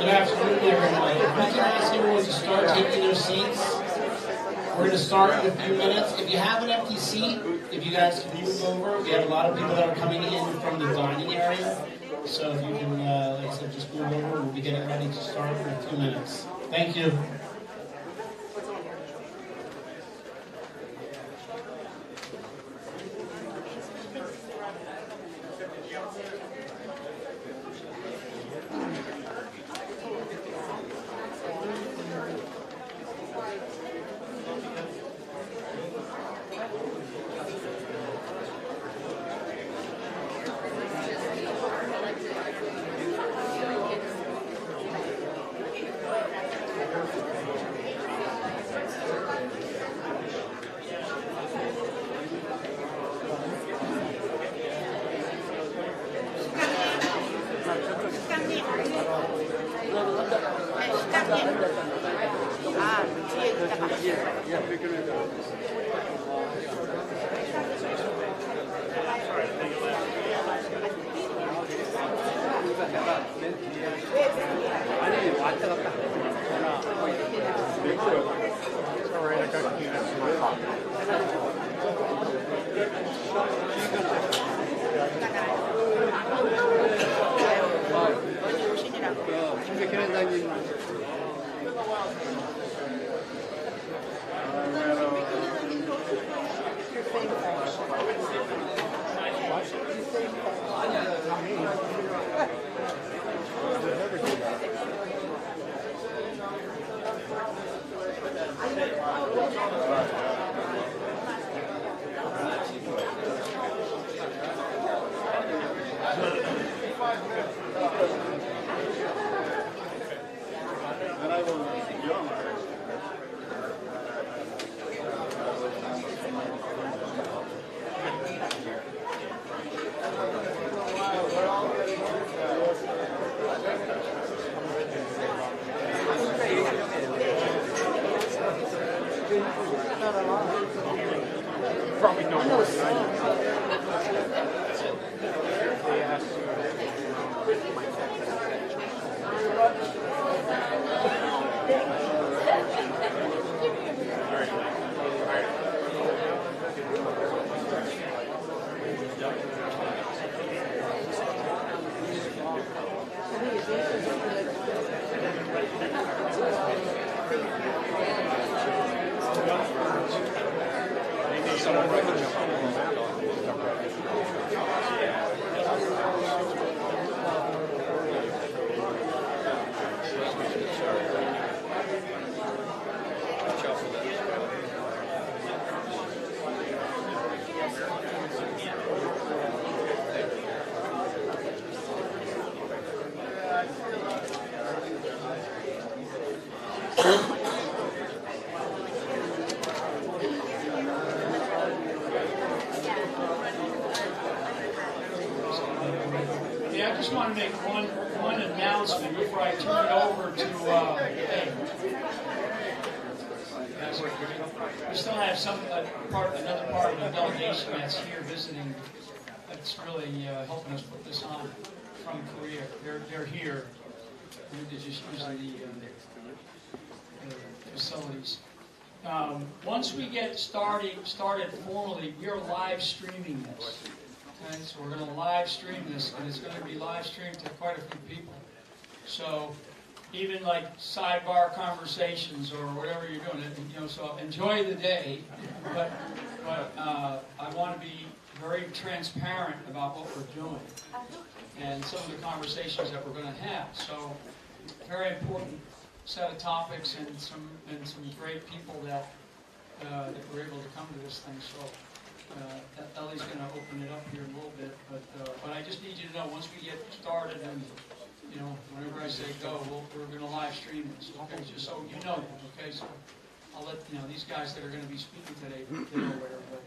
Good afternoon, everyone. If we can ask everyone to start taking their seats. We're going to start in a few minutes. If you have an empty seat, if you guys can move over, we have a lot of people that are coming in from the dining area. So if you can, like I said, just move over. We'll be getting ready to start in a few minutes. Thank you. we still have another part of the delegation that's here visiting. That's really helping us put this on from Korea. They're here. They're just using the facilities. Once we get started formally, we are live streaming this. Okay, so we're going to live stream this, and it's going to be live streamed to quite a few people. So even like sidebar conversations or whatever you're doing, so enjoy the day. But I want to be very transparent about what we're doing and some of the conversations that we're going to have. So very important set of topics and some great people that were able to come to this thing. So Ellie's going to open it up here in a little bit, but I just need you to know once we get started, and whenever I say go, we're going to live stream this. Okay, just so you know that. Okay, so I'll let these guys that are going to be speaking today, they know where, but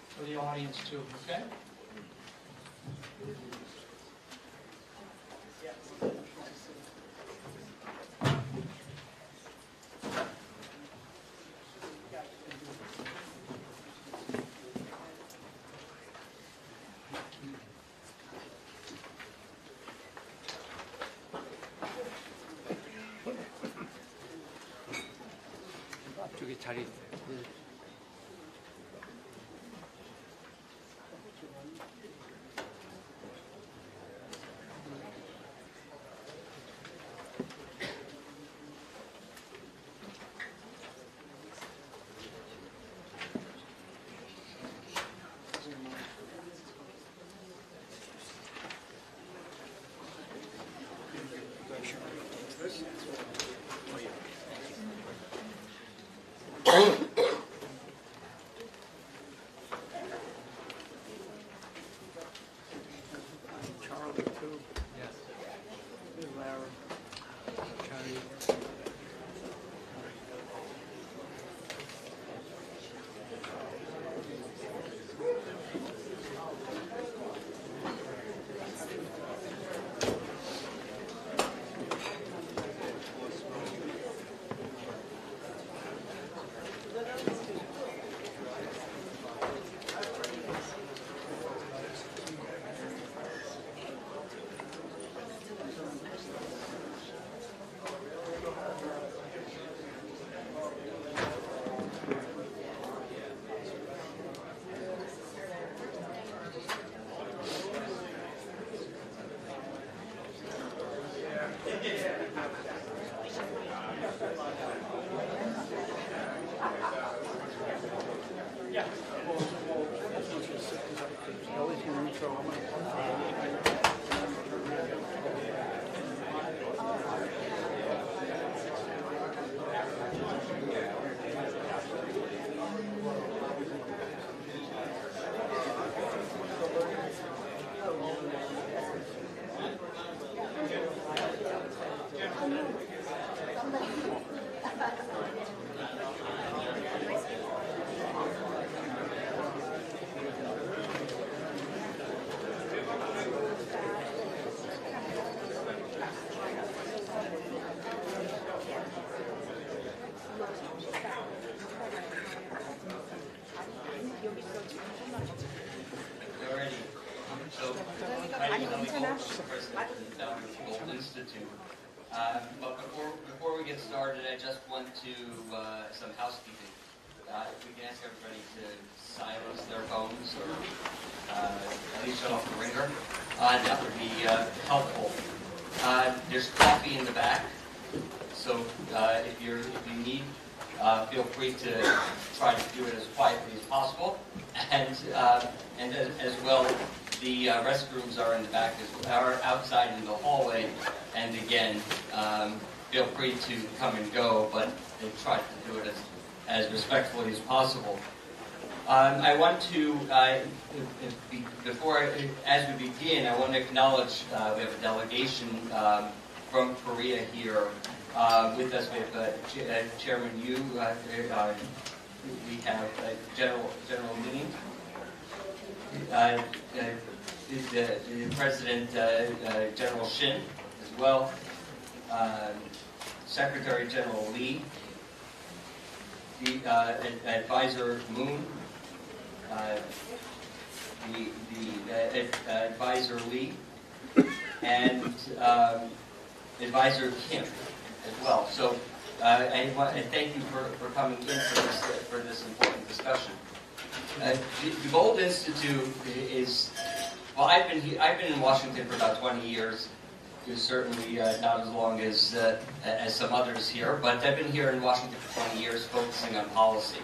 for the audience too. Okay. 저기 자리. Charles, too. Yes. Lara. Charlie. But before we get started, I just want to some housekeeping. If we can ask everybody to silence their phones or at least shut off the ringer, that would be helpful. There's coffee in the back, so if you need, feel free to try to do it as quietly as possible, and as well. The restrooms are in the back, are outside in the hallway, and again, feel free to come and go, but try to do it as respectfully as possible. I want to, as we begin, I want to acknowledge we have a delegation from Korea here with us. We have Chairman Yu. We have General Lee. The President General Shin as well. Secretary General Lee, the Advisor Moon, the Advisor Lee, and Advisor Kim as well. So I want to thank you for coming in for this important discussion. The Gold Institute is, well, I've been in Washington for about 20 years. Certainly not as long as some others here, but I've been here in Washington for 20 years focusing on policy.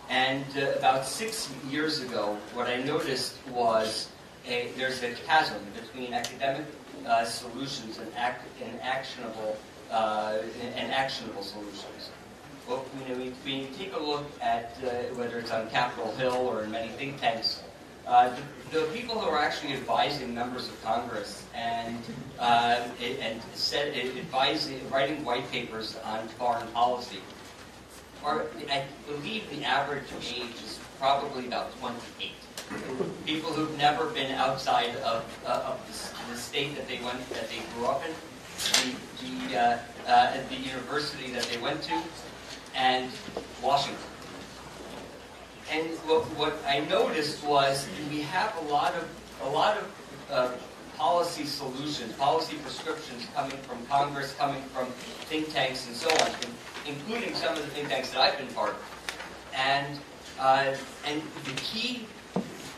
And about 6 years ago, what I noticed was there's a chasm between academic solutions and actionable solutions. Well, when you take a look at whether it's on Capitol Hill or in many think tanks, the people who are actually advising members of Congress and writing white papers on foreign policy are, I believe, the average age is probably about 28. People who've never been outside of the state that they grew up in, the university that they went to, and Washington. And what I noticed was we have a lot of policy solutions, policy prescriptions coming from Congress, coming from think tanks, and so on, including some of the think tanks that I've been part of. And the key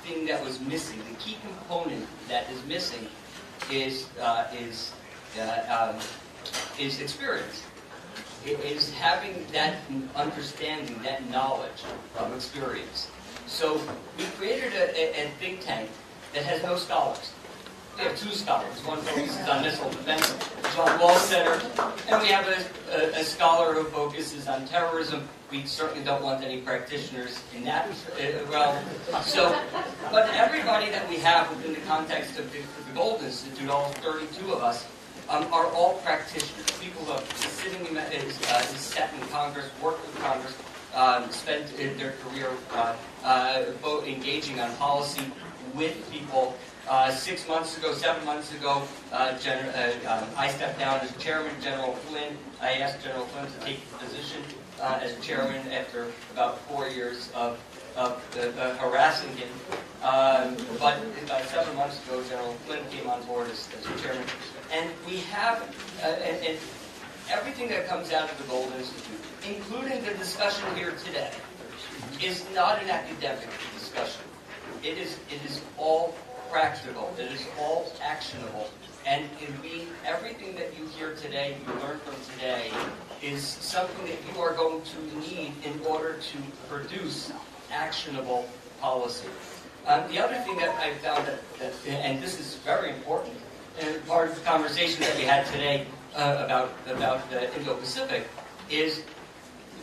thing that was missing, the key component that is missing, is experience. It is having that understanding, that knowledge of experience. So we created a think tank that has no scholars. We have 2 scholars. One focuses on missile defense, John Wall Center, and we have a scholar who focuses on terrorism. We certainly don't want any practitioners in that realm. So, but everybody that we have within the context of the Gold Institute, all 32 of us, are all practitioners, people who have sat in Congress, worked with Congress, spent their career engaging on policy with people. 6 months ago, 7 months ago, I stepped down as chairman. General Flynn, I asked General Flynn to take the position as chairman after about 4 years of harassing him. But about 7 months ago, General Flynn came on board as chairman. And we have, and everything that comes out of the Gold Institute, including the discussion here today, is not an academic discussion. It is all practical. It is all actionable. And everything that you hear today, you learn from today, is something that you are going to need in order to produce actionable policy. The other thing that I found and this is very important, and part of the conversation that we had today about the Indo-Pacific, is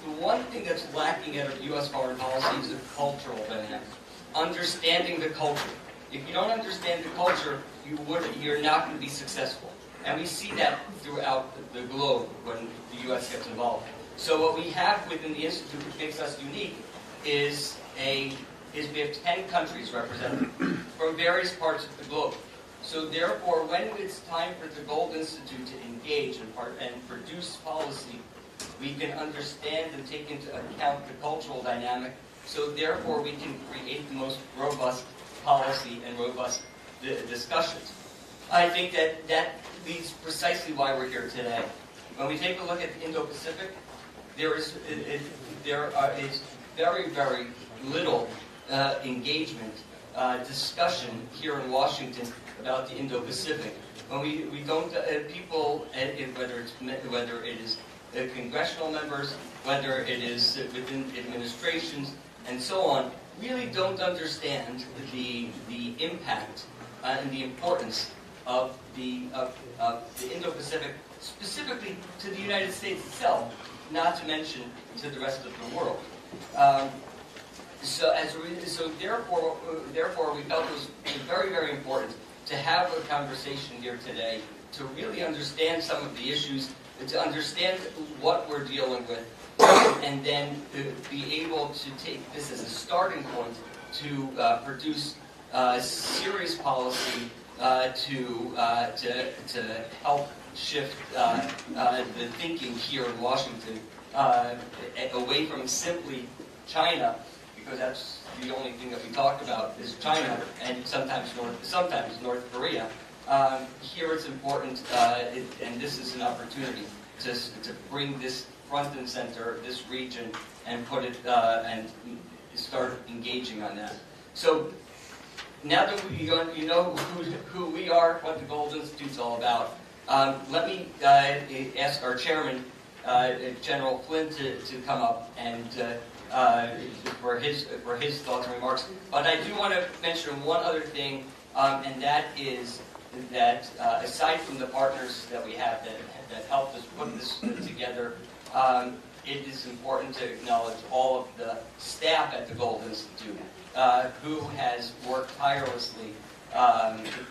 the one thing that's lacking out of U.S. foreign policy is a cultural dynamic. Understanding the culture. If you don't understand the culture, you're not going to be successful. And we see that throughout the globe when the U.S. gets involved. So what we have within the Institute, which makes us unique, is we have 10 countries represented from various parts of the globe. So therefore, when it's time for the Gold Institute to engage and produce policy, we can understand and take into account the cultural dynamic. So therefore, we can create the most robust policy and robust discussions. I think that leads precisely why we're here today. When we take a look at the Indo-Pacific, there is very, very little engagement, discussion here in Washington about the Indo-Pacific. When we don't, people, whether it is congressional members, whether it is within administrations, and so on, really don't understand the impact and the importance of the Indo-Pacific, specifically to the United States itself, not to mention to the rest of the world. So therefore, we felt it was very, very important to have a conversation here today to really understand some of the issues, to understand what we're dealing with, and then be able to take this as a starting point to produce serious policy to help shift the thinking here in Washington away from simply China, because that's the only thing that we talk about is China, and sometimes North Korea. Here it's important, and this is an opportunity to bring this front and center, this region, and put it and start engaging on that. So now that you know who we are, what the Gold Institute's all about, let me ask our chairman, General Flynn, to come up and for his thoughts and remarks. But I do want to mention one other thing, and that is that aside from the partners that we have that helped us put this together, it is important to acknowledge all of the staff at the Gold Institute who has worked tirelessly,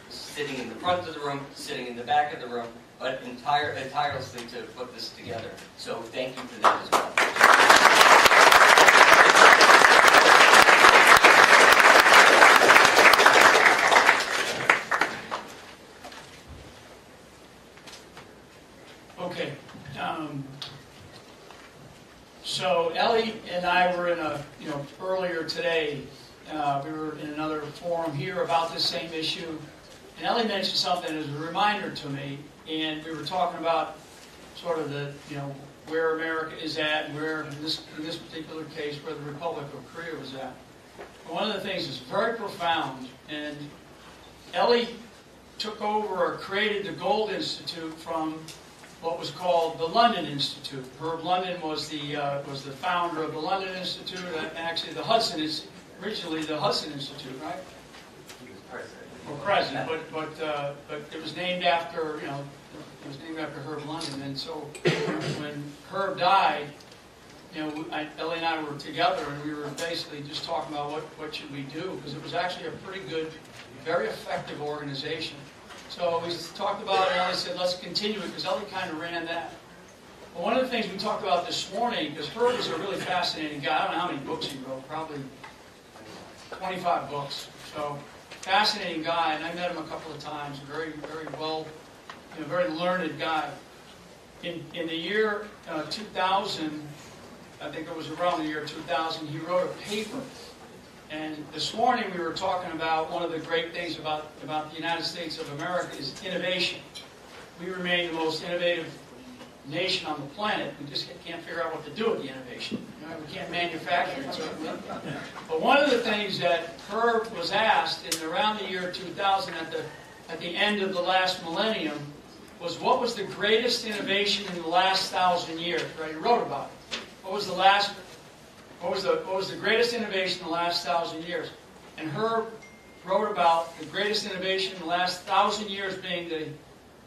sitting in the front of the room, sitting in the back of the room, but tirelessly to put this together. So thank you for that as well. Okay. So Ellie and I were in earlier today, we were in another forum here about this same issue, and Ellie mentioned something as a reminder to me, and we were talking about sort of the, where America is at, and where, in this particular case, where the Republic of Korea was at. But one of the things that's very profound, and Ellie took over or created the Gold Institute from what was called the London Institute. Herb London was the founder of the London Institute, and actually the Hudson is originally the Hudson Institute, right? He was president. Or president, but it was named after it was named after Herb London. And so when Herb died, Ellie and I were together, and we were basically just talking about what should we do, because it was actually a pretty good, very effective organization. So we talked about it, and Ellie said, let's continue it, because Ellie kind of ran that. But one of the things we talked about this morning, because Herb is a really fascinating guy. I don't know how many books he wrote, probably 25 books. So fascinating guy, and I met him a couple of times. Very, very well, very learned guy. In the year 2000, I think it was around the year 2000, he wrote a paper. And this morning we were talking about one of the great things about the United States of America is innovation. We remain the most innovative nation on the planet. We just can't figure out what to do with the innovation. We can't manufacture it, certainly. But one of the things that Herb was asked in around the year 2000, at the end of the last millennium, was what was the greatest innovation in the last 1,000 years? Right? He wrote about it. What was the greatest innovation in the last 1,000 years? And Herb wrote about the greatest innovation in the last 1,000 years being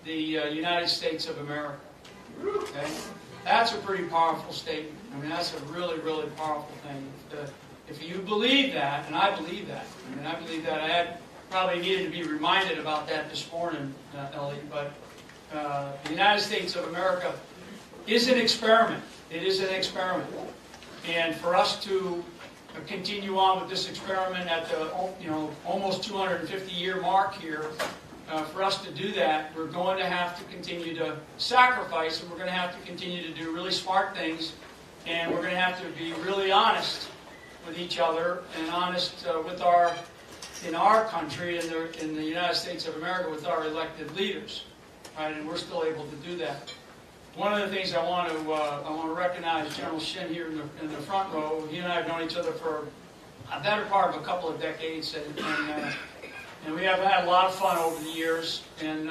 the United States of America. Okay? That's a pretty powerful statement. I mean, that's a really, really powerful thing. If you believe that, and I believe that, I believe that. I probably needed to be reminded about that this morning, Ellie, but the United States of America is an experiment. It is an experiment. And for us to continue on with this experiment at the almost 250-year mark here, for us to do that, we're going to have to continue to sacrifice, and we're going to have to continue to do really smart things, and we're going to have to be really honest with each other and honest in our country, in the United States of America, with our elected leaders, right? And we're still able to do that. One of the things I want to recognize General Shin here in the front row. He and I have known each other for a better part of a couple of decades, and we have had a lot of fun over the years. And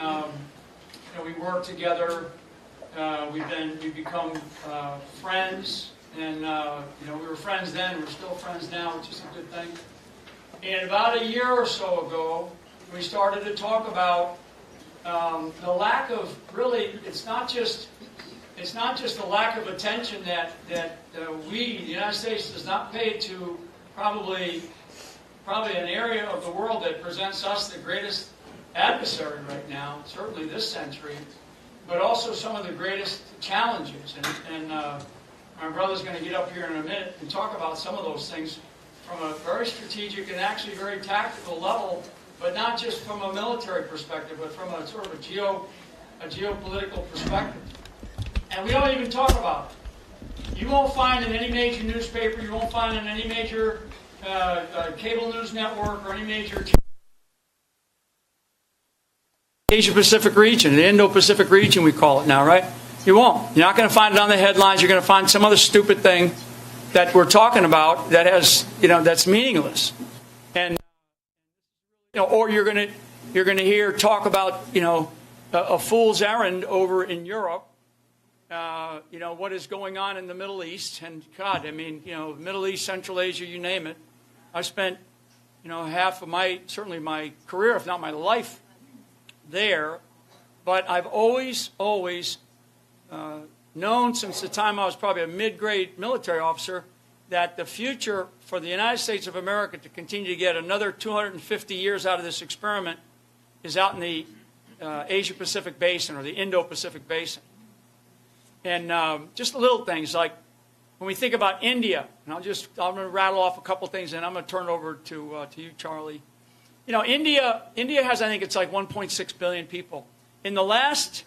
we work together. We've become friends, and we were friends then. We're still friends now, which is a good thing. And about a year or so ago, we started to talk about the lack of it's not just the lack of attention that we, the United States, does not pay to probably an area of the world that presents us the greatest adversary right now, certainly this century, but also some of the greatest challenges. And my brother's going to get up here in a minute and talk about some of those things from a very strategic and actually very tactical level, but not just from a military perspective, but from a sort of a a geopolitical perspective. And we don't even talk about it. You won't find in any major newspaper, you won't find in any major cable news network or any major Asia-Pacific region, the Indo-Pacific region we call it now, right? You won't. You're not going to find it on the headlines. You're going to find some other stupid thing that we're talking about that has, that's meaningless. And, or you're going to hear talk about, a fool's errand over in Europe. What is going on in the Middle East. And God, Middle East, Central Asia, you name it. I spent, half of certainly my career, if not my life, there. But I've always known since the time I was probably a mid-grade military officer that the future for the United States of America to continue to get another 250 years out of this experiment is out in the Asia-Pacific basin or the Indo-Pacific basin. And just little things like when we think about India, and I'm going to rattle off a couple things, and I'm going to turn it over to you, Charlie. India has, I think it's like 1.6 billion people. In the last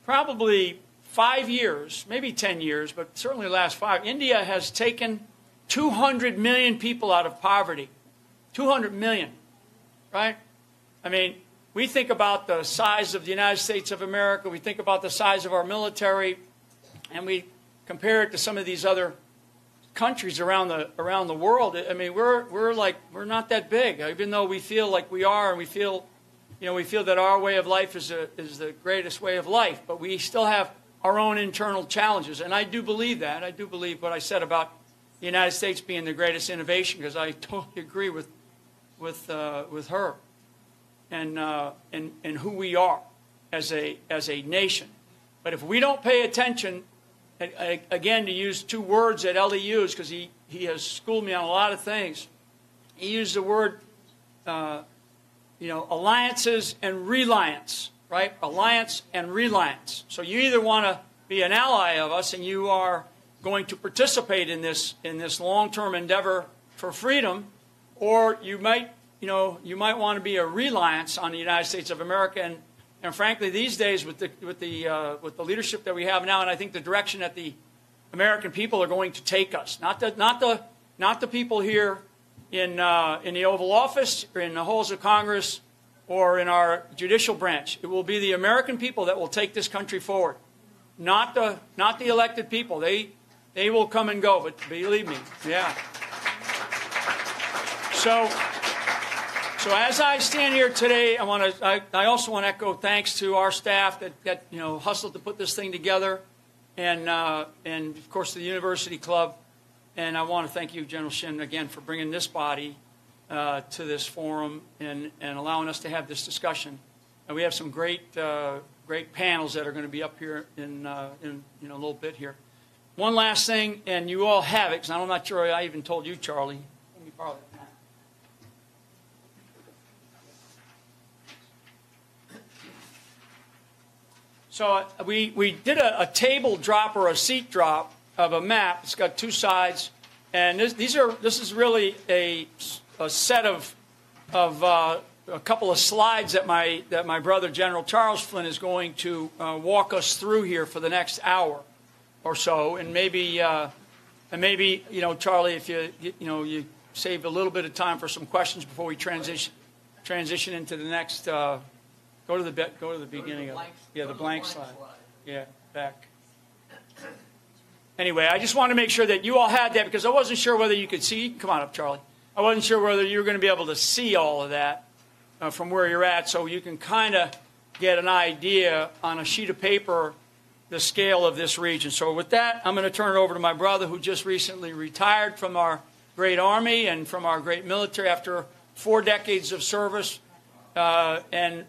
probably 5 years, maybe 10 years, but certainly the last 5, India has taken 200 million people out of poverty. 200 million, right? We think about the size of the United States of America, we think about the size of our military, and we compare it to some of these other countries around the world. We're not that big, even though we feel like we are, and we feel that our way of life is the greatest way of life. But we still have our own internal challenges, and I do believe that. I do believe what I said about the United States being the greatest innovation, because I totally agree with her, and who we are as a nation. But if we don't pay attention, again, to use two words that Ellie used, because he has schooled me on a lot of things. He used the word, alliances and reliance, right? Alliance and reliance. So you either want to be an ally of us and you are going to participate in this long-term endeavor for freedom, or you might want to be a reliance on the United States of America. And frankly, these days, with the leadership that we have now, and I think the direction that the American people are going to take us, not the people here in the Oval Office, or in the halls of Congress, or in our judicial branch. It will be the American people that will take this country forward, not the elected people. They will come and go, but believe me, yeah. So as I stand here today, I also want to echo thanks to our staff that hustled to put this thing together, and of course the University Club, and I want to thank you, General Shin, again for bringing this body to this forum and allowing us to have this discussion. And we have some great panels that are going to be up here in a little bit here. One last thing, and you all have it, because I'm not sure I even told you, Charlie. Let me borrow that. So we did a table drop or a seat drop of a map. It's got two sides, and this is really a set of a couple of slides that my brother General Charles Flynn is going to walk us through here for the next hour or so, and maybe Charlie, if you save a little bit of time for some questions before we transition into the next. Go to the beginning of the blank slide. Yeah, back. Anyway, I just wanted to make sure that you all had that, because I wasn't sure whether you could see. Come on up, Charlie. I wasn't sure whether you were going to be able to see all of that from where you're at, so you can kind of get an idea on a sheet of paper the scale of this region. So with that, I'm going to turn it over to my brother, who just recently retired from our great Army and from our great military after 4 decades of service. And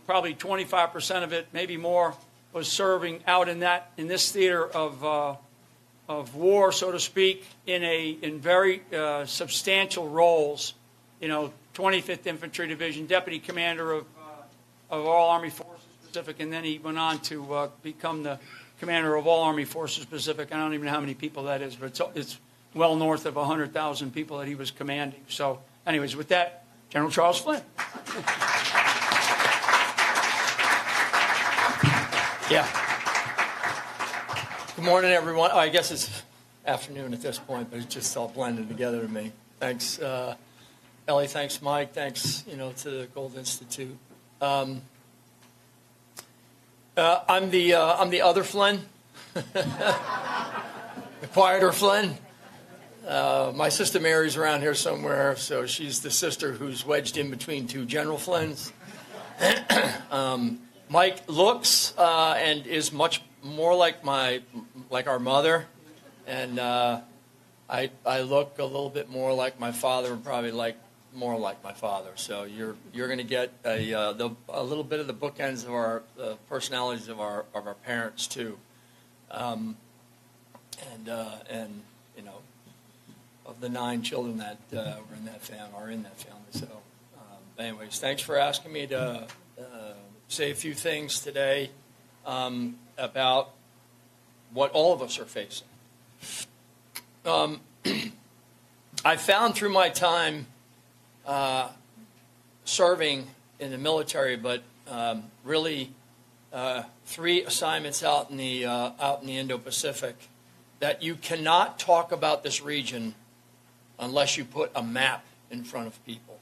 probably 25% of it, maybe more, was serving out in this theater of war, so to speak, in very substantial roles. 25th Infantry Division, Deputy Commander of All Army Forces Pacific, and then he went on to become the Commander of All Army Forces Pacific. I don't even know how many people that is, but it's well north of 100,000 people that he was commanding. So, anyways, with that, General Charles Flynn. Yeah. Good morning, everyone. Oh, I guess it's afternoon at this point, but it's just all blended together to me. Thanks, Ellie. Thanks, Mike. Thanks, to the Gold Institute. I'm the other Flynn, the quieter Flynn. My sister Mary's around here somewhere, so she's the sister who's wedged in between two General Flynns. Mike looks and is much more like our mother, and I look a little bit more like my father, and probably more like my father. So you're going to get a little bit of the bookends of our personalities of our parents too, and of the 9 children that are in that family. So, anyways, thanks for asking me to say a few things today about what all of us are facing. I found through my time serving in the military, but really 3 assignments out in the Indo-Pacific, that you cannot talk about this region unless you put a map in front of people.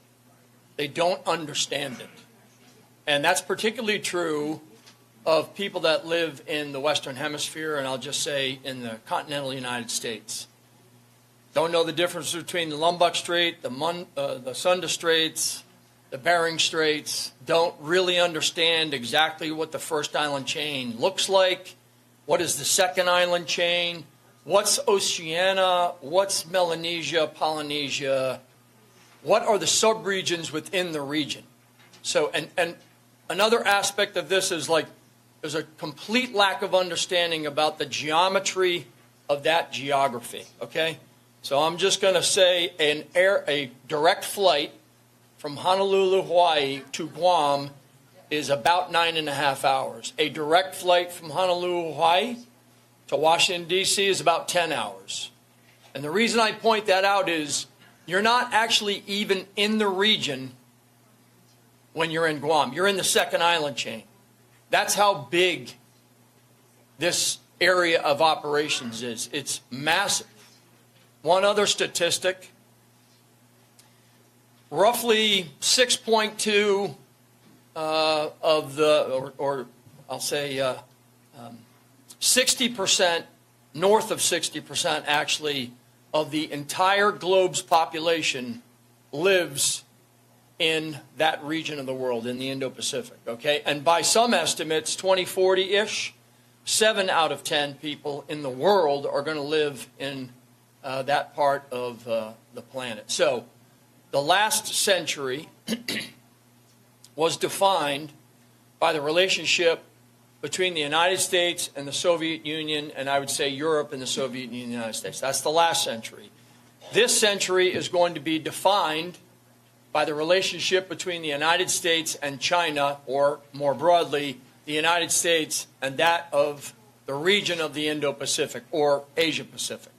They don't understand it. And that's particularly true of people that live in the Western Hemisphere, and I'll just say in the continental United States. Don't know the difference between the Lombok Strait, the Sunda Straits, the Bering Straits. Don't really understand exactly what the first island chain looks like. What is the second island chain? What's Oceania? What's Melanesia, Polynesia? What are the subregions within the region? So, and another aspect of this is there's a complete lack of understanding about the geometry of that geography, okay? So I'm just going to say a direct flight from Honolulu, Hawaii to Guam is about 9.5 hours. A direct flight from Honolulu, Hawaii to Washington, D.C. is about 10 hours. And the reason I point that out is you're not actually even in the region when you're in Guam. You're in the second island chain. That's how big this area of operations is. It's massive. One other statistic, roughly 6.2 of the, or I'll say 60%, north of 60% actually, of the entire globe's population lives in that region of the world, in the Indo-Pacific, okay? And by some estimates, 2040-ish, 7 out of 10 people in the world are going to live in that part of the planet. So the last century was defined by the relationship between the United States and the Soviet Union, and I would say Europe and the Soviet Union and the United States. That's the last century. This century is going to be defined by the relationship between the United States and China, or more broadly, the United States and that of the region of the Indo-Pacific, or Asia-Pacific.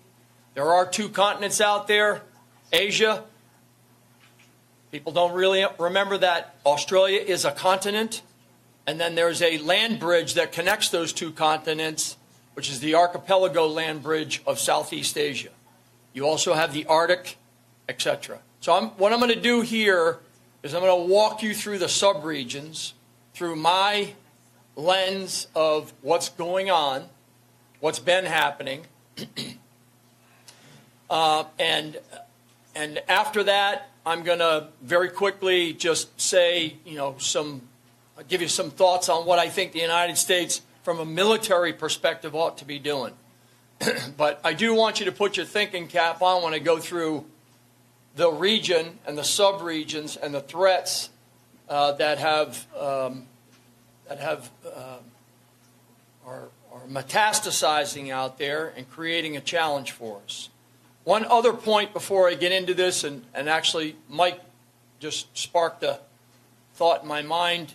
There are 2 continents out there. Asia, people don't really remember that Australia is a continent. And then there's a land bridge that connects those 2 continents, which is the archipelago land bridge of Southeast Asia. You also have the Arctic, etc. So what I'm going to do here is I'm going to walk you through the subregions through my lens of what's going on, what's been happening. And after that, I'm going to very quickly just say, I'll give you some thoughts on what I think the United States, from a military perspective, ought to be doing. But I do want you to put your thinking cap on when I go through the region and the subregions and the threats that are metastasizing out there and creating a challenge for us. One other point before I get into this, and actually Mike just sparked a thought in my mind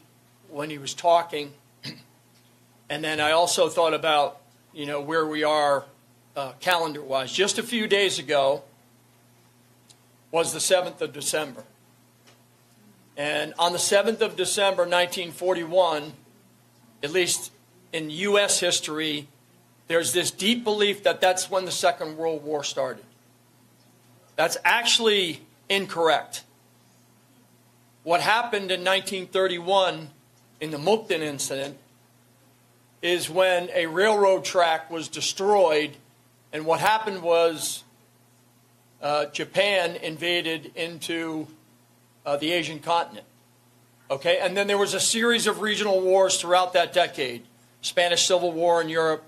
when he was talking, and then I also thought about where we are calendar-wise. Just a few days ago was the 7th of December. And on the 7th of December, 1941, at least in U.S. history, there's this deep belief that that's when the Second World War started. That's actually incorrect. What happened in 1931 in the Mukden incident is when a railroad track was destroyed, and what happened was Japan invaded into the Asian continent. Okay, and then there was a series of regional wars throughout that decade. Spanish Civil War in Europe,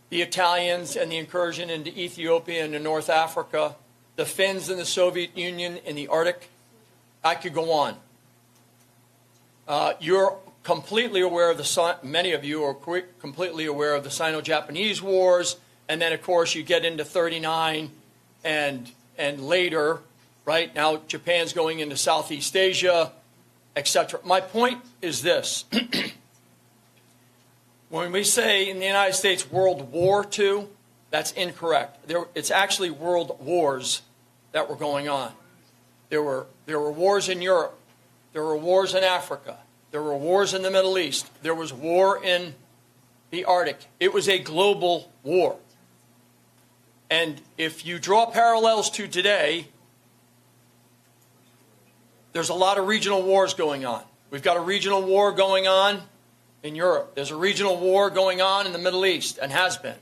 the Italians and the incursion into Ethiopia and North Africa, the Finns and the Soviet Union in the Arctic. I could go on. You're completely aware of many of you are completely aware of the Sino-Japanese wars, and then of course you get into 39 and later, right? Now Japan's going into Southeast Asia, etc. My point is this. When we say in the United States World War II, that's incorrect. It's actually world wars that were going on. There were wars in Europe. There were wars in Africa. There were wars in the Middle East. There was war in the Arctic. It was a global war. And if you draw parallels to today, there's a lot of regional wars going on. We've got a regional war going on in Europe. There's a regional war going on in the Middle East, and has been.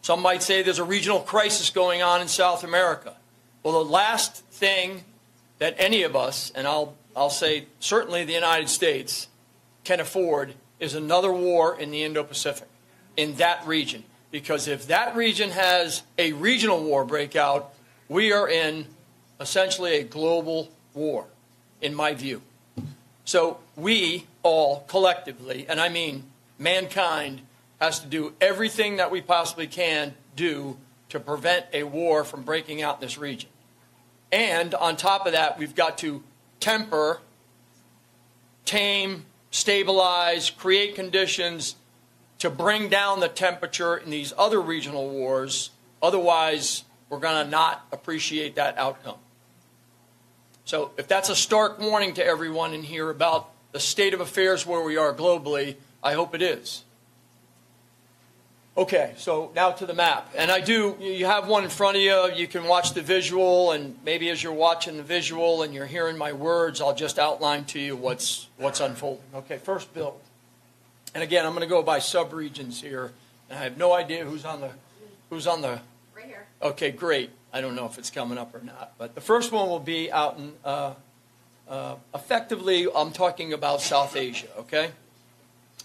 Some might say there's a regional crisis going on in South America. Well, the last thing that any of us, and I'll say certainly the United States, can afford is another war in the Indo-Pacific, in that region. Because if that region has a regional war breakout, we are in essentially a global war, in my view. So we all collectively, and I mean mankind, has to do everything that we possibly can do to prevent a war from breaking out in this region. And on top of that, we've got to temper, tame, stabilize, create conditions to bring down the temperature in these other regional wars. Otherwise, we're going to not appreciate that outcome. So if that's a stark warning to everyone in here about the state of affairs where we are globally, I hope it is. Okay, so now to the map. And you have one in front of you. You can watch the visual, and maybe as you're watching the visual and you're hearing my words, I'll just outline to you what's unfolding. Okay, first build. And again, I'm going to go by sub-regions here. And I have no idea who's on the... Right here. Okay, great. I don't know if it's coming up or not. But the first one will be out in... effectively, I'm talking about South Asia, okay?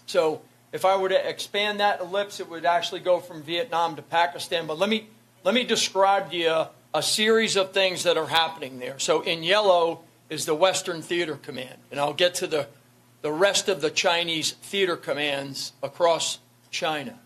So if I were to expand that ellipse, it would actually go from Vietnam to Pakistan. But let me describe to you a series of things that are happening there. So in yellow is the Western Theater Command. And I'll get to the rest of the Chinese theater commands across China.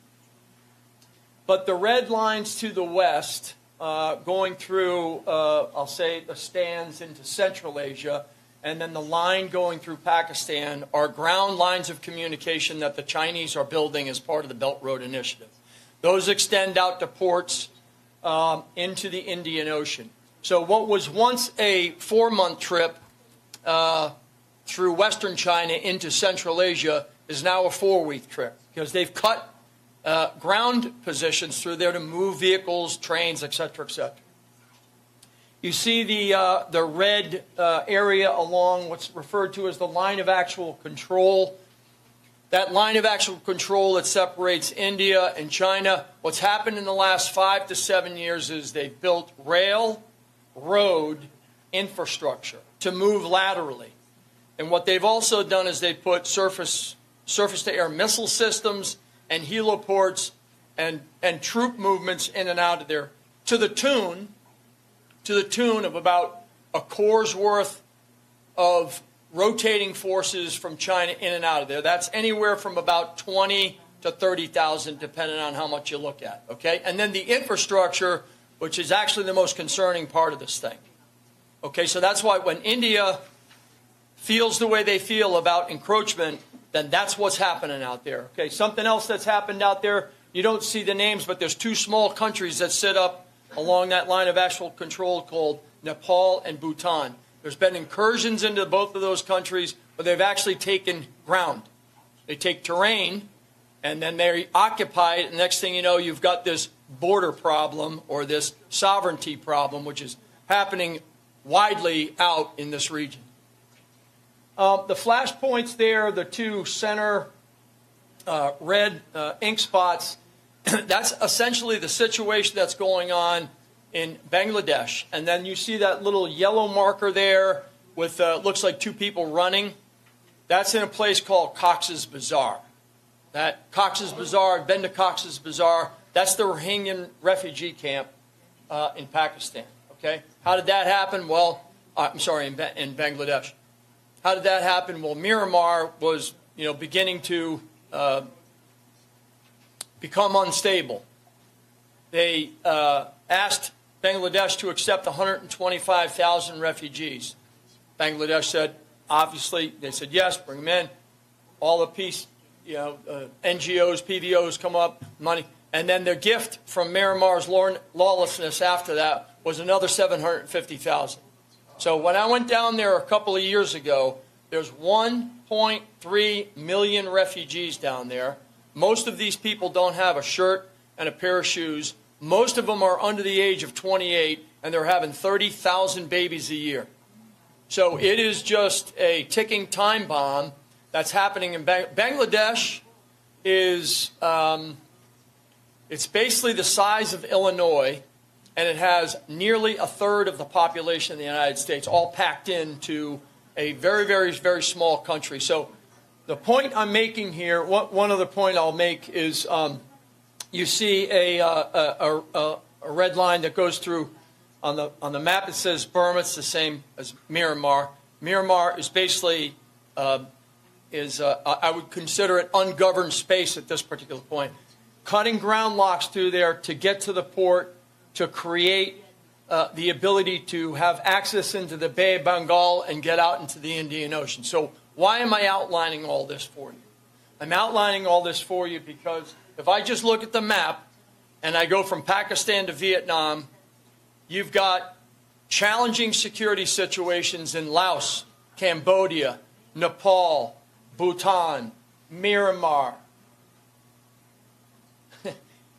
But the red lines to the west, going through, I'll say, the stands into Central Asia, and then the line going through Pakistan are ground lines of communication that the Chinese are building as part of the Belt Road Initiative. Those extend out to ports into the Indian Ocean. So what was once a 4-month trip through Western China into Central Asia is now a 4-week trip, because they've cut ground positions through there to move vehicles, trains, etc., etc. You see the red area along what's referred to as the line of actual control. That line of actual control that separates India and China. What's happened in the last 5 to 7 years is they've built rail, road infrastructure to move laterally. And what they've also done is they put surface-to-air missile systems and heliports and troop movements in and out of there to the tune of about a corps worth of rotating forces from China in and out of there. That's anywhere from about 20 to 30,000, depending on how much you look at. Okay, and then the infrastructure, which is actually the most concerning part of this thing. Okay, so that's why when India feels the way they feel about encroachment, then that's what's happening out there. Okay, something else that's happened out there, you don't see the names, but there's 2 small countries that sit up along that line of actual control called Nepal and Bhutan. There's been incursions into both of those countries, but they've actually taken ground. They take terrain, and then they occupy it. And next thing you know, you've got this border problem or this sovereignty problem, which is happening widely out in this region. The flashpoints there, the two center red ink spots, that's essentially the situation that's going on in Bangladesh. And then you see that little yellow marker there with looks like two people running. That's in a place called Cox's Bazar. That Cox's Bazar, I've been to Cox's Bazar. That's the Rohingya refugee camp in Pakistan. Okay, how did that happen? Well, I'm sorry, in Bangladesh. How did that happen? Well, Myanmar was, beginning to become unstable. They asked Bangladesh to accept 125,000 refugees. Bangladesh said, obviously, they said yes, bring them in. All the peace, NGOs, PVOs come up, money. And then their gift from Myanmar's lawlessness after that was another 750,000. So when I went down there a couple of years ago, there's 1.3 million refugees down there. Most of these people don't have a shirt and a pair of shoes. Most of them are under the age of 28, and they're having 30,000 babies a year. So it is just a ticking time bomb that's happening in Bangladesh. Is it's basically the size of Illinois, and it has nearly a third of the population of the United States, all packed into a very, very, very small country. So the point I'm making here, one other point I'll make is you see a red line that goes through on the map. It says Burma. It's the same as Myanmar. Myanmar is basically I would consider it ungoverned space at this particular point. Cutting ground locks through there to get to the port, to create the ability to have access into the Bay of Bengal and get out into the Indian Ocean. So why am I outlining all this for you? I'm outlining all this for you because if I just look at the map and I go from Pakistan to Vietnam, you've got challenging security situations in Laos, Cambodia, Nepal, Bhutan, Myanmar.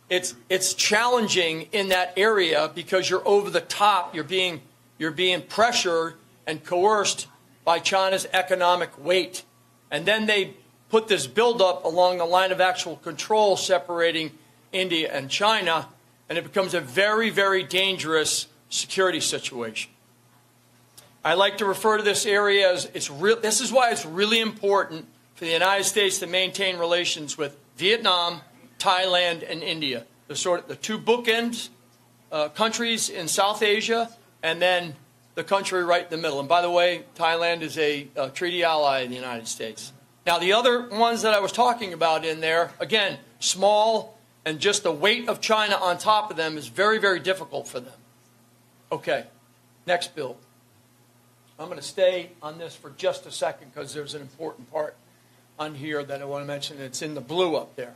It's challenging in that area because you're over the top. You're being pressured and coerced by China's economic weight. And then they put this buildup along the line of actual control separating India and China, and it becomes a very, very dangerous security situation. I like to refer to this area as this is why it's really important for the United States to maintain relations with Vietnam, Thailand, and India. The two bookend countries in South Asia, and then the country right in the middle. And by the way, Thailand is a treaty ally of the United States. Now, the other ones that I was talking about in there, again, small, and just the weight of China on top of them is very, very difficult for them. Okay, next bill. I'm going to stay on this for just a second because there's an important part on here that I want to mention. It's in the blue up there.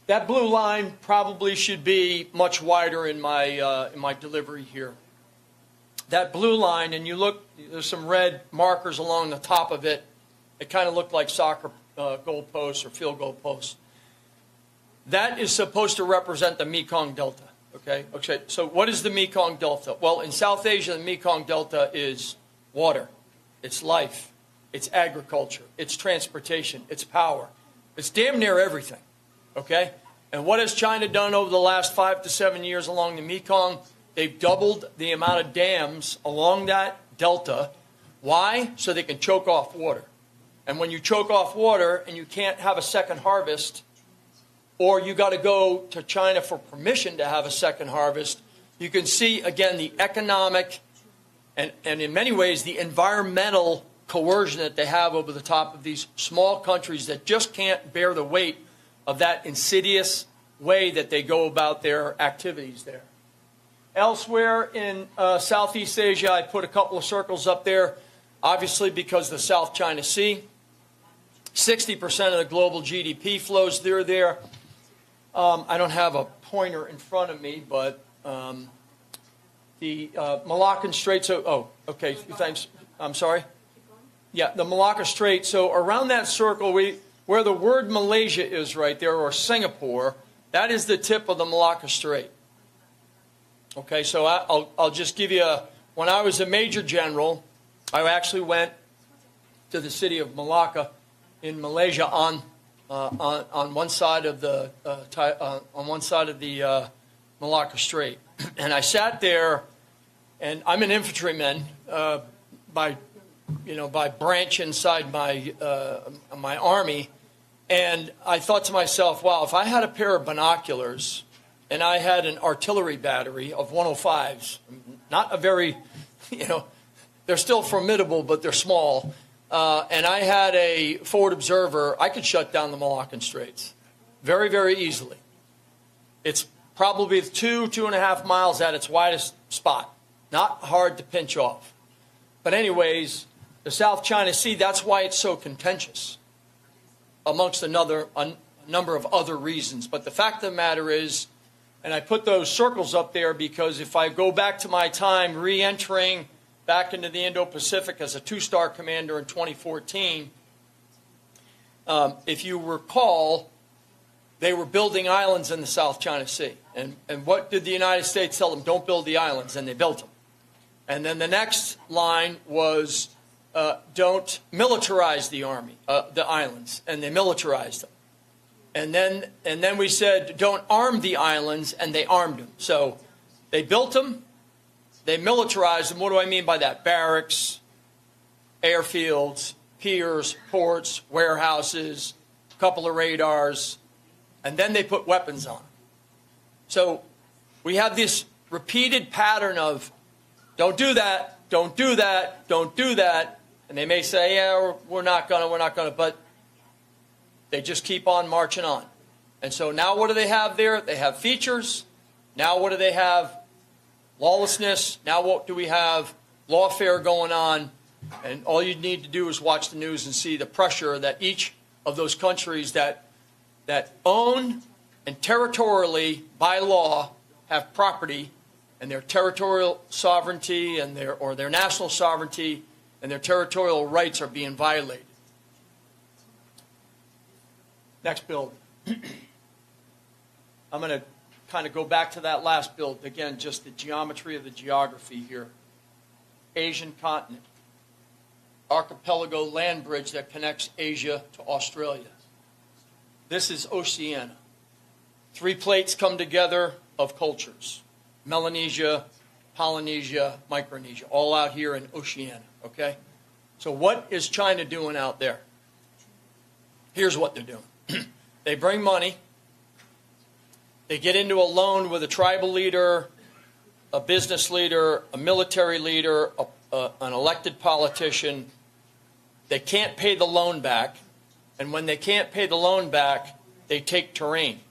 That blue line probably should be much wider in my delivery here. That blue line, and you look, there's some red markers along the top of it. It kind of looked like soccer goal posts or field goal posts. That is supposed to represent the Mekong Delta. Okay. So what is the Mekong Delta? Well, in South Asia, the Mekong Delta is water, it's life, it's agriculture, it's transportation, it's power. It's damn near everything. Okay? And what has China done over the last 5 to 7 years along the Mekong? They've doubled the amount of dams along that delta. Why? So they can choke off water. And when you choke off water and you can't have a second harvest, or you got to go to China for permission to have a second harvest, you can see, again, the economic and in many ways the environmental coercion that they have over the top of these small countries that just can't bear the weight of that insidious way that they go about their activities there. Elsewhere in Southeast Asia, I put a couple of circles up there, obviously because the South China Sea. 60% of the global GDP flows through there. I don't have a pointer in front of me, but the Malaccan Strait. Okay, thanks. I'm sorry. Yeah, the Malacca Strait. So around that circle, where the word Malaysia is right there, or Singapore, that is the tip of the Malacca Strait. Okay, so I'll just give you when I was a major general, I actually went to the city of Malacca in Malaysia on one side of the Malacca Strait, and I sat there, and I'm an infantryman by branch inside my army, and I thought to myself, wow, if I had a pair of binoculars and I had an artillery battery of 105s, not a very, they're still formidable, but they're small, and I had a forward observer, I could shut down the Malaccan Straits very, very easily. It's probably 2.5 miles at its widest spot. Not hard to pinch off. But anyways, the South China Sea, that's why it's so contentious, amongst a number of other reasons. But the fact of the matter is, and I put those circles up there because if I go back to my time re-entering back into the Indo-Pacific as a 2-star commander in 2014, if you recall, they were building islands in the South China Sea. And what did the United States tell them? Don't build the islands, and they built them. And then the next line was, don't militarize the islands, and they militarized them. And then we said, don't arm the islands, and they armed them. So they built them, they militarized them. What do I mean by that? Barracks, airfields, piers, ports, warehouses, a couple of radars, and then they put weapons on. So we have this repeated pattern of don't do that, don't do that, don't do that. And they may say, yeah, we're not gonna, but they just keep on marching on. And so now what do they have there? They have features. Now what do they have? Lawlessness. Now what do we have? Lawfare going on. And all you need to do is watch the news and see the pressure that each of those countries that own and territorially, by law, have property and their territorial sovereignty and their national sovereignty and their territorial rights are being violated. Next build. I'm going to kind of go back to that last build. Again, just the geometry of the geography here. Asian continent. Archipelago land bridge that connects Asia to Australia. This is Oceania. 3 plates come together of cultures. Melanesia, Polynesia, Micronesia, all out here in Oceania, okay? So what is China doing out there? Here's what they're doing. They bring money. They get into a loan with a tribal leader, a business leader, a military leader, an elected politician. They can't pay the loan back. And when they can't pay the loan back, they take terrain.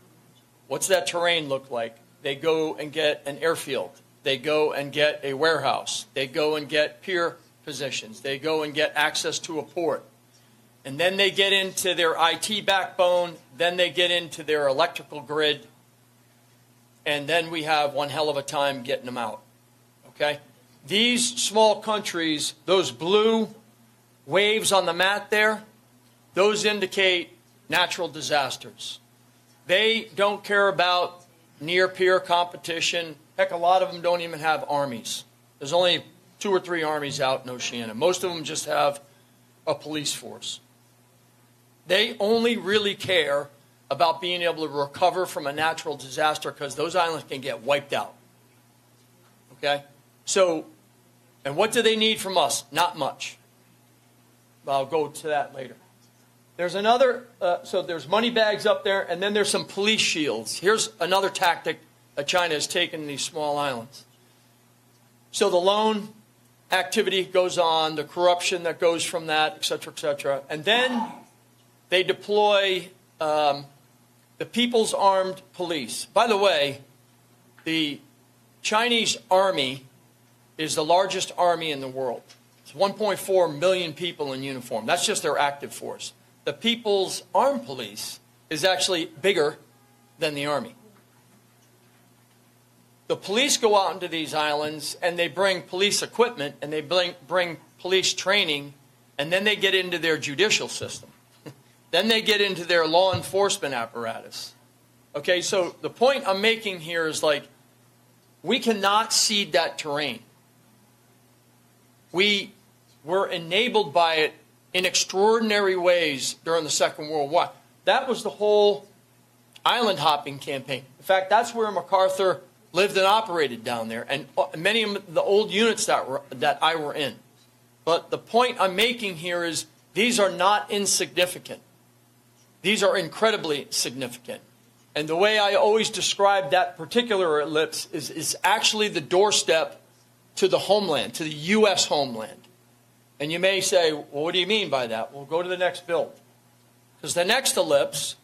What's that terrain look like? They go and get an airfield. They go and get a warehouse. They go and get pier positions. They go and get access to a port. And then they get into their IT backbone. Then they get into their electrical grid. And then we have one hell of a time getting them out. Okay? These small countries, those blue waves on the map there, those indicate natural disasters. They don't care about near-peer competition. Heck, a lot of them don't even have armies. There's only 2 or 3 armies out in Oceania. Most of them just have a police force. They only really care about being able to recover from a natural disaster because those islands can get wiped out. Okay? So, and what do they need from us? Not much. I'll go to that later. There's another, so there's money bags up there, and then there's some police shields. Here's another tactic that China has taken in these small islands. So the loan activity goes on, the corruption that goes from that, et cetera, and then they deploy the People's Armed Police. By the way, the Chinese army is the largest army in the world. It's 1.4 million people in uniform. That's just their active force. The People's Armed Police is actually bigger than the army. The police go out into these islands and they bring police equipment and they bring police training, and then they get into their judicial system. Then they get into their law enforcement apparatus. Okay, so the point I'm making here is like, we cannot cede that terrain. We were enabled by it in extraordinary ways during the Second World War. That was the whole island hopping campaign. In fact, that's where MacArthur lived and operated down there, and many of the old units that I were in. But the point I'm making here is these are not insignificant. These are incredibly significant. And the way I always describe that particular ellipse is actually the doorstep to the homeland, to the U.S. homeland. And you may say, well, what do you mean by that? Well, go to the next build. Because the next ellipse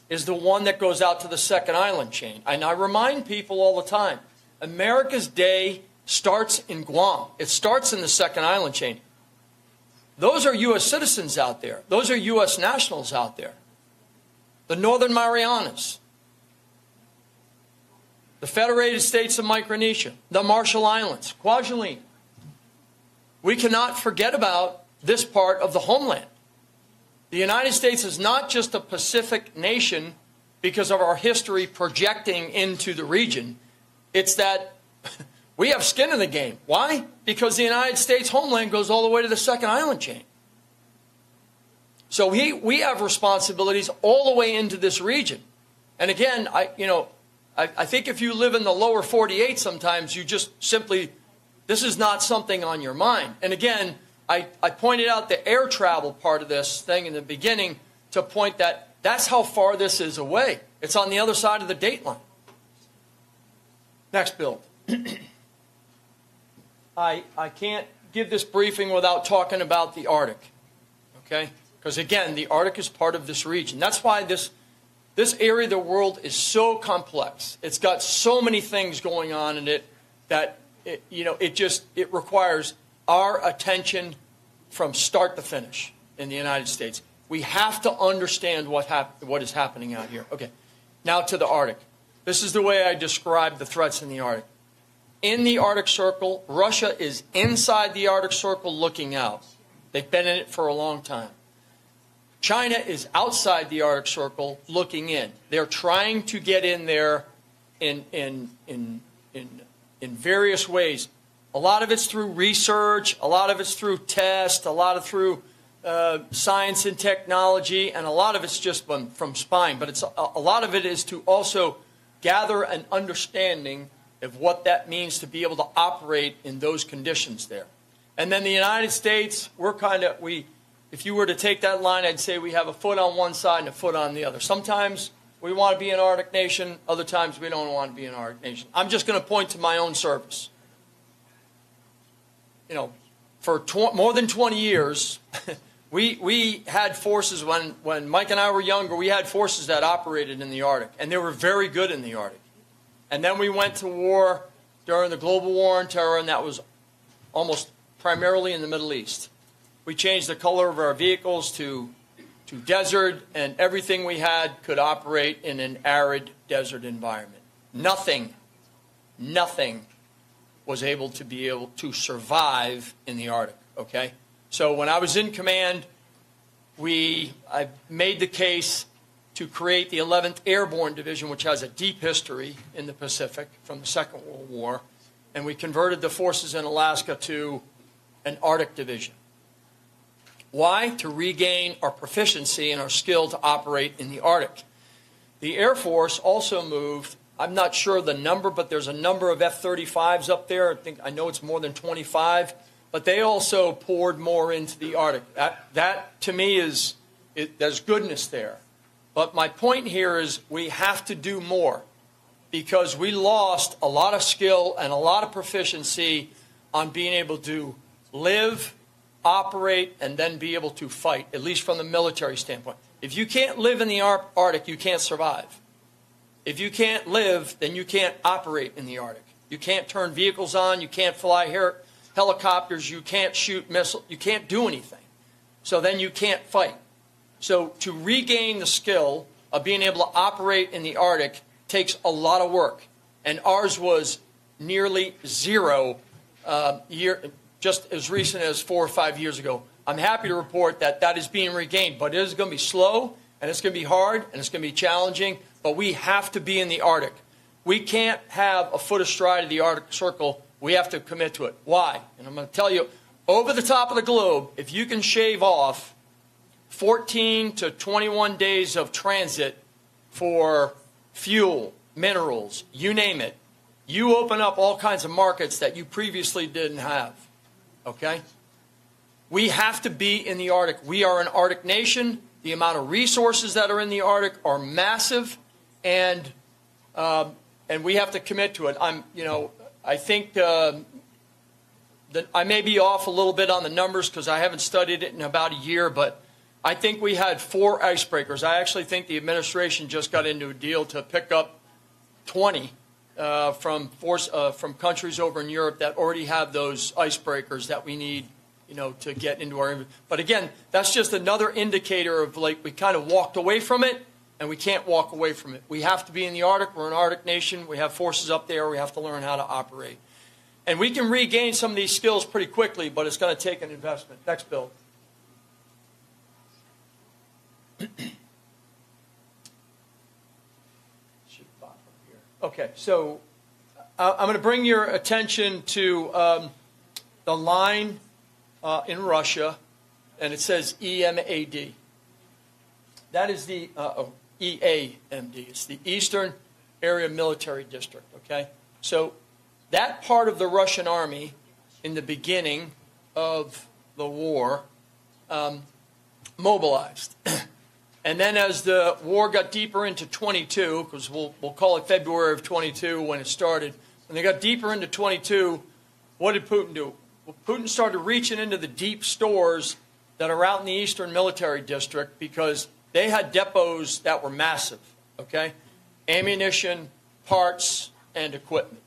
is the one that goes out to the second island chain. And I remind people all the time, America's day starts in Guam. It starts in the second island chain. Those are U.S. citizens out there. Those are U.S. nationals out there. The Northern Marianas, the Federated States of Micronesia, the Marshall Islands, Kwajalein. We cannot forget about this part of the homeland. The United States is not just a Pacific nation because of our history projecting into the region. It's that we have skin in the game. Why? Because the United States homeland goes all the way to the second island chain. So we have responsibilities all the way into this region. And again, I think if you live in the lower 48 sometimes, you just simply, this is not something on your mind. And again, I pointed out the air travel part of this thing in the beginning to point that that's how far this is away. It's on the other side of the date line. Next build. I can't give this briefing without talking about the Arctic. Okay? Because again, the Arctic is part of this region. That's why this area of the world is so complex. It's got so many things going on in it that it requires our attention from start to finish in the United States. We have to understand what is happening out here. Okay, now to the Arctic. This is the way I describe the threats in the Arctic. In the Arctic Circle, Russia is inside the Arctic Circle looking out. They've been in it for a long time. China is outside the Arctic Circle looking in. They're trying to get in there in various ways. A lot of it's through research, a lot of it's through tests, a lot of through science and technology, and a lot of it's just from spying. But a lot of it is to also gather an understanding of what that means to be able to operate in those conditions there. And then the United States, if you were to take that line, I'd say we have a foot on one side and a foot on the other. Sometimes we want to be an Arctic nation. Other times we don't want to be an Arctic nation. I'm just going to point to my own service. For more than 20 years, we had forces, when Mike and I were younger, we had forces that operated in the Arctic, and they were very good in the Arctic. And then we went to war during the global war on terror, and that was almost primarily in the Middle East. We changed the color of our vehicles to desert, and everything we had could operate in an arid desert environment. Nothing was able to survive in the Arctic, okay? So when I was in command, I made the case to create the 11th Airborne Division, which has a deep history in the Pacific from the Second World War, and we converted the forces in Alaska to an Arctic Division. Why? To regain our proficiency and our skill to operate in the Arctic. The Air Force also moved, I'm not sure the number, but there's a number of F-35s up there. I know it's more than 25, but they also poured more into the Arctic. That to me there's goodness there. But my point here is we have to do more because we lost a lot of skill and a lot of proficiency on being able to live, operate, and then be able to fight, at least from the military standpoint. If you can't live in the Arctic, you can't survive. If you can't live, then you can't operate in the Arctic. You can't turn vehicles on, you can't fly helicopters, you can't shoot missiles, you can't do anything. So then you can't fight. So to regain the skill of being able to operate in the Arctic takes a lot of work. And ours was nearly zero just as recent as 4 or 5 years ago. I'm happy to report that that is being regained, but it is going to be slow, and it's going to be hard, and it's going to be challenging, but we have to be in the Arctic. We can't have a foot astride of the Arctic Circle. We have to commit to it. Why? And I'm going to tell you, over the top of the globe, if you can shave off 14 to 21 days of transit for fuel, minerals, you name it, you open up all kinds of markets that you previously didn't have. Okay? We have to be in the Arctic. We are an Arctic nation. The amount of resources that are in the Arctic are massive, and we have to commit to it. I think that I may be off a little bit on the numbers because I haven't studied it in about a year, but I think we had 4 icebreakers. I actually think the administration just got into a deal to pick up 20 from countries over in Europe that already have those icebreakers that we need, to get into our. But again, that's just another indicator of we kind of walked away from it, and we can't walk away from it. We have to be in the Arctic. We're an Arctic nation. We have forces up there. We have to learn how to operate. And we can regain some of these skills pretty quickly, but it's going to take an investment. Next bill. Okay, so I'm going to bring your attention to the line in Russia, and it says EMAD. That is the EAMD. It's the Eastern Area Military District, okay? So that part of the Russian army in the beginning of the war mobilized. And then as the war got deeper into 22, because we'll call it February of 22 when it started, when they got deeper into 22, what did Putin do? Well, Putin started reaching into the deep stores that are out in the Eastern Military District because they had depots that were massive, okay? Ammunition, parts, and equipment.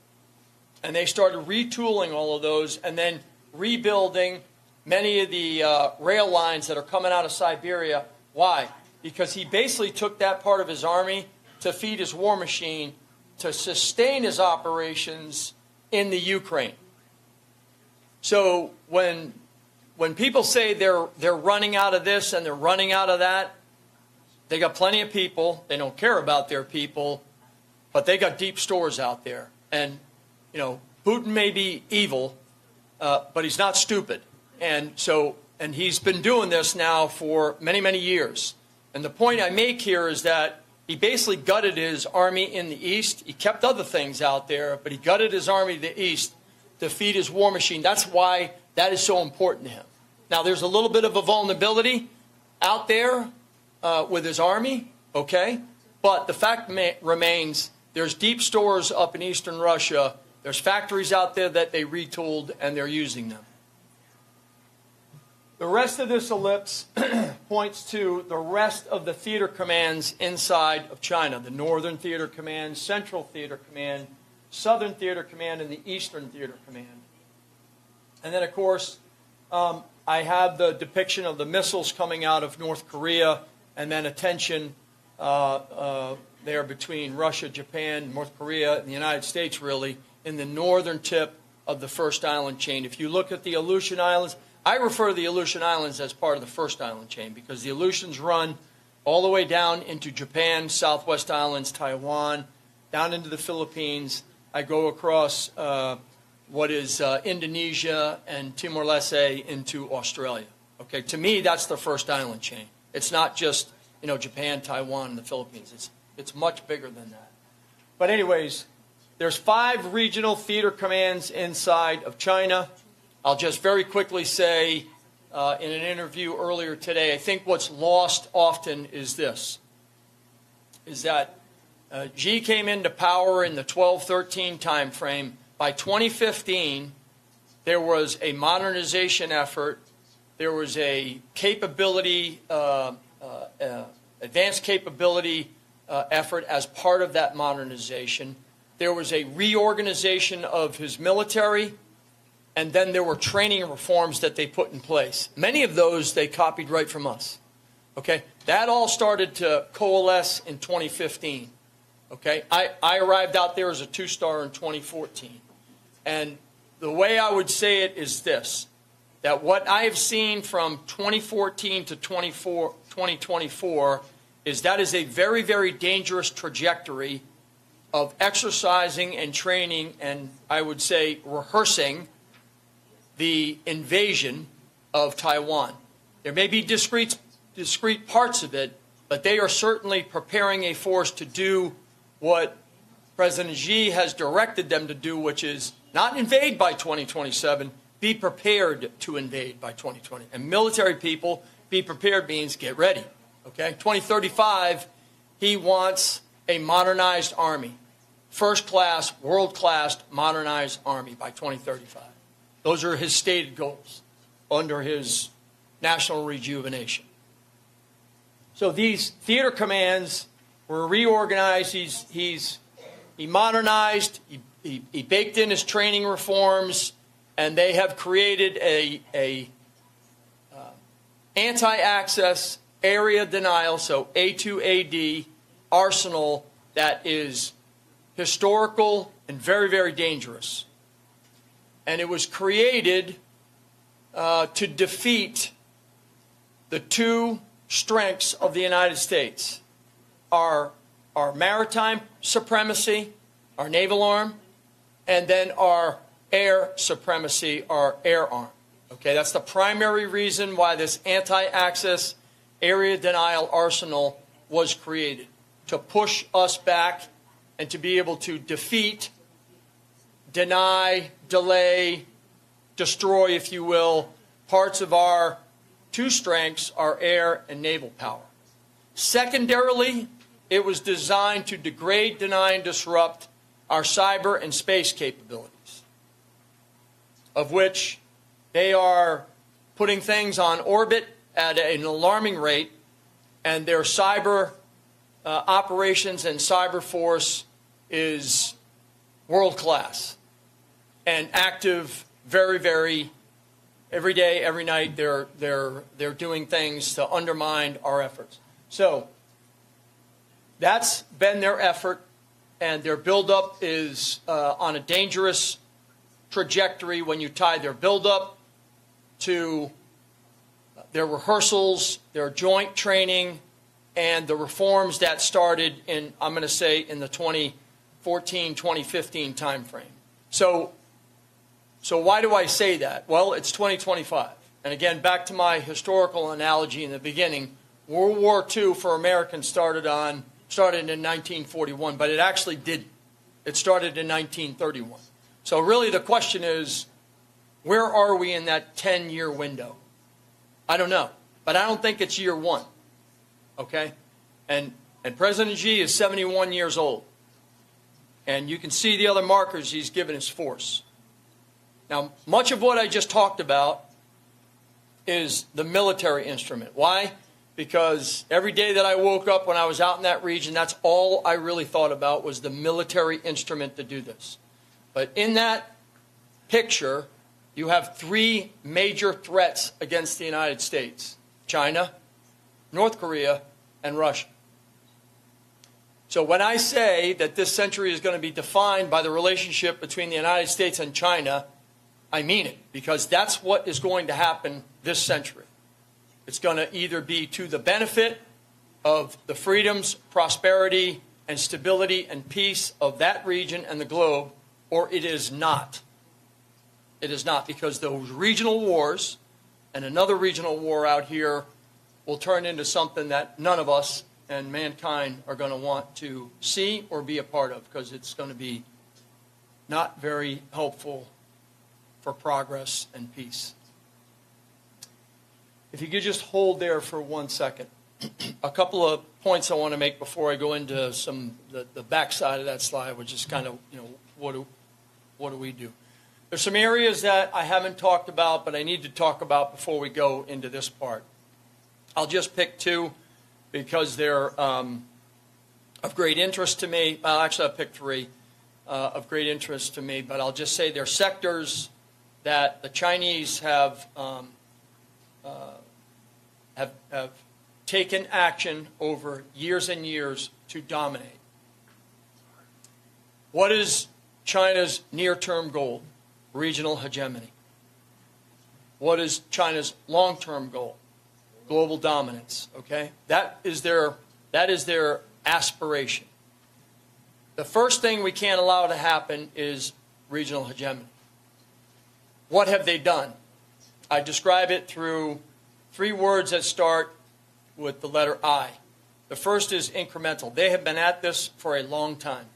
And they started retooling all of those and then rebuilding many of the rail lines that are coming out of Siberia. Why? Because he basically took that part of his army to feed his war machine to sustain his operations in the Ukraine. So when people say they're running out of this and they're running out of that, they got plenty of people. They don't care about their people, but they got deep stores out there. And, Putin may be evil, but he's not stupid. And he's been doing this now for many, many years. And the point I make here is that he basically gutted his army in the east. He kept other things out there, but he gutted his army in the east to feed his war machine. That's why that is so important to him. Now, there's a little bit of a vulnerability out there with his army, okay? But the fact remains there's deep stores up in eastern Russia. There's factories out there that they retooled, and they're using them. The rest of this ellipse points to the rest of the theater commands inside of China. The Northern Theater Command, Central Theater Command, Southern Theater Command, and the Eastern Theater Command. And then, of course, I have the depiction of the missiles coming out of North Korea, and then a tension there between Russia, Japan, North Korea, and the United States, really, in the northern tip of the first island chain. If you look at the Aleutian Islands, I refer to the Aleutian Islands as part of the first island chain because the Aleutians run all the way down into Japan, Southwest Islands, Taiwan, down into the Philippines. I go across what is Indonesia and Timor-Leste into Australia. Okay, to me, that's the first island chain. It's not just Japan, Taiwan, and the Philippines. It's much bigger than that. But anyways, there's 5 regional theater commands inside of China. I'll just very quickly say, in an interview earlier today, I think what's lost often is this, is that Xi came into power in the 12-13 time frame. By 2015, there was a modernization effort. There was a capability, advanced capability effort as part of that modernization. There was a reorganization of his military. And then there were training reforms that they put in place. Many of those they copied right from us. Okay? That all started to coalesce in 2015. Okay? I arrived out there as a 2-star in 2014. And the way I would say it is this. that what I have seen from 2014 to 2024 is that is a very, very dangerous trajectory of exercising and training and, I would say, rehearsing the invasion of Taiwan. There may be discrete parts of it, but they are certainly preparing a force to do what President Xi has directed them to do, which is not invade by 2027, be prepared to invade by 2020. And military people, be prepared means get ready. Okay? 2035, he wants a modernized army. First-class, world-class, modernized army by 2035. Those are his stated goals under his national rejuvenation. So these theater commands were reorganized. He modernized. He baked in his training reforms, and they have created a anti-access area denial, so A2AD arsenal that is historical and very, very dangerous. And it was created to defeat the two strengths of the United States, our maritime supremacy, our naval arm, and then our air supremacy, our air arm. Okay, that's the primary reason why this anti-access area denial arsenal was created, to push us back and to be able to defeat, deny, delay, destroy, if you will, parts of our two strengths, our air and naval power. Secondarily, it was designed to degrade, deny, and disrupt our cyber and space capabilities, of which they are putting things on orbit at an alarming rate, and their cyber operations and cyber force is world-class and active very, very every day, every night. They're doing things to undermine our efforts. So that's been their effort, and their buildup is on a dangerous trajectory when you tie their buildup to their rehearsals, their joint training, and the reforms that started in, I'm going to say, in the 2014, 2015 timeframe. So why do I say that? Well, it's 2025. And again, back to my historical analogy in the beginning, World War II for Americans started in 1941, but it actually didn't. It started in 1931. So really the question is, where are we in that 10-year window? I don't know, but I don't think it's year one. Okay? And President Xi is 71 years old. And you can see the other markers he's given his force. Now, much of what I just talked about is the military instrument. Why? Because every day that I woke up when I was out in that region, that's all I really thought about was the military instrument to do this. But in that picture, you have three major threats against the United States: China, North Korea, and Russia. So when I say that this century is going to be defined by the relationship between the United States and China, I mean it, because that's what is going to happen this century. It's going to either be to the benefit of the freedoms, prosperity, and stability and peace of that region and the globe, or it is not. It is not, because those regional wars and another regional war out here will turn into something that none of us and mankind are going to want to see or be a part of, because it's going to be not very helpful for progress and peace. If you could just hold there for 1 second. A couple of points I want to make before I go into the backside of that slide, which is kind of, what do we do? There's some areas that I haven't talked about, but I need to talk about before we go into this part. I'll just pick two because they're of great interest to me. Well, actually, I'll pick three of great interest to me, but I'll just say they're sectors that the Chinese have taken action over years and years to dominate. What is China's near-term goal? Regional hegemony. what is China's long-term goal? Global dominance, okay? That is their aspiration. The first thing we can't allow to happen is regional hegemony. What have they done? I describe it through 3 words that start with the letter I. The first is incremental. They have been at this for a long time.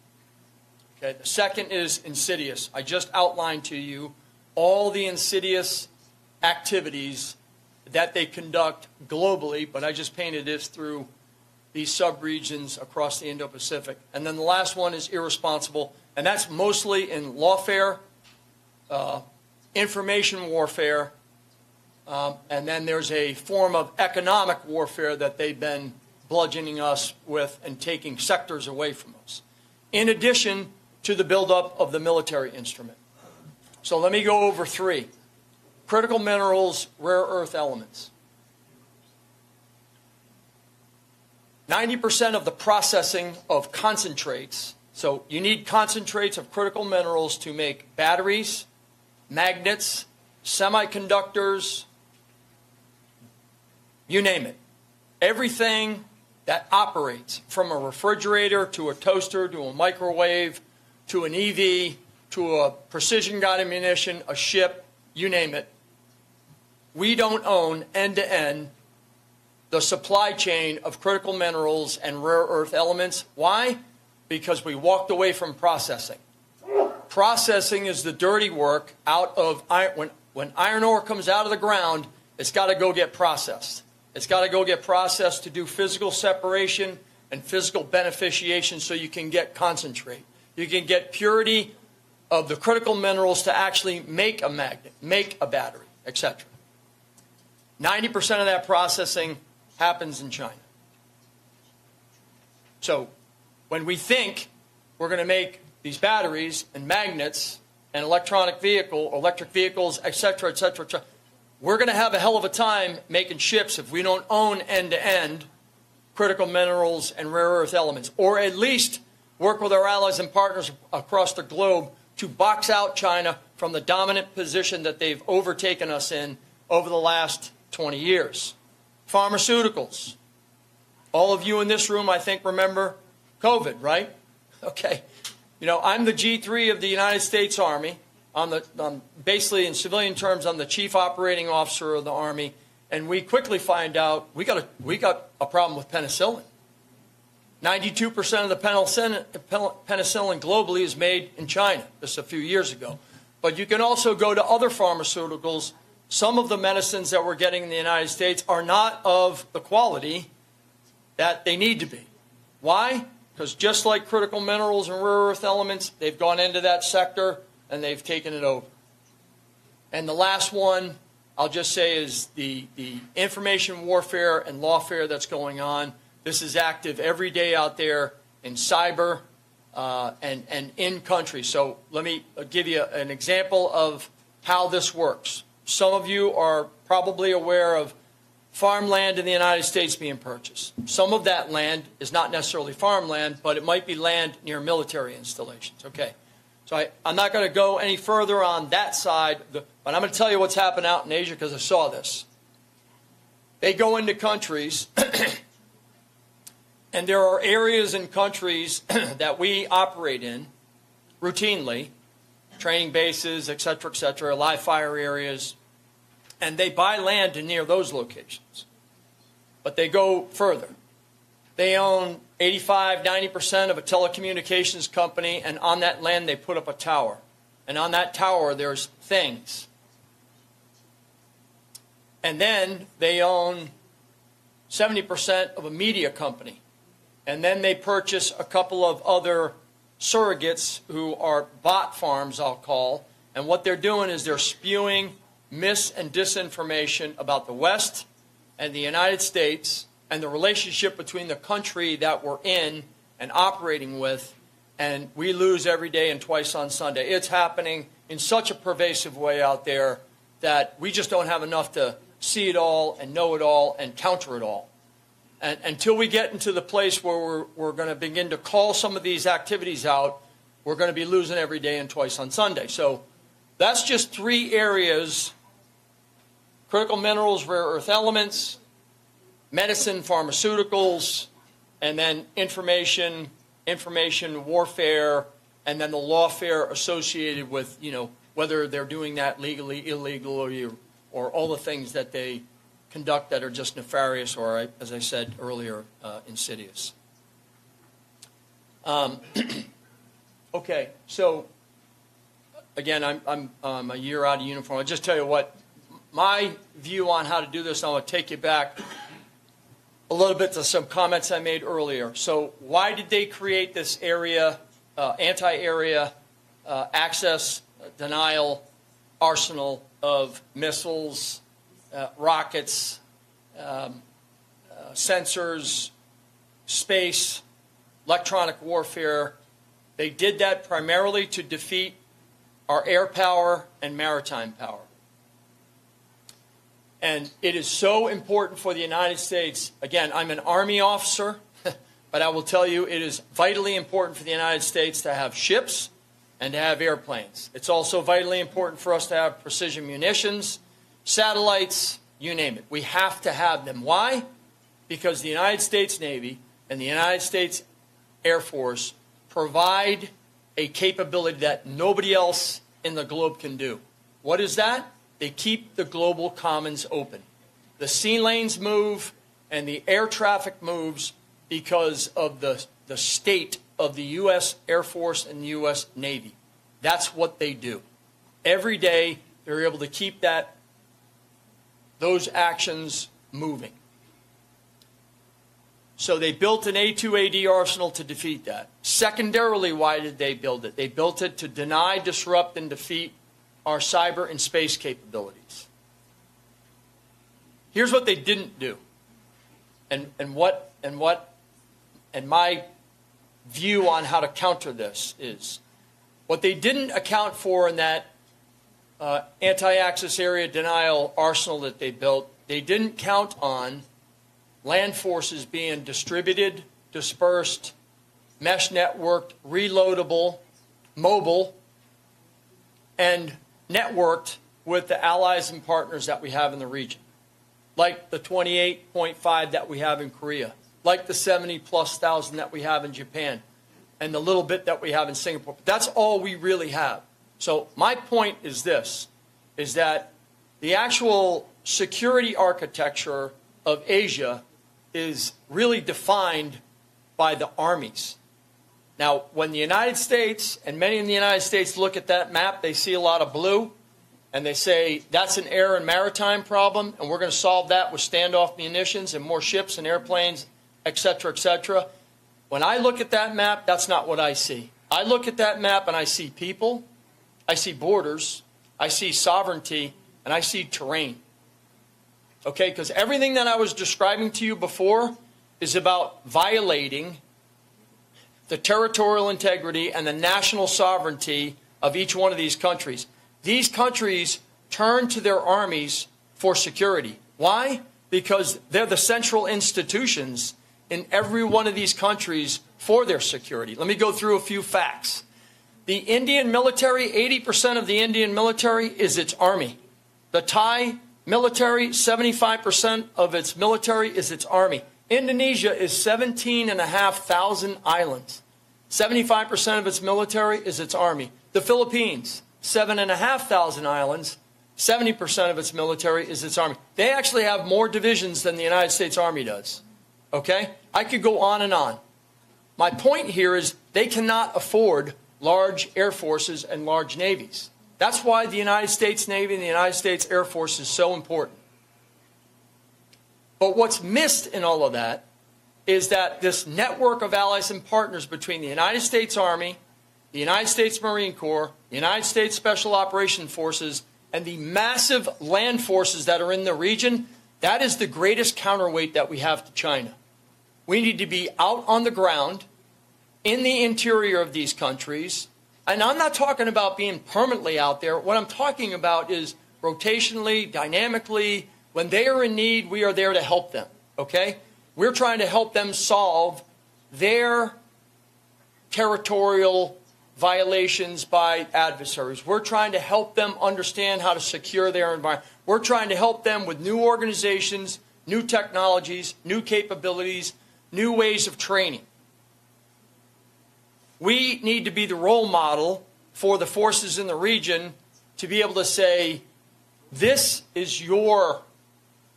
Okay. The second is insidious. I just outlined to you all the insidious activities that they conduct globally, but I just painted this through these subregions across the Indo-Pacific. And then the last one is irresponsible, and that's mostly in lawfare, information warfare, and then there's a form of economic warfare that they've been bludgeoning us with and taking sectors away from us, in addition to the buildup of the military instrument. So let me go over 3. Critical minerals, rare earth elements. 90% of the processing of concentrates, so you need concentrates of critical minerals to make batteries, magnets, semiconductors, you name it. Everything that operates, from a refrigerator to a toaster to a microwave to an EV to a precision-guided munition, a ship, you name it. We don't own end-to-end the supply chain of critical minerals and rare earth elements. Why? Because we walked away from processing. Processing is the dirty work out of iron. When iron ore comes out of the ground, it's got to go get processed. It's got to go get processed to do physical separation and physical beneficiation so you can get concentrate. You can get purity of the critical minerals to actually make a magnet, make a battery, etc. 90% of that processing happens in China. So when we think we're going to make these batteries and magnets and electric vehicles, etc., etc., etc., we're going to have a hell of a time making ships if we don't own end-to-end critical minerals and rare earth elements, or at least work with our allies and partners across the globe to box out China from the dominant position that they've overtaken us in over the last 20 years. Pharmaceuticals. All of you in this room, I think, remember COVID, right? Okay. You know, I'm the G3 of the United States Army. Basically, in civilian terms, I'm the chief operating officer of the Army, and we quickly find out we got a problem with penicillin. 92% of the penicillin globally is made in China, just a few years ago. But you can also go to other pharmaceuticals. Some of the medicines that we're getting in the United States are not of the quality that they need to be. Why? Because just like critical minerals and rare earth elements, they've gone into that sector and they've taken it over. And the last one, I'll just say, is the information warfare and lawfare that's going on. This is active every day out there in cyber and in country. So let me give you an example of how this works. Some of you are probably aware of farmland in the United States being purchased. Some of that land is not necessarily farmland, but it might be land near military installations. Okay. So I'm not going to go any further on that side, but I'm going to tell you what's happened out in Asia because I saw this. They go into countries, and there are areas in countries that we operate in routinely, training bases, et cetera, live fire areas, and they buy land near those locations. But they go further. They own 85, 90% of a telecommunications company, and on that land they put up a tower. And on that tower there's things. And then they own 70% of a media company. And then they purchase a couple of other surrogates who are bot farms, I'll call. And what they're doing is they're spewing mis- and disinformation about the West and the United States and the relationship between the country that we're in and operating with, and we lose every day and twice on Sunday. It's happening in such a pervasive way out there that we just don't have enough to see it all and know it all and counter it all. And until we get into the place where we're going to begin to call some of these activities out, we're going to be losing every day and twice on Sunday. So that's just 3 areas critical minerals, rare earth elements, medicine, pharmaceuticals, and then information warfare, and then the lawfare associated with, whether they're doing that legally, illegally, or all the things that they conduct that are just nefarious or, as I said earlier, insidious. Okay, so again, I'm a year out of uniform. I'll just tell you what my view on how to do this. I'm going to take you back a little bit to some comments I made earlier. So why did they create this area, anti-area access denial arsenal of missiles, rockets, sensors, space, electronic warfare? They did that primarily to defeat our air power and maritime power. And it is so important for the United States. Again, I'm an Army officer, but I will tell you it is vitally important for the United States to have ships and to have airplanes. It's also vitally important for us to have precision munitions, satellites, you name it. We have to have them. Why? Because the United States Navy and the United States Air Force provide a capability that nobody else in the globe can do. What is that? They keep the global commons open. The sea lanes move and the air traffic moves because of the state of the U.S. Air Force and the U.S. Navy. That's what they do. Every day they're able to keep those actions moving. So they built an A2AD arsenal to defeat that. Secondarily, why did they build it? They built it to deny, disrupt, and defeat our cyber and space capabilities. Here's what they didn't do. And my view on how to counter this is what they didn't account for in that anti-access area denial arsenal that they built. They didn't count on land forces being distributed, dispersed, mesh networked, reloadable, mobile, and networked with the allies and partners that we have in the region, like the 28.5 that we have in Korea, like the 70,000+ that we have in Japan, and the little bit that we have in Singapore. But that's all we really have. So my point is this, is that the actual security architecture of Asia is really defined by the armies. Now, when the United States, and many in the United States look at that map, they see a lot of blue, and they say, that's an air and maritime problem, and we're going to solve that with standoff munitions and more ships and airplanes, et cetera, et cetera. When I look at that map, that's not what I see. I look at that map and I see people, I see borders, I see sovereignty, and I see terrain. Okay, because everything that I was describing to you before is about violating the territorial integrity and the national sovereignty of each one of these countries. These countries turn to their armies for security. Why? Because they're the central institutions in every one of these countries for their security. Let me go through a few facts. The Indian military, 80% of the Indian military is its army. The Thai military, 75% of its military is its army. Indonesia is 17,500 islands. 75% of its military is its army. The Philippines, 7,500 islands. 70% of its military is its army. They actually have more divisions than the United States Army does. Okay? I could go on and on. My point here is they cannot afford large air forces and large navies. That's why the United States Navy and the United States Air Force is so important. But what's missed in all of that is that this network of allies and partners between the United States Army, the United States Marine Corps, the United States Special Operations Forces, and the massive land forces that are in the region, that is the greatest counterweight that we have to China. We need to be out on the ground in the interior of these countries. And I'm not talking about being permanently out there. What I'm talking about is rotationally, dynamically. When they are in need, we are there to help them. Okay? We're trying to help them solve their territorial violations by adversaries. We're trying to help them understand how to secure their environment. We're trying to help them with new organizations, new technologies, new capabilities, new ways of training. We need to be the role model for the forces in the region to be able to say, this is your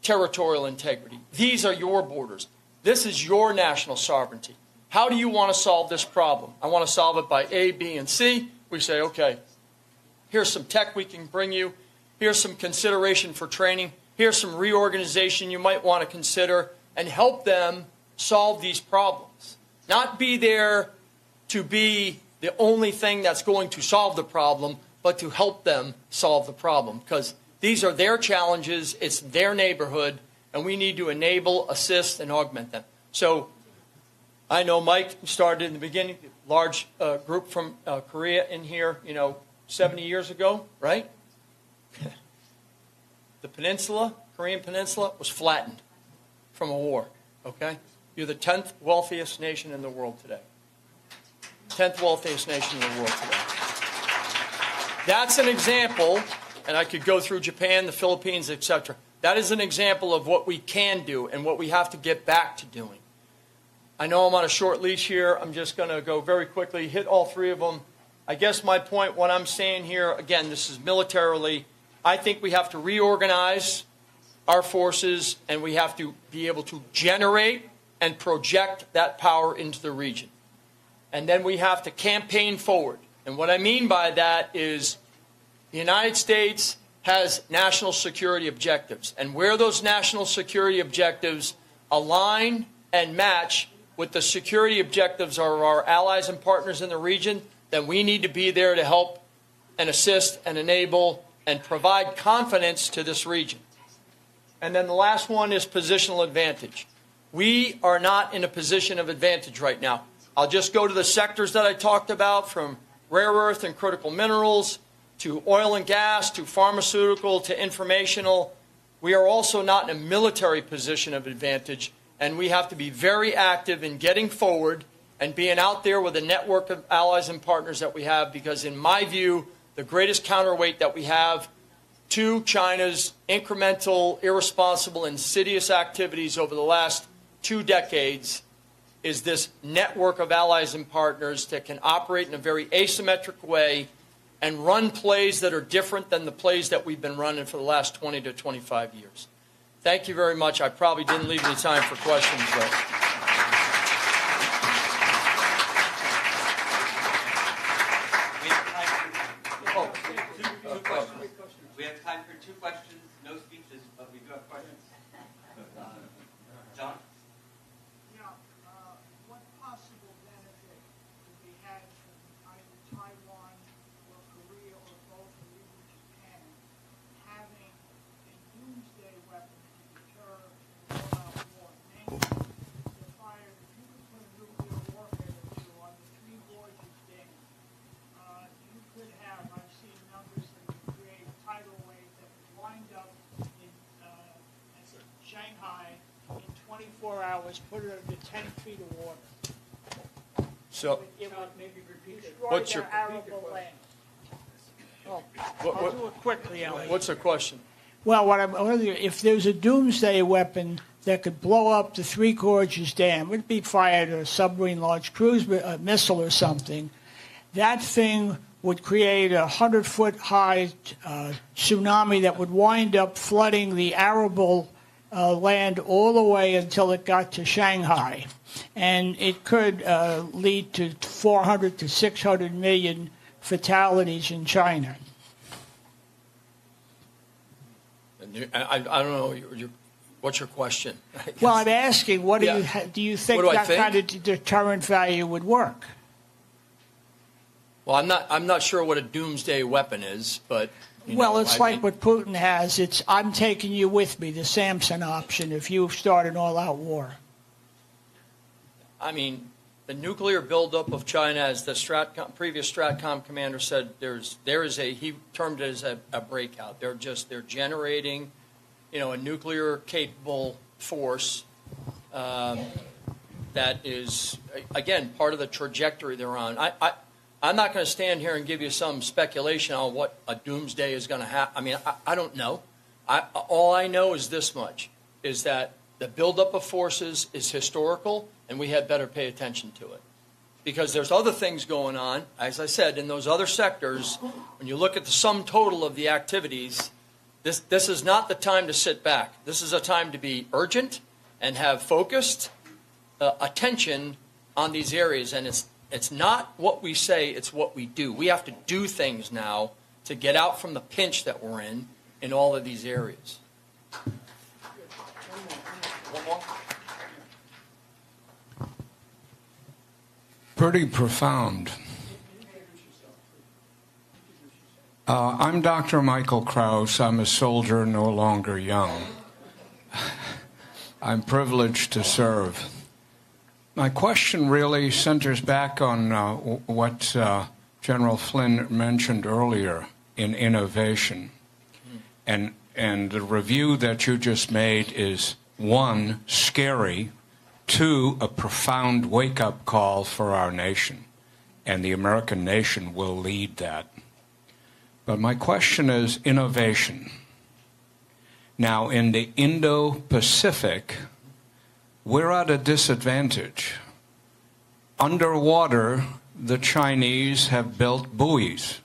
territorial integrity. These are your borders. This is your national sovereignty. How do you want to solve this problem? I want to solve it by A, B, and C. We say, okay, here's some tech we can bring you. Here's some consideration for training. Here's some reorganization you might want to consider, and help them solve these problems. Not be there to be the only thing that's going to solve the problem, but to help them solve the problem. Because these are their challenges, it's their neighborhood, and we need to enable, assist, and augment them. So I know Mike started in the beginning, large group from Korea in here, 70 years ago, right? The peninsula, Korean peninsula, was flattened from a war, okay? You're the 10th wealthiest nation in the world today. 10th wealthiest nation in the world today. That's an example, and I could go through Japan, the Philippines, etc. That is an example of what we can do and what we have to get back to doing. I know I'm on a short leash here. I'm just going to go very quickly, hit all three of them. I guess my point, what I'm saying here, again, this is militarily, I think we have to reorganize our forces, and we have to be able to generate and project that power into the region. And then we have to campaign forward. And what I mean by that is the United States has national security objectives. And where those national security objectives align and match with the security objectives of our allies and partners in the region, then we need to be there to help and assist and enable and provide confidence to this region. And then the last one is positional advantage. We are not in a position of advantage right now. I'll just go to the sectors that I talked about, from rare earth and critical minerals to oil and gas to pharmaceutical to informational. We are also not in a military position of advantage, and we have to be very active in getting forward and being out there with a network of allies and partners that we have, because in my view, the greatest counterweight that we have to China's incremental, irresponsible, insidious activities over the last 2 decades is this network of allies and partners that can operate in a very asymmetric way and run plays that are different than the plays that we've been running for the last 20 to 25 years. Thank you very much. I probably didn't leave any time for questions, but... We have time for 2 questions, no speeches, but we do have questions. John? What possible benefit would be had from either Taiwan or Korea or both, or even Japan, having a doomsday weapon to deter all-out war? Namely, the fire, if you could put a nuclear warhead or two on the Three Gorges Dam, you could have, I've seen numbers that could create tidal waves that would wind up in Shanghai in 24 hours, put it under 10 feet of water. So, It would maybe destroy What's your- their arable land. Oh, what- I'll do it quickly, Ellie. what's the question? Well, what I'm wondering, if there's a doomsday weapon that could blow up the Three Gorges Dam, it would be fired at a submarine launch cruise missile or something, that thing would create a 100-foot high tsunami that would wind up flooding the arable land all the way until it got to Shanghai. And it could lead to 400 to 600 million fatalities in China. I don't know. What's your question? Well, I'm asking, what do you think What do I that think? kind of deterrent value would work? Well, I'm not sure what a doomsday weapon is, but Well, it's like what Putin has. It's, I'm taking you with me, the Samson option, if you start an all-out war. I mean, the nuclear buildup of China, as the previous Stratcom commander said, there is a, he termed it as a breakout. They're generating, a nuclear capable force that is, again, part of the trajectory they're on. I'm not going to stand here and give you some speculation on what a doomsday is going to happen. I mean, I don't know. All I know is this much, is that the buildup of forces is historical, and we had better pay attention to it. Because there's other things going on, as I said, in those other sectors. When you look at the sum total of the activities, this is not the time to sit back. This is a time to be urgent and have focused attention on these areas. And it's not what we say, it's what we do. We have to do things now to get out from the pinch that we're in all of these areas. One more? Pretty profound. I'm Dr. Michael Krause. I'm a soldier no longer young. I'm privileged to serve. My question really centers back on what General Flynn mentioned earlier in innovation. And the review that you just made is, one, scary, two, a profound wake-up call for our nation, and the American nation will lead that. But my question is innovation. Now, in the Indo-Pacific, we're at a disadvantage. Underwater, the Chinese have built buoys.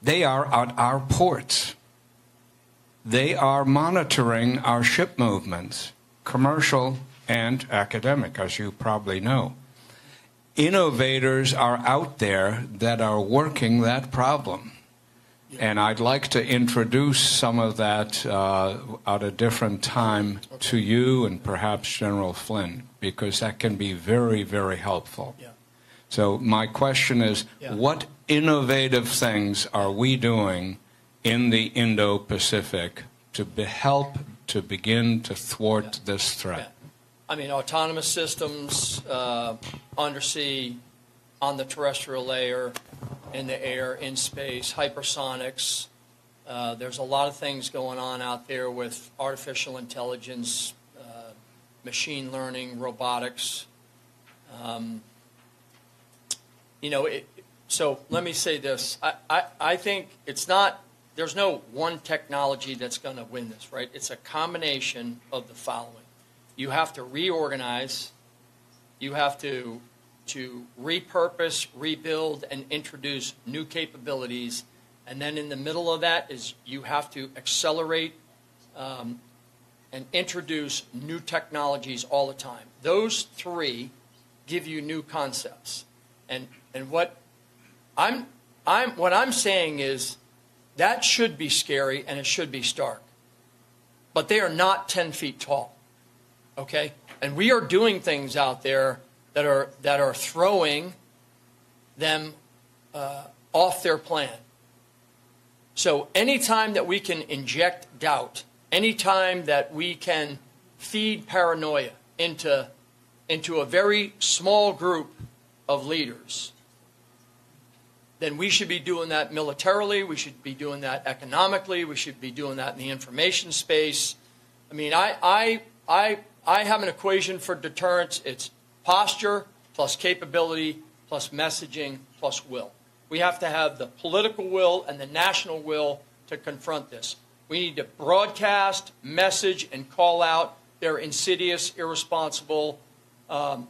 They are at our ports. They are monitoring our ship movements, commercial and academic, as you probably know. Innovators are out there that are working that problem. And I'd like to introduce some of that at a different time to you and perhaps General Flynn, because that can be very, very helpful. Yeah. So my question is, what innovative things are we doing in the Indo-Pacific to help to begin to thwart this threat? Yeah. I mean, autonomous systems, undersea, on the terrestrial layer, in the air, in space, hypersonics. There's a lot of things going on out there with artificial intelligence, machine learning, robotics. So let me say this. I think it's not, there's no one technology that's going to win this, right? It's a combination of the following. You have to reorganize. You have to repurpose, rebuild, and introduce new capabilities. And then in the middle of that is you have to accelerate and introduce new technologies all the time. Those three give you new concepts. And what I'm saying is that should be scary and it should be stark. But they are not 10 feet tall. Okay? And we are doing things out there that are throwing them off their plan. So anytime that we can inject doubt, anytime that we can feed paranoia into a very small group of leaders, then we should be doing that militarily, we should be doing that economically, we should be doing that in the information space. I mean, I have an equation for deterrence. It's posture plus capability plus messaging plus will. We have to have the political will and the national will to confront this. We need to broadcast, message, and call out their insidious, irresponsible, and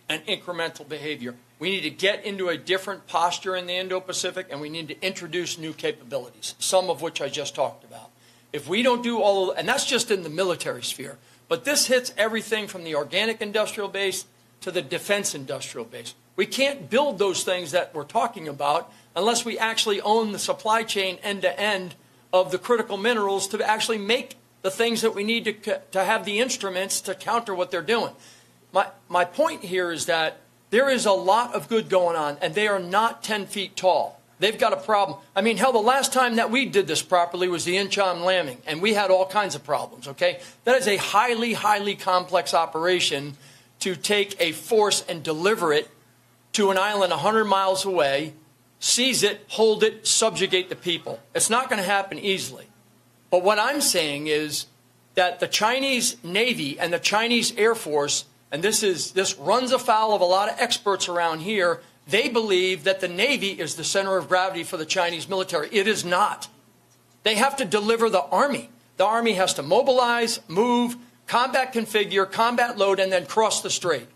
incremental behavior. We need to get into a different posture in the Indo-Pacific, and we need to introduce new capabilities, some of which I just talked about. If we don't do all of, and that's just in the military sphere, but this hits everything from the organic industrial base to the defense industrial base. We can't build those things that we're talking about unless we actually own the supply chain end to end of the critical minerals to actually make the things that we need to have the instruments to counter what they're doing. My point here is that there is a lot of good going on, and they are not 10 feet tall. They've got a problem. I mean, hell, the last time that we did this properly was the Incheon landing, and we had all kinds of problems, okay? That is a highly, highly complex operation to take a force and deliver it to an island 100 miles away, seize it, hold it, subjugate the people. It's not going to happen easily. But what I'm saying is that the Chinese Navy and the Chinese Air Force, and this runs afoul of a lot of experts around here, They believe that the Navy is the center of gravity for the Chinese military. It is not. They have to deliver the Army. The Army has to mobilize, move, combat configure, combat load, and then cross the strait.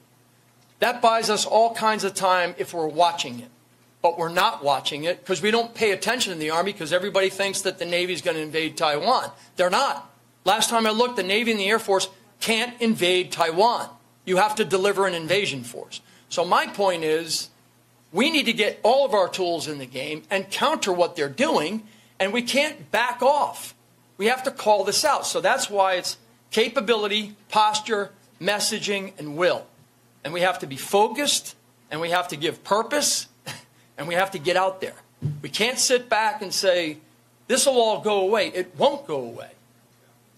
That buys us all kinds of time if we're watching it. But we're not watching it because we don't pay attention in the Army because everybody thinks that the Navy is going to invade Taiwan. They're not. Last time I looked, the Navy and the Air Force can't invade Taiwan. You have to deliver an invasion force. So my point is, we need to get all of our tools in the game and counter what they're doing, and we can't back off. We have to call this out. So that's why it's capability, posture, messaging, and will. And we have to be focused, and we have to give purpose, and we have to get out there. We can't sit back and say, this will all go away. It won't go away.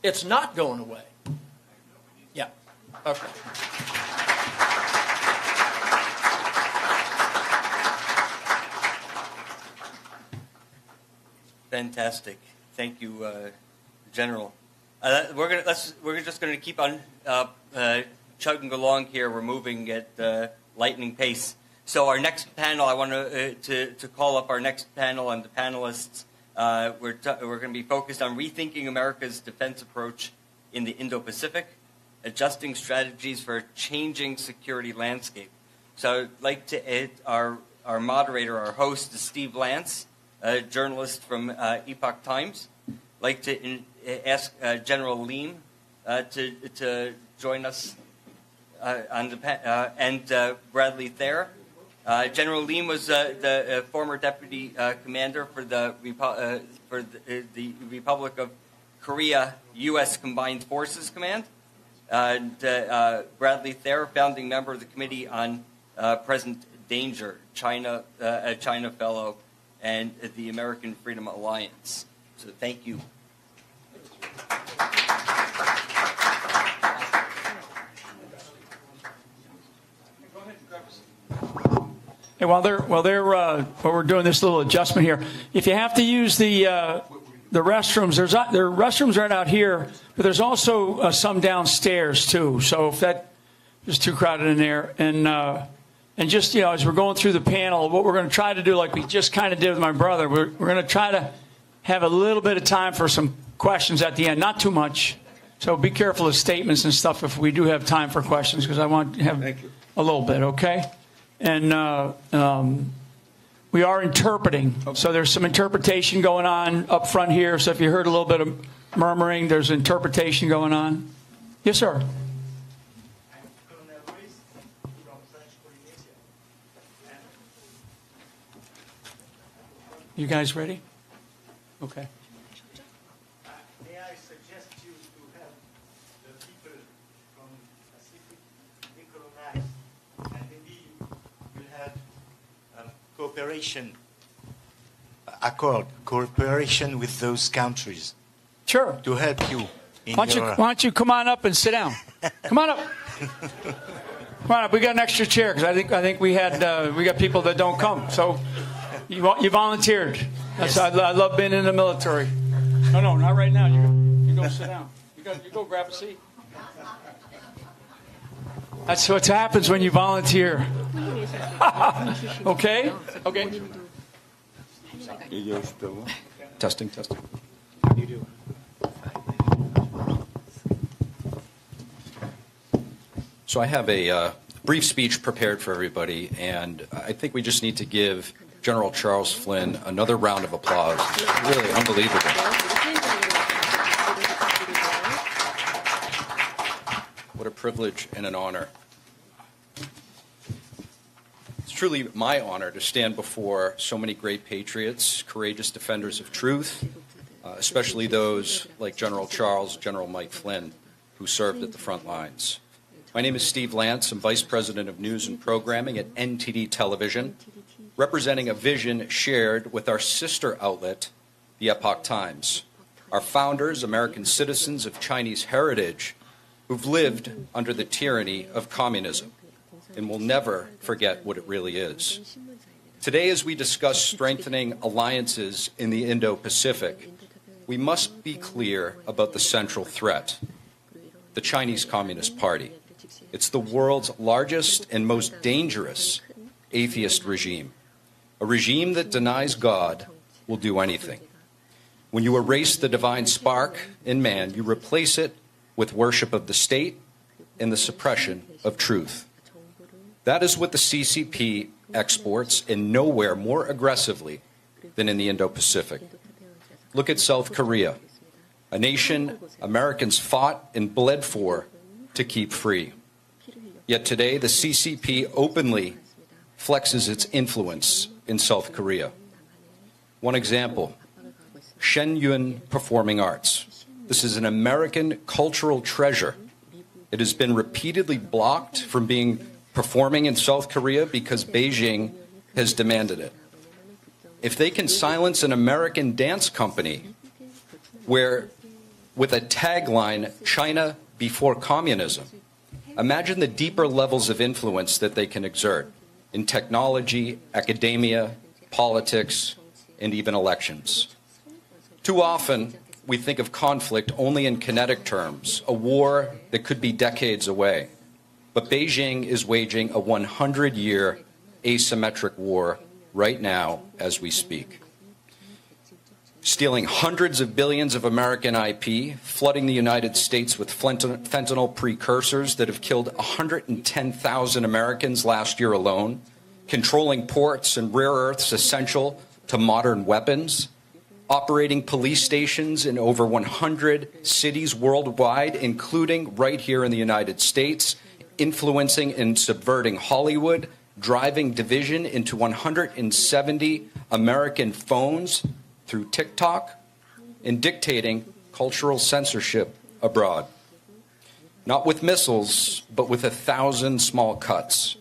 It's not going away. Yeah. Okay. Fantastic. Thank you, General. We're just going to keep on chugging along here. We're moving at lightning pace. So our next panel, I want to call up our next panel and the panelists. We're going to be focused on rethinking America's defense approach in the Indo-Pacific, adjusting strategies for a changing security landscape. So I'd like to our moderator, our host, is Steve Lance, a journalist from Epoch Times. I'd like to ask General Lim to join us on the and Bradley Thayer. General Lim was the former deputy commander for the Republic of Korea U.S. Combined Forces Command. And Bradley Thayer, founding member of the Committee on Present Danger, China, a China Fellow, and the American Freedom Alliance. So thank you. Hey, while we're doing this little adjustment here, if you have to use the restrooms, there are restrooms right out here, but there's also some downstairs too. So if that is too crowded in there, and just as we're going through the panel, what we're going to try to do, like we just kind of did with my brother, we're going to try to have a little bit of time for some questions at the end, not too much. So be careful of statements and stuff if we do have time for questions, because I want to have a little bit, okay? And we are interpreting. So there's some interpretation going on up front here. So if you heard a little bit of murmuring, there's interpretation going on. Yes, sir. You guys ready? Okay. May I suggest you to have the people from Pacific decolonize, and maybe you have cooperation cooperation with those countries. Sure. To help you. Why don't you come on up and sit down? Come on up. Come on up. We got an extra chair because I think we got people that don't come. So you volunteered. That's, yes. I love being in the military. No, not right now. You go sit down. You go grab a seat. That's what happens when you volunteer. Okay? Okay. Testing. You do. So I have a brief speech prepared for everybody, and I think we just need to give General Charles Flynn another round of applause. Really unbelievable. What a privilege and an honor. It's truly my honor to stand before so many great patriots, courageous defenders of truth, especially those like General Charles, General Mike Flynn, who served at the front lines. My name is Steve Lance. I'm Vice President of News and Programming at NTD Television, representing a vision shared with our sister outlet, the Epoch Times. Our founders, American citizens of Chinese heritage, who've lived under the tyranny of communism and will never forget what it really is. Today, as we discuss strengthening alliances in the Indo-Pacific, we must be clear about the central threat, the Chinese Communist Party. It's the world's largest and most dangerous atheist regime. A regime that denies God will do anything. When you erase the divine spark in man, you replace it with worship of the state and the suppression of truth. That is what the CCP exports, and nowhere more aggressively than in the Indo-Pacific. Look at South Korea, a nation Americans fought and bled for to keep free. Yet today, the CCP openly flexes its influence in South Korea. One example, Shenyun Performing Arts. This is an American cultural treasure. It has been repeatedly blocked from performing in South Korea because Beijing has demanded it. If they can silence an American dance company with a tagline, China before communism, imagine the deeper levels of influence that they can exert in technology, academia, politics, and even elections. Too often, we think of conflict only in kinetic terms, a war that could be decades away. But Beijing is waging a 100-year asymmetric war right now as we speak. Stealing hundreds of billions of American IP, flooding the United States with fentanyl precursors that have killed 110,000 Americans last year alone, controlling ports and rare earths essential to modern weapons, operating police stations in over 100 cities worldwide, including right here in the United States, influencing and subverting Hollywood, driving division into 170 American phones through TikTok, and dictating cultural censorship abroad. Not with missiles, but with 1,000 small cuts.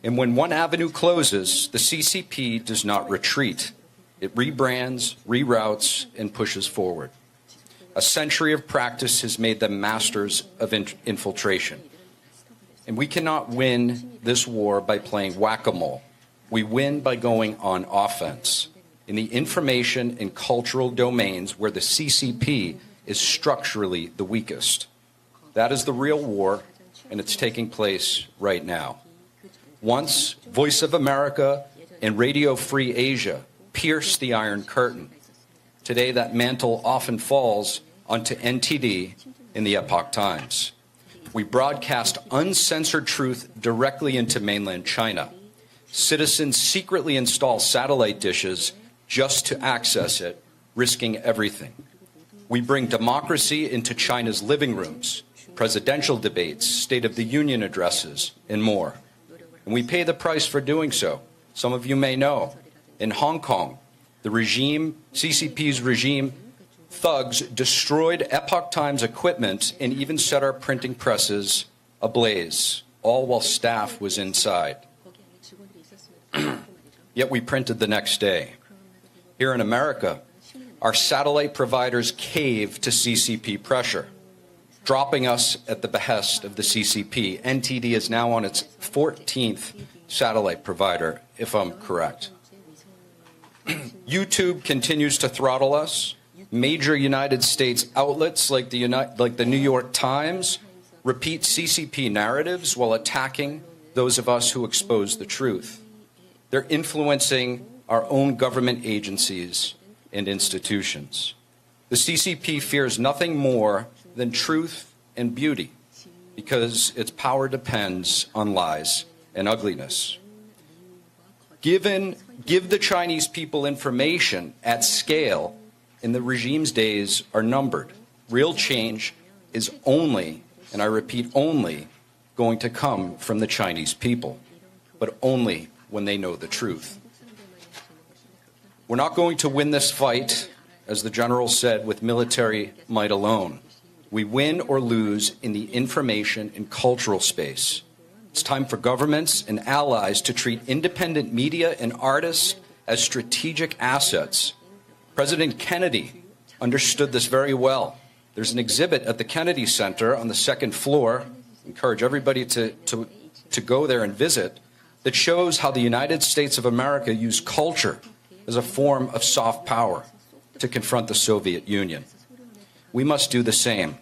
And when one avenue closes, the CCP does not retreat. It rebrands, reroutes, and pushes forward. A century of practice has made them masters of infiltration. And we cannot win this war by playing whack-a-mole. We win by going on offense in the information and cultural domains where the CCP is structurally the weakest. That is the real war, and it's taking place right now. Once, Voice of America and Radio Free Asia pierced the Iron Curtain. Today, that mantle often falls onto NTD in the Epoch Times. We broadcast uncensored truth directly into mainland China. Citizens secretly install satellite dishes just to access it, risking everything. We bring democracy into China's living rooms, presidential debates, State of the Union addresses, and more. And we pay the price for doing so. Some of you may know, in Hong Kong, the regime, CCP's regime, thugs destroyed Epoch Times equipment and even set our printing presses ablaze, all while staff was inside. Yet we printed the next day. Here in America, our satellite providers caved to CCP pressure, dropping us at the behest of the CCP. NTD is now on its 14th satellite provider, if I'm correct. YouTube continues to throttle us. Major United States outlets like the New York Times repeat CCP narratives while attacking those of us who expose the truth. They're influencing our own government agencies and institutions. The CCP fears nothing more than truth and beauty because its power depends on lies and ugliness. Give the Chinese people information at scale, and the regime's days are numbered. Real change is only, and I repeat, only, going to come from the Chinese people, but only when they know the truth. We're not going to win this fight, as the general said, with military might alone. We win or lose in the information and cultural space. It's time for governments and allies to treat independent media and artists as strategic assets. President Kennedy understood this very well. There's an exhibit at the Kennedy Center on the second floor. I encourage everybody to go there and visit, that shows how the United States of America used culture as a form of soft power to confront the Soviet Union. We must do the same.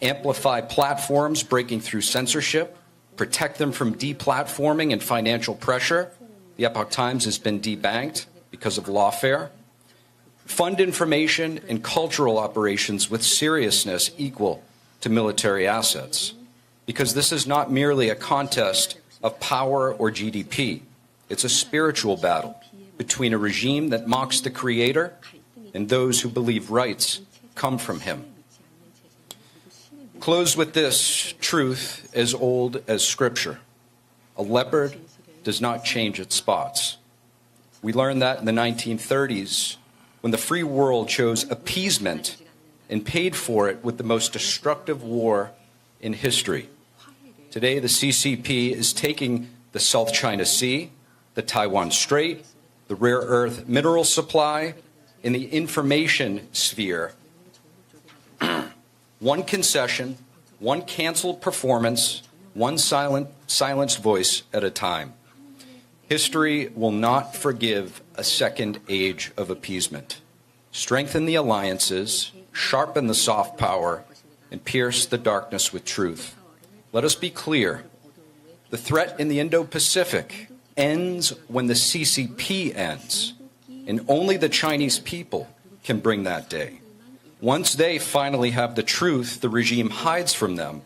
Amplify platforms breaking through censorship, protect them from deplatforming and financial pressure, The Epoch Times has been debanked because of lawfare. Fund information and cultural operations with seriousness equal to military assets, because this is not merely a contest of power or GDP. It's a spiritual battle between a regime that mocks the Creator and those who believe rights come from Him. Close with this truth as old as Scripture. A leopard does not change its spots. We learned that in the 1930s when the free world chose appeasement and paid for it with the most destructive war in history. Today, the CCP is taking the South China Sea, the Taiwan Strait, the rare earth mineral supply, and the information sphere. One concession, one canceled performance, one silenced voice at a time. History will not forgive a second age of appeasement. Strengthen the alliances, sharpen the soft power, and pierce the darkness with truth. Let us be clear. The threat in the Indo-Pacific ends when the CCP ends, and only the Chinese people can bring that day. Once they finally have the truth the regime hides from them,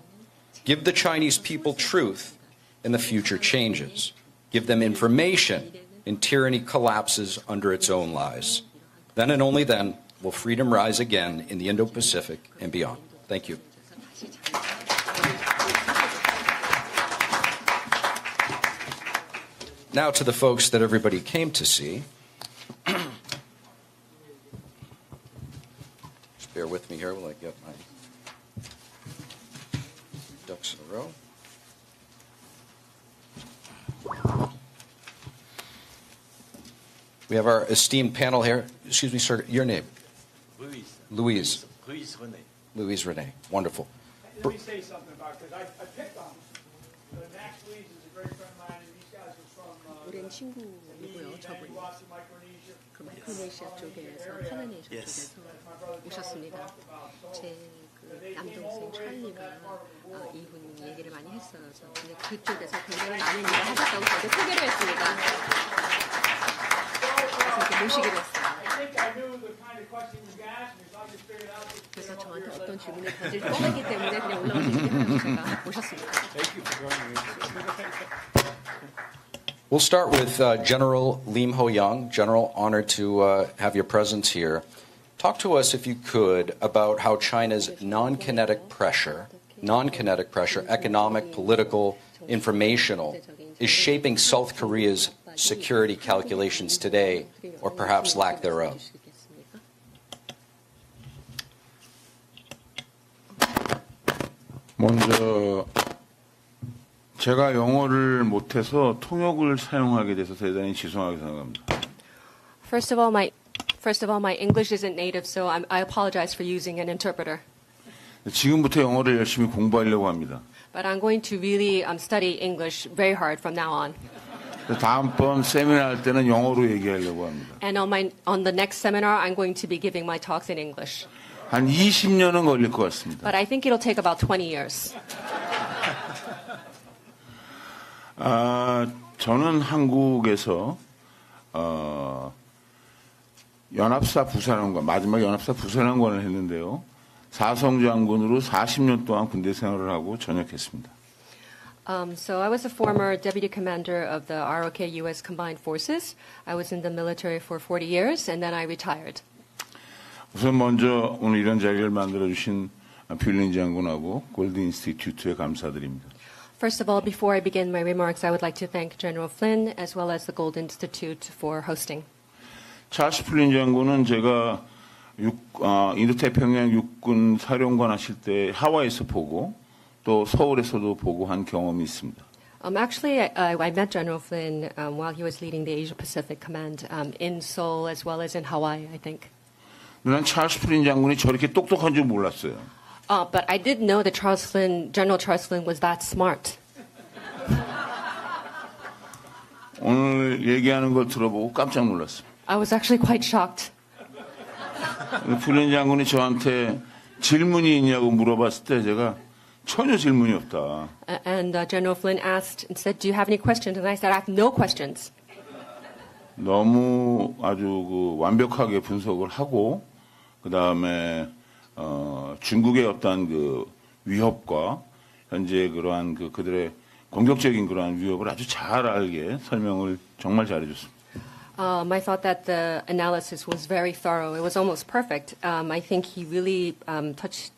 give the Chinese people truth, and the future changes. Give them information, and tyranny collapses under its own lies. Then and only then will freedom rise again in the Indo-Pacific and beyond. Thank you. Now to the folks that everybody came to see. Just bear with me here while I get my ducks in a row. We have our esteemed panel here. Excuse me, sir, your name? Louise. Louise Renee. Louise Renee. Wonderful. Let me say something about it, because I picked on him. Max Louise is a great friend of mine, and these guys are from 우리는 친구이고요. 저분이 그 마이크로네시아 쪽에서 폴리네시아 쪽에서 오셨습니다. 제 그 남동생 찰리가 이분 얘기를 많이 했어요. 근데 그쪽에서 굉장히 많은 일을 하셨다고 저한테 소개를 했습니다. 그래서 이렇게 모시기로 했어요. 그래서 저한테 어떤 질문을 던질지 뻔했기 때문에 그냥 올라와서 얘기하라고 제가 모셨습니다. We'll start with General Lim Ho-young. General, honored to have your presence here. Talk to us, if you could, about how China's non-kinetic pressure, economic, political, informational, is shaping South Korea's security calculations today, or perhaps lack thereof. 먼저 제가 영어를 못해서 통역을 사용하게 돼서 대단히 죄송하게 생각합니다. First of all, my English isn't native, so I apologize for using an interpreter. 지금부터 영어를 열심히 공부하려고 합니다. But I'm going to really study English very hard from now on. 다음번 세미나 할 때는 영어로 얘기하려고 합니다. And on the next seminar, I'm going to be giving my talks in English. 한 20년은 걸릴 것 같습니다. But I think it'll take about 20 years. 저는 한국에서 연합사 부사령관, 마지막 연합사 부사령관을 했는데요. 사성장군으로 40년 동안 군대 생활을 하고 전역했습니다. So I was a former deputy commander of the ROK-US combined forces. I was in the military for 40 years, and then I retired. 우선 먼저 오늘 이런 자리를 만들어주신 뷰린 장군하고 골드 인스티튜트에 감사드립니다. First of all, before I begin my remarks, I would like to thank General Flynn as well as the Gold Institute for hosting. 찰스 플린 장군은 제가 인도태평양 육군 사령관 하실 때 하와이에서 보고 또 서울에서도 보고 한 경험이 있습니다. Actually, I met General Flynn while he was leading the Asia-Pacific Command in Seoul as well as in Hawaii, I think. 난 찰스 플린 장군이 저렇게 똑똑한 줄 몰랐어요. But I did know that General Charles Flynn was that smart. 오늘 얘기하는 걸 들어보고 깜짝 놀랐어요. I was actually quite shocked. 플린 장군이 저한테 질문이 있냐고 물어봤을 때 제가 전혀 질문이 없다. And General Flynn asked and said, "Do you have any questions?" And I said, "I have no questions." 너무 아주 그 완벽하게 분석을 하고 그 다음에 중국의 어떤 그 위협과 현재 그러한 그들의 공격적인 그러한 위협을 아주 잘 알게 설명을 정말 잘해줬습니다. I thought that the analysis was very thorough. It was almost perfect. I think he really touched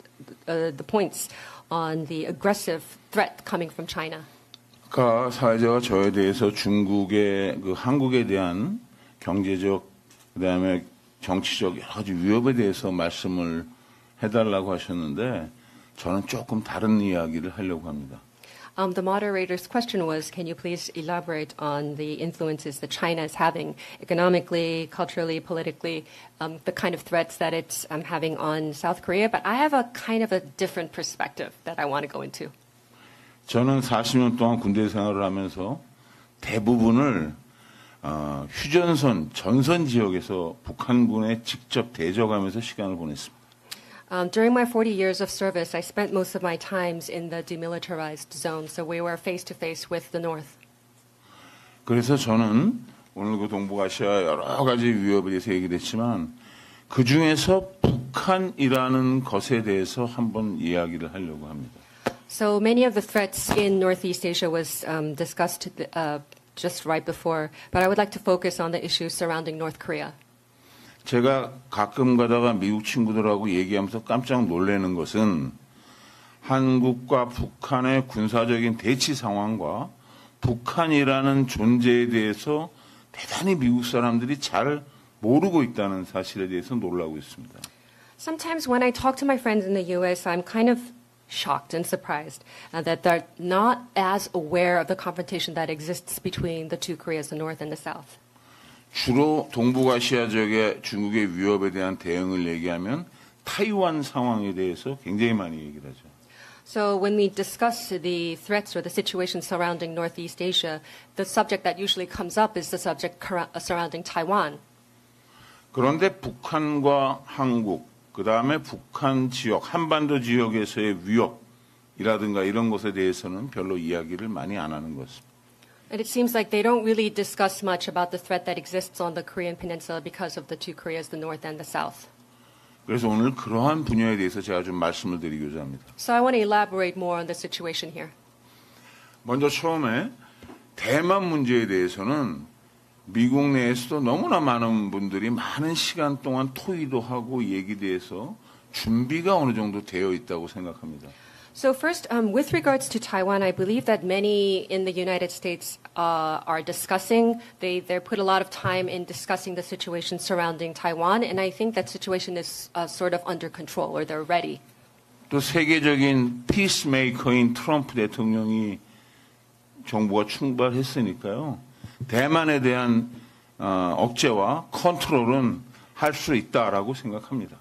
the points on the aggressive threat coming from China. 아까 사회자가 저에 대해서 중국의 그 한국에 대한 경제적 그다음에 정치적 여러 가지 위협에 대해서 말씀을 해달라고 하셨는데 저는 조금 다른 이야기를 하려고 합니다. The moderator's question was, can you please elaborate on the influences that China is having economically, culturally, politically, the kind of threats that it's having on South Korea? But I have a kind of a different perspective that I want to go into. 저는 40년 동안 군대 생활을 하면서 대부분을 휴전선, 전선 지역에서 북한군에 직접 대적하면서 시간을 보냈습니다. During my 40 years of service, I spent most of my times in the demilitarized zone, so we were face to face with the North. 그래서 저는 오늘 그 동북아시아 여러 가지 위협에 대해서 얘기를 했지만 그 중에서 북한이라는 것에 대해서 한번 이야기를 하려고 합니다. So many of the threats in Northeast Asia was discussed just right before, but I would like to focus on the issues surrounding North Korea. 제가 가끔 가다가 미국 친구들하고 얘기하면서 깜짝 놀라는 것은 한국과 북한의 군사적인 대치 상황과 북한이라는 존재에 대해서 대단히 미국 사람들이 잘 모르고 있다는 사실에 대해서 놀라고 있습니다. Sometimes when I talk to my friends in the U.S., I'm kind of shocked and surprised that they're not as aware of the confrontation that exists between the two Koreas, the North and the South. 주로 동북아시아 지역의 중국의 위협에 대한 대응을 얘기하면 타이완 상황에 대해서 굉장히 많이 얘기를 하죠. So when we discuss the threats or the situation surrounding Northeast Asia, the subject that usually comes up is the subject surrounding Taiwan. 그런데 북한과 한국, 그 다음에 북한 지역, 한반도 지역에서의 위협이라든가 이런 것에 대해서는 별로 이야기를 많이 안 하는 것 같습니다. And it seems like they don't really discuss much about the threat that exists on the Korean peninsula because of the two Koreas, the North and the South. 그래서 오늘 그러한 분야에 대해서 제가 좀 말씀을 드리고자 합니다. So I want to elaborate more on the situation here. 먼저 처음에 대만 문제에 대해서는 미국 내에서도 너무나 많은 분들이 많은 시간 동안 토의도 하고 얘기에 대해서 준비가 어느 정도 되어 있다고 생각합니다. So first, with regards to Taiwan, I believe that many in the United States are discussing. They put a lot of time in discussing the situation surrounding Taiwan, and I think that situation is sort of under control, or they're ready. 또 세계적인 피스메이커인 트럼프 대통령이 정부가 출발했으니까요. 대만에 대한 억제와 컨트롤은 할 수 있다라고 생각합니다.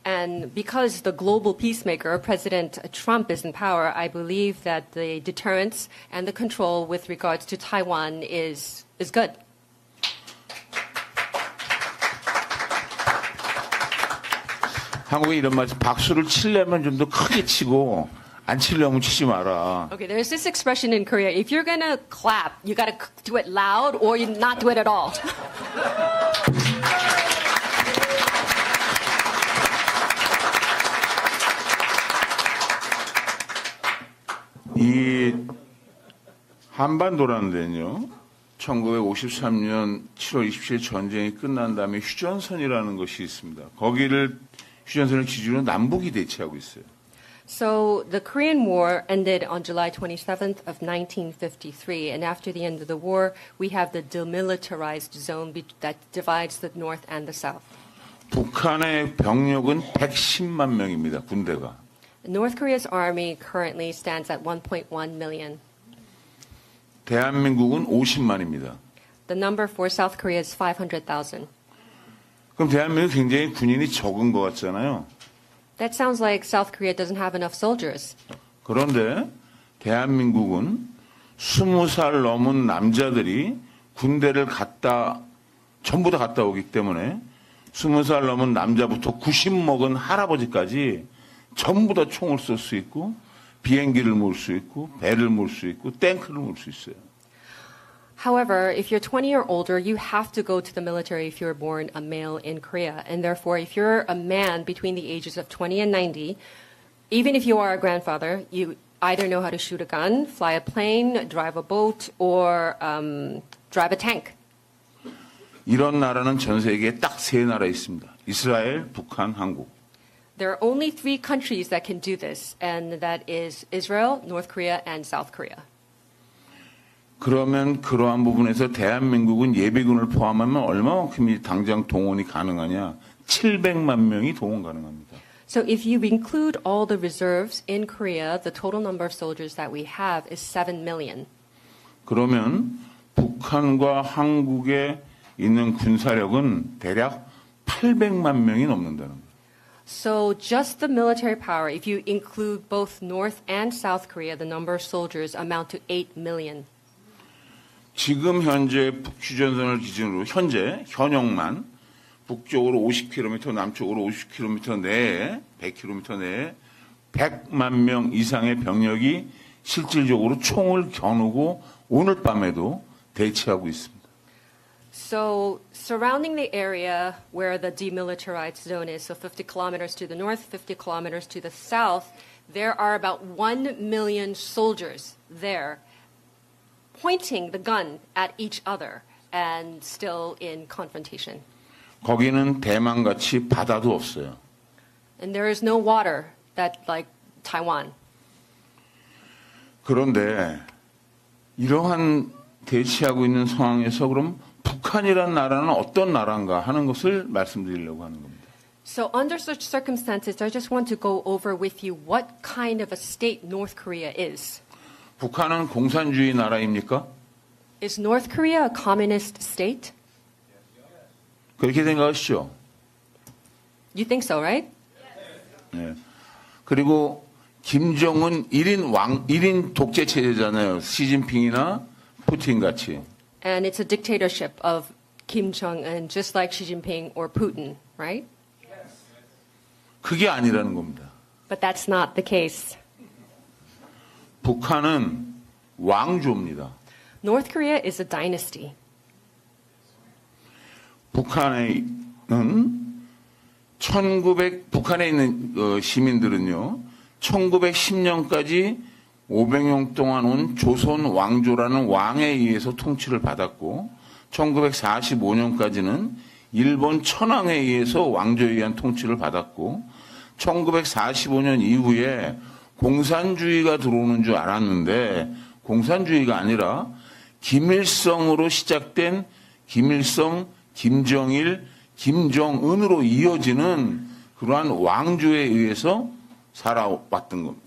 And because the global peacemaker, President Trump, is in power, I believe that the deterrence and the control with regards to Taiwan is good. 한국에 이런 말, 박수를 치려면 좀 더 크게 치고 안 치려면 치지 마라. Okay, there's this expression in Korea: if you're gonna clap, you gotta do it loud, or you not do it at all. 이 한반도라는 데는요, 1953년 7월 27일 전쟁이 끝난 다음에 휴전선이라는 것이 있습니다. 거기를 휴전선을 기준으로 남북이 대치하고 있어요. So the Korean War ended on July 27th of 1953, and after the end of the war, we have the demilitarized zone that divides the North and the South. 북한의 병력은 110만 명입니다. 군대가. North Korea's army currently stands at 1.1 million. 대한민국은 50만입니다. The number for South Korea is 500,000. 그럼 대한민국 굉장히 군인이 적은 것 같잖아요. That sounds like South Korea doesn't have enough soldiers. 그런데 대한민국은 20살 넘은 남자들이 군대를 전부 다 갔다 오기 때문에 20살 넘은 남자부터 90 먹은 할아버지까지 전부 다 총을 쏠 수 있고 비행기를 몰 수 있고 배를 몰 수 있고 탱크를 몰 수 있어요. However, if you're 20 or older, you have to go to the military if you're born a male in Korea. And therefore, if you're a man between the ages of 20 and 90, even if you are a grandfather, you either know how to shoot a gun, fly a plane, drive a boat, or drive a tank. 이런 나라는 전 세계에 딱 세 나라 있습니다. 이스라엘, 북한, 한국. There are only 3 countries that can do this, and that is Israel, North Korea, and South Korea. 그러면 그러한 부분에서 대한민국은 예비군을 포함하면 얼마만큼이 당장 동원이 가능하냐? 700만 명이 동원 가능합니다. So if you include all the reserves in Korea, the total number of soldiers that we have is 7 million. 그러면 북한과 한국에 있는 군사력은 대략 800만 명이 넘는다는 거예요. So just the military power, if you include both North and South Korea, the number of soldiers amount to 8 million. 지금 현재 휴전선을 기준으로 현역만 북쪽으로 50km, 남쪽으로 50km 내에 100km 내에 100만 명 이상의 병력이 실질적으로 총을 겨누고 오늘 밤에도 대치하고 있습니다. So surrounding the area where the demilitarized zone is, so 50 kilometers to the north, 50 kilometers to the south, there are about 1 million soldiers there pointing the gun at each other and still in confrontation. 거기는 대만같이 바다도 없어요. And there is no water that like Taiwan. 그런데 이러한 대치하고 있는 상황에서 그럼 북한이라는 나라는 어떤 나라인가 하는 것을 말씀드리려고 하는 겁니다. So under such circumstances, I just want to go over with you what kind of a state North Korea is. 북한은 공산주의 나라입니까? Is North Korea a communist state? 그렇게 생각하시죠? You think so, right? 네. 그리고 김정은 1인 독재 체제잖아요. 시진핑이나 푸틴 같이. And it's a dictatorship of Kim Jong-un, just like Xi Jinping or Putin, right? 그게 아니라는 겁니다. But that's not the case. 북한은 왕조입니다. North Korea is a dynasty. 북한에 있는 시민들은요, 1910년까지 500년 동안 온 조선 왕조라는 왕에 의해서 통치를 받았고, 1945년까지는 일본 천황에 의해서 왕조에 의한 통치를 받았고, 1945년 이후에 공산주의가 들어오는 줄 알았는데, 공산주의가 아니라 김일성으로 시작된 김일성, 김정일, 김정은으로 이어지는 그러한 왕조에 의해서 살아왔던 겁니다.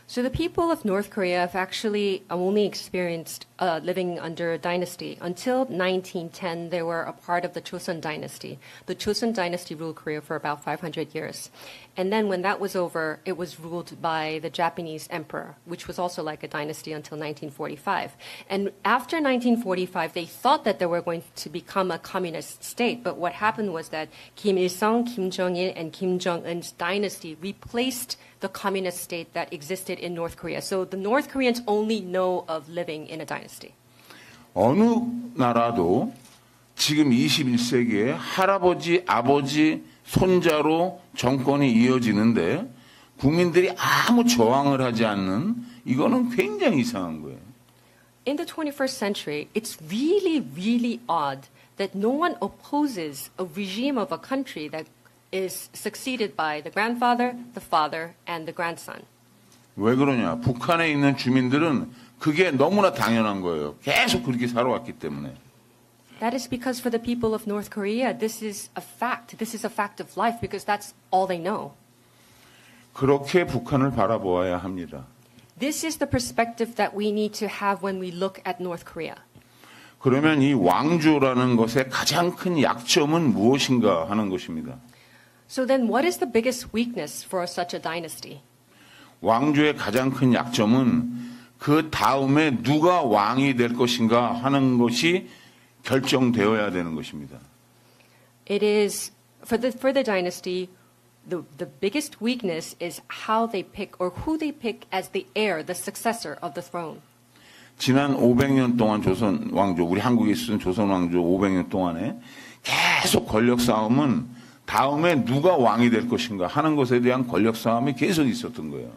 So the people of North Korea have actually only experienced living under a dynasty. Until 1910, they were a part of the Joseon dynasty. The Joseon dynasty ruled Korea for about 500 years. And then when that was over, it was ruled by the Japanese emperor, which was also like a dynasty until 1945. And after 1945, they thought that they were going to become a communist state. But what happened was that Kim Il-sung, Kim Jong-il, and Kim Jong-un's dynasty replaced the communist state that existed in North Korea. So the North Koreans only know of living in a dynasty. 어느 나라도 지금 21세기에 할아버지, 아버지, 손자로 정권이 이어지는데 국민들이 아무 저항을 하지 않는 이거는 굉장히 이상한 거예요. In the 21st century, it's really, really odd that no one opposes a regime of a country that is succeeded by the grandfather, the father, and the grandson. 왜 그러냐? 북한에 있는 주민들은 그게 너무나 당연한 거예요. 계속 그렇게 살아왔기 때문에. That is because for the people of North Korea, this is a fact. This is a fact of life because that's all they know. 그렇게 북한을 바라보아야 합니다. This is the perspective that we need to have when we look at North Korea. 그러면 이 왕조라는 것의 가장 큰 약점은 무엇인가 하는 것입니다. So then what is the biggest weakness for such a dynasty? 왕조의 가장 큰 약점은 그 다음에 누가 왕이 될 것인가 하는 것이 결정되어야 되는 것입니다. It is for the dynasty, the biggest weakness is how they pick or who they pick as the heir, the successor of the throne. 지난 500년 동안 조선 왕조, 우리 한국에 있었던 조선 왕조 500년 동안에 계속 권력 싸움은 다음에 누가 왕이 될 것인가 하는 것에 대한 권력 싸움이 계속 있었던 거예요.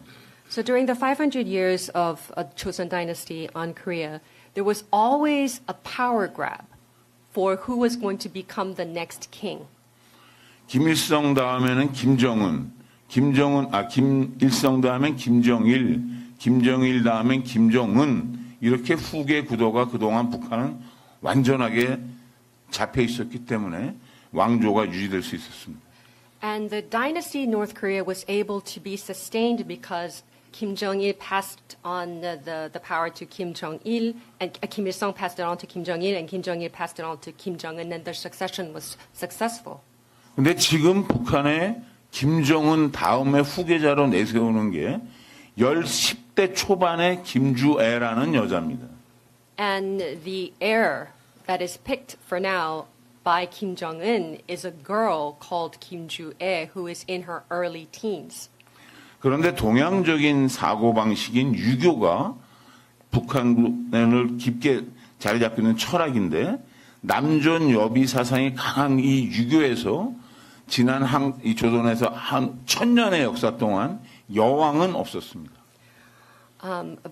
So during the 500 years of a Joseon dynasty on Korea, there was always a power grab for who was going to become the next king. 김일성 다음에는 김정은, 김일성 다음엔 김정일, 김정일 다음엔 김정은 이렇게 후계 구도가 그동안 북한은 완전하게 잡혀 있었기 때문에 왕조가 유지될 수 있었습니다. And the dynasty in North Korea was able to be sustained because Kim Jong-il passed on the power to Kim Jong-il, and Kim Il-sung passed it on to Kim Jong-il, and Kim Jong-il passed it on to Kim Jong-un, and their succession was successful. 근데 지금 북한에 김정은 다음에 후계자로 내세우는 게 10대 초반의 김주애라는 여자입니다. And the heir that is picked for now by Kim Jong-un is a girl called Kim Ju-ae, who is in her early teens. 그런데 동양적인 사고방식인 유교가 북한을 깊게 자리 잡고 있는 철학인데 남존 여비 사상이 강한 이 유교에서 지난 이 조선에서 한 1000년의 역사 동안 여왕은 없었습니다.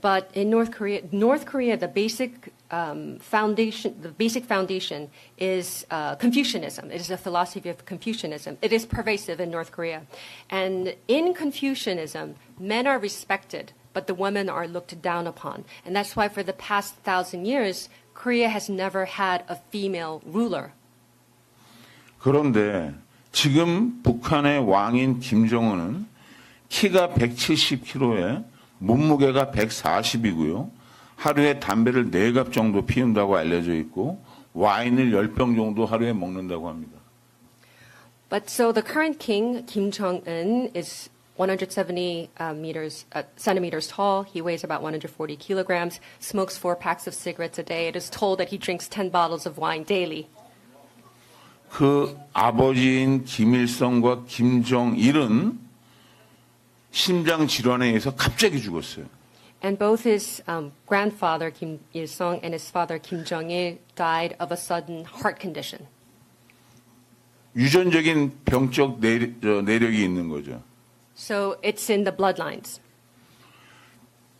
But in North Korea, the basic foundation is Confucianism. It is a philosophy of Confucianism. It is pervasive in North Korea, and in Confucianism, men are respected, but the women are looked down upon, and that's why for the past 1,000 years, Korea has never had a female ruler. 그런데 지금 북한의 왕인 김정은은 키가 170kg에 몸무게가 140이고요. 하루에 담배를 4갑 정도 피운다고 알려져 있고 와인을 10병 정도 하루에 먹는다고 합니다. But so the current king, Kim Jong-un, is 170 centimeters tall. He weighs about 140 kilograms, smokes 4 packs of cigarettes a day. It is told that he drinks 10 bottles of wine daily. 그 아버지인 김일성과 김정일은 심장 질환에 의해서 갑자기 죽었어요. And both his grandfather, Kim Il-sung, and his father, Kim Jong-il, died of a sudden heart condition. 유전적인 병적 내력이 있는 거죠. So it's in the bloodlines.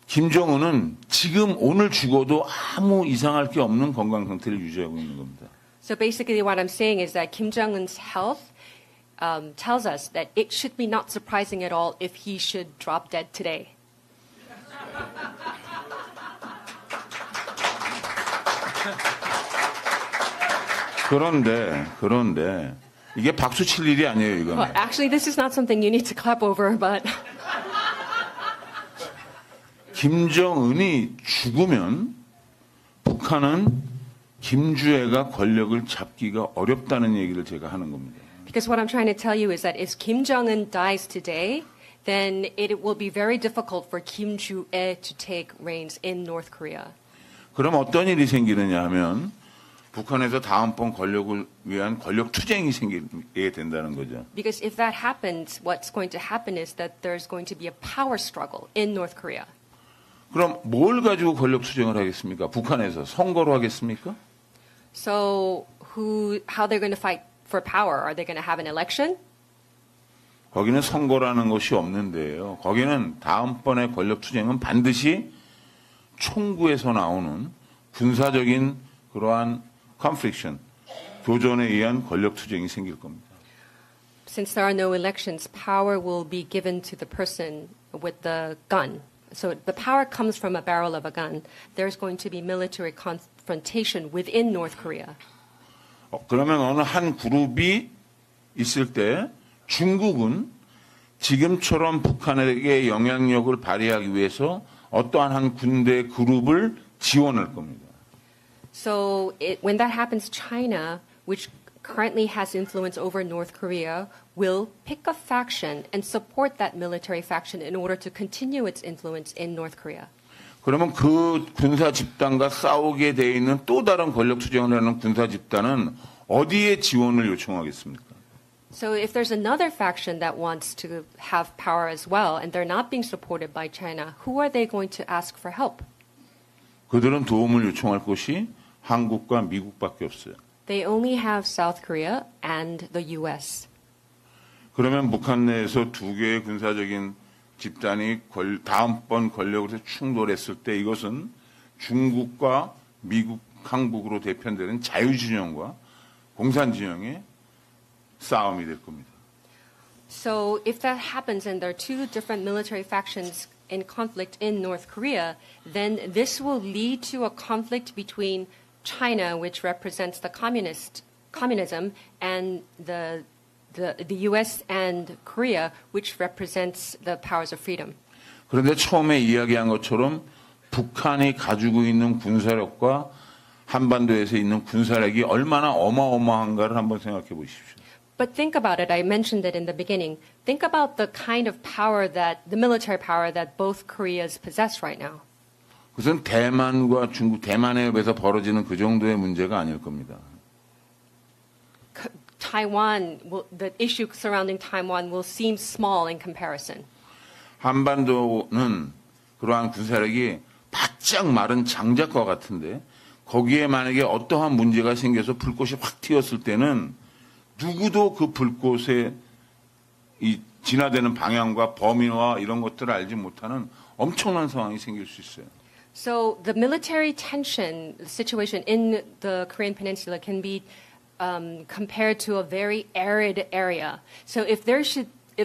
김정은은 지금 오늘 죽어도 아무 이상할 게 없는 건강 상태를 유지하고 있는 겁니다. So basically what I'm saying is that Kim Jong-un's health tells us that it should be not surprising at all if he should drop dead today. 그런데 이게 박수 칠 일이 아니에요, 이거는. Well, actually, this is not something you need to clap over, but 김정은이 죽으면 북한은 김주애가 권력을 잡기가 어렵다는 얘기를 제가 하는 겁니다. because what I'm trying to tell you is that if Kim Jong-un dies today, then it will be very difficult for Kim Ju-ae to take reins in North Korea. 그럼 어떤 일이 생기느냐 하면 북한에서 다음번 권력을 위한 권력 투쟁이 생기게 된다는 거죠. Because if that happens, what's going to happen is that there's going to be a power struggle in North Korea. 그럼 뭘 가지고 권력 투쟁을 하겠습니까? 북한에서 선거로 하겠습니까? So how they're going to fight for power? Are they going to have an election? 거기는 선거라는 것이 없는데요. 거기는 다음번에 권력 투쟁은 반드시 총구에서 나오는 군사적인 그러한 confliction, 교전에 의한 권력 투쟁이 생길 겁니다. Since there are no elections, power will be given to the person with the gun. So the power comes from a barrel of a gun. There's going to be military confrontation within North Korea. 그러면 어느 한 그룹이 있을 때 중국은 지금처럼 북한에게 영향력을 발휘하기 위해서 어떠한 한 군대 그룹을 지원할 겁니다. So when that happens, China, which currently has influence over North Korea, will pick a faction and support that military faction in order to continue its influence in North Korea. 그러면 그 군사 집단과 싸우게 돼 있는 또 다른 권력 투쟁을 하는 군사 집단은 어디에 지원을 요청하겠습니까? So if there's another faction that wants to have power as well, and they're not being supported by China, who are they going to ask for help? 그들은 도움을 요청할 곳이 한국과 미국밖에 없어요. They only have South Korea and the U.S. 그러면 북한 내에서 두 개의 군사적인 집단이 다음번 권력으로 충돌했을 때 이것은 중국과 미국, 한국으로 대표되는 자유진영과 공산진영의 싸움이 될 겁니다. So if that happens and there are two different military factions in conflict in North Korea, then this will lead to a conflict between China, which represents the communism, and the U.S. and Korea, which represents the powers of freedom. 그런데 처음에 이야기한 것처럼 북한이 가지고 있는 군사력과 한반도에서 있는 군사력이 얼마나 어마어마한가를 한번 생각해 보십시오. But think about it. I mentioned it in the beginning. Think about the kind of power the military power that both Koreas possess right now. 그것은 대만과 중국, 대만에 의해서 벌어지는 그 정도의 문제가 아닐 겁니다. Taiwan, the issue surrounding Taiwan will seem small in comparison. 한반도는 그러한 군사력이 바짝 마른 장작과 같은데 거기에 만약에 어떠한 문제가 생겨서 불꽃이 확 튀었을 때는 누구도 그 불꽃의 이 진화되는 방향과 범위와 이런 것들을 알지 못하는 엄청난 상황이 생길 수 있어요. So the military tension situation in the Korean Peninsula can be compared to a very arid area. So if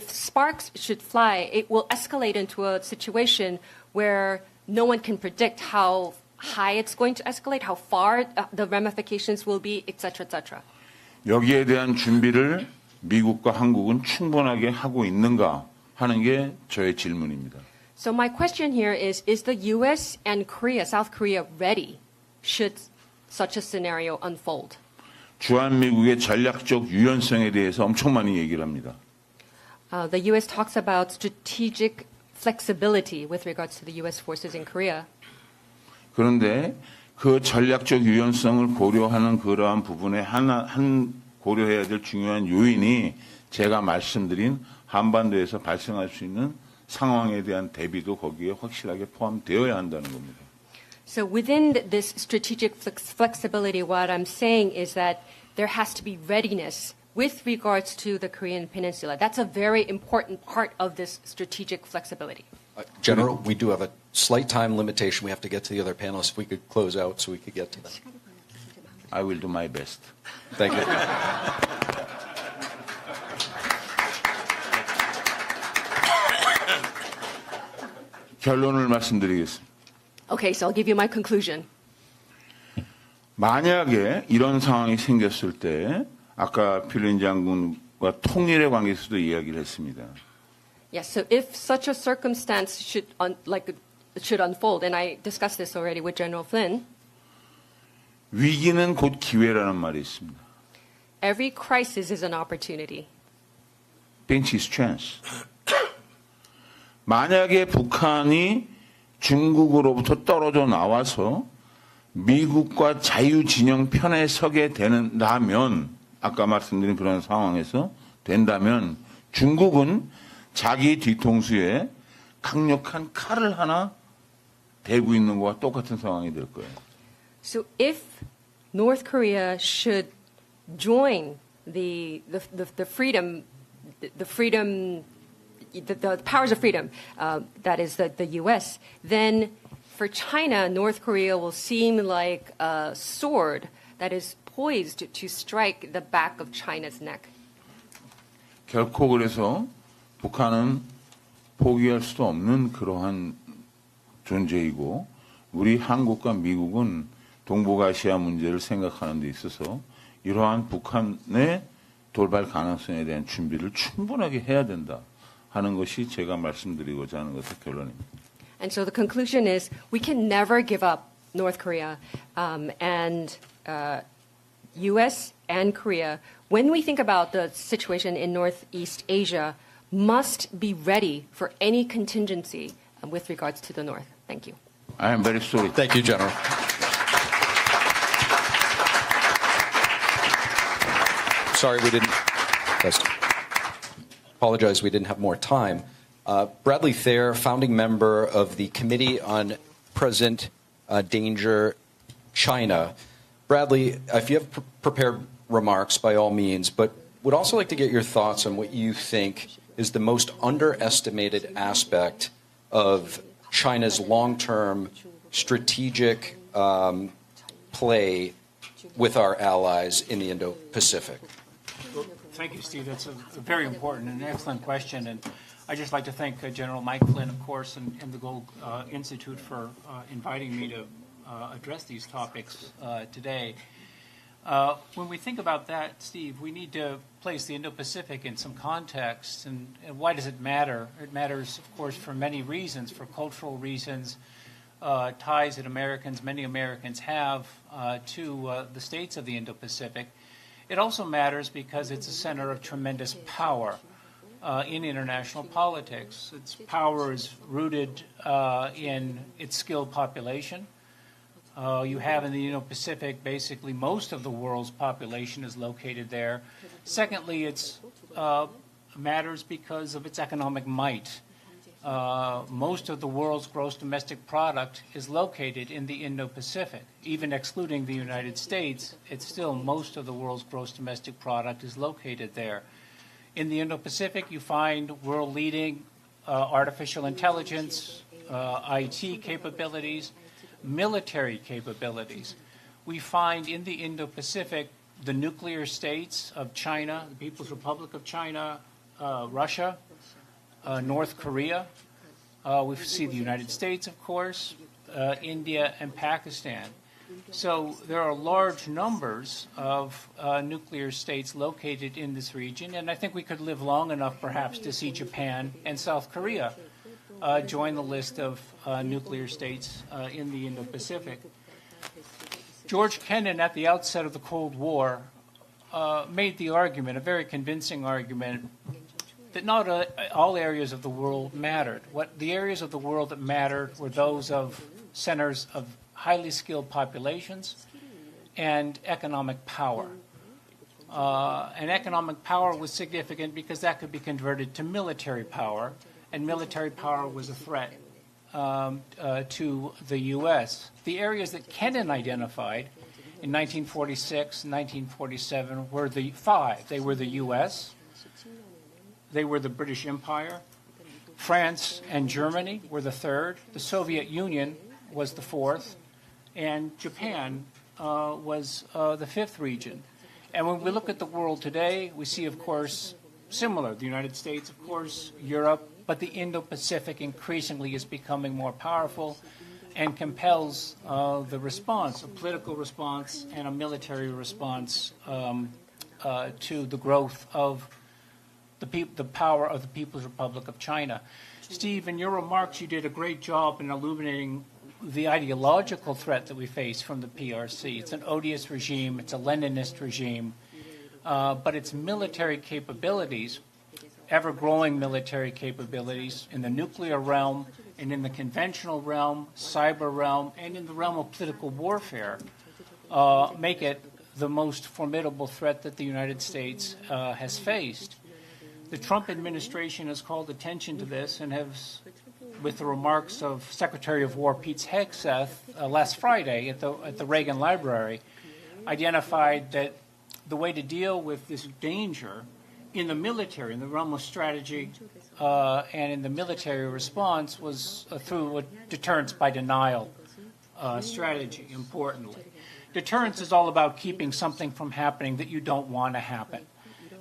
sparks should fly, it will escalate into a situation where no one can predict how high it's going to escalate, how far the ramifications will be, etc., etc. 여기에 대한 준비를 미국과 한국은 충분하게 하고 있는가 하는 게 저의 질문입니다. So my question here is the U.S. and Korea, South Korea, ready should such a scenario unfold? 주한미국의 전략적 유연성에 대해서 엄청 많이 얘기를 합니다. The U.S. talks about strategic flexibility with regards to the U.S. forces in Korea. 그런데 그 전략적 유연성을 고려하는 그러한 부분에 한 고려해야 될 중요한 요인이 제가 말씀드린 한반도에서 발생할 수 있는 상황에 대한 대비도 거기에 확실하게 포함되어야 한다는 겁니다. So within this strategic flexibility, what I'm saying is that there has to be readiness with regards to the Korean Peninsula. That's a very important part of this strategic flexibility. General, we do have a slight time limitation. We have to get to the other panelists. If we could close out so we could get to them. I will do my best. Thank you. 결론을 말씀드리겠습니다. Okay, so I'll give you my conclusion. 만약에 이런 상황이 생겼을 때 아까 필린 장군과 통일의 관계에서도 이야기를 했습니다. Yes, so if such a circumstance should unfold, and I discussed this already with General Flynn, 위기는 곧 기회라는 말이 있습니다. every crisis is an opportunity. Pinch is chance. 만약에 북한이 중국으로부터 떨어져 나와서 미국과 자유진영 편에 서게 된다면, 아까 말씀드린 그런 상황에서 된다면 중국은 자기 뒤통수에 강력한 칼을 하나 대고 있는 것과 똑같은 상황이 될 거예요. So if North Korea should join the powers of freedom, that is the U.S., then for China, North Korea will seem like a sword that is poised to strike the back of China's neck. 결코 그래서 북한은 포기할 수도 없는 그러한 존재이고 우리 한국과 미국은 동북아시아 문제를 생각하는 데 있어서 이러한 북한의 돌발 가능성에 대한 준비를 충분하게 해야 된다 하는 것이 제가 말씀드리고자 하는 것의 결론입니다. And so the conclusion is we can never give up North Korea and U.S. and Korea. When we think about the situation in Northeast Asia, must be ready for any contingency with regards to the North. Thank you. I am very sorry. Thank you, General. Sorry we didn't. Apologize we didn't have more time. Bradley Thayer, founding member of the Committee on President danger China. Bradley, if you have prepared remarks, by all means, but would also like to get your thoughts on what you think is the most underestimated aspect of China's long-term strategic play with our allies in the Indo-Pacific. Well, thank you, Steve. That's a very important and excellent question. And I'd just like to thank General Mike Flynn, of course, and the Gold Institute for inviting me to address these topics today. When we think about that, Steve, we need to place the Indo-Pacific in some context. And why does it matter? It matters, of course, for many reasons, for cultural reasons, ties that many Americans have to the states of the Indo-Pacific. It also matters because it's a center of tremendous power in international politics. Its power is rooted in its skilled population. You have in the Indo-Pacific, basically most of the world's population is located there. Secondly, it matters because of its economic might. Most of the world's gross domestic product is located in the Indo-Pacific. Even excluding the United States, it's still most of the world's gross domestic product is located there. In the Indo-Pacific, you find world-leading artificial intelligence, IT capabilities, military capabilities. We find in the Indo-Pacific the nuclear states of China, the People's Republic of China, Russia, North Korea. We see the United States, of course, India, and Pakistan. So there are large numbers of nuclear states located in this region, and I think we could live long enough perhaps to see Japan and South Korea join the list of nuclear states in the Indo-Pacific. George Kennan, at the outset of the Cold War, made the argument, a very convincing argument, that not all areas of the world mattered. The areas of the world that mattered were those of centers of highly skilled populations and economic power. And economic power was significant because that could be converted to military power, and military power was a threat to the U.S. The areas that Kennan identified in 1946 and 1947 were the five. They were the U.S., they were the British Empire, France and Germany were the third, the Soviet Union was the fourth, and Japan was the fifth region. And when we look at the world today, we see, of course, similar. The United States, of course, Europe, but the Indo-Pacific increasingly is becoming more powerful and compels the response, a political response and a military response to the growth of the power of the People's Republic of China. Steve, in your remarks, you did a great job in illuminating the ideological threat that we face from the PRC. It's an odious regime. It's a Leninist regime. But its military capabilities, ever-growing military capabilities in the nuclear realm and in the conventional realm, cyber realm, and in the realm of political warfare, make it the most formidable threat that the United States has faced. The Trump administration has called attention to this and has, with the remarks of Secretary of War Pete Hegseth last Friday at the Reagan Library, identified that the way to deal with this danger in the military, in the realm of strategy, and in the military response was through a deterrence by denial strategy, importantly. Deterrence is all about keeping something from happening that you don't want to happen.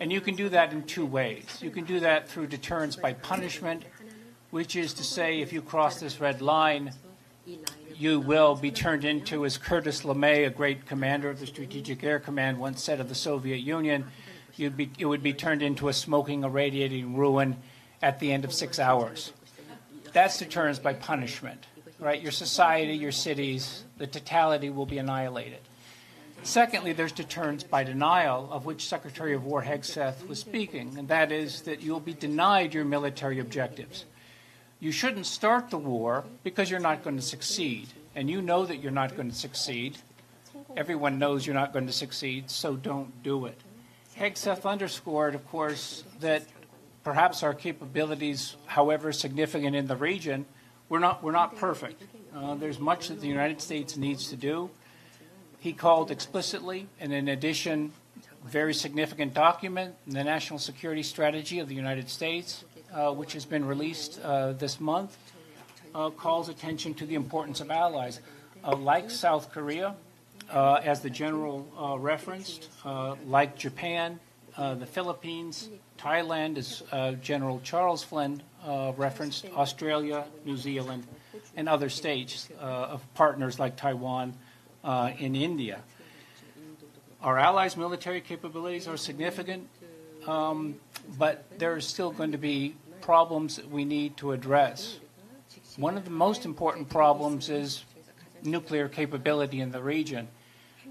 And you can do that in two ways. You can do that through deterrence by punishment, which is to say if you cross this red line, you will be turned into, as Curtis LeMay, a great commander of the Strategic Air Command, once said of the Soviet Union, it would be turned into a smoking, irradiating ruin at the end of 6 hours. That's deterrence by punishment, right? Your society, your cities, the totality will be annihilated. Secondly, there's deterrence by denial, of which Secretary of War Hegseth was speaking, and that is that you'll be denied your military objectives. You shouldn't start the war because you're not going to succeed, and you know that you're not going to succeed. Everyone knows you're not going to succeed, so don't do it. Hegseth underscored, of course, that perhaps our capabilities, however significant in the region, we're not perfect. There's much that the United States needs to do. He called explicitly, and in addition, very significant document, the National Security Strategy of the United States, which has been released this month, calls attention to the importance of allies. Like South Korea, as the general referenced, like Japan, the Philippines, Thailand, as General Charles Flynn referenced, Australia, New Zealand, and other states of partners like Taiwan in India. Our allies' military capabilities are significant, but there are still going to be problems that we need to address. One of the most important problems is nuclear capability in the region.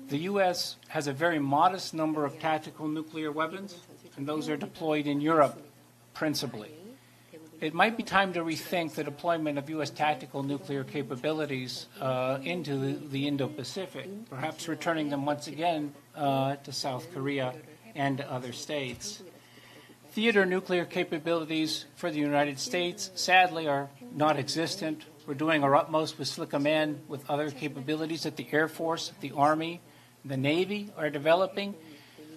The U.S. has a very modest number of tactical nuclear weapons, and those are deployed in Europe principally. It might be time to rethink the deployment of U.S. tactical nuclear capabilities into the Indo-Pacific, perhaps returning them once again to South Korea and to other states. Theater nuclear capabilities for the United States, sadly, are not existent. We're doing our utmost with SLCM-N, with other capabilities that the Air Force, the Army, the Navy are developing,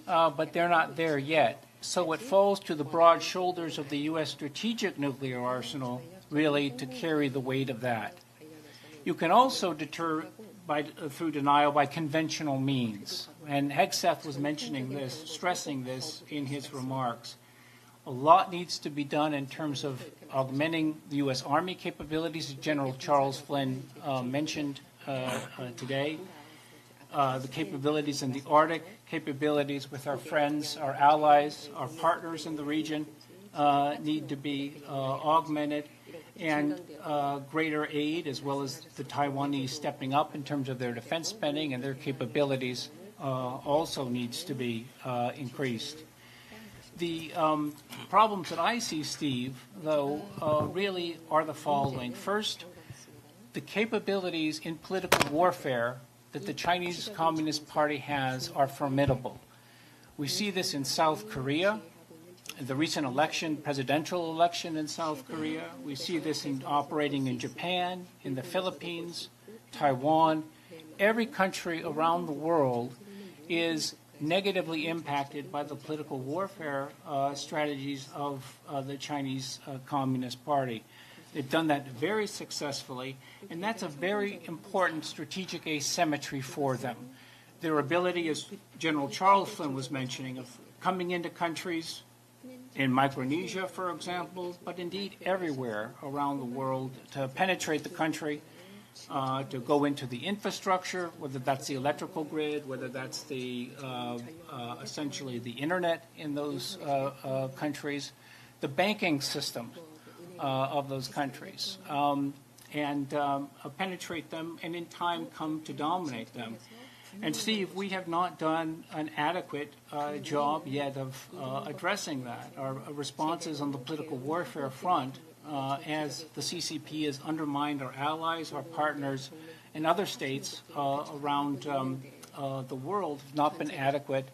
but they're not there yet. So it falls to the broad shoulders of the U.S. strategic nuclear arsenal, really, to carry the weight of that. You can also deter through denial by conventional means. And Hegseth was mentioning this, stressing this in his remarks. A lot needs to be done in terms of augmenting the U.S. Army capabilities, as General Charles Flynn mentioned today. The capabilities in the Arctic, capabilities with our friends, our allies, our partners in the region need to be augmented, and greater aid, as well as the Taiwanese stepping up in terms of their defense spending and their capabilities, also needs to be increased. The problems that I see, Steve, though, really are the following. First, the capabilities in political warfare that the Chinese Communist Party has are formidable. We see this in South Korea, the recent election, presidential election in South Korea. We see this in operating in Japan, in the Philippines, Taiwan. Every country around the world is negatively impacted by the political warfare strategies of the Chinese Communist Party. They've done that very successfully, and that's a very important strategic asymmetry for them. Their ability, as General Charles Flynn was mentioning, of coming into countries in Micronesia, for example, but indeed everywhere around the world, to penetrate the country, to go into the infrastructure, whether that's the electrical grid, whether that's the essentially the internet in those countries, the banking system of those countries, and penetrate them, and in time come to dominate them. And Steve, we have not done an adequate job yet of addressing that. Our responses on the political warfare front, as the CCP has undermined our allies, our partners, and other states around the world, have not been adequate,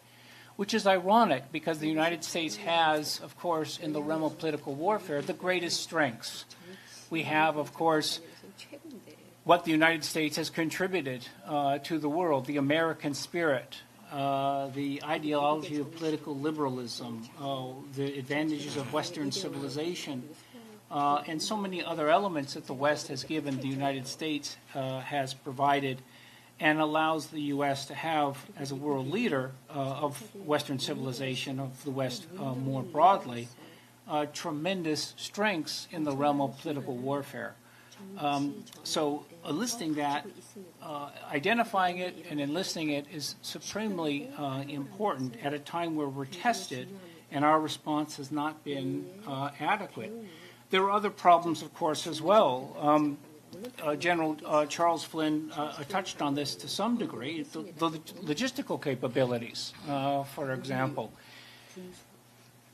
which is ironic because the United States has, of course, in the realm of political warfare, the greatest strengths. We have, of course, what the United States has contributed to the world, the American spirit, the ideology of political liberalism, the advantages of Western civilization, and so many other elements that the West has given, the United States has provided, and allows the U.S. to have, as a world leader of Western civilization, of the West more broadly, tremendous strengths in the realm of political warfare. So enlisting that, identifying it and enlisting it is supremely important at a time where we're tested and our response has not been adequate. There are other problems, of course, as well. General Charles Flynn touched on this to some degree, the logistical capabilities, for example.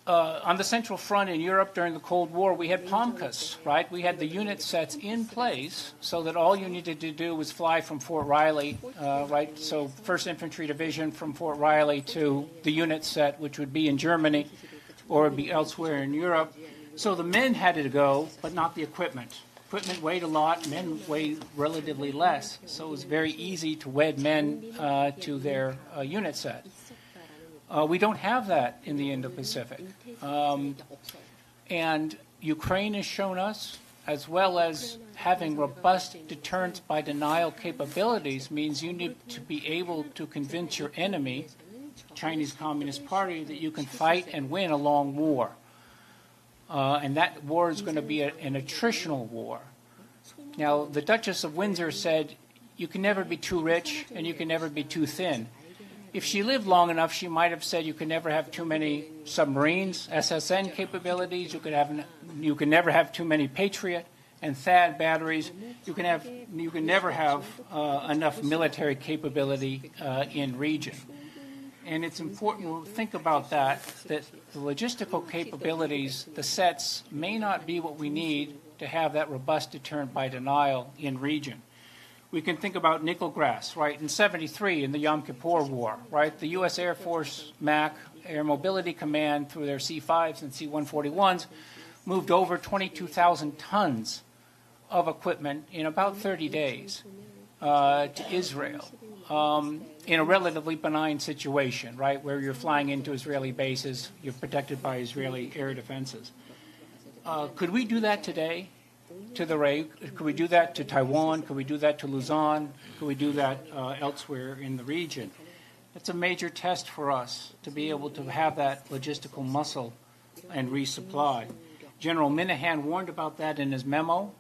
On the Central Front in Europe during the Cold War, we had POMCUS, right? We had the unit sets in place so that all you needed to do was fly from Fort Riley, right? So 1st Infantry Division from Fort Riley to the unit set, which would be in Germany or would be elsewhere in Europe. So the men had to go, but not the equipment. equipment weighed a lot, men weighed relatively less, so it was very easy to wed men to their unit set. We don't have that in the Indo-Pacific. And Ukraine has shown us, as well as having robust deterrence by denial capabilities, means you need to be able to convince your enemy, Chinese Communist Party, that you can fight and win a long war. And that war is going to be an attritional war. Now, the Duchess of Windsor said, you can never be too rich and you can never be too thin. If she lived long enough, she might have said you can never have too many submarines, SSN capabilities, you can never have too many Patriot and THAAD batteries, you can never have enough military capability in region. And it's important to think about that the logistical capabilities, the sets, may not be what we need to have that robust deterrent by denial in region. We can think about nickel grass, right? In 73, in the Yom Kippur War, right? The U.S. Air Force MAC, Air Mobility Command, through their C-5s and C-141s, moved over 22,000 tons of equipment in about 30 days to Israel in a relatively benign situation, right? Where you're flying into Israeli bases, you're protected by Israeli air defenses. Could we do that today? To the Ray? Could we do that to Taiwan? Could we do that to Luzon? Could we do that elsewhere in the region? It's a major test for us to be able to have that logistical muscle and resupply. General Minahan warned about that in his memo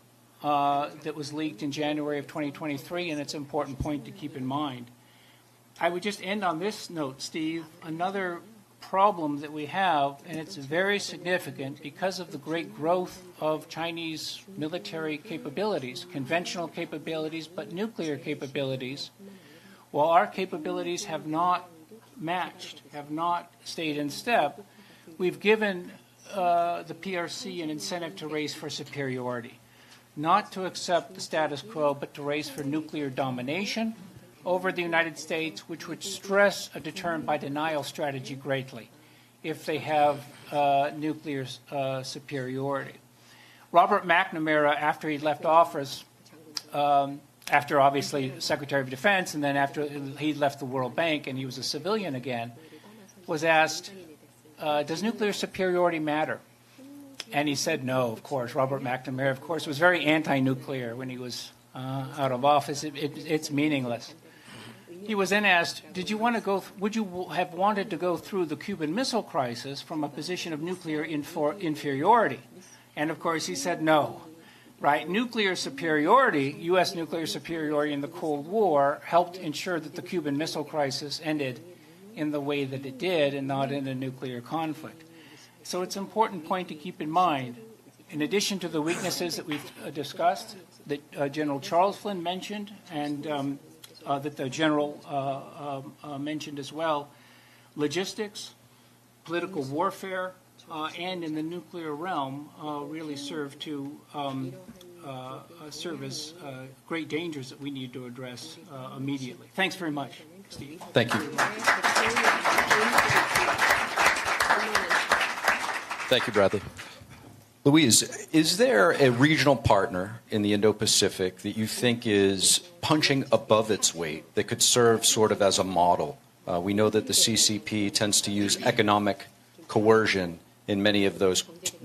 that was leaked in January of 2023, and it's an important point to keep in mind. I would just end on this note, Steve. Another problem that we have, and it's very significant because of the great growth of Chinese military capabilities, conventional capabilities, but nuclear capabilities, while our capabilities have not matched, have not stayed in step, we've given the PRC an incentive to race for superiority, not to accept the status quo, but to race for nuclear domination over the United States, which would stress a deterrent by denial strategy greatly if they have nuclear superiority. Robert McNamara, after he left office, after obviously Secretary of Defense, and then after he left the World Bank and he was a civilian again, was asked, does nuclear superiority matter? And he said no, of course. Robert McNamara, of course, was very anti-nuclear when he was out of office. It's meaningless. He was then asked, would you have wanted to go through the Cuban Missile Crisis from a position of nuclear inferiority? And of course he said no. Right? Nuclear superiority, U.S. nuclear superiority in the Cold War helped ensure that the Cuban Missile Crisis ended in the way that it did and not in a nuclear conflict. So it's an important point to keep in mind. In addition to the weaknesses that we've discussed, that General Charles Flynn mentioned, and that the General mentioned as well, logistics, political warfare, and in the nuclear realm really serve as great dangers that we need to address immediately. Thanks very much, Steve. Thank you. Thank you, Bradley. Louise, is there a regional partner in the Indo-Pacific that you think is punching above its weight that could serve sort of as a model? We know that the CCP tends to use economic coercion in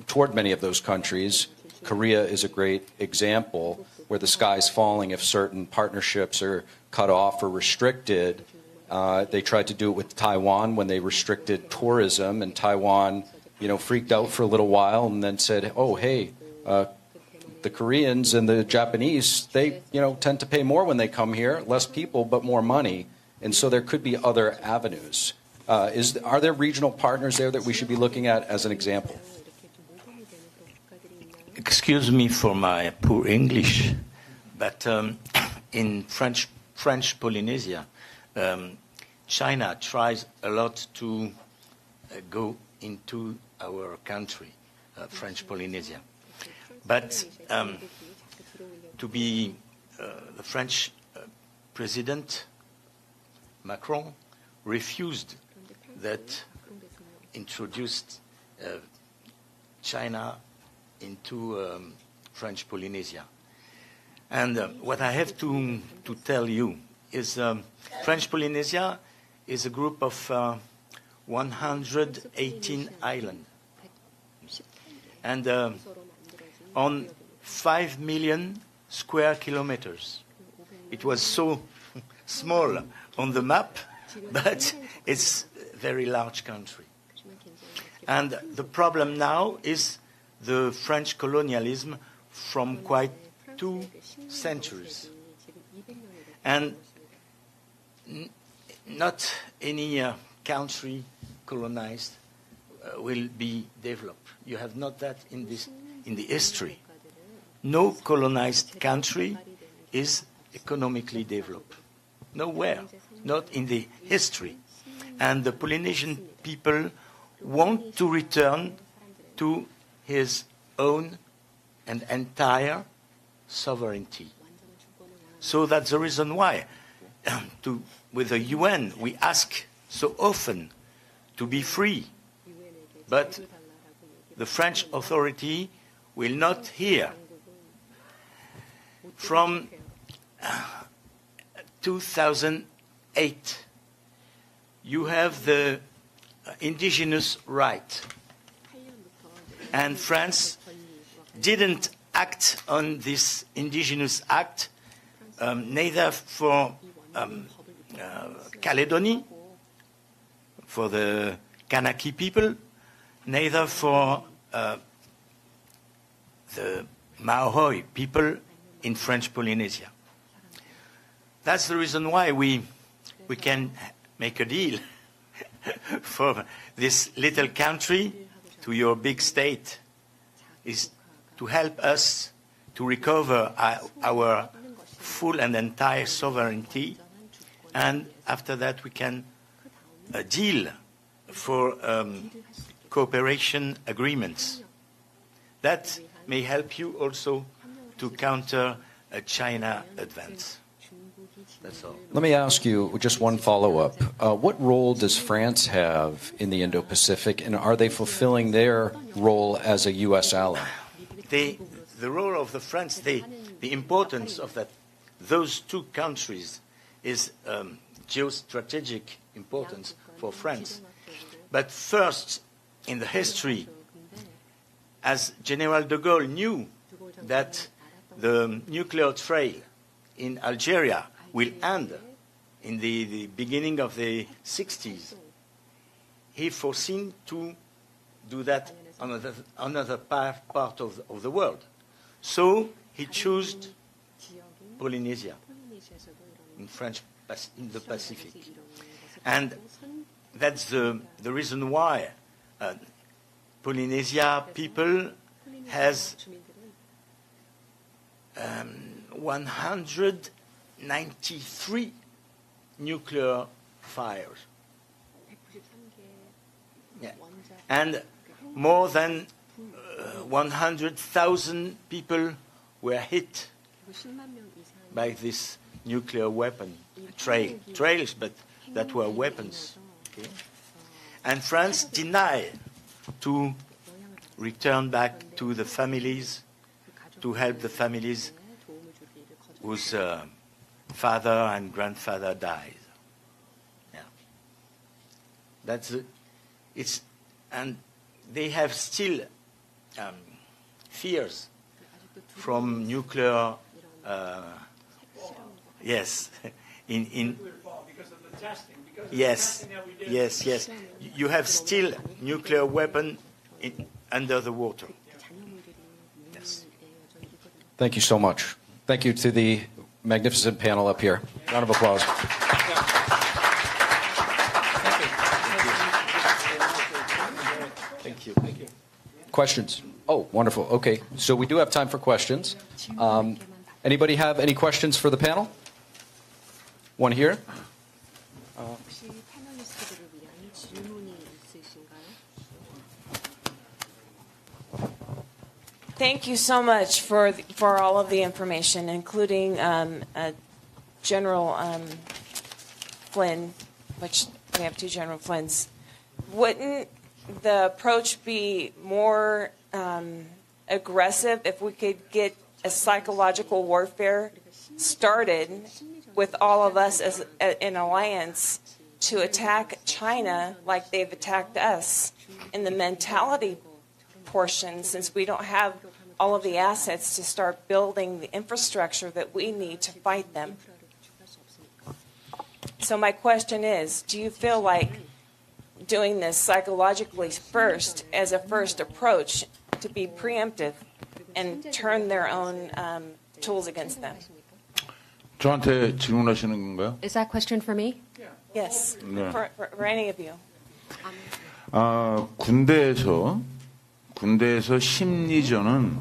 toward many of those countries. Korea is a great example where the sky's falling if certain partnerships are cut off or restricted. They tried to do it with Taiwan when they restricted tourism, and Taiwan freaked out for a little while and then said, oh, hey, the Koreans and the Japanese, they, tend to pay more when they come here, less people, but more money. And so there could be other avenues. Are there regional partners there that we should be looking at as an example? Excuse me for my poor English, but in French Polynesia, China tries a lot to go into our country, French Polynesia. But to be the French President Macron refused that introduced China into French Polynesia. And what I have to tell you is French Polynesia is a group of 118 islands. And on 5 million square kilometers. It was so small on the map, but it's a very large country. And the problem now is the French colonialism from quite 2 centuries. And not any country colonized will be developed. You have not that in the history. No colonized country is economically developed. Nowhere, not in the history. And the Polynesian people want to return to his own and entire sovereignty. So that's the reason why with the UN we ask so often to be free. But the French authority will not hear. From 2008, you have the indigenous right. And France didn't act on this indigenous act, neither for Caledony, for the Kanaki people, neither for the Maori people in French Polynesia. That's the reason why we can make a deal for this little country to your big state, is to help us to recover our full and entire sovereignty, and after that we can deal for cooperation agreements. That may help you also to counter a China advance. That's all. Let me ask you just one follow-up. What role does France have in the Indo-Pacific, and are they fulfilling their role as a U.S. ally? The role of the France, the importance of those 2 countries is geostrategic importance for France. But first, in the history, as General de Gaulle knew that the nuclear trail in Algeria will end in the beginning of the 60s, he foreseen to do that on another part of the world. So he chose Polynesia in the Pacific. And that's the reason why Polynesia people has 193 nuclear fires. Yeah. And more than 100,000 people were hit by this nuclear weapon trails, but that were weapons. Okay? And France denied to return back to the families, to help the families whose father and grandfather died. Yeah. That's it's, and they have still fears from nuclear. Yes, in yes. You have still nuclear weapon under the water. Yes. Thank you so much. Thank you to the magnificent panel up here. Round of applause. Thank you. Questions? Oh, wonderful. Okay, so we do have time for questions. Anybody have any questions for the panel? One here. Thank you so much for all of the information, including General Flynn, which we have 2 General Flynns. Wouldn't the approach be more aggressive if we could get as psychological warfare started with all of us as an alliance to attack China like they've attacked us in the mentality portion, since we don't have all of the assets to start building the infrastructure that we need to fight them. So my question is, do you feel like doing this psychologically first as a first approach to be preemptive and turn their own tools against them? 저한테 질문하시는 건가요? Is that question for me? Yes, 네. for any of you. 군대에서 심리전은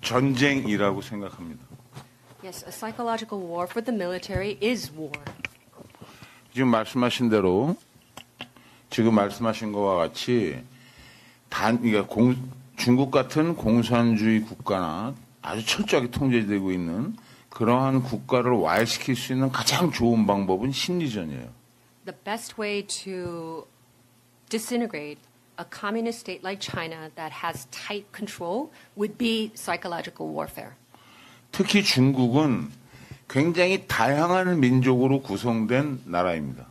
전쟁이라고 생각합니다. Yes, a psychological war for the military is war. 지금 말씀하신 대로 지금 말씀하신 것과 같이 그러니까 중국 같은 공산주의 국가나 아주 철저하게 통제되고 있는 그러한 국가를 와해시킬 수 있는 가장 좋은 방법은 심리전이에요. The best way to disintegrate a communist state like China that has tight control would be psychological warfare. 특히 중국은 굉장히 다양한 민족으로 구성된 나라입니다.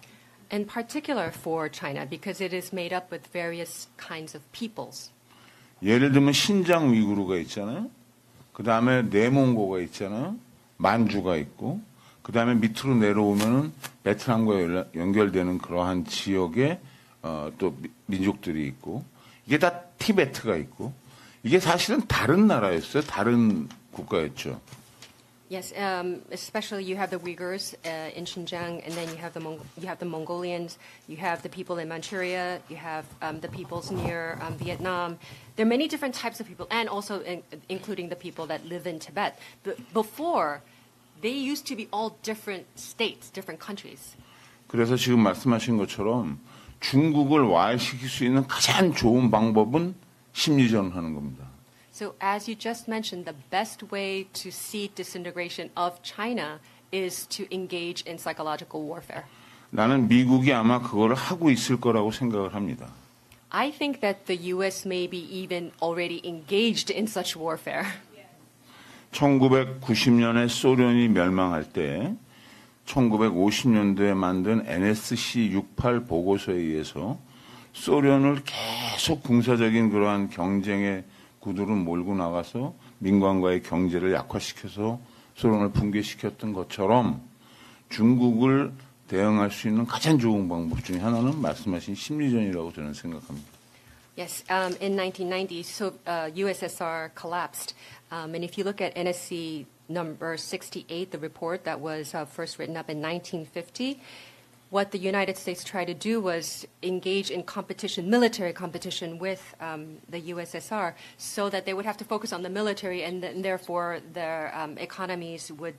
In particular for China, because it is made up with various kinds of peoples. 예를 들면 신장 위구르가 있잖아요. 그 다음에 내몽고가 있잖아요. 만주가 있고, 그 다음에 밑으로 내려오면은 베트남과 연결되는 그러한 지역에 또 민족들이 있고, 이게 다 티베트가 있고, 이게 사실은 다른 나라였어요. 다른 국가였죠. Yes, especially you have the Uyghurs in Xinjiang, and then you have the Mongolians, you have the people in Manchuria, you have the peoples near Vietnam. There are many different types of people, and also including the people that live in Tibet. But before, they used to be all different states, different countries. 그래서 지금 말씀하신 것처럼 중국을 와해시킬 수 있는 가장 좋은 방법은 심리전을 하는 겁니다. So as you just mentioned, the best way to see disintegration of China is to engage in psychological warfare. 나는 미국이 아마 그걸 하고 있을 거라고 생각을 합니다. I think that the U.S. may be even already engaged in such warfare. 1990년에 소련이 멸망할 때 1950년도에 만든 NSC 68 보고서에 의해서 소련을 계속 군사적인 그러한 경쟁의 구두를 몰고 나가서 민간과의 경제를 약화시켜서 소련을 붕괴시켰던 것처럼 중국을 대응할 수 있는 가장 좋은 방법 중에 하나는 말씀하신 심리전이라고 저는 생각합니다. Yes, in 1990, so USSR collapsed. And if you look at NSC number 68, the report that was first written up in 1950, what the United States tried to do was engage in competition, military competition with the USSR, so that they would have to focus on the military, and therefore their economies would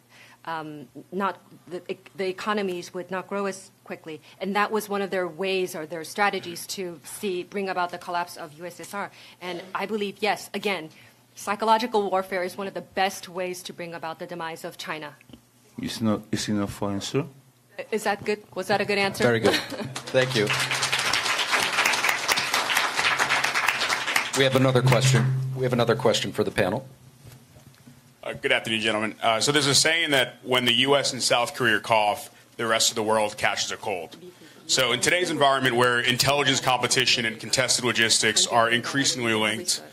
the economies would not grow as quickly. And that was one of their ways or their strategies to bring about the collapse of USSR. And I believe, yes, again, psychological warfare is one of the best ways to bring about the demise of China. Is enough for answer? Is that good? Was that a good answer? Very good. Thank you. We have another question. We have another question for the panel. Good afternoon, gentlemen. So there's a saying that when the U.S. and South Korea cough, the rest of the world catches a cold. So in today's environment where intelligence competition and contested logistics are increasingly linked,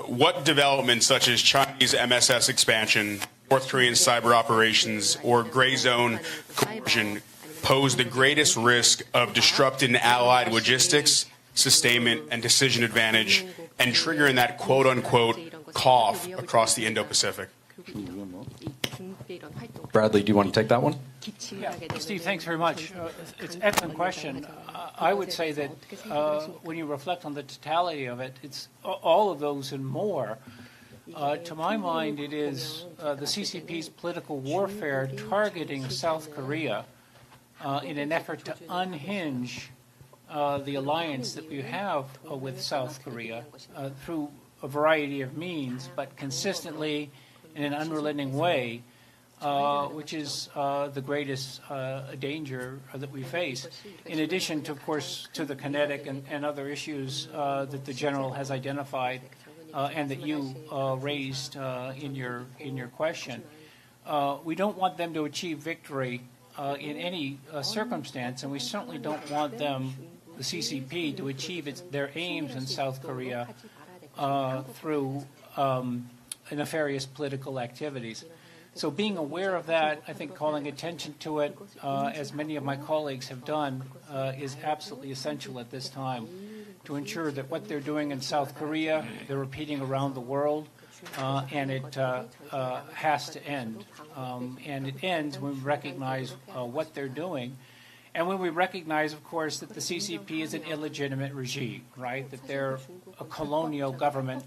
what developments such as Chinese MSS expansion, North Korean cyber operations, or gray zone coercion pose the greatest risk of disrupting allied logistics, sustainment, and decision advantage, and triggering that quote-unquote cough across the Indo-Pacific? Bradley, do you want to take that one? Yeah, Steve, thanks very much. It's an excellent question. I would say that when you reflect on the totality of it, it's all of those and more. To my mind, it is the CCP's political warfare targeting South Korea in an effort to unhinge the alliance that we have with South Korea through a variety of means, but consistently in an unrelenting way, which is the greatest danger that we face. In addition to, of course, to the kinetic and other issues that the general has identified and that you raised in your question. We don't want them to achieve victory in any circumstance, and we certainly don't want them, the CCP, to achieve their aims in South Korea through nefarious political activities. So being aware of that, I think calling attention to it, as many of my colleagues have done, is absolutely essential at this time to ensure that what they're doing in South Korea, they're repeating around the world, and it has to end. And it ends when we recognize what they're doing, and when we recognize, of course, that the CCP is an illegitimate regime, right? That they're a colonial government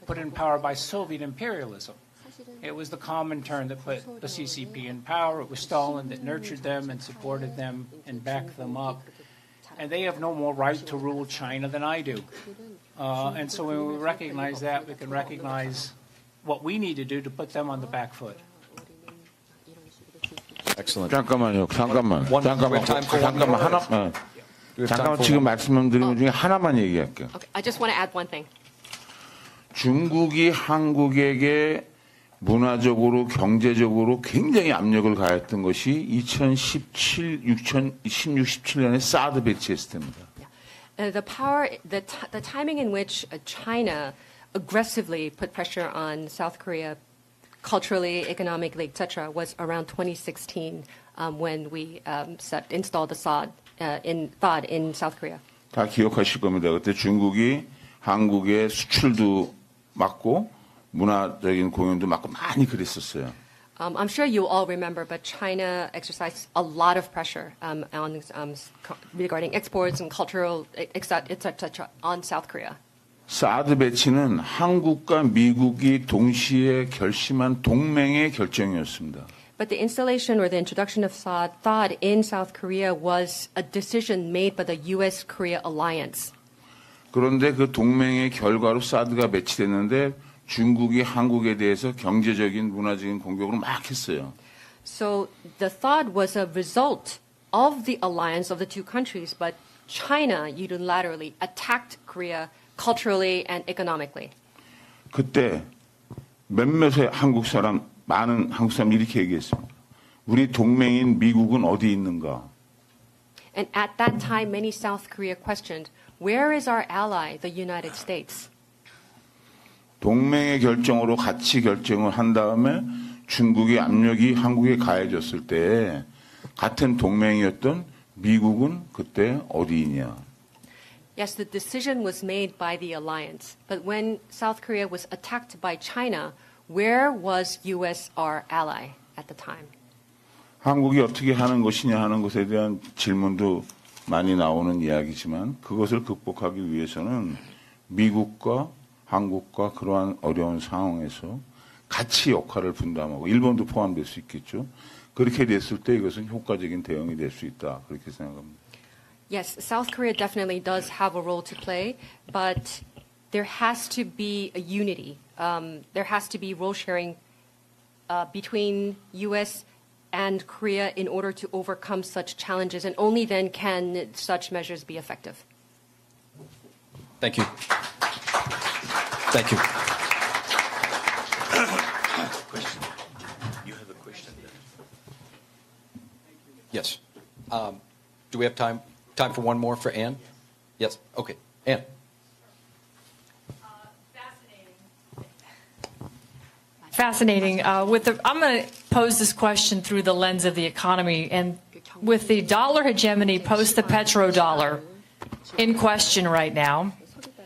put in power by Soviet imperialism. It was the Comintern that put the CCP in power. It was Stalin that nurtured them and supported them and backed them up. And they have no more right to rule China than I do. And so when we recognize that, we can recognize what we need to do to put them on the back foot. Excellent. 잠깐만 잠깐만 지금 말씀드린 중에 하나만 얘기할게요. Okay, I just want to add one thing. 중국이 한국에게 문화적으로 경제적으로 굉장히 압력을 가했던 것이 2016-17년에 사드 배치했을 때입니다. The timing in which China aggressively put pressure on South Korea, culturally, economically, etc., was around 2016 when we installed the THAAD in South Korea. 다 기억하실 겁니다. 그때 중국이 한국의 수출도 막고 문화적인 공연도 막고 많이 그랬었어요. I'm sure you all remember, but China exercised a lot of pressure regarding exports and cultural, etc., on South Korea. 사드 배치는 한국과 미국이 동시에 결심한 동맹의 결정이었습니다. But the installation or the introduction of THAAD in South Korea was a decision made by the U.S.-Korea alliance. 그런데 그 동맹의 결과로 사드가 배치됐는데 중국이 한국에 대해서 경제적인 문화적인 공격을 막 했어요. So the THAAD was a result of the alliance of the two countries, but China unilaterally attacked Korea culturally and economically. 그때 몇몇의 많은 한국 사람 이렇게 얘기했습니다. 우리 동맹인 미국은 어디 있는가? And at that time, many South Korea questioned, where is our ally, the United States? 동맹의 결정으로 같이 결정을 한 다음에 중국의 압력이 한국에 가해졌을 때 같은 동맹이었던 미국은 그때 어디 있냐? Yes, the decision was made by the alliance. But when South Korea was attacked by China, where was U.S. our ally at the time? 한국이 어떻게 하는 것이냐 하는 것에 대한 질문도 많이 나오는 이야기지만 그것을 극복하기 위해서는 미국과 한국과 그러한 어려운 상황에서 같이 역할을 분담하고 일본도 포함될 수 있겠죠. 그렇게 됐을 때 이것은 효과적인 대응이 될 수 있다. 그렇게 생각합니다. Yes, South Korea definitely does have a role to play, but there has to be a unity. There has to be role sharing between U.S. and Korea in order to overcome such challenges, and only then can such measures be effective. Thank you. Thank you. Question. You have a question there. Yes. Do we have time for one more for Anne? Yes. Okay. Anne. Fascinating. I'm going to pose this question through the lens of the economy. And with the dollar hegemony post the petrodollar in question right now,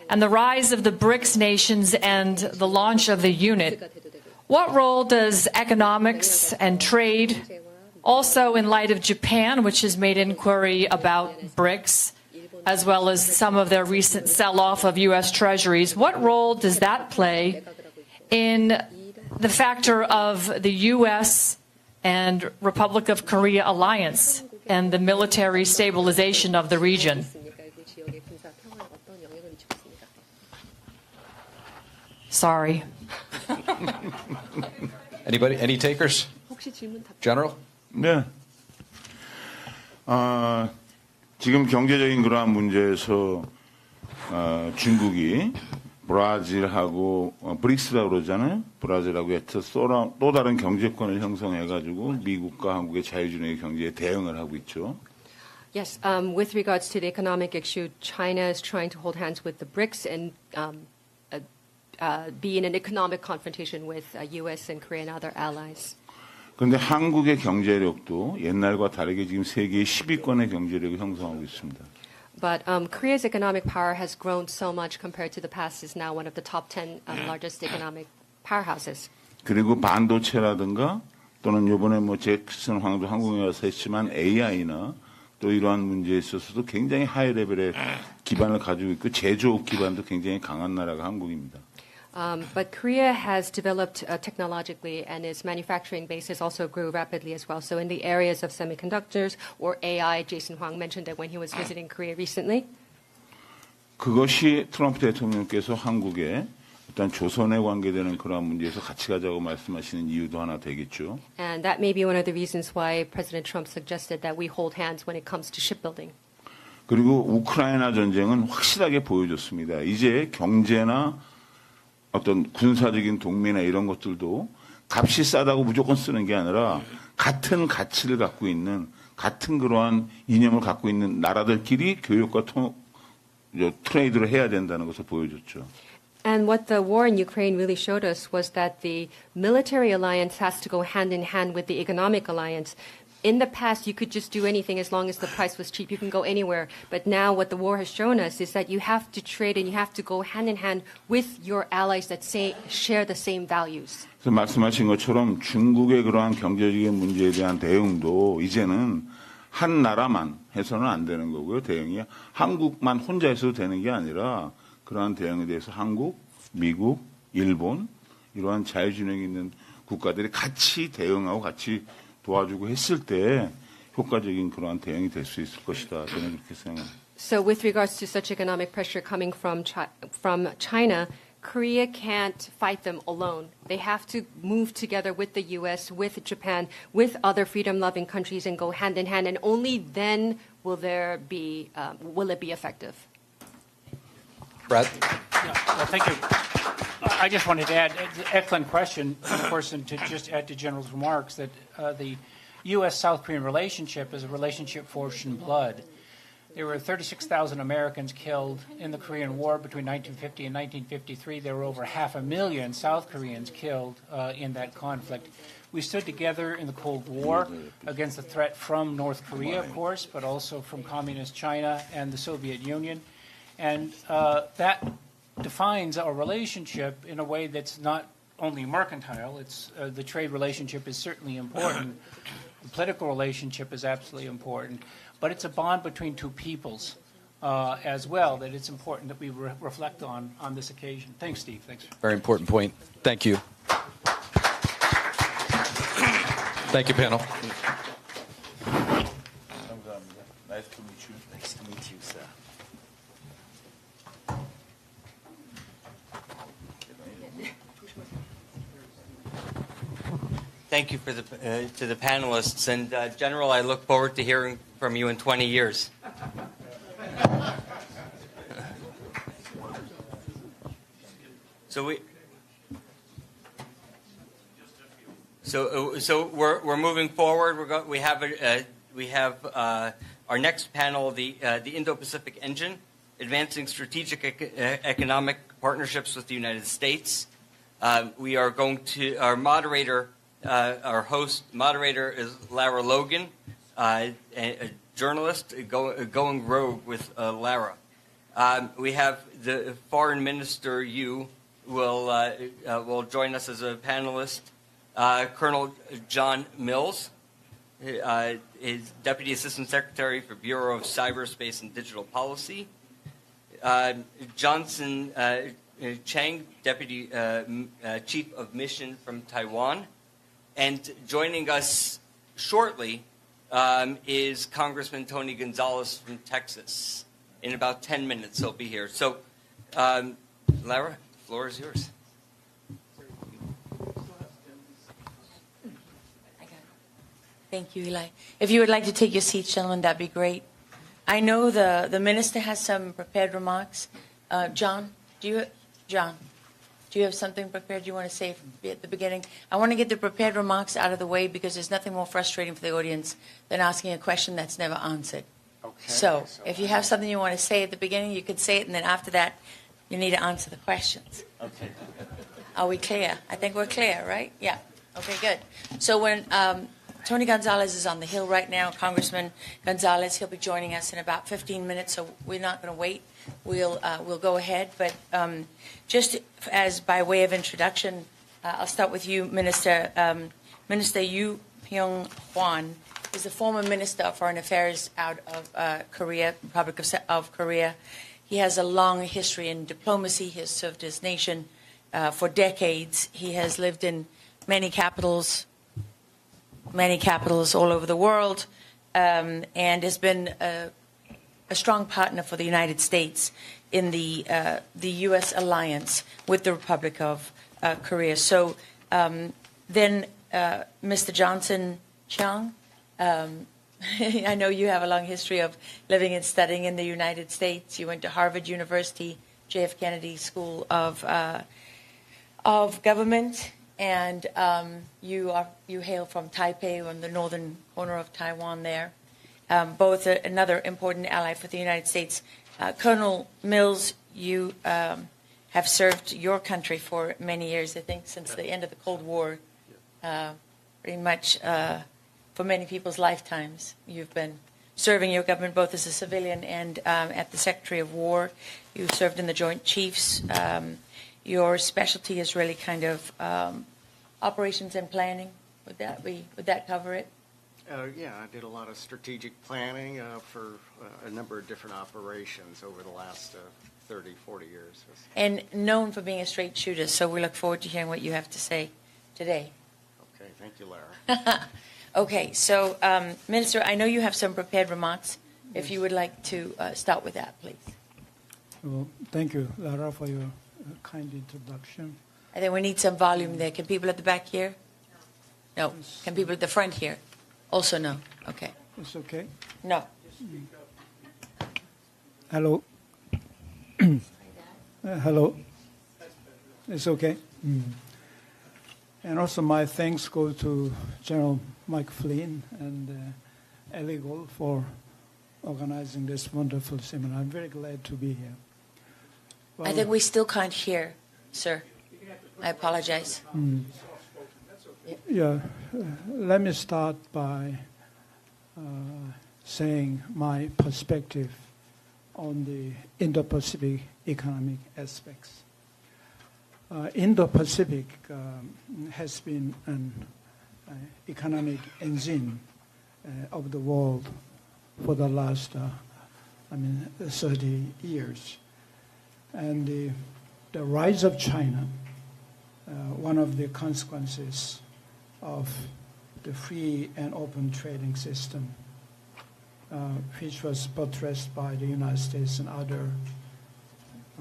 and the rise of the BRICS nations and the launch of the unit, what role does economics and trade, also in light of Japan, which has made inquiry about BRICS, as well as some of their recent sell-off of U.S. treasuries, what role does that play in the factor of the U.S. and Republic of Korea alliance and the military stabilization of the region? Sorry. Anybody? Any takers? General? 네. 지금 경제적인 그러한 문제에서 중국이 브라질하고 브릭스라고 그러잖아요. 브라질하고 해서 또 다른 경제권을 형성해가지고 미국과 한국의 자유주의 경제에 대응을 하고 있죠. Yes, with regards to the economic issue, China is trying to hold hands with the BRICS and be in an economic confrontation with U.S. and Korea and other allies. 그런데 한국의 경제력도 옛날과 다르게 지금 세계 10위권의 경제력을 형성하고 있습니다. But Korea's economic power has grown so much compared to the past. Is now one of the top 10 largest economic powerhouses. 그리고 반도체라든가 또는 이번에 뭐 잭슨 황도 한국에 와서 했지만 AI나 또 이러한 문제에 있어서도 굉장히 하이 레벨의 기반을 가지고 있고 제조업 기반도 굉장히 강한 나라가 한국입니다. But Korea has developed technologically, and its manufacturing bases also grew rapidly as well. So in the areas of semiconductors or AI, Jason Hwang mentioned it when he was visiting Korea recently. 그것이 트럼프 대통령께서 한국에 일단 조선에 관계되는 그러한 문제에서 같이 가자고 말씀하시는 이유도 하나 되겠죠. And that may be one of the reasons why President Trump suggested that we hold hands when it comes to shipbuilding. 그리고 우크라이나 전쟁은 확실하게 보여줬습니다. 이제 경제나 어떤 군사적인 동맹이나 이런 것들도 값이 싸다고 무조건 쓰는 게 아니라 같은 가치를 갖고 있는 같은 그러한 이념을 갖고 있는 나라들끼리 교역과 트레이드를 해야 된다는 것을 보여줬죠. And what the war in Ukraine really showed us was that the military alliance has to go hand in hand with the economic alliance. In the past, you could just do anything as long as the price was cheap. You can go anywhere. But now what the war has shown us is that you have to trade and you have to go hand in hand with your allies that share the same values. 그래서 말씀하신 것처럼 중국의 그러한 경제적인 문제에 대한 대응도 이제는 한 나라만 해서는 안 되는 거고요. 대응이 한국만 혼자 해서도 되는 게 아니라 그러한 대응에 대해서 한국, 미국, 일본 이러한 자유진영이 있는 국가들이 같이 대응하고 같이 도와주고 했을 때 효과적인 그러한 대응이 될 수 있을 것이다. 저는 그렇게 생각합니다. So with regards to such economic pressure coming from China, Korea can't fight them alone. They have to move together with the U.S., with Japan, with other freedom-loving countries and go hand in hand. And only then will it be effective. Brad? Yeah, well, thank you. I just wanted to add, excellent question, of course, and to just add to General's remarks that the U.S.-South Korean relationship is a relationship forged in blood. There were 36,000 Americans killed in the Korean War between 1950 and 1953. There were over 500,000 South Koreans killed in that conflict. We stood together in the Cold War against the threat from North Korea, of course, but also from Communist China and the Soviet Union. And that defines our relationship in a way that's not only mercantile. It's the trade relationship is certainly important. The political relationship is absolutely important. But it's a bond between two peoples as well that it's important that we reflect on this occasion. Thanks, Steve. Thanks. Very important point. Thank you. Thank you, panel. Nice to meet you. Nice to meet you, sir. Thank you for to the panelists, and General, I look forward to hearing from you in 20 years. So we're moving forward. We have our next panel, the Indo-Pacific Engine, advancing strategic economic partnerships with the United States. We are going to our moderator. Our moderator is Lara Logan, a journalist going rogue with Lara. We have the Foreign Minister Yu will join us as a panelist. Colonel John Mills is Deputy Assistant Secretary for Bureau of Cyberspace and Digital Policy. Johnson Chang, Deputy Chief of Mission from Taiwan. And joining us shortly is Congressman Tony Gonzalez from Texas. In about 10 minutes, he'll be here. So, Lara, the floor is yours. Thank you, Eli. If you would like to take your seats, gentlemen, that'd be great. I know the minister has some prepared remarks. John, do John, do you have something prepared you want to say at the beginning? I want to get the prepared remarks out of the way because there's nothing more frustrating for the audience than asking a question that's never answered. Okay. So if you have something you want to say at the beginning, you can say it, and then after that, you need to answer the questions. Okay. Are we clear? I think we're clear, right? Yeah. Okay, good. So when Tony Gonzalez is on the Hill right now, Congressman Gonzalez, he'll be joining us in about 15 minutes, so we're not going to wait. We'll go ahead. But just as by way of introduction, I'll start with you, Minister. Minister Yu Hyung-hwan is the former Minister of Foreign Affairs out of Korea, Republic of Korea. He has a long history in diplomacy. He has served his nation for decades. He has lived in many capitals all over the world, and has been a strong partner for the United States in the U.S. alliance with the Republic of Korea. So then, Mr. Johnson Chung, I know you have a long history of living and studying in the United States. You went to Harvard University, J.F. Kennedy School of Government, and you hail from Taipei, on the northern corner of Taiwan there. Both another important ally for the United States. Colonel Mills, you have served your country for many years, I think, since the end of the Cold War, pretty much for many people's lifetimes. You've been serving your government both as a civilian and at the Secretary of War. You've served in the Joint Chiefs. Your specialty is really kind of operations and planning. Would that cover it? Yeah, I did a lot of strategic planning for a number of different operations over the last 30, 40 years. And known for being a straight shooter, so we look forward to hearing what you have to say today. Okay, thank you, Lara. Okay, so Minister, I know you have some prepared remarks. If you would like to start with that, please. Well, thank you, Lara, for your kind introduction. And then we need some volume there. Can people at the back hear? No. Can people at the front hear? Also no. Okay. It's okay? No. Hello? Hello? It's okay? And also my thanks go to General Mike Flynn and Ellie Gold for organizing this wonderful seminar. I'm very glad to be here. Well, I think we still can't hear, sir. I apologize. Yeah, let me start by saying my perspective on the Indo-Pacific economic aspects. Indo-Pacific has been an economic engine of the world for the last 30 years. And the rise of China, one of the consequences of the free and open trading system, which was buttressed by the United States and other.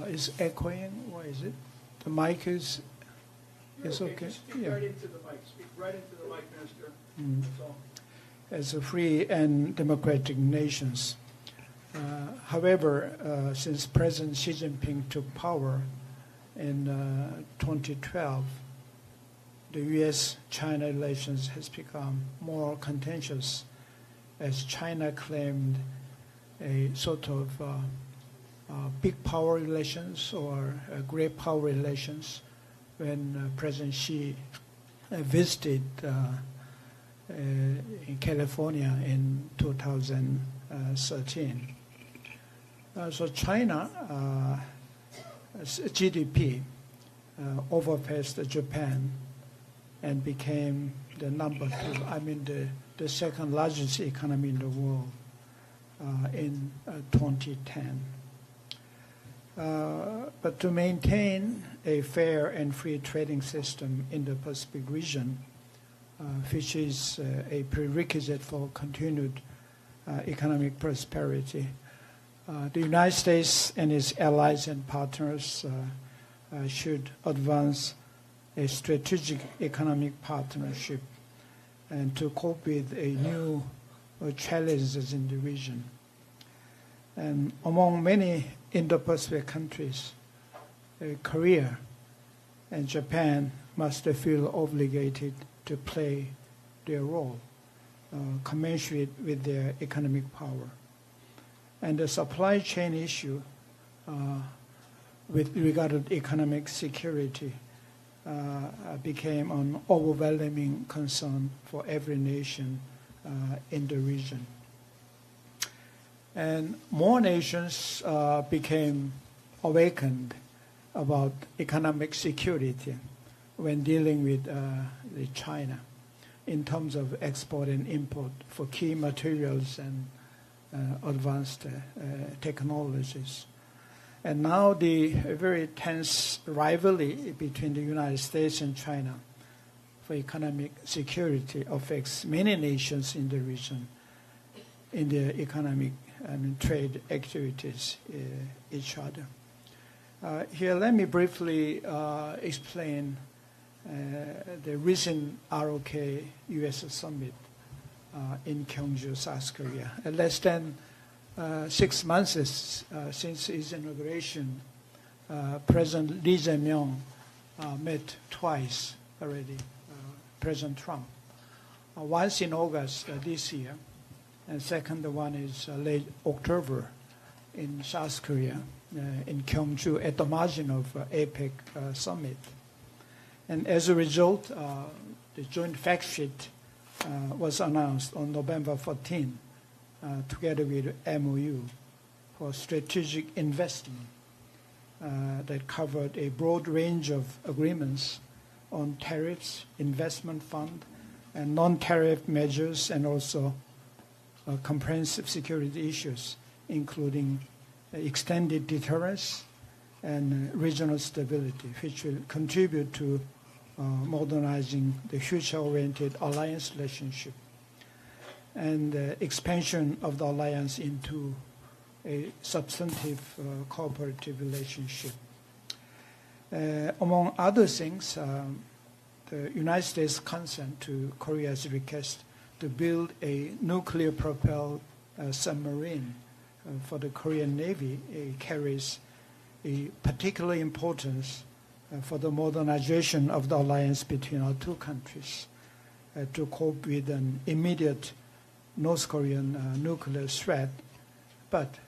Is echoing? What is it? The mic is okay? Speak right into the mic. Speak right into the mic, Minister. That's all. As a free and democratic nations. However, since President Xi Jinping took power in 2012, the U.S.-China relations has become more contentious as China claimed a sort of big power relations or great power relations when President Xi visited in California in 2013. So China GDP overpassed Japan and became the number 2, the second largest economy in the world in 2010. But to maintain a fair and free trading system in the Pacific region, which is a prerequisite for continued economic prosperity, the United States and its allies and partners should advance a strategic economic partnership and to cope with a new challenges in the region. And among many Indo-Pacific countries, Korea and Japan must feel obligated to play their role, commensurate with their economic power. And the supply chain issue with regard to economic security became an overwhelming concern for every nation in the region. And more nations became awakened about economic security when dealing with China in terms of export and import for key materials and advanced technologies. And now the very tense rivalry between the United States and China for economic security affects many nations in the region in their economic and trade activities each other. Here, let me briefly explain the recent ROK-US summit in Gyeongju, South Korea. Less than 6 months since its inauguration, President Lee Jae-myung met twice already, President Trump. Once in August this year, and second one is late October in South Korea, in Gyeongju, at the margin of APEC summit. And as a result, the joint fact sheet was announced on November 14, together with MOU for strategic investment that covered a broad range of agreements on tariffs, investment fund, and non-tariff measures, and also comprehensive security issues, including extended deterrence and regional stability, which will contribute to modernizing the future-oriented alliance relationship and expansion of the alliance into a substantive cooperative relationship. Among other things, the United States' consent to Korea's request to build a nuclear-propelled submarine for the Korean Navy carries a particular importance for the modernization of the alliance between our two countries to cope with an immediate North Korean nuclear threat, but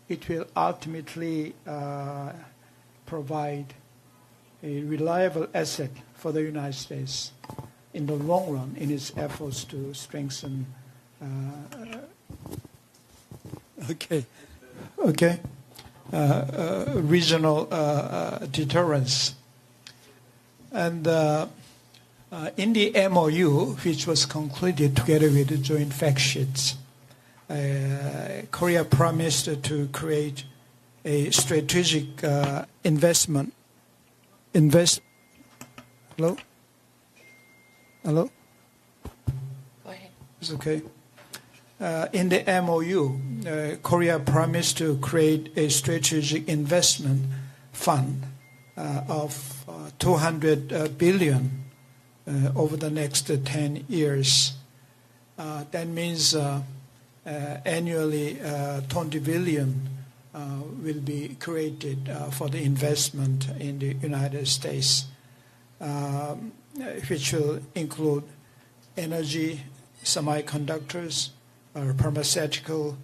it will ultimately provide a reliable asset for the United States in the long run in its efforts to strengthen regional deterrence. And in the MOU, which was concluded together with the joint fact sheets, Korea promised to create a strategic investment. Hello? Hello? Go ahead. It's okay. In the MOU, Korea promised to create a strategic investment fund of $200 billion over the next 10 years. That means annually $20 billion will be created for the investment in the United States, which will include energy, semiconductors, pharmaceutical,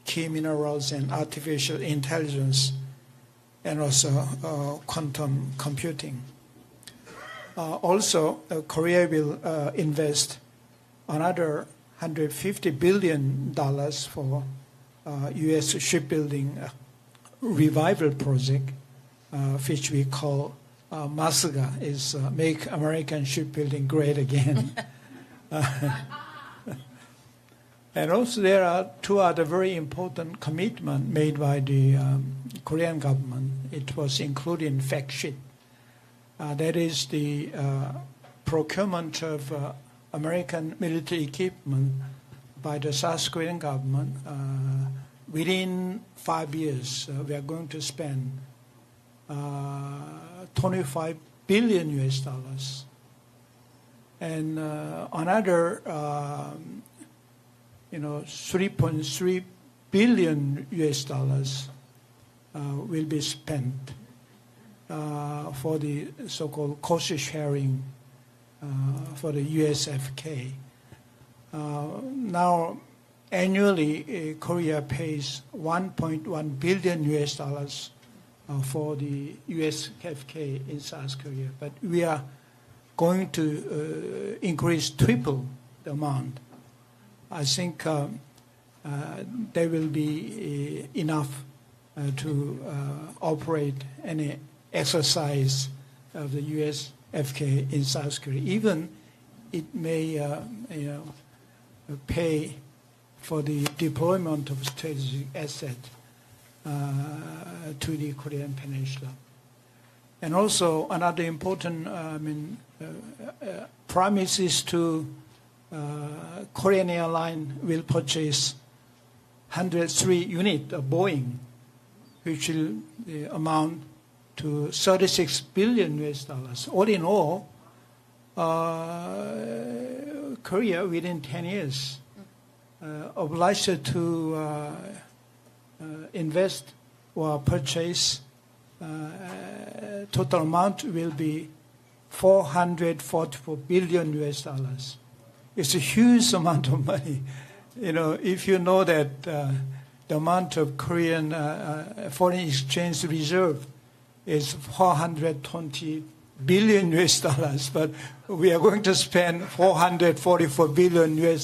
key minerals, and artificial intelligence, and also quantum computing. Also, Korea will invest another $150 billion for U.S. shipbuilding revival project, which we call MASGA, is Make American Shipbuilding Great Again. And also there are two other very important commitments made by the Korean government. It was included in fact sheet. That is the procurement of American military equipment by the South Korean government. Within 5 years, we are going to spend $25 billion US. And another 3.3 billion US will be spent for the so-called cost sharing for the USFK. Now, annually, Korea pays $1.1 billion for the USFK in South Korea, but we are going to increase triple the amount. I think there will be enough to operate any exercise of the USFK in South Korea. Even it may, pay for the deployment of strategic asset to the Korean Peninsula. And also another important, promise is to Korean Airlines will purchase 103 units of Boeing, which will amount to $36 billion. All in all, Korea within 10 years obliged to invest or purchase total amount will be $444 billion. It's a huge amount of money. If you know that the amount of Korean foreign exchange reserve is $420 billion, but we are going to spend $444 billion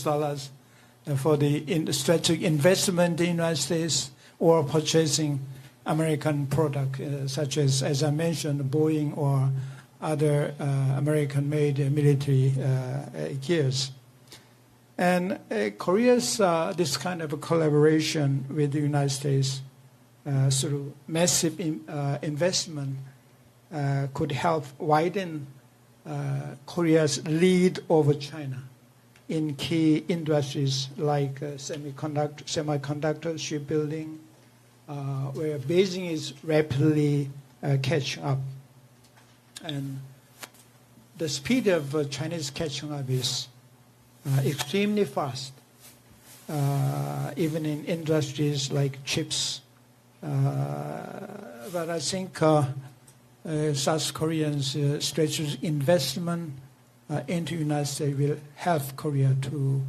for the strategic investment in the United States or purchasing American product, such as I mentioned, Boeing or other American-made military gears. And Korea's this kind of a collaboration with the United States through massive investment could help widen Korea's lead over China in key industries like semiconductor shipbuilding, where Beijing is rapidly catching up. And the speed of Chinese catching up is extremely fast, even in industries like chips. But I think South Koreans' strategic investment into the United States will help Korea to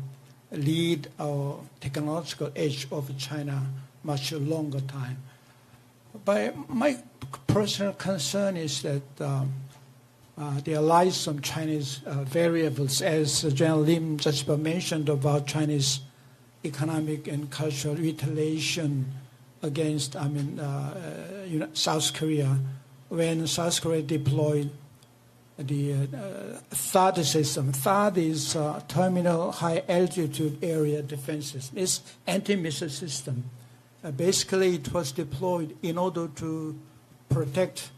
lead our technological edge over China much longer time. But my personal concern is that there lies some Chinese variables, as General Lim just mentioned about Chinese economic and cultural retaliation against South Korea. When South Korea deployed the THAAD system, THAAD is Terminal High Altitude Area Defense System. It's anti-missile system. Basically, it was deployed in order to protect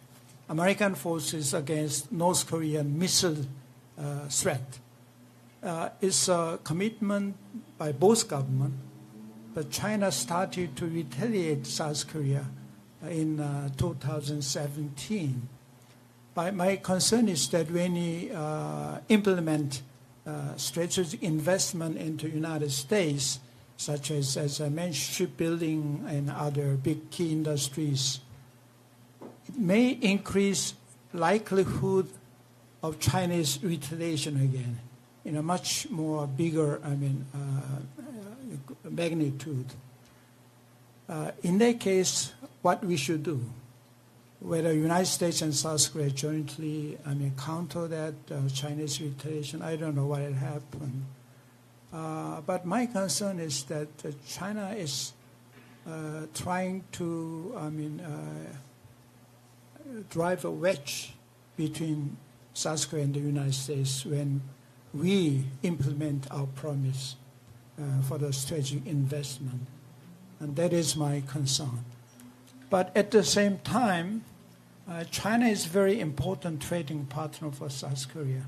American forces against North Korean missile threat. It's a commitment by both governments, but China started to retaliate South Korea in 2017. My concern is that when we implement strategic investment into the United States, such as I mentioned, shipbuilding and other big key industries, it may increase likelihood of Chinese retaliation again in a much more bigger, magnitude. In that case, what we should do, whether United States and South Korea jointly, counter that Chinese retaliation, I don't know what will happen. But my concern is that China is trying to, drive a wedge between South Korea and the United States when we implement our promise for the strategic investment. And that is my concern. But at the same time, China is a very important trading partner for South Korea.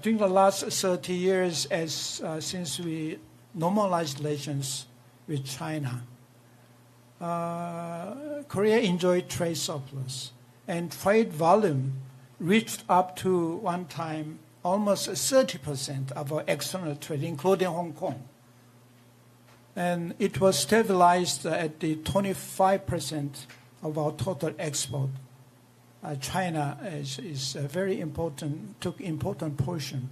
During the last 30 years, since we normalized relations with China, Korea enjoyed trade surplus, and trade volume reached up to one time almost 30% of our external trade, including Hong Kong. And it was stabilized at the 25% of our total export China is a very important, took important portion.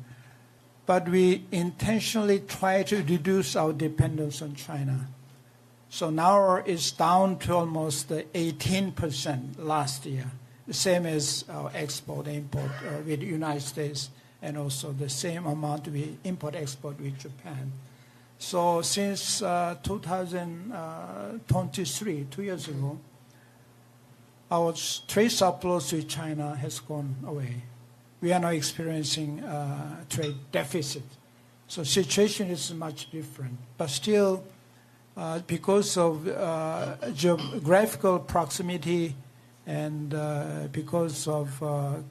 But we intentionally try to reduce our dependence on China. So now it's down to almost 18% last year, the same as our export-import with the United States, and also the same amount we import-export with Japan. So since 2023, 2 years ago, our trade surplus with China has gone away. We are now experiencing trade deficit. So situation is much different. But still, because of geographical proximity and because of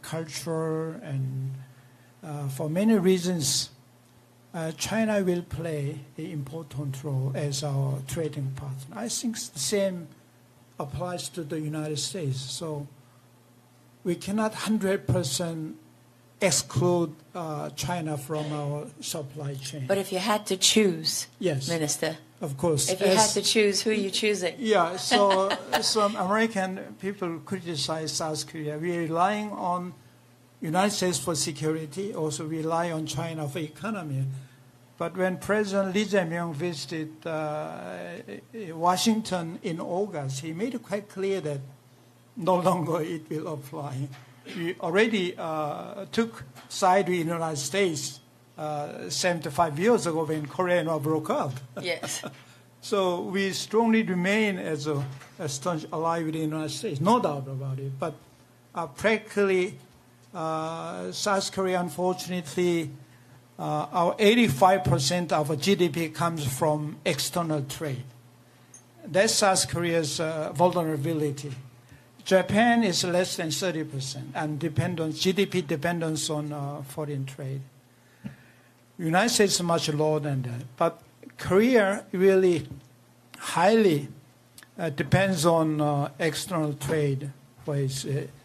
culture and for many reasons, China will play an important role as our trading partner. I think the same applies to the United States. So we cannot 100% exclude China from our supply chain. But if you had to choose, yes, Minister, of course. If you had to choose, who are you choosing? Yeah, so some American people criticize South Korea. We're relying on United States for security, also rely on China for economy. But when President Lee Jae-myung visited Washington in August, he made it quite clear that no longer it will apply. We already took side with the United States 75 years ago when Korea War broke up. Yes. So we strongly remain as a staunch ally with the United States, no doubt about it. But practically, South Korea, unfortunately, our 85% of our GDP comes from external trade. That's South Korea's vulnerability. Japan is less than 30% and GDP dependence on foreign trade. United States is much lower than that. But Korea really highly depends on external trade for its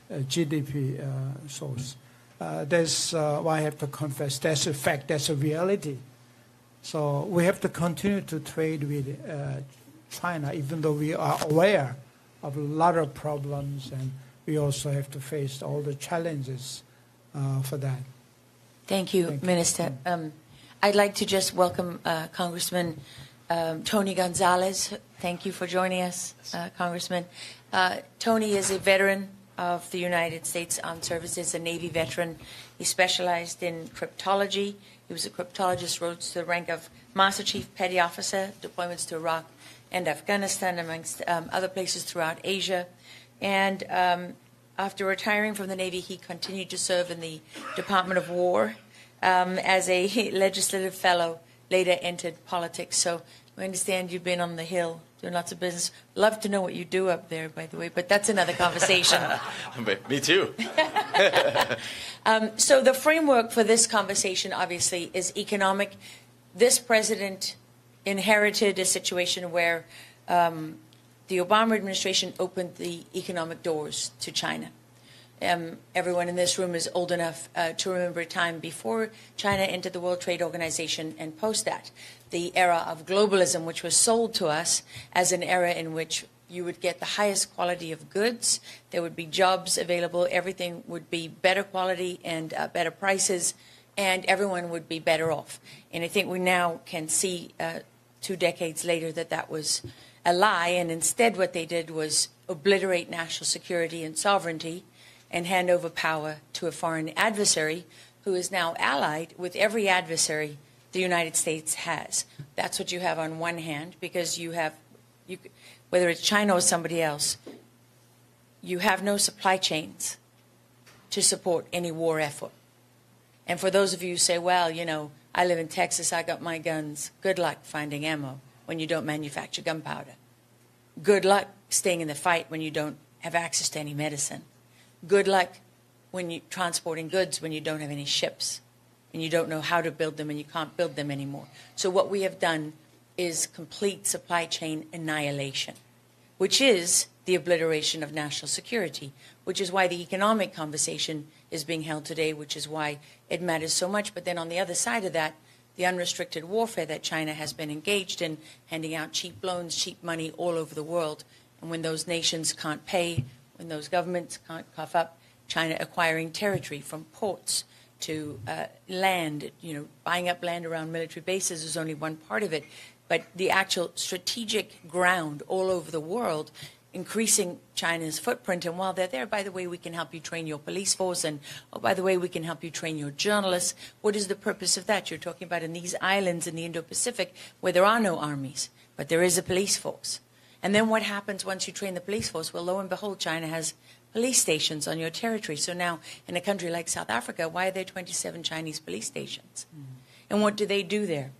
GDP source. That's why I have to confess. That's a fact. That's a reality. So we have to continue to trade with China, even though we are aware of a lot of problems, and we also have to face all the challenges for that. Thank you, Minister. I'd like to just welcome Congressman Tony Gonzalez. Thank you for joining us, Congressman. Tony is a veteran of the United States Armed Services, a Navy veteran. He specialized in cryptology. He was a cryptologist, rose to the rank of Master Chief Petty Officer, deployments to Iraq and Afghanistan, amongst other places throughout Asia. And after retiring from the Navy, he continued to serve in the Department of War as a legislative fellow, later entered politics. So we understand you've been on the Hill doing lots of business. Love to know what you do up there, by the way, but that's another conversation. Me too. So the framework for this conversation, obviously, is economic. This president inherited a situation where the Obama administration opened the economic doors to China. Everyone in this room is old enough to remember a time before China entered the World Trade Organization and post that, the era of globalism, which was sold to us as an era in which you would get the highest quality of goods, there would be jobs available, everything would be better quality and better prices, and everyone would be better off. And I think we now can see 2 decades later that that was a lie, and instead what they did was obliterate national security and sovereignty and hand over power to a foreign adversary who is now allied with every adversary the United States has. That's what you have on one hand, because you have, whether it's China or somebody else, you have no supply chains to support any war effort. And for those of you who say, well, you know, I live in Texas, I got my guns, good luck finding ammo when you don't manufacture gunpowder. Good luck staying in the fight when you don't have access to any medicine. Good luck when you're transporting goods when you don't have any ships and you don't know how to build them and you can't build them anymore. So what we have done is complete supply chain annihilation, which is the obliteration of national security, which is why the economic conversation is being held today, which is why it matters so much. But then on the other side of that, the unrestricted warfare that China has been engaged in, handing out cheap loans, cheap money all over the world. And when those nations can't pay, when those governments can't cough up, China acquiring territory from ports to land, buying up land around military bases is only one part of it. But the actual strategic ground all over the world, increasing China's footprint. And while they're there, by the way, we can help you train your police force. And, oh, by the way, we can help you train your journalists. What is the purpose of that? You're talking about in these islands in the Indo-Pacific where there are no armies, but there is a police force. And then what happens once you train the police force? Well, lo and behold, China has police stations on your territory. So now in a country like South Africa, why are there 27 Chinese police stations? And what do they do there?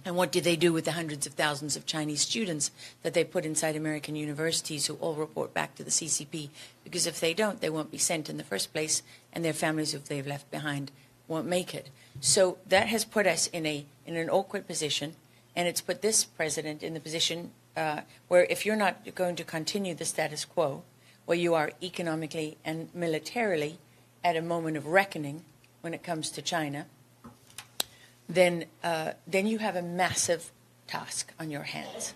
And what do they do with the hundreds of thousands of Chinese students that they put inside American universities who all report back to the CCP? Because if they don't, they won't be sent in the first place, and their families, if they've left behind, won't make it. So that has put us in an awkward position, and it's put this president in the position where if you're not going to continue the status quo, where you are economically and militarily at a moment of reckoning when it comes to China, then you have a massive task on your hands.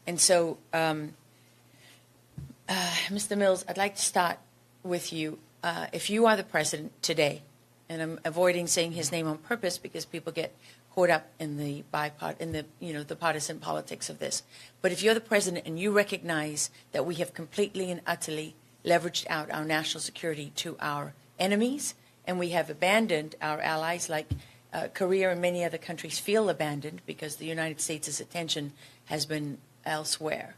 And so, Mr. Mills, I'd like to start with you. If you are the president today, and I'm avoiding saying his name on purpose because people get caught up in the the partisan politics of this. But if you're the president and you recognize that we have completely and utterly leveraged out our national security to our enemies, and we have abandoned our allies like Korea and many other countries feel abandoned because the United States' attention has been elsewhere.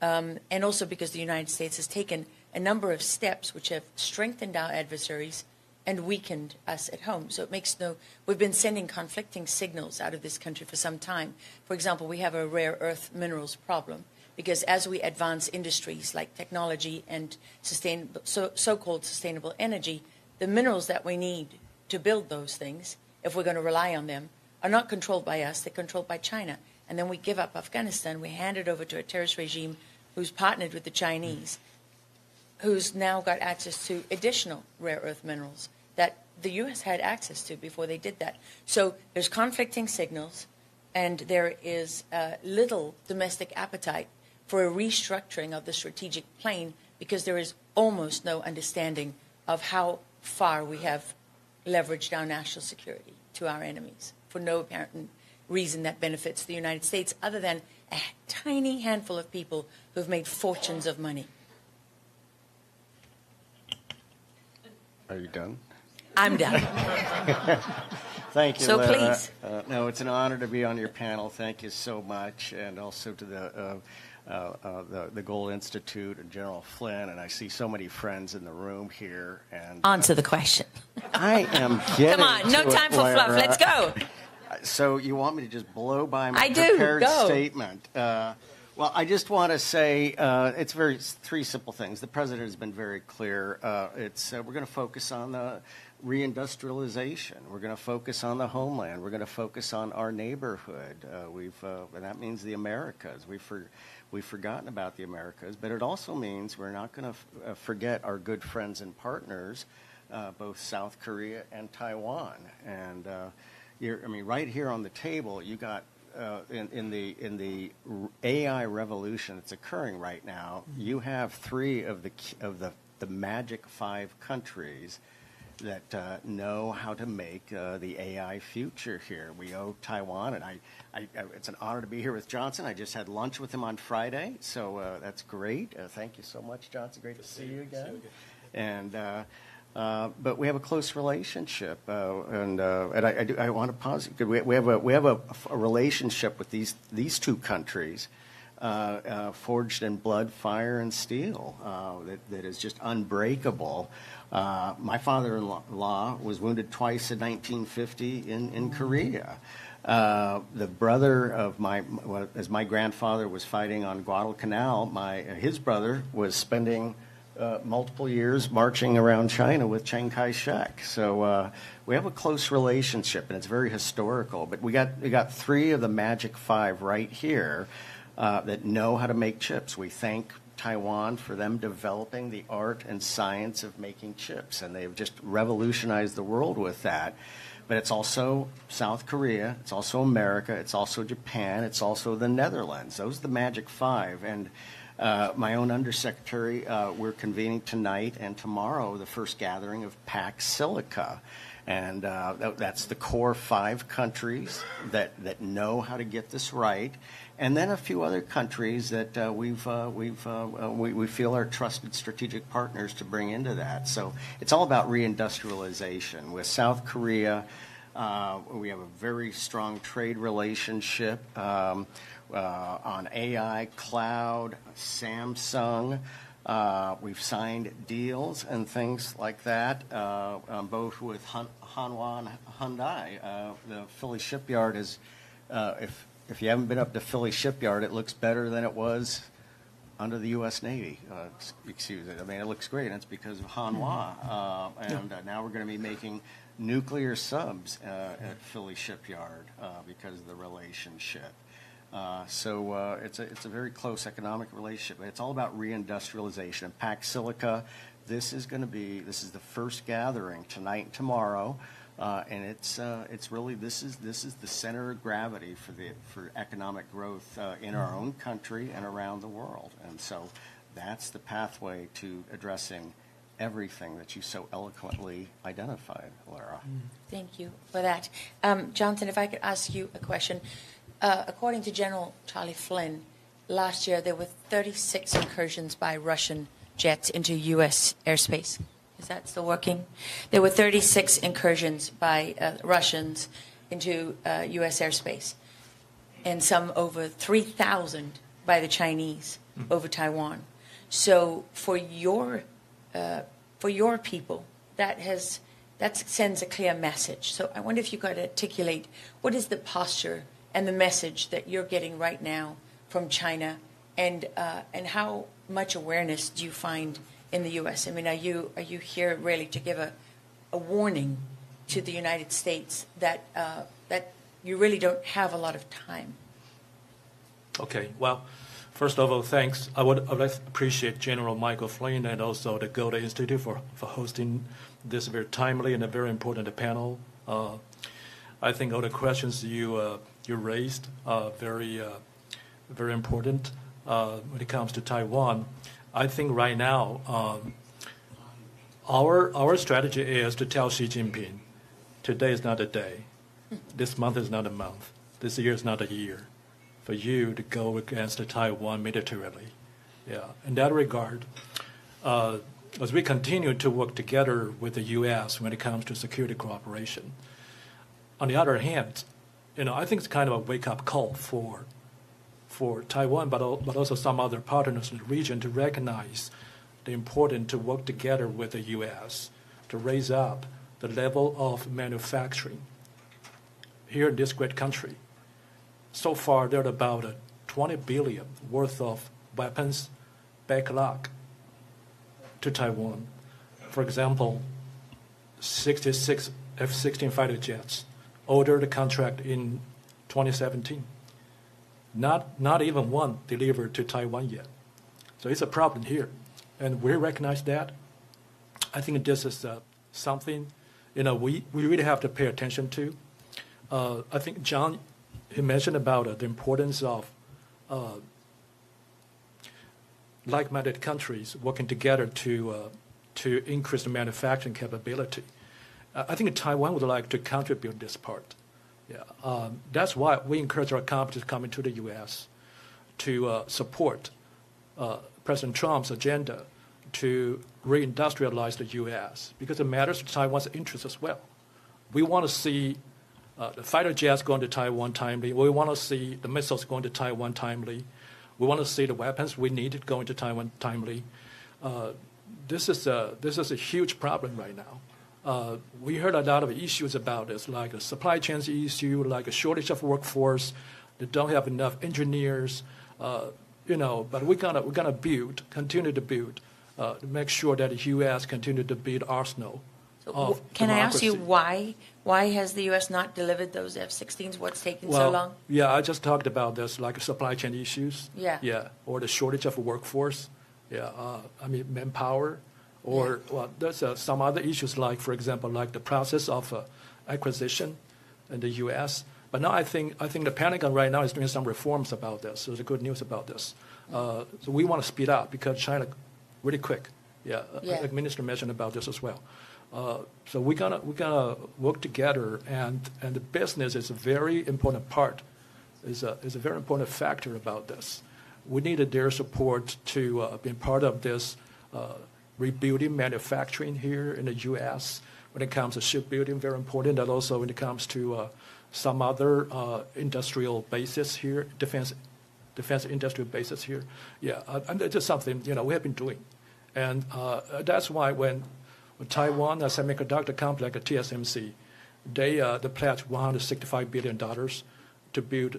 And also because the United States has taken a number of steps which have strengthened our adversaries and weakened us at home. So it makes we've been sending conflicting signals out of this country for some time. For example, we have a rare earth minerals problem because as we advance industries like technology and so-called sustainable energy, the minerals that we need to build those things, if we're going to rely on them, are not controlled by us, they're controlled by China. And then we give up Afghanistan, we hand it over to a terrorist regime who's partnered with the Chinese, who's now got access to additional rare earth minerals that the U.S. had access to before they did that. So there's conflicting signals, and there is little domestic appetite for a restructuring of the strategic plane because there is almost no understanding of how far we have leveraged our national security to our enemies for no apparent reason that benefits the United States other than a tiny handful of people who've made fortunes of money. Are you done? I'm done. Thank you, So Lara. please. No, it's an honor to be on your panel. Thank you so much, and also to the Gold Institute and General Flynn. And I see so many friends in the room here. And Answer the question. I am getting. Come on, no to time it, for fluff. Lara. Let's go. So you want me to just blow by my I do. prepared Go. statement? Well, I just want to say it's three simple things. The president has been very clear. We're going to focus on the reindustrialization. We're going to focus on the homeland. We're going to focus on our neighborhood. And that means the Americas. We've forgotten about the Americas, but it also means we're not going to forget our good friends and partners, both South Korea and Taiwan. And right here on the table, you got in the AI revolution that's occurring right now. You have three of the magic 5 countries that know how to make the AI future here. We owe Taiwan, and it's an honor to be here with Johnson. I just had lunch with him on Friday, so that's great. Thank you so much, Johnson. Great to see you again. And but we have a close relationship, and I want to pause. We have a relationship with these two countries, forged in blood, fire, and steel, that is just unbreakable. My father-in-law was wounded twice in 1950 in Korea. The brother of as my grandfather was fighting on Guadalcanal, his brother was spending multiple years marching around China with Chiang Kai-shek. So we have a close relationship, and it's very historical. But we got 3 of the magic 5 right here that know how to make chips. We thank Taiwan for them developing the art and science of making chips, and they've just revolutionized the world with that. But it's also South Korea, it's also America, it's also Japan, it's also the Netherlands. Those are the magic 5. And My own undersecretary, we're convening tonight and tomorrow the first gathering of PAC Silica. And that's the core 5 countries that know how to get this right. And then a few other countries that we feel are trusted strategic partners to bring into that. So it's all about reindustrialization. With South Korea, we have a very strong trade relationship on AI, cloud, Samsung. We've signed deals and things like that, both with Hanwha and Hyundai. The Philly shipyard is, if you haven't been up to Philly shipyard, it looks better than it was under the U.S. Navy. Excuse me. I mean, it looks great, and it's because of Hanwha. Now we're going to be making nuclear subs at Philly shipyard because of the relationship. So it's a very close economic relationship. It's all about reindustrialization. And PAC Silica, this is the first gathering tonight and tomorrow, and it's really this is the center of gravity for economic growth in our own country and around the world. And so that's the pathway to addressing everything that you so eloquently identified, Lara. Thank you for that. Jonathan, if I could ask you a question. According to General Charlie Flynn, last year there were 36 incursions by Russian jets into U.S. airspace. Is that still working? There were 36 incursions by Russians into U.S. airspace, and some over 3,000 by the Chinese over Taiwan. So for your people, that sends a clear message. So I wonder if you could articulate what is the posture and the message that you're getting right now from China, and how much awareness do you find in the U.S.? I mean, are you here really to give a warning to the United States that you really don't have a lot of time? Okay. Well, first of all, thanks. I would like to appreciate General Michael Flynn and also the Goethe Institute for hosting this very timely and a very important panel. I think all the questions you raised are very important when it comes to Taiwan. I think right now our strategy is to tell Xi Jinping, today is not a day, this month is not a month, this year is not a year, for you to go against Taiwan militarily. Yeah. In that regard, as we continue to work together with the U.S. when it comes to security cooperation, on the other hand, I think it's kind of a wake-up call for Taiwan, but also some other partners in the region to recognize the importance to work together with the U.S. to raise up the level of manufacturing here in this great country. So far, there are about $20 billion worth of weapons backlog to Taiwan. For example, 66 F-16 fighter jets ordered a contract in 2017. Not even one delivered to Taiwan yet. So it's a problem here. And we recognize that. I think this is something we really have to pay attention to. I think John, he mentioned about the importance of like-minded countries working together to increase the manufacturing capability. I think Taiwan would like to contribute this part. Yeah, that's why we encourage our companies coming to the U.S. to support President Trump's agenda to reindustrialize the U.S. because it matters to Taiwan's interests as well. We want to see the fighter jets going to Taiwan timely. We want to see the missiles going to Taiwan timely. We want to see the weapons we need going to Taiwan timely. This is a huge problem right now. We heard a lot of issues about this, like a supply chain issue, like a shortage of workforce. They don't have enough engineers, But we're gonna continue to build, to make sure that the U.S. continue to build arsenal. So can I ask you why? Why has the U.S. not delivered those F-16s? What's taken so long? Yeah, I just talked about this, like supply chain issues. Yeah. Or the shortage of workforce. Manpower. Or there's some other issues, like, for example, like the process of acquisition in the U.S. But now I think the Pentagon right now is doing some reforms about this. So there's good news about this. So we want to speed up because China really quick. Yeah. Yeah. Minister mentioned about this as well. So we're gonna work together, and the business is a very important part. Is a very important factor about this. We needed their support to be part of this rebuilding manufacturing here in the U.S. When it comes to shipbuilding, very important. And also when it comes to some other industrial bases here, defense industrial bases here. Yeah, and it's just something we have been doing, and that's why when Taiwan Semiconductor Complex at TSMC, they pledged $165 billion to build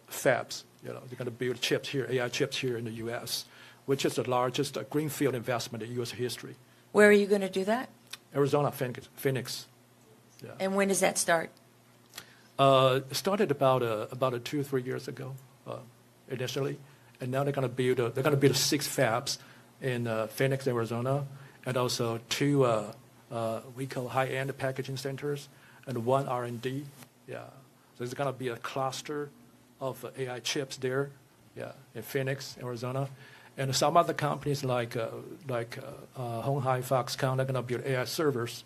fabs. They're going to build chips here, AI chips here in the U.S., which is the largest greenfield investment in U.S. history. Where are you going to do that? Arizona, Phoenix. Yeah. And when does that start? It started about 2 or 3 years ago, initially, and now they're going to build 6 fabs in Phoenix, Arizona, and also 2 we call high-end packaging centers, and 1 R&D. Yeah, so there's going to be a cluster of AI chips there. Yeah, in Phoenix, Arizona, and some other companies like Hon Hai, Foxconn are going to build AI servers.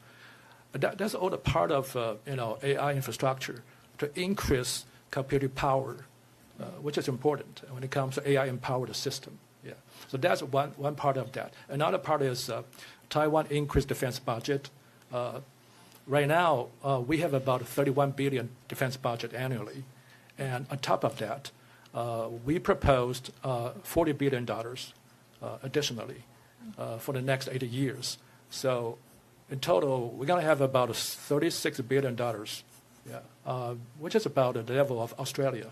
That's all a part of AI infrastructure to increase computing power, which is important when it comes to AI-empowered system. Yeah, so that's one part of that. Another part is Taiwan increased defense budget. Right now, we have about $31 billion defense budget annually, and on top of that, we proposed $40 billion additionally for the next 80 years. So in total, we're going to have about $36 billion, which is about the level of Australia.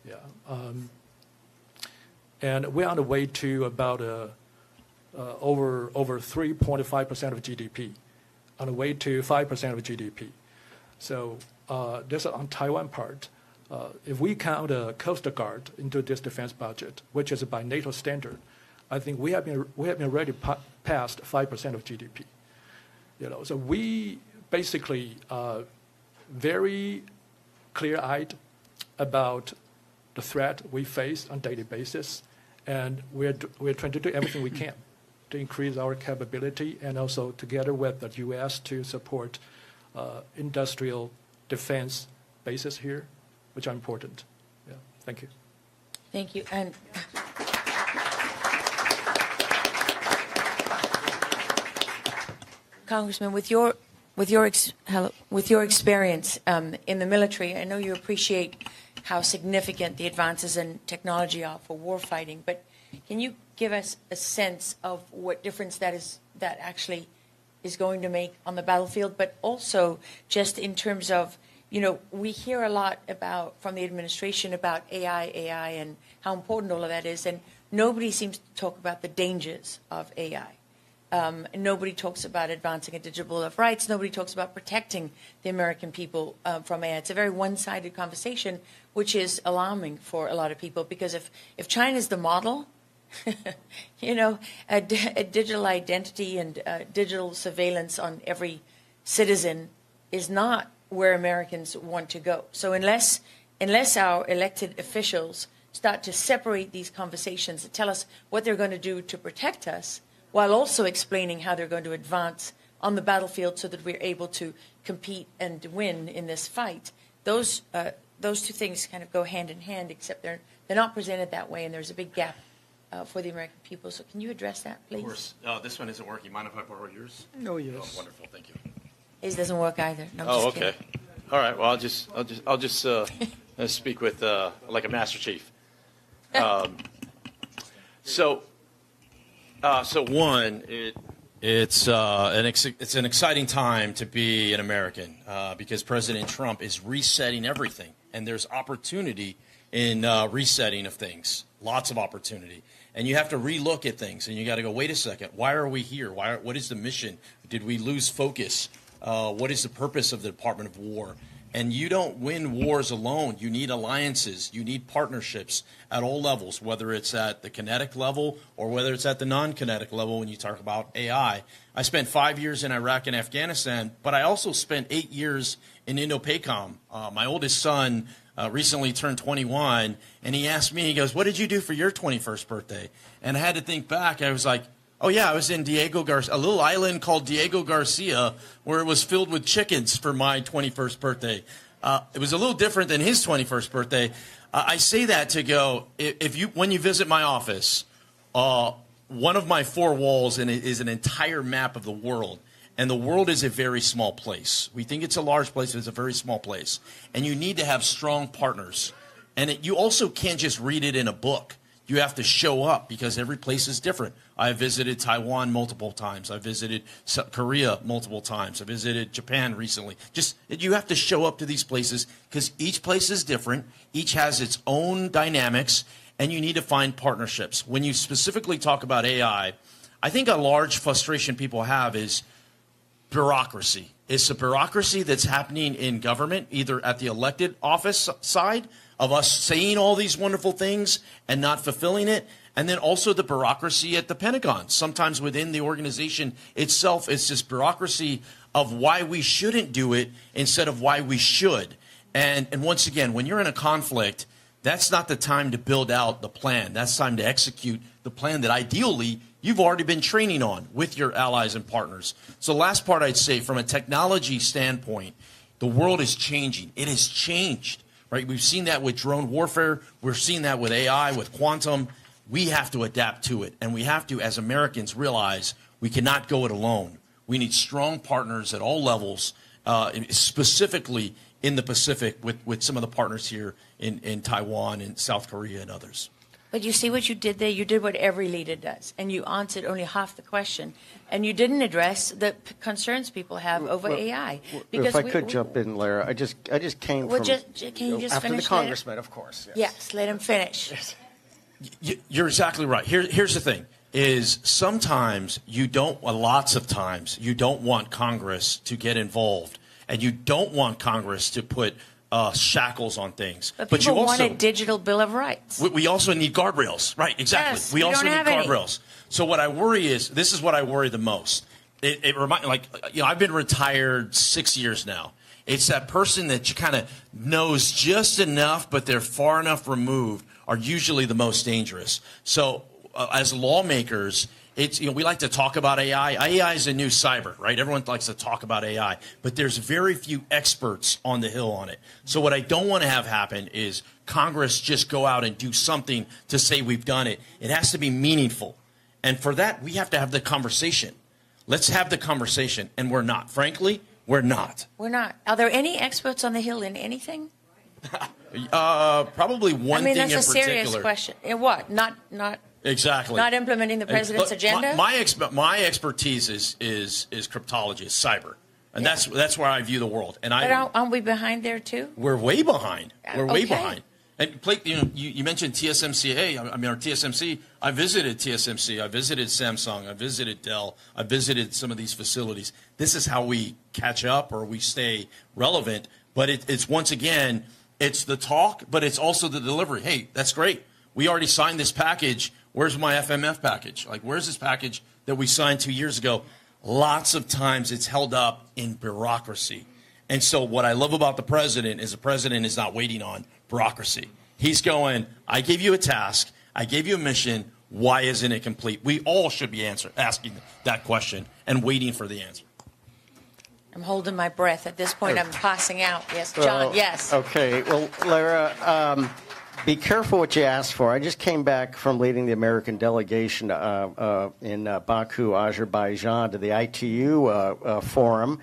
Yeah. And we're on the way to about over 3.5% of GDP, on the way to 5% of GDP. So this is on Taiwan part. If we count the Coast Guard into this defense budget, which is by NATO standard, I think we have been already past 5% of GDP. So we basically very clear-eyed about the threat we face on a daily basis, and we're trying to do everything we can to increase our capability, and also together with the U.S. to support industrial defense bases here, which are important. Yeah, thank you. Thank you. And Congressman, with your experience in the military, I know you appreciate how significant the advances in technology are for warfighting, but can you give us a sense of what difference that actually is going to make on the battlefield, but also just in terms of, we hear a lot from the administration about AI, and how important all of that is, and nobody seems to talk about the dangers of AI. Nobody talks about advancing a digital bill of rights. Nobody talks about protecting the American people from AI. It's a very one-sided conversation, which is alarming for a lot of people, because if China's the model, a digital identity and digital surveillance on every citizen is not where Americans want to go. So unless our elected officials start to separate these conversations and tell us what they're going to do to protect us, while also explaining how they're going to advance on the battlefield so that we're able to compete and win in this fight, those 2 things kind of go hand in hand, except they're not presented that way, and there's a big gap for the American people. So can you address that, please? Of course. This one isn't working. Mind if I borrow yours? No, yes. Oh, wonderful. Thank you. His doesn't work either. No, I'm oh, just okay. kidding. All right. Well, I'll just speak with like a Master Chief. So one, it's an exciting time to be an American because President Trump is resetting everything, and there's opportunity in resetting of things, lots of opportunity. And you have to relook at things, and you got to go, wait a second, why are we here? What is the mission? Did we lose focus? What is the purpose of the Department of War? And you don't win wars alone. You need alliances. You need partnerships at all levels, whether it's at the kinetic level or whether it's at the non-kinetic level when you talk about AI. I spent 5 years in Iraq and Afghanistan, but I also spent 8 years in Indo-PACOM. My oldest son recently turned 21, and he asked me, he goes, what did you do for your 21st birthday? And I had to think back. I was like, oh, yeah, I was in a little island called Diego Garcia, where it was filled with chickens for my 21st birthday. It was a little different than his 21st birthday. I say that to go, when you visit my office, one of my four walls is an entire map of the world. And the world is a very small place. We think it's a large place, but it's a very small place. And you need to have strong partners. And you also can't just read it in a book. You have to show up because every place is different. I visited Taiwan multiple times. I visited Korea multiple times. I visited Japan recently. You have to show up to these places because each place is different. Each has its own dynamics, and you need to find partnerships. When you specifically talk about AI, I think a large frustration people have is bureaucracy. It's a bureaucracy that's happening in government, either at the elected office side of us saying all these wonderful things and not fulfilling it, and then also the bureaucracy at the Pentagon. Sometimes within the organization itself, it's this bureaucracy of why we shouldn't do it instead of why we should. And once again, when you're in a conflict, that's not the time to build out the plan. That's time to execute the plan that ideally you've already been training on with your allies and partners. So the last part I'd say, from a technology standpoint, the world is changing. It has changed, right? We've seen that with drone warfare. We're seeing that with AI, with quantum. We have to adapt to it. And we have to, as Americans, realize we cannot go it alone. We need strong partners at all levels, specifically in the Pacific with some of the partners here in Taiwan and South Korea and others. But you see what you did there? You did what every leader does, and you answered only half the question, and you didn't address the concerns people have over AI. Because if I could jump in, Lara, I just came from... Can you just after finish the congressman, of course. Yes, let him finish. You're exactly right. Here's the thing, is sometimes lots of times, you don't want Congress to get involved, and you don't want Congress to put shackles on things. But people want a digital Bill of Rights. We also need guardrails. Right, exactly. Yes, we also don't need have any. guardrails. So what I worry is, this is what I worry the most. It reminds, I've been retired 6 years now. It's that person that you kind of knows just enough, but they're far enough removed, are usually the most dangerous. So as lawmakers, we like to talk about AI. AI is a new cyber, right? Everyone likes to talk about AI, but there's very few experts on the Hill on it. So what I don't want to have happen is Congress just go out and do something to say we've done it. It has to be meaningful. And for that, we have to have the conversation. Let's have the conversation. And we're not. Frankly, we're not. We're not. Are there any experts on the Hill in anything? Probably one thing in particular. I mean, that's a serious question. In what? Not exactly. Not implementing the president's agenda? My expertise is cryptology, is cyber. And that's where I view the world. And but aren't we behind there too? We're way behind. We're way Okay. behind. And you mentioned TSMC. Or TSMC. I visited TSMC. I visited Samsung. I visited Dell. I visited some of these facilities. This is how we catch up or we stay relevant. But it's once again, it's the talk, but it's also the delivery. Hey, that's great. We already signed this package. Where's my FMF package? Where's this package that we signed 2 years ago? Lots of times it's held up in bureaucracy. And so what I love about the president is not waiting on bureaucracy. He's going, I gave you a task. I gave you a mission. Why isn't it complete? We all should be asking that question and waiting for the answer. I'm holding my breath. At this point, I'm passing out. Yes, John, yes. Okay. Well, Lara, be careful what you ask for. I just came back from leading the American delegation in Baku, Azerbaijan, to the ITU forum.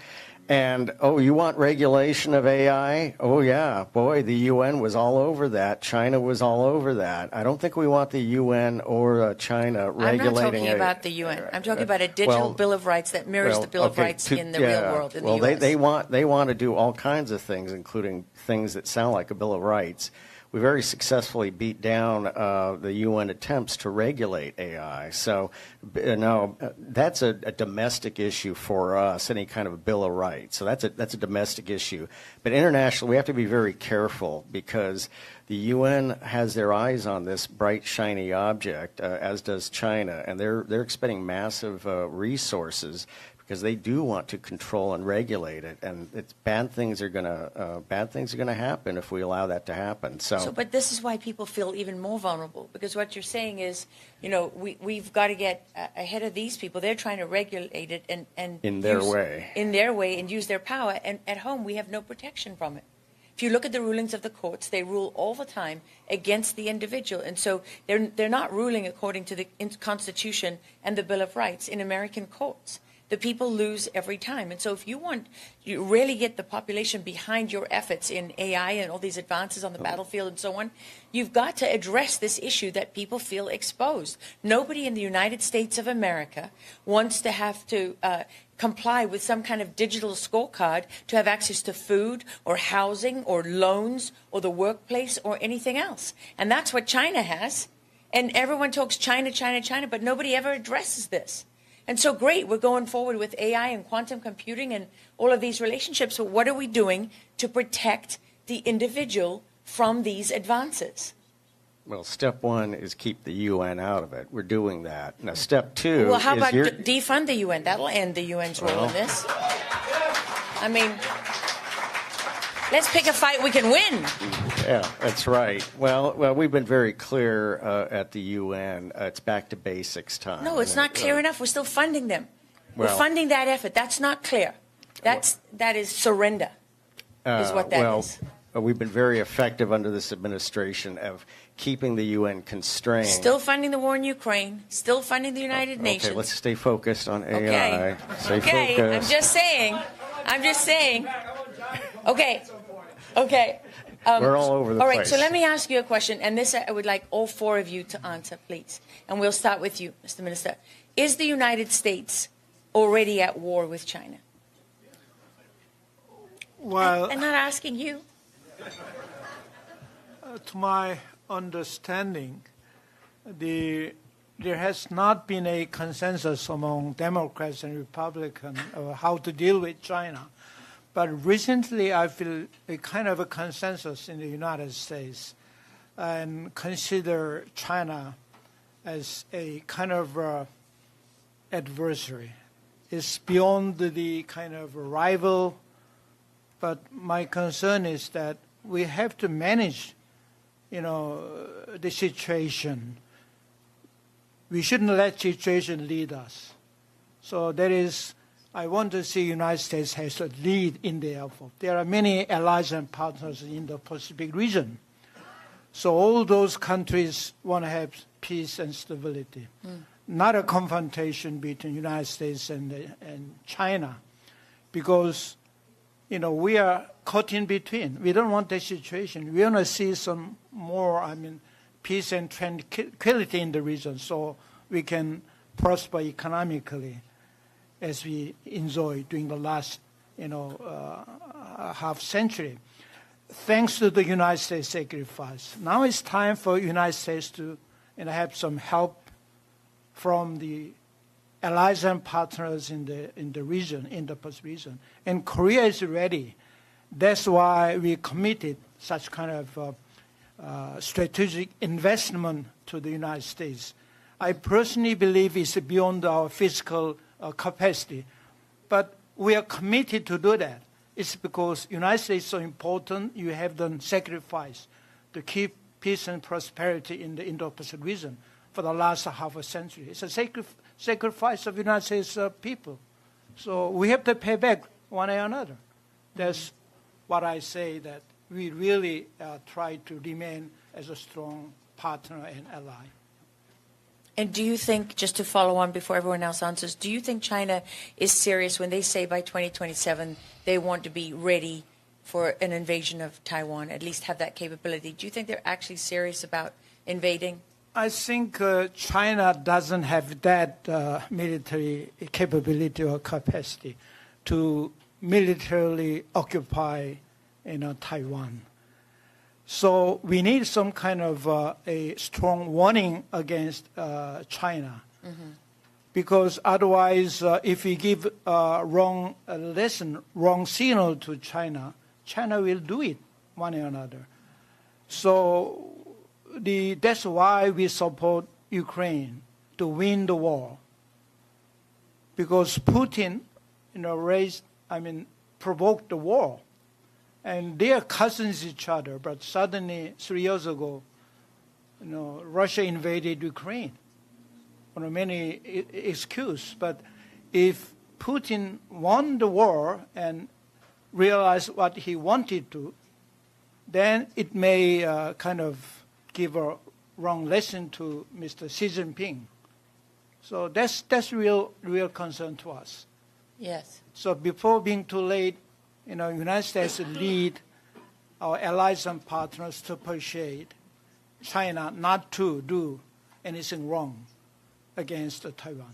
And, you want regulation of AI? Oh, yeah. Boy, the UN was all over that. China was all over that. I don't think we want the UN or China regulating I'm not talking about the UN. I'm talking about a digital Bill of Rights that mirrors the Bill of Rights in the real world, in the US. They want to do all kinds of things, including things that sound like a Bill of Rights. We very successfully beat down the UN attempts to regulate AI. So, no, that's a domestic issue for us, any kind of a Bill of Rights. So that's a domestic issue. But internationally, we have to be very careful because the UN has their eyes on this bright, shiny object, as does China, and they're expending massive resources because they do want to control and regulate it, and bad things are going to happen if we allow that to happen. But this is why people feel even more vulnerable, because what you're saying is, we've got to get ahead of these people. They're trying to regulate it and in their way and use their power. And at home, we have no protection from it. If you look at the rulings of the courts, they rule all the time against the individual. And so they're not ruling according to the Constitution and the Bill of Rights in American courts. The people lose every time. And so if you really get the population behind your efforts in AI and all these advances on the battlefield and so on, you've got to address this issue that people feel exposed. Nobody in the United States of America wants to have to comply with some kind of digital scorecard to have access to food or housing or loans or the workplace or anything else. And that's what China has. And everyone talks China, China, China, but nobody ever addresses this. And so great, we're going forward with AI and quantum computing and all of these relationships. So what are we doing to protect the individual from these advances? Well, step one is keep the UN out of it. We're doing that. Now, step two well, how about defund the UN? That'll end the UN's role in this. I mean, let's pick a fight we can win. Yeah, that's right. Well, we've been very clear at the UN. It's back to basics time. No, it's not clear enough. We're still funding them. We're funding that effort. That's not clear. That is surrender, is what that is. We've been very effective under this administration of keeping the UN constrained. Still funding the war in Ukraine. Still funding the United Nations. Okay, let's stay focused on AI. Okay. Stay focused. I'm just saying. Okay. We're all over the place. All right, so let me ask you a question, and this I would like all four of you to answer, please. And we'll start with you, Mr. Minister. Is the United States already at war with China? Well, I'm not asking you. To my understanding, there has not been a consensus among Democrats and Republicans of how to deal with China. But recently, I feel a kind of a consensus in the United States and consider China as a kind of adversary. It's beyond the kind of rival, but my concern is that we have to manage, the situation. We shouldn't let situation lead us. So I want to see the United States has a lead in the effort. There are many allies and partners in the Pacific region. So all those countries want to have peace and stability, not a confrontation between the United States and China, because, we are caught in between. We don't want that situation. We want to see some more, peace and tranquility in the region so we can prosper economically, as we enjoyed during the last, half century, thanks to the United States sacrifice. Now it's time for the United States to have some help from the allies and partners in the region, in the Pacific region. And Korea is ready. That's why we committed such kind of strategic investment to the United States. I personally believe it's beyond our fiscal capacity, but we are committed to do that. It's because the United States is so important. You have done sacrifice to keep peace and prosperity in the Indo-Pacific region for the last half a century. It's a sacrifice of the United States people. So we have to pay back one way or another. That's what I say, that we really try to remain as a strong partner and ally. And do you think, just to follow on before everyone else answers, do you think China is serious when they say by 2027 they want to be ready for an invasion of Taiwan, at least have that capability? Do you think they're actually serious about invading? I think China doesn't have that military capability or capacity to militarily occupy, Taiwan. So we need some kind of a strong warning against China, because otherwise, if we give wrong lesson, wrong signal to China, China will do it one or another. So that's why we support Ukraine to win the war, because Putin provoked the war. And they are cousins each other, but suddenly 3 years ago, Russia invaded Ukraine. Many excuses, but if Putin won the war and realized what he wanted to, then it may kind of give a wrong lesson to Mr. Xi Jinping. So that's real concern to us. Yes. So before being too late, United States lead our allies and partners to persuade China not to do anything wrong against Taiwan.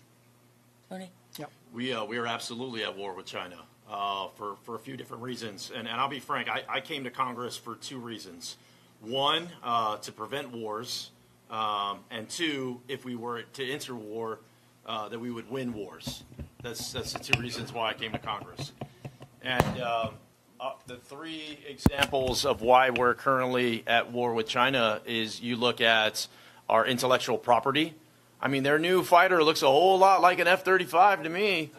Tony? Yeah. We are absolutely at war with China for a few different reasons. And I'll be frank, I came to Congress for 2 reasons. One, to prevent wars, and 2, if we were to enter war, that we would win wars. That's the 2 reasons why I came to Congress. And the 3 examples of why we're currently at war with China is you look at our intellectual property. I mean, their new fighter looks a whole lot like an F-35 to me.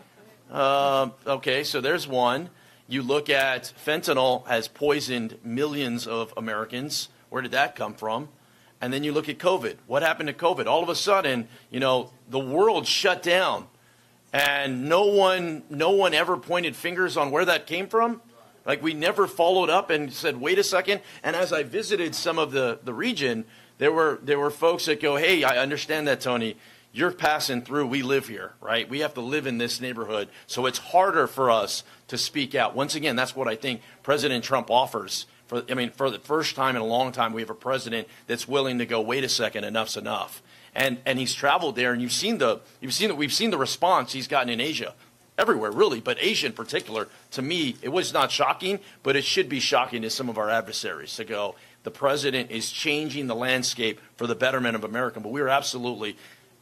Okay, so there's one. You look at fentanyl has poisoned millions of Americans. Where did that come from? And then you look at COVID. What happened to COVID? All of a sudden, the world shut down. And no one ever pointed fingers on where that came from. Like, we never followed up and said, wait a second. And as I visited some of the region, there were folks that go, hey, I understand that, Tony. You're passing through. We live here, right? We have to live in this neighborhood. So it's harder for us to speak out. Once again, that's what I think President Trump offers. For the first time in a long time, we have a president that's willing to go, wait a second, enough's enough. And he's traveled there, and we've seen the response he's gotten in Asia, everywhere really, but Asia in particular. To me, it was not shocking, but it should be shocking to some of our adversaries to go, the president is changing the landscape for the betterment of America. But we are absolutely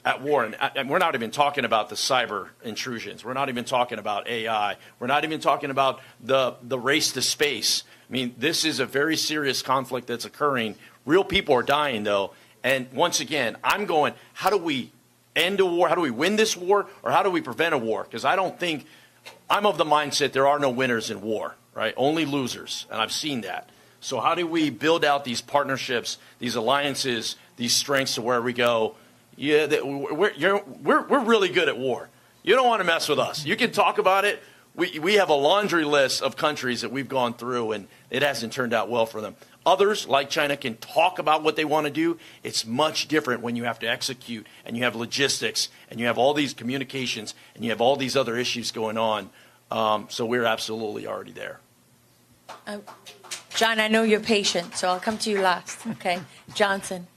at war, and we're not even talking about the cyber intrusions. We're not even talking about AI. We're not even talking about the race to space. I mean, this is a very serious conflict that's occurring. Real people are dying, though. And once again, I'm going, how do we end a war? How do we win this war? Or how do we prevent a war? Because I'm of the mindset there are no winners in war, right? Only losers. And I've seen that. So how do we build out these partnerships, these alliances, these strengths to where we go, yeah, we're really good at war. You don't want to mess with us. You can talk about it. We have a laundry list of countries that we've gone through, and it hasn't turned out well for them. Others, like China, can talk about what they want to do. It's much different when you have to execute, and you have logistics, and you have all these communications, and you have all these other issues going on. So we're absolutely already there. John, I know you're patient, so I'll come to you last. Okay, Johnson.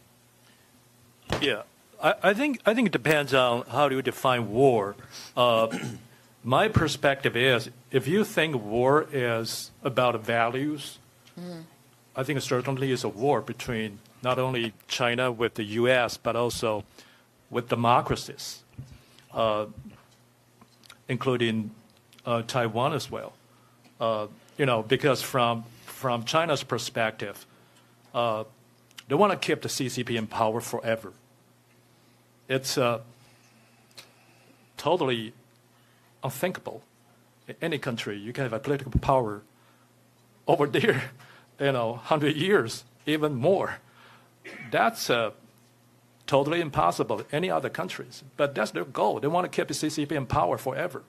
Yeah, I think it depends on how do you define war. My perspective is, if you think war is about values, I think it certainly is a war between not only China with the U.S., but also with democracies, including Taiwan as well. Because from China's perspective, they want to keep the CCP in power forever. It's totally unthinkable. In any country, you can have a political power over there, 100 years, even more. That's totally impossible in any other countries. But that's their goal. They want to keep the CCP in power forever.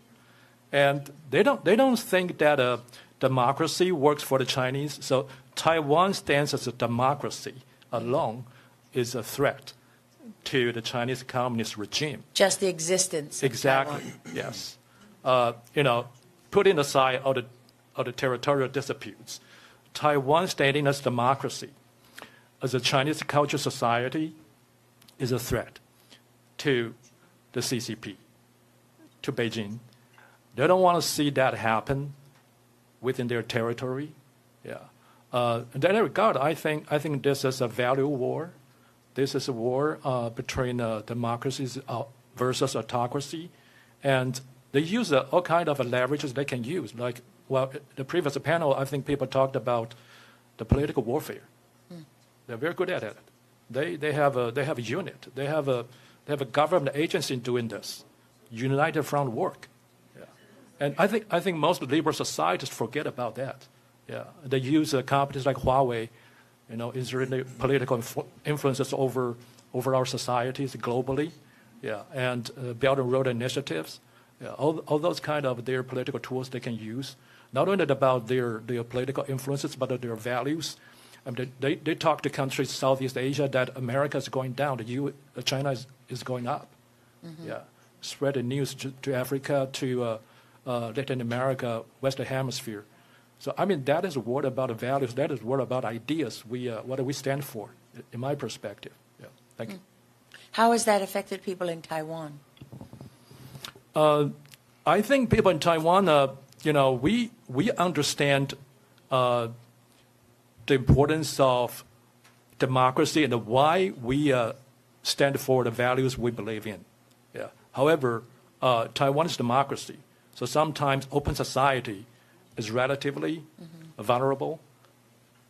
And they don't think that democracy works for the Chinese. So Taiwan stands as a democracy alone is a threat to the Chinese communist regime. Just the existence. Exactly. Yes. Putting aside all the territorial disputes, Taiwan standing as democracy, as a Chinese culture society, is a threat to the CCP, to Beijing. They don't want to see that happen within their territory. Yeah. In that regard, I think this is a value war. This is a war between democracies versus autocracy, and they use all kind of leverages they can use. Like, the previous panel, I think people talked about the political warfare. They're very good at it. They have a unit. They have a government agency doing this, United Front work. Yeah. And I think most liberal societies forget about that. Yeah, they use companies like Huawei, Israeli political influences over our societies globally. Yeah, and Belt and Road initiatives. Yeah, all those kind of their political tools they can use. Not only about their political influences, but their values. I mean, they talk to countries Southeast Asia that America is going down, China is going up. Mm-hmm. Yeah, spread the news to Africa, to Latin America, Western Hemisphere. So I mean, that is a word about values. That is a word about ideas. What do we stand for, in my perspective? Yeah, thank you. How has that affected people in Taiwan? I think people in Taiwan, we understand the importance of democracy and why we stand for the values we believe in. Yeah. However, Taiwan is democracy, so sometimes open society is relatively vulnerable,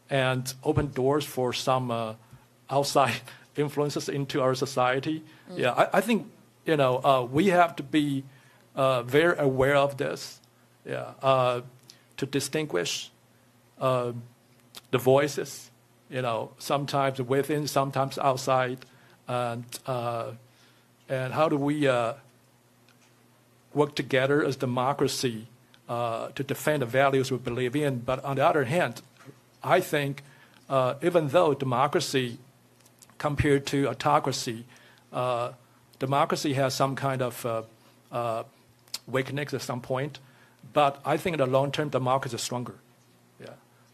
and open doors for some outside influences into our society. Yeah, I think we have to be very aware of this. Yeah, to distinguish the voices. Sometimes within, sometimes outside, and how do we work together as democracy to defend the values we believe in? But on the other hand, I think even though democracy compared to autocracy, democracy has some kind of weakness at some point, but I think in the long term, democracy is stronger. Yeah,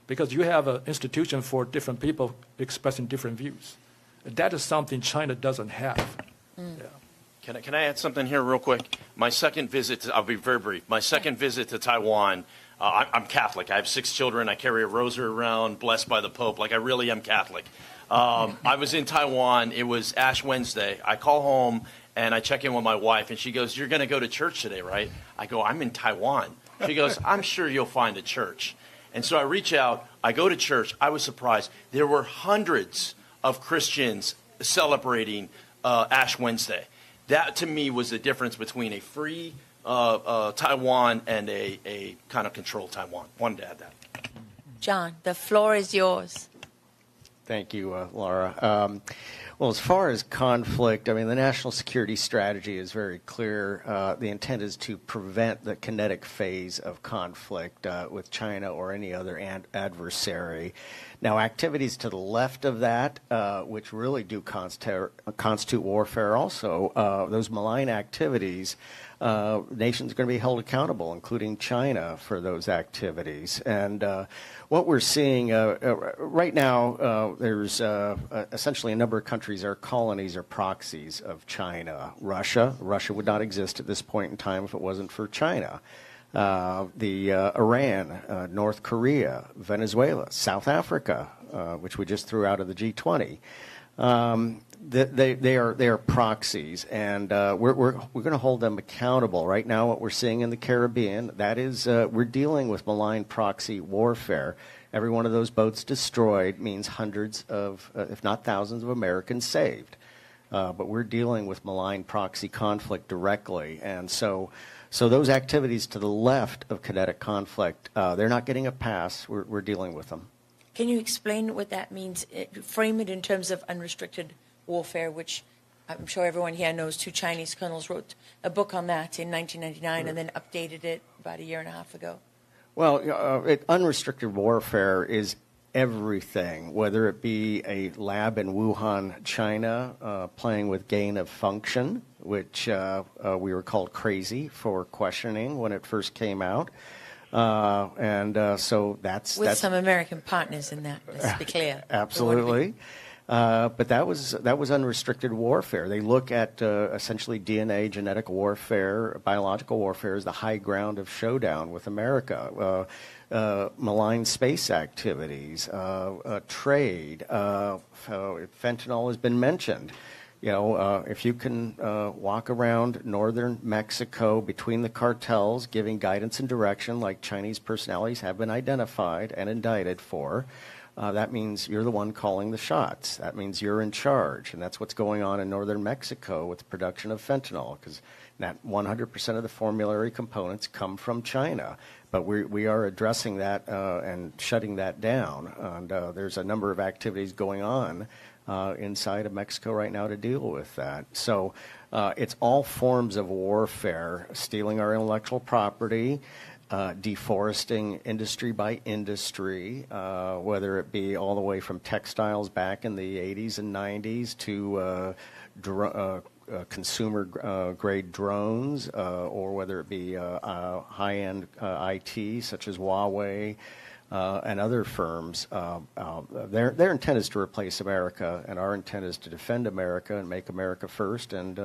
because you have an institution for different people expressing different views. That is something China doesn't have. Yeah. Can I add something here real quick? My second visit, I'll be very brief. My second visit to Taiwan, I'm Catholic. I have 6 children. I carry a rosary around, blessed by the Pope. Like, I really am Catholic. I was in Taiwan. It was Ash Wednesday. I call home, and I check in with my wife, and she goes, "You're going to go to church today, right?" I go, "I'm in Taiwan." She goes, "I'm sure you'll find a church." And so I reach out. I go to church. I was surprised. There were hundreds of Christians celebrating Ash Wednesday. That, to me, was the difference between a free Taiwan and a kind of controlled Taiwan. Wanted to add that. John, the floor is yours. Thank you, Lara. Well, as far as conflict, I mean, the national security strategy is very clear. The intent is to prevent the kinetic phase of conflict with China or any other adversary. Now, activities to the left of that, which really do constitute warfare also, those malign activities, nations are going to be held accountable, including China, for those activities. And what we're seeing right now, there's essentially a number of countries are colonies or proxies of China. Russia would not exist at this point in time if it wasn't for China. Iran, North Korea, Venezuela, South Africa, which we just threw out of the G20. They are proxies, and we're going to hold them accountable. Right now, what we're seeing in the Caribbean, that is, we're dealing with malign proxy warfare. Every one of those boats destroyed means hundreds of, if not thousands, of Americans saved. But we're dealing with malign proxy conflict directly, and so those activities to the left of kinetic conflict, they're not getting a pass. We're dealing with them. Can you explain what that means? Frame it in terms of unrestricted warfare, which I'm sure everyone here knows. 2 Chinese colonels wrote a book on that in 1999 and then updated it about a year and a half ago. Well, unrestricted warfare is everything, whether it be a lab in Wuhan, China, playing with gain of function, which we were called crazy for questioning when it first came out. So that's some American partners in that. Let's be clear. Absolutely, but that was unrestricted warfare. They look at essentially DNA, genetic warfare, biological warfare as the high ground of showdown with America. Malign space activities, trade. Fentanyl has been mentioned. If you can walk around northern Mexico between the cartels giving guidance and direction like Chinese personalities have been identified and indicted for, that means you're the one calling the shots. That means you're in charge. And that's what's going on in northern Mexico with the production of fentanyl, because that 100% of the formulary components come from China. But we are addressing that and shutting that down. And there's a number of activities going on inside of Mexico right now to deal with that. So it's all forms of warfare, stealing our intellectual property, deforesting industry by industry, whether it be all the way from textiles back in the 80s and 90s to consumer-grade drones, or whether it be high-end IT, such as Huawei and other firms. Their intent is to replace America, and our intent is to defend America and make America first and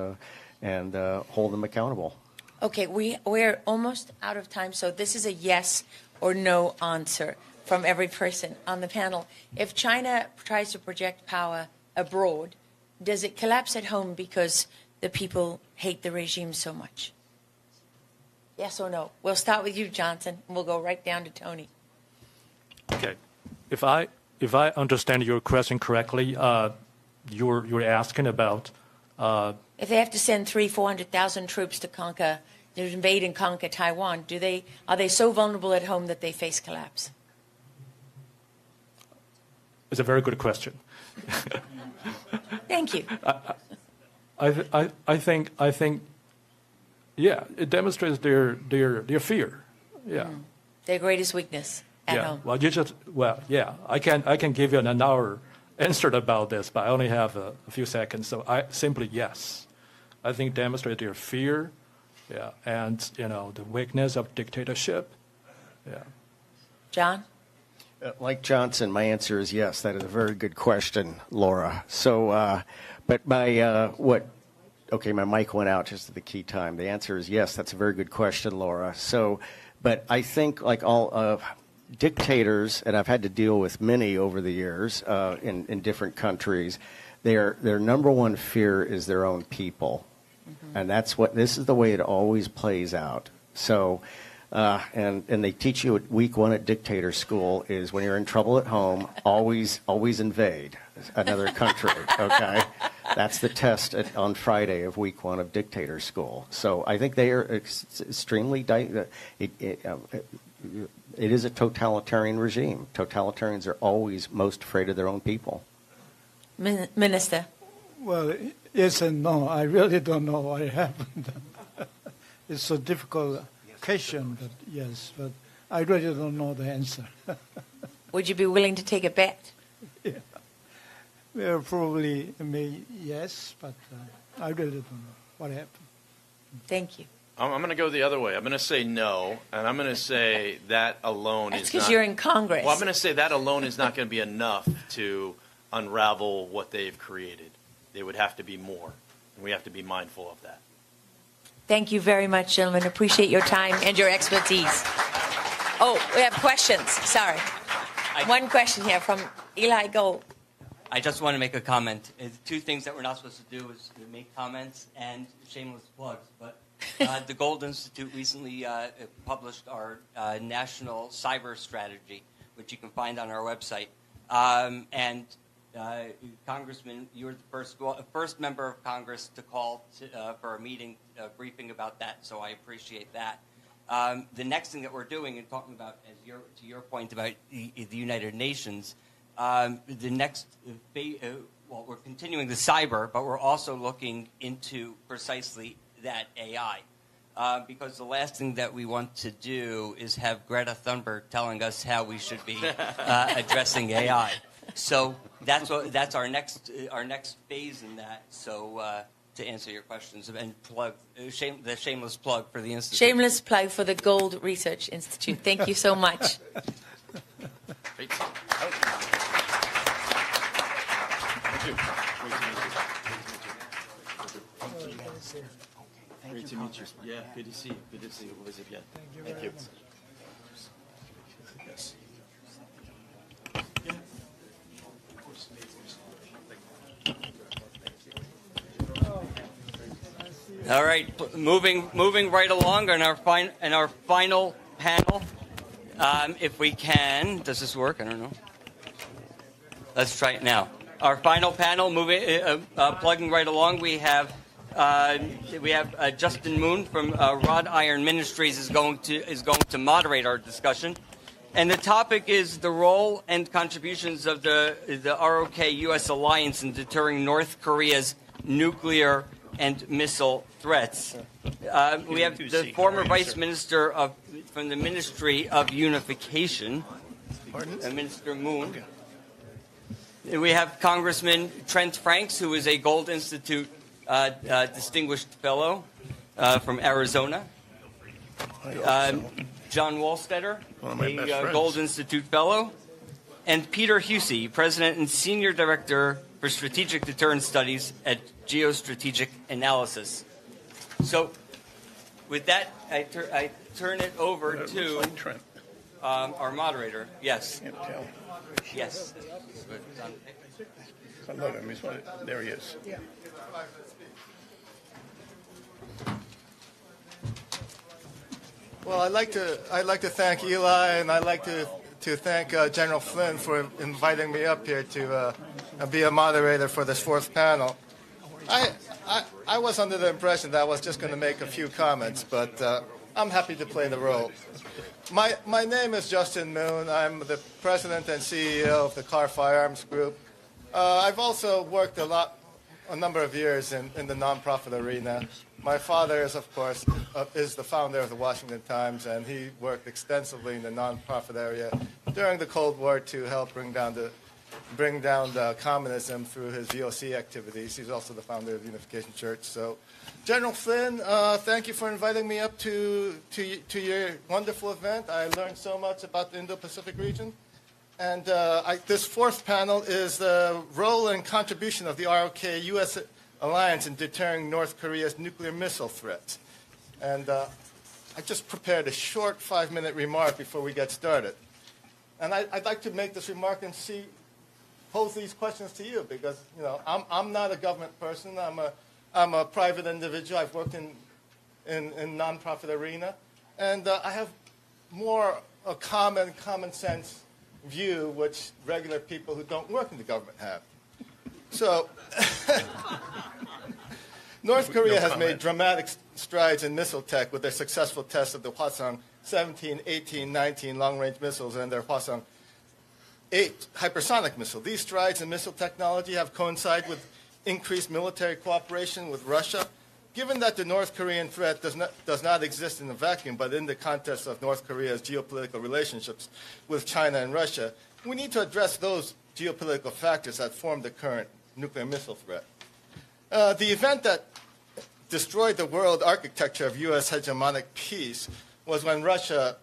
hold them accountable. Okay, we're almost out of time, so this is a yes or no answer from every person on the panel. If China tries to project power abroad, does it collapse at home because the people hate the regime so much? Yes or no? We'll start with you, Johnson, and we'll go right down to Tony. Okay. If I understand your question correctly, you're asking about If they have to send 400,000 troops to invade and conquer Taiwan, are they so vulnerable at home that they face collapse? It's a very good question. Thank you. I think, yeah, it demonstrates their fear. Yeah. Their greatest weakness at yeah. home. Well, yeah. I can give you an hour answer about this, but I only have a few seconds. So I simply yes. I think demonstrate their fear, yeah, and the weakness of dictatorship, yeah. John? Like Johnson, my answer is yes. That is a very good question, Laura. So, but my mic went out just at the key time. The answer is yes. That's a very good question, Laura. So, but I think like all dictators, and I've had to deal with many over the years in different countries, their number one fear is their own people. Mm-hmm. And this is the way it always plays out. So, and they teach you at week one at dictator school is when you're in trouble at home, always invade another country, okay? That's the test on Friday of week one of dictator school. So I think they are extremely, it is a totalitarian regime. Totalitarians are always most afraid of their own people. Minister. Well, yes and no. I really don't know what happened. It's a difficult question, but yes, but I really don't know the answer. Would you be willing to take a bet? Yeah. Well, probably yes, but I really don't know what happened. Thank you. I'm going to go the other way. I'm going to say no, and I'm going to say that alone That's is not... because you're in Congress. Well, I'm going to say that alone is not going to be enough to unravel what they've created. There would have to be more, and we have to be mindful of that. Thank you very much, gentlemen. Appreciate your time and your expertise. Oh, we have questions. Sorry. One question here from Eli Gold. I just want to make a comment. Two things that we're not supposed to do is to make comments and shameless plugs. But the Gold Institute recently published our national cyber strategy, which you can find on our website. Congressman, you were the first member of Congress to call for a meeting, briefing about that, so I appreciate that. The next thing that we're doing and talking about, to your point about the United Nations, the next phase, we're continuing the cyber, but we're also looking into precisely that AI. Because the last thing that we want to do is have Greta Thunberg telling us how we should be addressing AI. So that's our next phase in that. So to answer your questions and plug the shameless plug for the institute. Shameless plug for the Gold Research Institute. Thank you so much. Thank you. Great to meet you. Yeah, good to see you. Good to see you. Thank you. Yes. All right, moving right along in our final panel. If we can, does this work? I don't know. Let's try it now. Our final panel, plugging right along, we have Justin Moon from Rod Iron Ministries is going to moderate our discussion, and the topic is the role and contributions of the ROK-US alliance in deterring North Korea's nuclear and missile threats. We have the former Vice Minister from the Ministry of Unification, Minister Moon. We have Congressman Trent Franks, who is a Gold Institute Distinguished Fellow from Arizona. John Wallstetter, a Gold Institute Fellow. And Peter Husey, President and Senior Director for Strategic Deterrence Studies at Geostrategic Analysis. So with that, I turn it over to our moderator. Yes. Yes. There he is. Well, I'd like to thank Eli, and I'd like to thank General Flynn for inviting me up here to be a moderator for this fourth panel. I was under the impression that I was just going to make a few comments, but I'm happy to play the role. My name is Justin Moon. I'm the president and CEO of the Carr Firearms Group. I've also worked a number of years in the nonprofit arena. My father is, of course, is the founder of the Washington Times, and he worked extensively in the nonprofit area during the Cold War to help bring down the communism through his VOC activities. He's also the founder of the Unification Church. So, General Flynn, thank you for inviting me up to your wonderful event. I learned so much about the Indo-Pacific region. And this fourth panel is the role and contribution of the ROK-US alliance in deterring North Korea's nuclear missile threats. And I just prepared a short 5-minute remark before we get started. And I'd like to make this remark and pose these questions to you, because I'm not a government person. I'm a private individual. I've worked in nonprofit arena, and I have more a common sense view which regular people who don't work in the government have. So, North Korea has made dramatic strides in missile tech with their successful tests of the Hwasong 17, 18, 19 long-range missiles and their Hwasong 8 hypersonic missile. These strides in missile technology have coincided with increased military cooperation with Russia. Given that the North Korean threat does not exist in a vacuum, but in the context of North Korea's geopolitical relationships with China and Russia, we need to address those geopolitical factors that form the current nuclear missile threat. The event that destroyed the world architecture of U.S. hegemonic peace was when Russia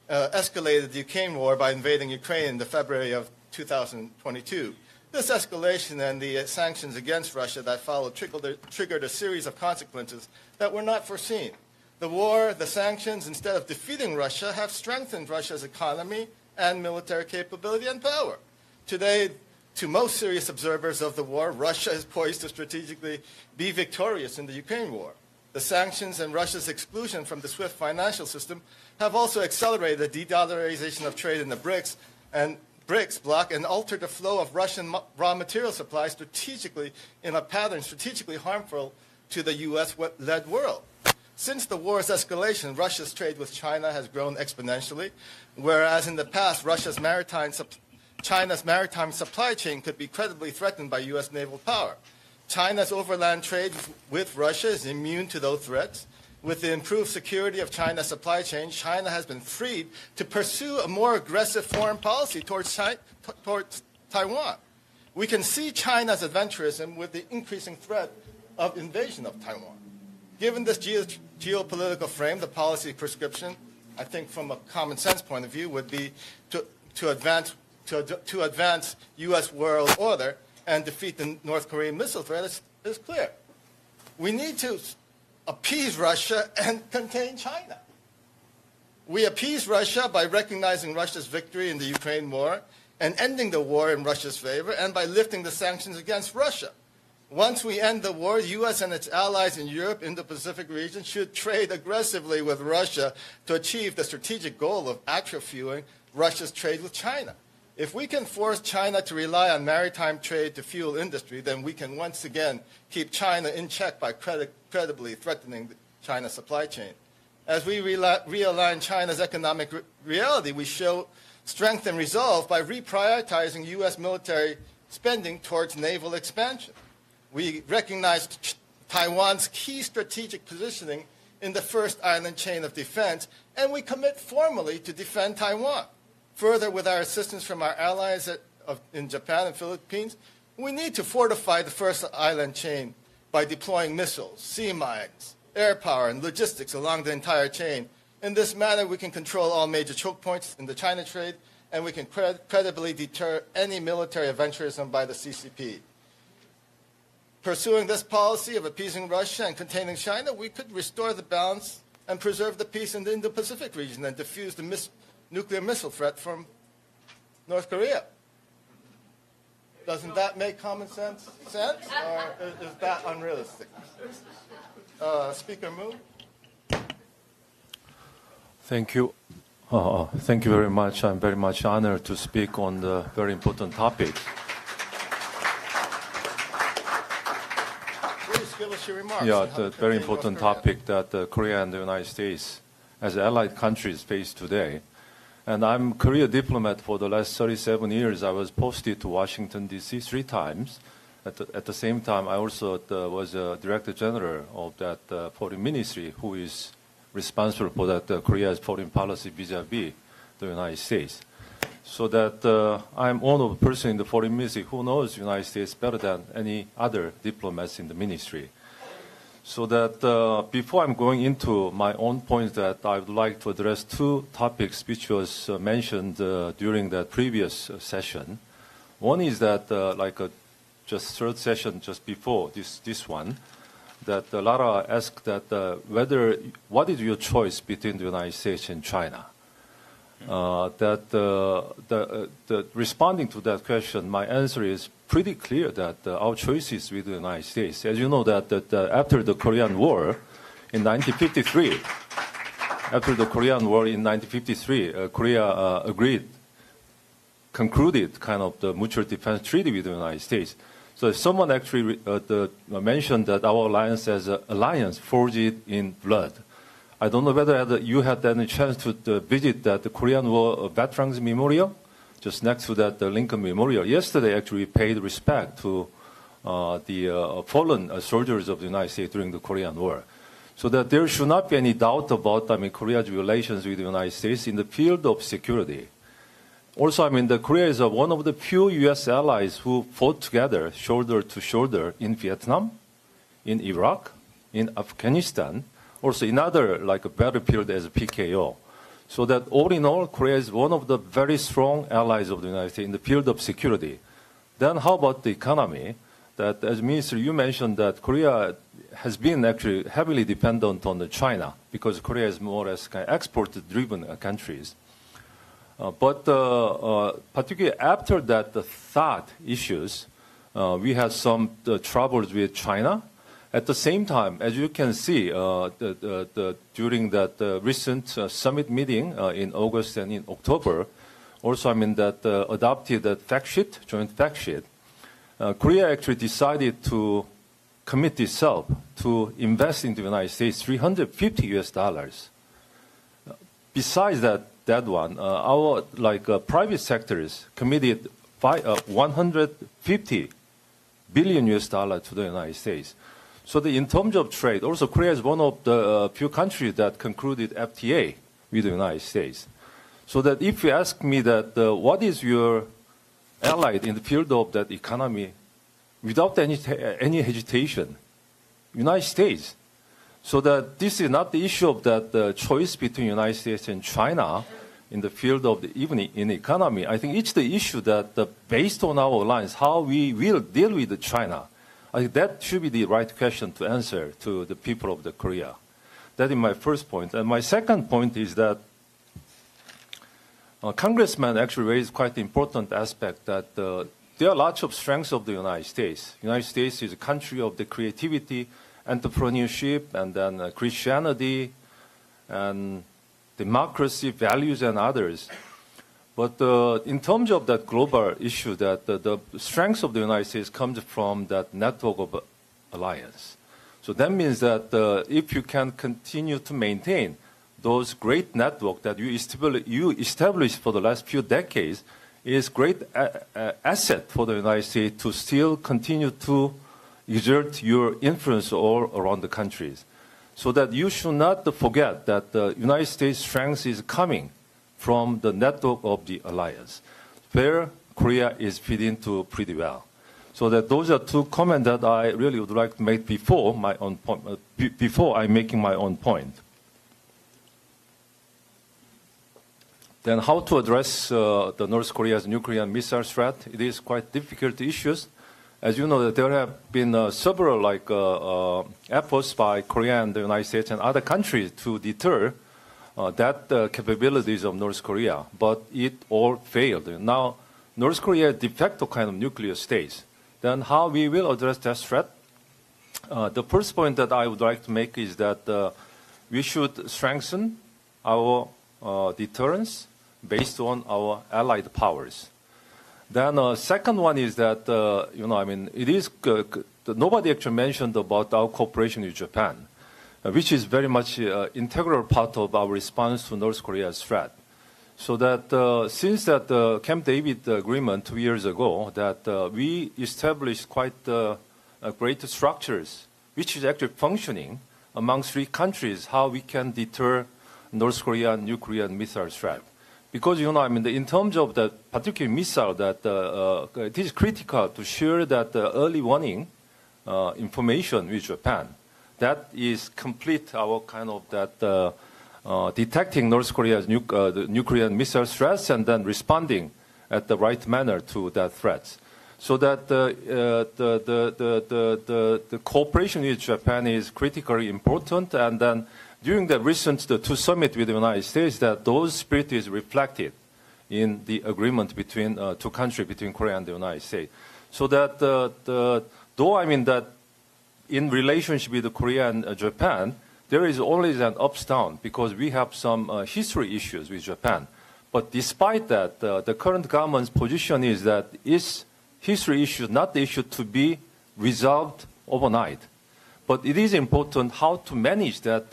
escalated the Ukraine war by invading Ukraine in February of 2022. This escalation and the sanctions against Russia that followed triggered a series of consequences that were not foreseen. The war, the sanctions, instead of defeating Russia, have strengthened Russia's economy and military capability and power. Today, to most serious observers of the war, Russia is poised to strategically be victorious in the Ukraine war. The sanctions and Russia's exclusion from the SWIFT financial system have also accelerated the de-dollarization of trade in the BRICS bloc and altered the flow of Russian raw material supplies strategically in a pattern strategically harmful to the U.S.-led world. Since the war's escalation, Russia's trade with China has grown exponentially, whereas in the past, China's maritime supply chain could be credibly threatened by U.S. naval power. China's overland trade with Russia is immune to those threats. With the improved security of China's supply chain, China has been freed to pursue a more aggressive foreign policy towards Taiwan. We can see China's adventurism with the increasing threat of invasion of Taiwan. Given this geopolitical frame, the policy prescription, I think from a common sense point of view, would be to advance U.S. world order and defeat the North Korean missile threat is clear. We need to appease Russia and contain China. We appease Russia by recognizing Russia's victory in the Ukraine war and ending the war in Russia's favor, and by lifting the sanctions against Russia. Once we end the war, the U.S. and its allies in Europe, in the Pacific region, should trade aggressively with Russia to achieve the strategic goal of atrophying Russia's trade with China. If we can force China to rely on maritime trade to fuel industry, then we can once again keep China in check by credibly threatening China's supply chain. As we realign China's economic reality, we show strength and resolve by reprioritizing U.S. military spending towards naval expansion. We recognize Taiwan's key strategic positioning in the first island chain of defense, and we commit formally to defend Taiwan. Further, with our assistance from our allies in Japan and Philippines, we need to fortify the first island chain by deploying missiles, sea mines, air power, and logistics along the entire chain. In this manner, we can control all major choke points in the China trade, and we can credibly deter any military adventurism by the CCP. Pursuing this policy of appeasing Russia and containing China, we could restore the balance and preserve the peace in the Indo-Pacific region and defuse the nuclear missile threat from North Korea. Doesn't that make common sense? Or is that unrealistic? Speaker Moon? Thank you. Thank you very much. I'm very much honored to speak on the very important topic. Please give us your remarks. Yeah, the very important topic that Korea and the United States as allied countries face today. And I'm a Korea diplomat for the last 37 years. I was posted to Washington, D.C. 3 times. At the same time, I also was a Director General of that foreign ministry who is responsible for that Korea's foreign policy vis-a-vis the United States. So that I'm one of the person in the foreign ministry who knows the United States better than any other diplomats in the ministry. So that before I'm going into my own points, that I would like to address 2 topics which was mentioned during that previous session. One is that just third session just before this one, that Lara asked that what is your choice between the United States and China? Responding to that question, my answer is pretty clear that our choice is with the United States. As you know, that after the Korean War in 1953, Korea concluded kind of the mutual defense treaty with the United States. So someone actually mentioned that our alliance as an alliance forged in blood. I don't know whether you had any chance to visit the Korean War Veterans Memorial, just next to that Lincoln Memorial. Yesterday, actually, we paid respect to the fallen soldiers of the United States during the Korean War. So that there should not be any doubt about, Korea's relations with the United States in the field of security. Also, Korea is one of the few U.S. allies who fought together, shoulder to shoulder, in Vietnam, in Iraq, in Afghanistan, also in other battlefield as PKO. So that all in all, Korea is one of the very strong allies of the United States in the field of security. Then how about the economy? That, as Minister, you mentioned that Korea has been actually heavily dependent on China because Korea is more or less export-driven countries. But particularly after that, the THAAD issues, we had some troubles with China. At the same time, as you can see, during that recent summit meeting in August and in October, also that adopted that fact sheet, joint fact sheet, Korea actually decided to commit itself to invest in the United States $350. Besides that one, our private sectors committed $150 billion to the United States. So in terms of trade, also Korea is one of the few countries that concluded FTA with the United States. So that if you ask me that what is your ally in the field of that economy, without any hesitation, United States. So that this is not the issue of that choice between United States and China in the field of even in the economy. I think it's the issue that based on our alliance, how we will deal with China. I think that should be the right question to answer to the people of the Korea. That is my first point. And my second point is that Congressman actually raised quite an important aspect that there are lots of strengths of the United States. The United States is a country of the creativity, entrepreneurship, and then Christianity, and democracy, values, and others. But in terms of that global issue, that the strength of the United States comes from that network of alliance. So that means that if you can continue to maintain those great network that you established for the last few decades, is great asset for the United States to still continue to exert your influence all around the countries. So that you should not forget that the United States' strength is coming from the network of the alliance, where Korea is fit into pretty well. So that those are two comments that I really would like to make before my own point, before I'm making my own point. Then how to address the North Korea's nuclear missile threat? It is quite difficult issues. As you know, that there have been several efforts by Korea and the United States and other countries to deter capabilities of North Korea, but it all failed. Now, North Korea is de facto kind of nuclear state. Then how we will address that threat? The first point that I would like to make is that we should strengthen our deterrence based on our allied powers. Then second one is that, it is, nobody actually mentioned about our cooperation with Japan, which is very much integral part of our response to North Korea's threat. So that since that Camp David agreement 2 years ago, that we established quite great structures, which is actually functioning among three countries, how we can deter North Korean nuclear and missile threat. Because, in terms of the particular missile, that it is critical to share that early warning information with Japan. That is complete our kind of that detecting North Korea's nuclear and missile threats and then responding at the right manner to that threats. So that the cooperation with Japan is critically important, and then during the recent two summit with the United States, that those spirit is reflected in the agreement between two countries, between Korea and the United States. So that that in relationship with Korea and Japan, there is always an ups down because we have some history issues with Japan. But despite that, the current government's position is that its history issue is not the issue to be resolved overnight. But it is important how to manage that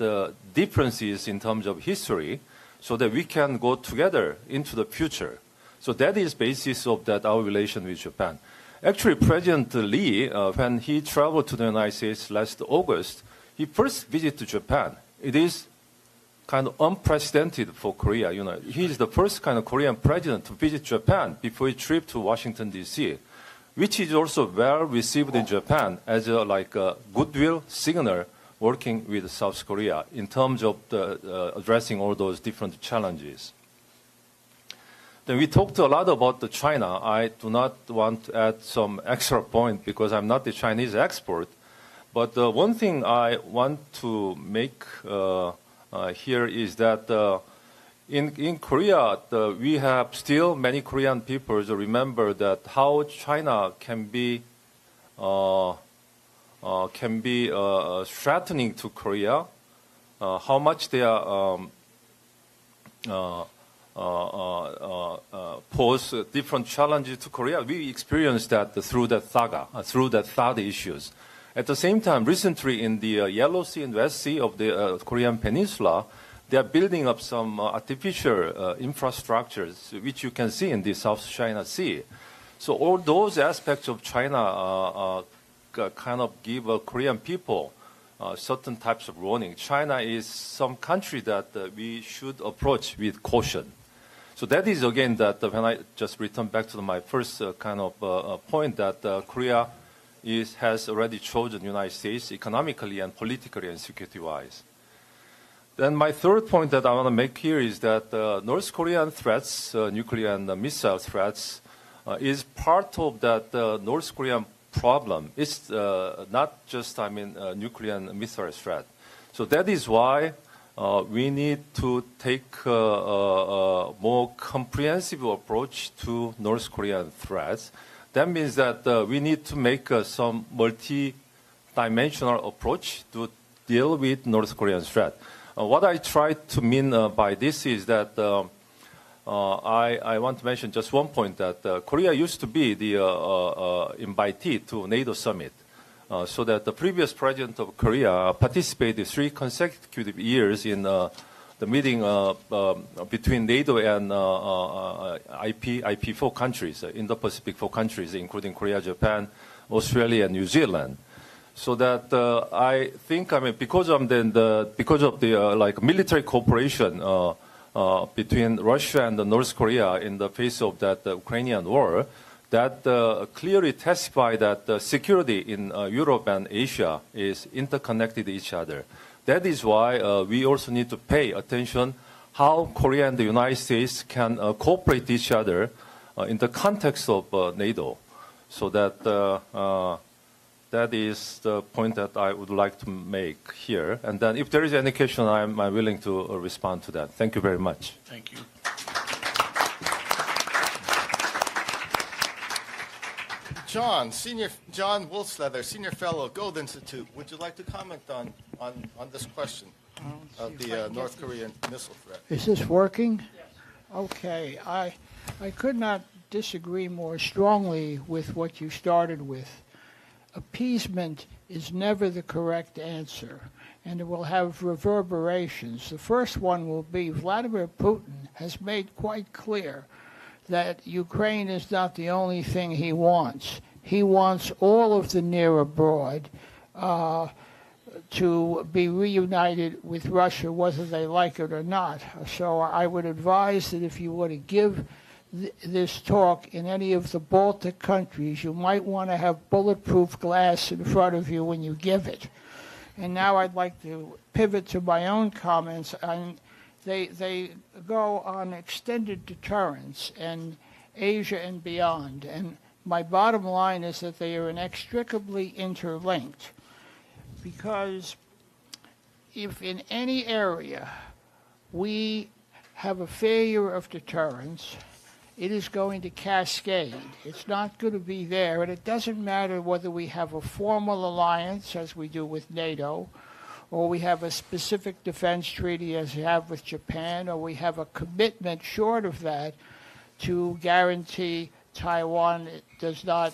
differences in terms of history so that we can go together into the future. So that is basis of that our relation with Japan. Actually, President Lee, when he traveled to the United States last August, he first visited Japan. It is kind of unprecedented for Korea. He is the first kind of Korean president to visit Japan before his trip to Washington, D.C., which is also well received in Japan as a goodwill signal working with South Korea in terms of addressing all those different challenges. Then we talked a lot about China. I do not want to add some extra point because I'm not the Chinese expert. But one thing I want to make here is that in Korea, we have still many Korean people who remember that how China can be threatening to Korea, how much they are pose different challenges to Korea. We experienced that through that saga, through that THAAD issues. At the same time, recently in the Yellow Sea and West Sea of the Korean Peninsula, they are building up some artificial infrastructures, which you can see in the South China Sea. So all those aspects of China kind of give Korean people certain types of warning. China is some country that we should approach with caution. So that is, again, that when I just return back to my first kind of point, that Korea has already chosen the United States economically and politically and security-wise. Then my third point that I want to make here is that North Korean threats, nuclear and missile threats, is part of that North Korean problem. It's not just, nuclear and missile threat. So that is why we need to take a more comprehensive approach to North Korean threats. That means that we need to make some multi-dimensional approach to deal with North Korean threat. What I try to mean by this is that I want to mention just one point that Korea used to be the invitee to NATO summit, so that the previous president of Korea participated 3 consecutive years in the meeting between NATO and IP4 countries, Indo-Pacific 4 countries, including Korea, Japan, Australia, and New Zealand. So that I think, because of the like military cooperation between Russia and North Korea in the face of that Ukrainian war, that clearly testify that security in Europe and Asia is interconnected to each other. That is why we also need to pay attention how Korea and the United States can cooperate with each other in the context of NATO. So that that is the point that I would like to make here. And then if there is any question, I'm willing to respond to that. Thank you very much. Thank you. John Wolfsleather, Senior Fellow, Gold Institute. Would you like to comment on this question of the North Korean missile threat? Is this working? Okay. I could not disagree more strongly with what you started with. Appeasement is never the correct answer, and it will have reverberations. The first one will be Vladimir Putin has made quite clear that Ukraine is not the only thing he wants. He wants all of the near abroad to be reunited with Russia, whether they like it or not. So I would advise that if you were to give this talk in any of the Baltic countries, you might want to have bulletproof glass in front of you when you give it. And now I'd like to pivot to my own comments. They go on extended deterrence and Asia and beyond. And my bottom line is that they are inextricably interlinked. Because if in any area we have a failure of deterrence, it is going to cascade. It's not going to be there, and it doesn't matter whether we have a formal alliance, as we do with NATO, or we have a specific defense treaty, as we have with Japan, or we have a commitment short of that to guarantee Taiwan is not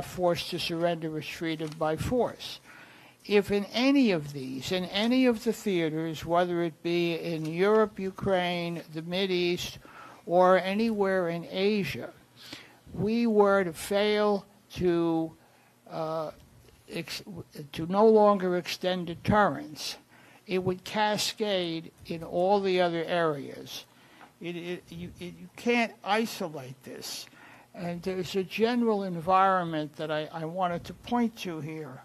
forced to surrender its freedom by force. If in any of these, in any of the theaters, whether it be in Europe, Ukraine, the Mideast, or anywhere in Asia, we were to fail to no longer extend deterrence, it would cascade in all the other areas. You can't isolate this. And there's a general environment that I wanted to point to here.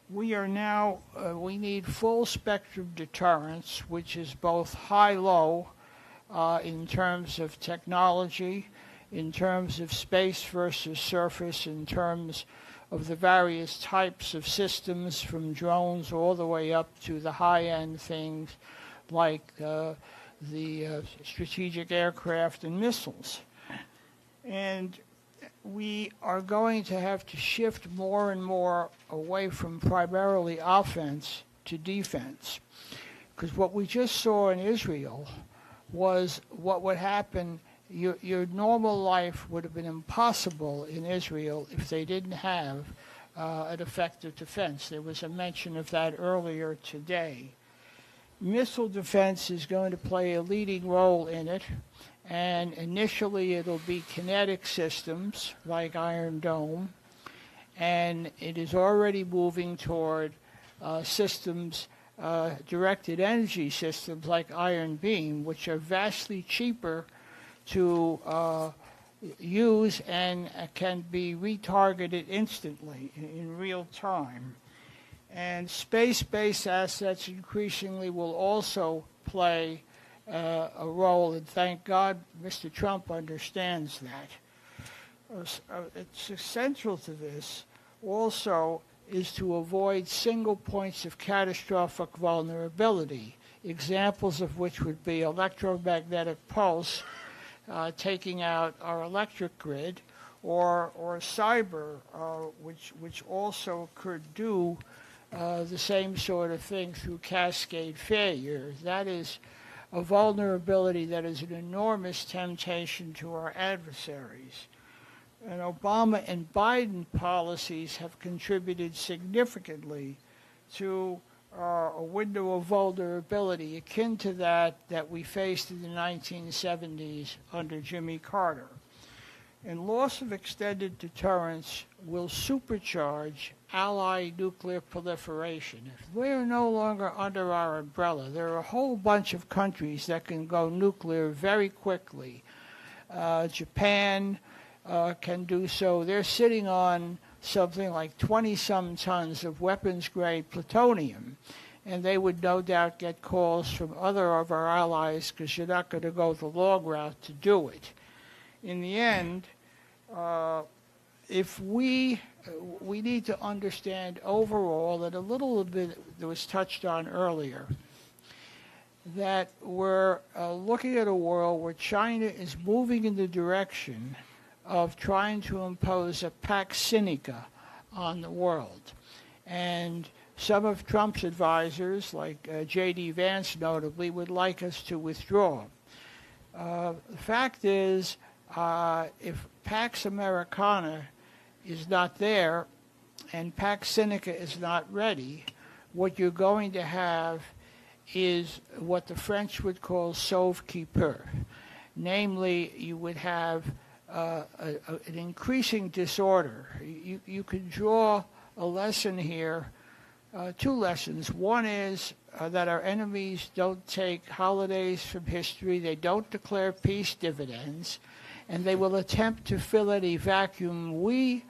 We are now, we need full spectrum deterrence, which is both high-low, in terms of technology, in terms of space versus surface, in terms of the various types of systems from drones all the way up to the high-end things like the strategic aircraft and missiles. And we are going to have to shift more and more away from primarily offense to defense. Because what we just saw in Israel was what would happen. Your normal life would have been impossible in Israel if they didn't have an effective defense. There was a mention of that earlier today. Missile defense is going to play a leading role in it, and initially it'll be kinetic systems like Iron Dome, and it is already moving toward systems, directed energy systems like Iron Beam, which are vastly cheaper to use and can be retargeted instantly in real time. And space-based assets increasingly will also play a role, and thank God Mr. Trump understands that. It's essential to this also is to avoid single points of catastrophic vulnerability, examples of which would be electromagnetic pulse taking out our electric grid, or cyber, which also could do the same sort of thing through cascade failure. That is a vulnerability that is an enormous temptation to our adversaries. And Obama and Biden policies have contributed significantly to a window of vulnerability akin to that we faced in the 1970s under Jimmy Carter. And loss of extended deterrence will supercharge allied nuclear proliferation. If we're no longer under our umbrella, there are a whole bunch of countries that can go nuclear very quickly. Japan can do so. They're sitting on something like 20-some tons of weapons-grade plutonium, and they would no doubt get calls from other of our allies because you're not going to go the long route to do it. In the end, if we need to understand overall that a little bit that was touched on earlier, that we're looking at a world where China is moving in the direction of trying to impose a Pax Sinica on the world. And some of Trump's advisors, like J.D. Vance notably, would like us to withdraw. The fact is, if Pax Americana is not there and Pax Sinica is not ready, what you're going to have is what the French would call sauve-qui-peut. Namely, you would have an increasing disorder. You can draw a lesson here, two lessons. One is that our enemies don't take holidays from history, they don't declare peace dividends, and they will attempt to fill any vacuum we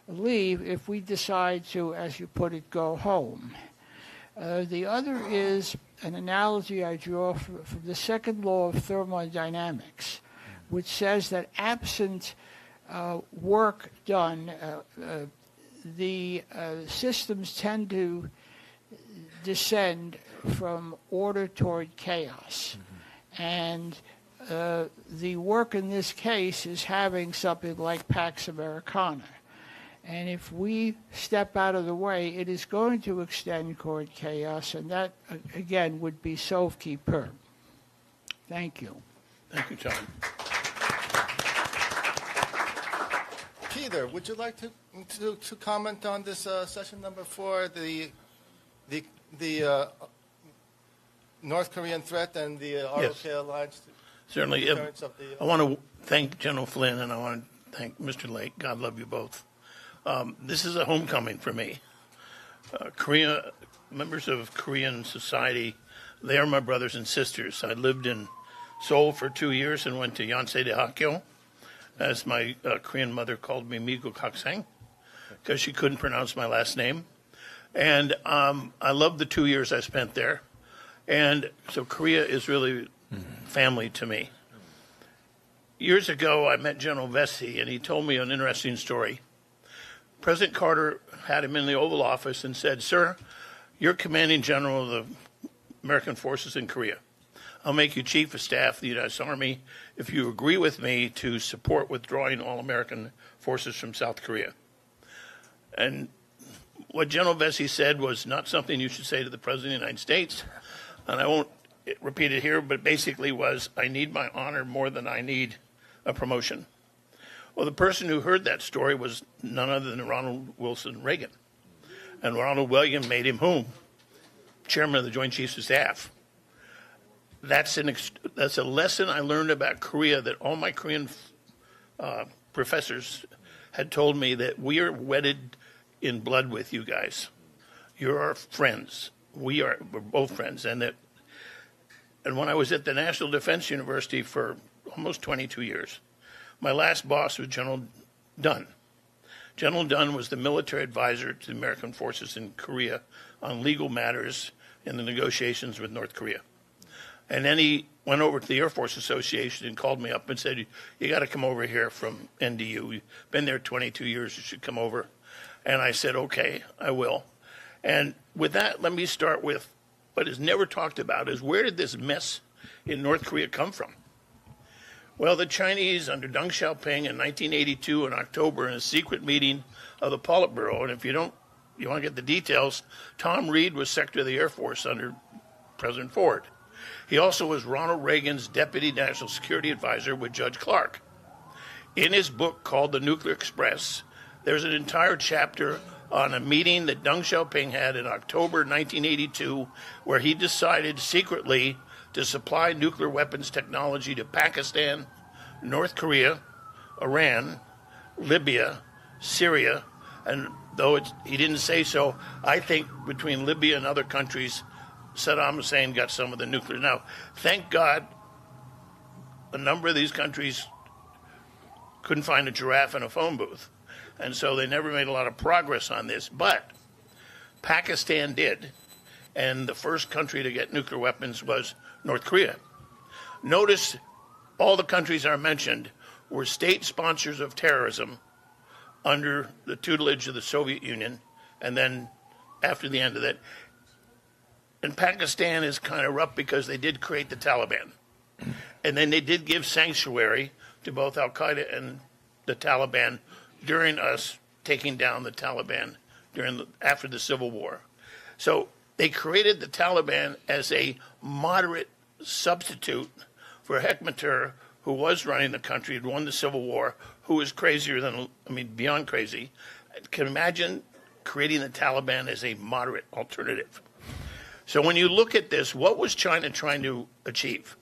leave if we decide to, as you put it, go home. The other is an analogy I draw from the second law of thermodynamics, which says that absent work done, the systems tend to descend from order toward chaos. And the work in this case is having something like Pax Americana. And if we step out of the way, it is going to extend toward chaos, and that, again, would be sauve-qui-peut. Thank you. Thank you, John. Peter, would you like to comment on this session number 4, the North Korean threat and the ROK alliance? Certainly. I want to thank General Flynn, and I want to thank Mr. Lake. God love you both. This is a homecoming for me. Members of Korean society, they are my brothers and sisters. I lived in Seoul for 2 years and went to Yonsei de Hakyo, as my Korean mother called me Migo Kaksang, because she couldn't pronounce my last name. And I loved the 2 years I spent there. And so Korea is really family to me. Years ago, I met General Vesey, and he told me an interesting story. President Carter had him in the Oval Office and said, "Sir, you're commanding general of the American forces in Korea. I'll make you chief of staff of the United States Army if you agree with me to support withdrawing all American forces from South Korea." And what General Vesey said was not something you should say to the President of the United States, and I won't repeat it here, but basically was, I need my honor more than I need a promotion. Well, the person who heard that story was none other than Ronald Wilson Reagan. And Ronald Reagan made him whom? Chairman of the Joint Chiefs of Staff. That's a lesson I learned about Korea that all my Korean professors had told me, that we are wedded in blood with you guys. You're our friends. We're both friends. And when I was at the National Defense University for almost 22 years, my last boss was General Dunn. General Dunn was the military advisor to the American forces in Korea on legal matters in the negotiations with North Korea. And then he went over to the Air Force Association and called me up and said, "You got to come over here from NDU. You've been there 22 years. You should come over." And I said, "Okay, I will." And with that, let me start with what is never talked about is, where did this mess in North Korea come from? Well, the Chinese, under Deng Xiaoping in 1982 in October, in a secret meeting of the Politburo, and if you want to get the details, Tom Reed was Secretary of the Air Force under President Ford. He also was Ronald Reagan's Deputy National Security Advisor with Judge Clark. In his book called The Nuclear Express, there's an entire chapter on a meeting that Deng Xiaoping had in October 1982, where he decided secretly to supply nuclear weapons technology to Pakistan, North Korea, Iran, Libya, Syria, and though he didn't say so, I think between Libya and other countries, Saddam Hussein got some of the nuclear. Now, thank God, a number of these countries couldn't find a giraffe in a phone booth, and so they never made a lot of progress on this. But Pakistan did, and the first country to get nuclear weapons was North Korea. Notice all the countries I mentioned were state sponsors of terrorism under the tutelage of the Soviet Union, and then after the end of that. And Pakistan is kind of rough because they did create the Taliban. And then they did give sanctuary to both Al-Qaeda and the Taliban during us taking down the Taliban after the Civil War. So they created the Taliban as a moderate substitute for Hekmatyar, who was running the country, had won the Civil War, who was crazier than, beyond crazy. Can imagine creating the Taliban as a moderate alternative. So when you look at this, what was China trying to achieve?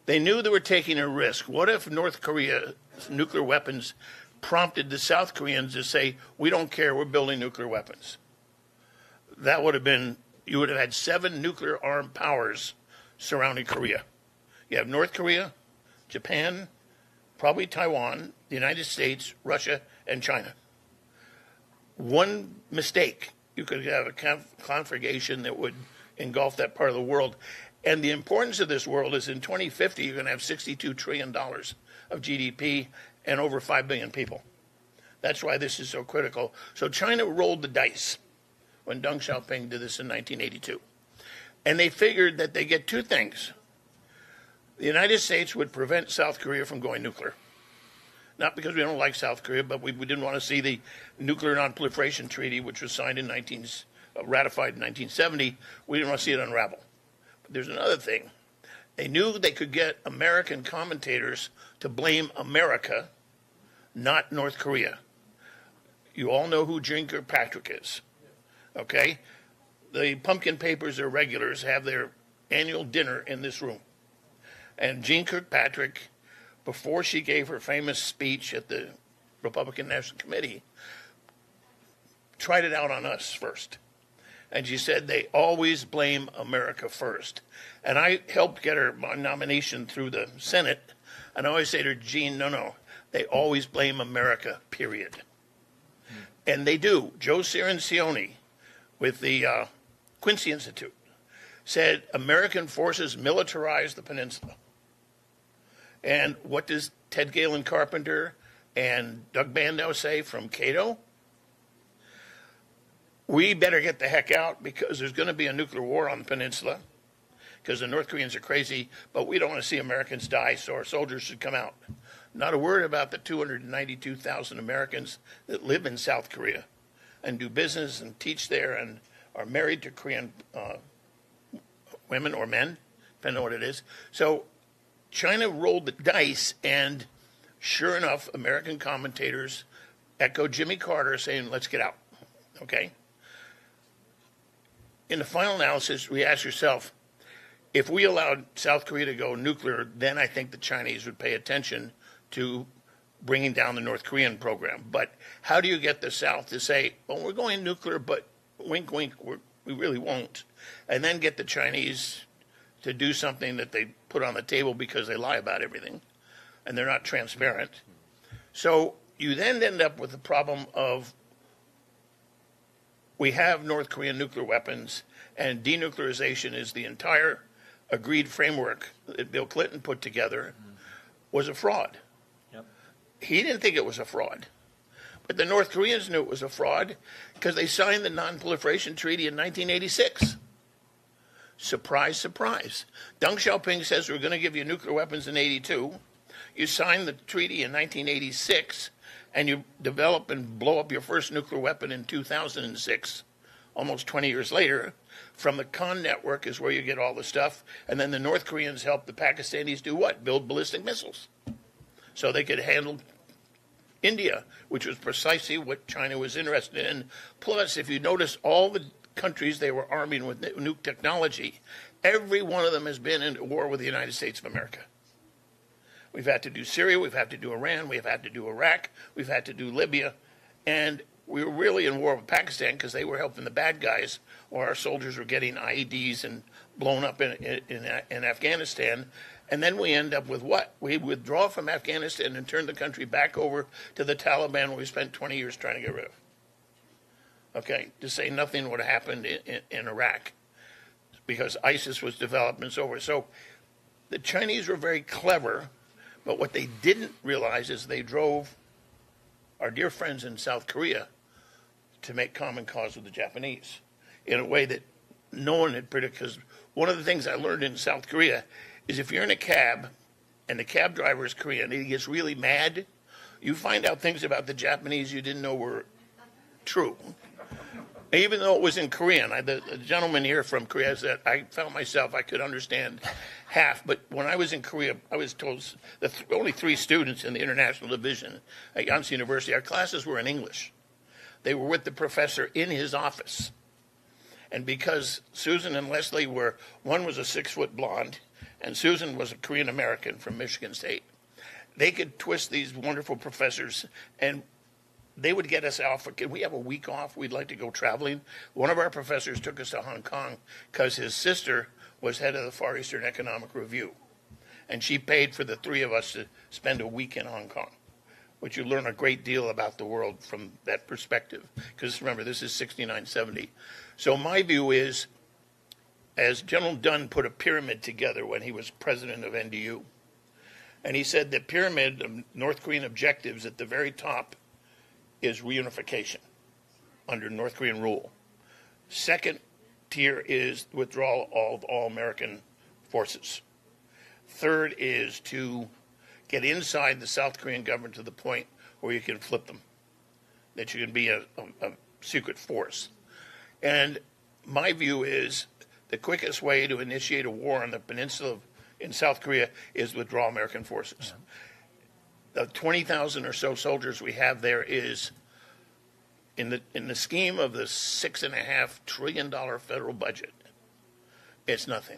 They knew they were taking a risk. What if North Korea's nuclear weapons prompted the South Koreans to say, we don't care, we're building nuclear weapons? That would have been, you would have had 7 nuclear armed powers surrounding Korea. You have North Korea, Japan, probably Taiwan, the United States, Russia, and China. One mistake, you could have a conflagration that would engulf that part of the world. And the importance of this world is in 2050, you're going to have $62 trillion of GDP and over 5 billion people. That's why this is so critical. So China rolled the dice when Deng Xiaoping did this in 1982. And they figured that they get 2 things. The United States would prevent South Korea from going nuclear. Not because we don't like South Korea, but we didn't want to see the Nuclear Non-Proliferation Treaty, which was signed in ratified in 1970. We didn't want to see it unravel. But there's another thing. They knew they could get American commentators to blame America, not North Korea. You all know who Jeane Kirkpatrick is, okay? The Pumpkin Papers, their regulars, have their annual dinner in this room. And Jeane Kirkpatrick, before she gave her famous speech at the Republican National Committee, tried it out on us first. And she said they always blame America first. And I helped get her nomination through the Senate. And I always say to her, Jeane, no, they always blame America, period. And they do. Joe Cirincione with the Quincy Institute said American forces militarized the peninsula. And what does Ted Galen Carpenter and Doug Bandow say from Cato? We better get the heck out because there's going to be a nuclear war on the peninsula because the North Koreans are crazy, but we don't want to see Americans die, so our soldiers should come out. Not a word about the 292,000 Americans that live in South Korea and do business and teach there and are married to Korean women or men, depending on what it is. So China rolled the dice, and sure enough, American commentators echoed Jimmy Carter saying, let's get out, okay? In the final analysis, we ask yourself, if we allowed South Korea to go nuclear, then I think the Chinese would pay attention to bringing down the North Korean program. But how do you get the South to say, well, we're going nuclear, but wink, wink, we really won't, and then get the Chinese to do something that they put on the table because they lie about everything, and they're not transparent. So you then end up with the problem of we have North Korean nuclear weapons, and denuclearization is the entire agreed framework that Bill Clinton put together was a fraud. Yep. He didn't think it was a fraud. But the North Koreans knew it was a fraud because they signed the Non-Proliferation Treaty in 1986. Surprise, surprise. Deng Xiaoping says we're going to give you nuclear weapons in 82. You sign the treaty in 1986, and you develop and blow up your first nuclear weapon in 2006, almost 20 years later. From the Khan network is where you get all the stuff. And then the North Koreans help the Pakistanis do what? Build ballistic missiles. So they could handle India, which was precisely what China was interested in. Plus, if you notice all the countries they were arming with nuke technology, every one of them has been in war with the United States of America. We've had to do Syria, we've had to do Iran, we've had to do Iraq, we've had to do Libya, and we were really in war with Pakistan because they were helping the bad guys, or our soldiers were getting IEDs and blown up in Afghanistan. And then we end up with what? We withdraw from Afghanistan and turn the country back over to the Taliban, we spent 20 years trying to get rid of. Okay, to say nothing would have happened in Iraq because ISIS was developed and so forth. So the Chinese were very clever, but what they didn't realize is they drove our dear friends in South Korea to make common cause with the Japanese in a way that no one had predicted. Because one of the things I learned in South Korea is if you're in a cab and the cab driver is Korean and he gets really mad, you find out things about the Japanese you didn't know were true. Even though it was in Korean, the gentleman here from Korea said, I found myself, I could understand half. But when I was in Korea, I was told that only 3 students in the international division at Yonsei University, our classes were in English. They were with the professor in his office. And because Susan and Leslie one was a 6-foot blonde, and Susan was a Korean American from Michigan State, they could twist these wonderful professors, and they would get us off. Can we have a week off? We'd like to go traveling. One of our professors took us to Hong Kong because his sister was head of the Far Eastern Economic Review. And she paid for the 3 of us to spend a week in Hong Kong, which you learn a great deal about the world from that perspective. Because remember, this is 69, 70. So my view is, as General Dunn put a pyramid together when he was president of NDU, and he said the pyramid of North Korean objectives at the very top is reunification under North Korean rule. Second tier is withdrawal of all American forces. Third is to get inside the South Korean government to the point where you can flip them, that you can be a secret force. And my view is the quickest way to initiate a war on the peninsula in South Korea is withdraw American forces. The 20,000 or so soldiers we have there is, in the scheme of the $6.5 trillion federal budget, it's nothing.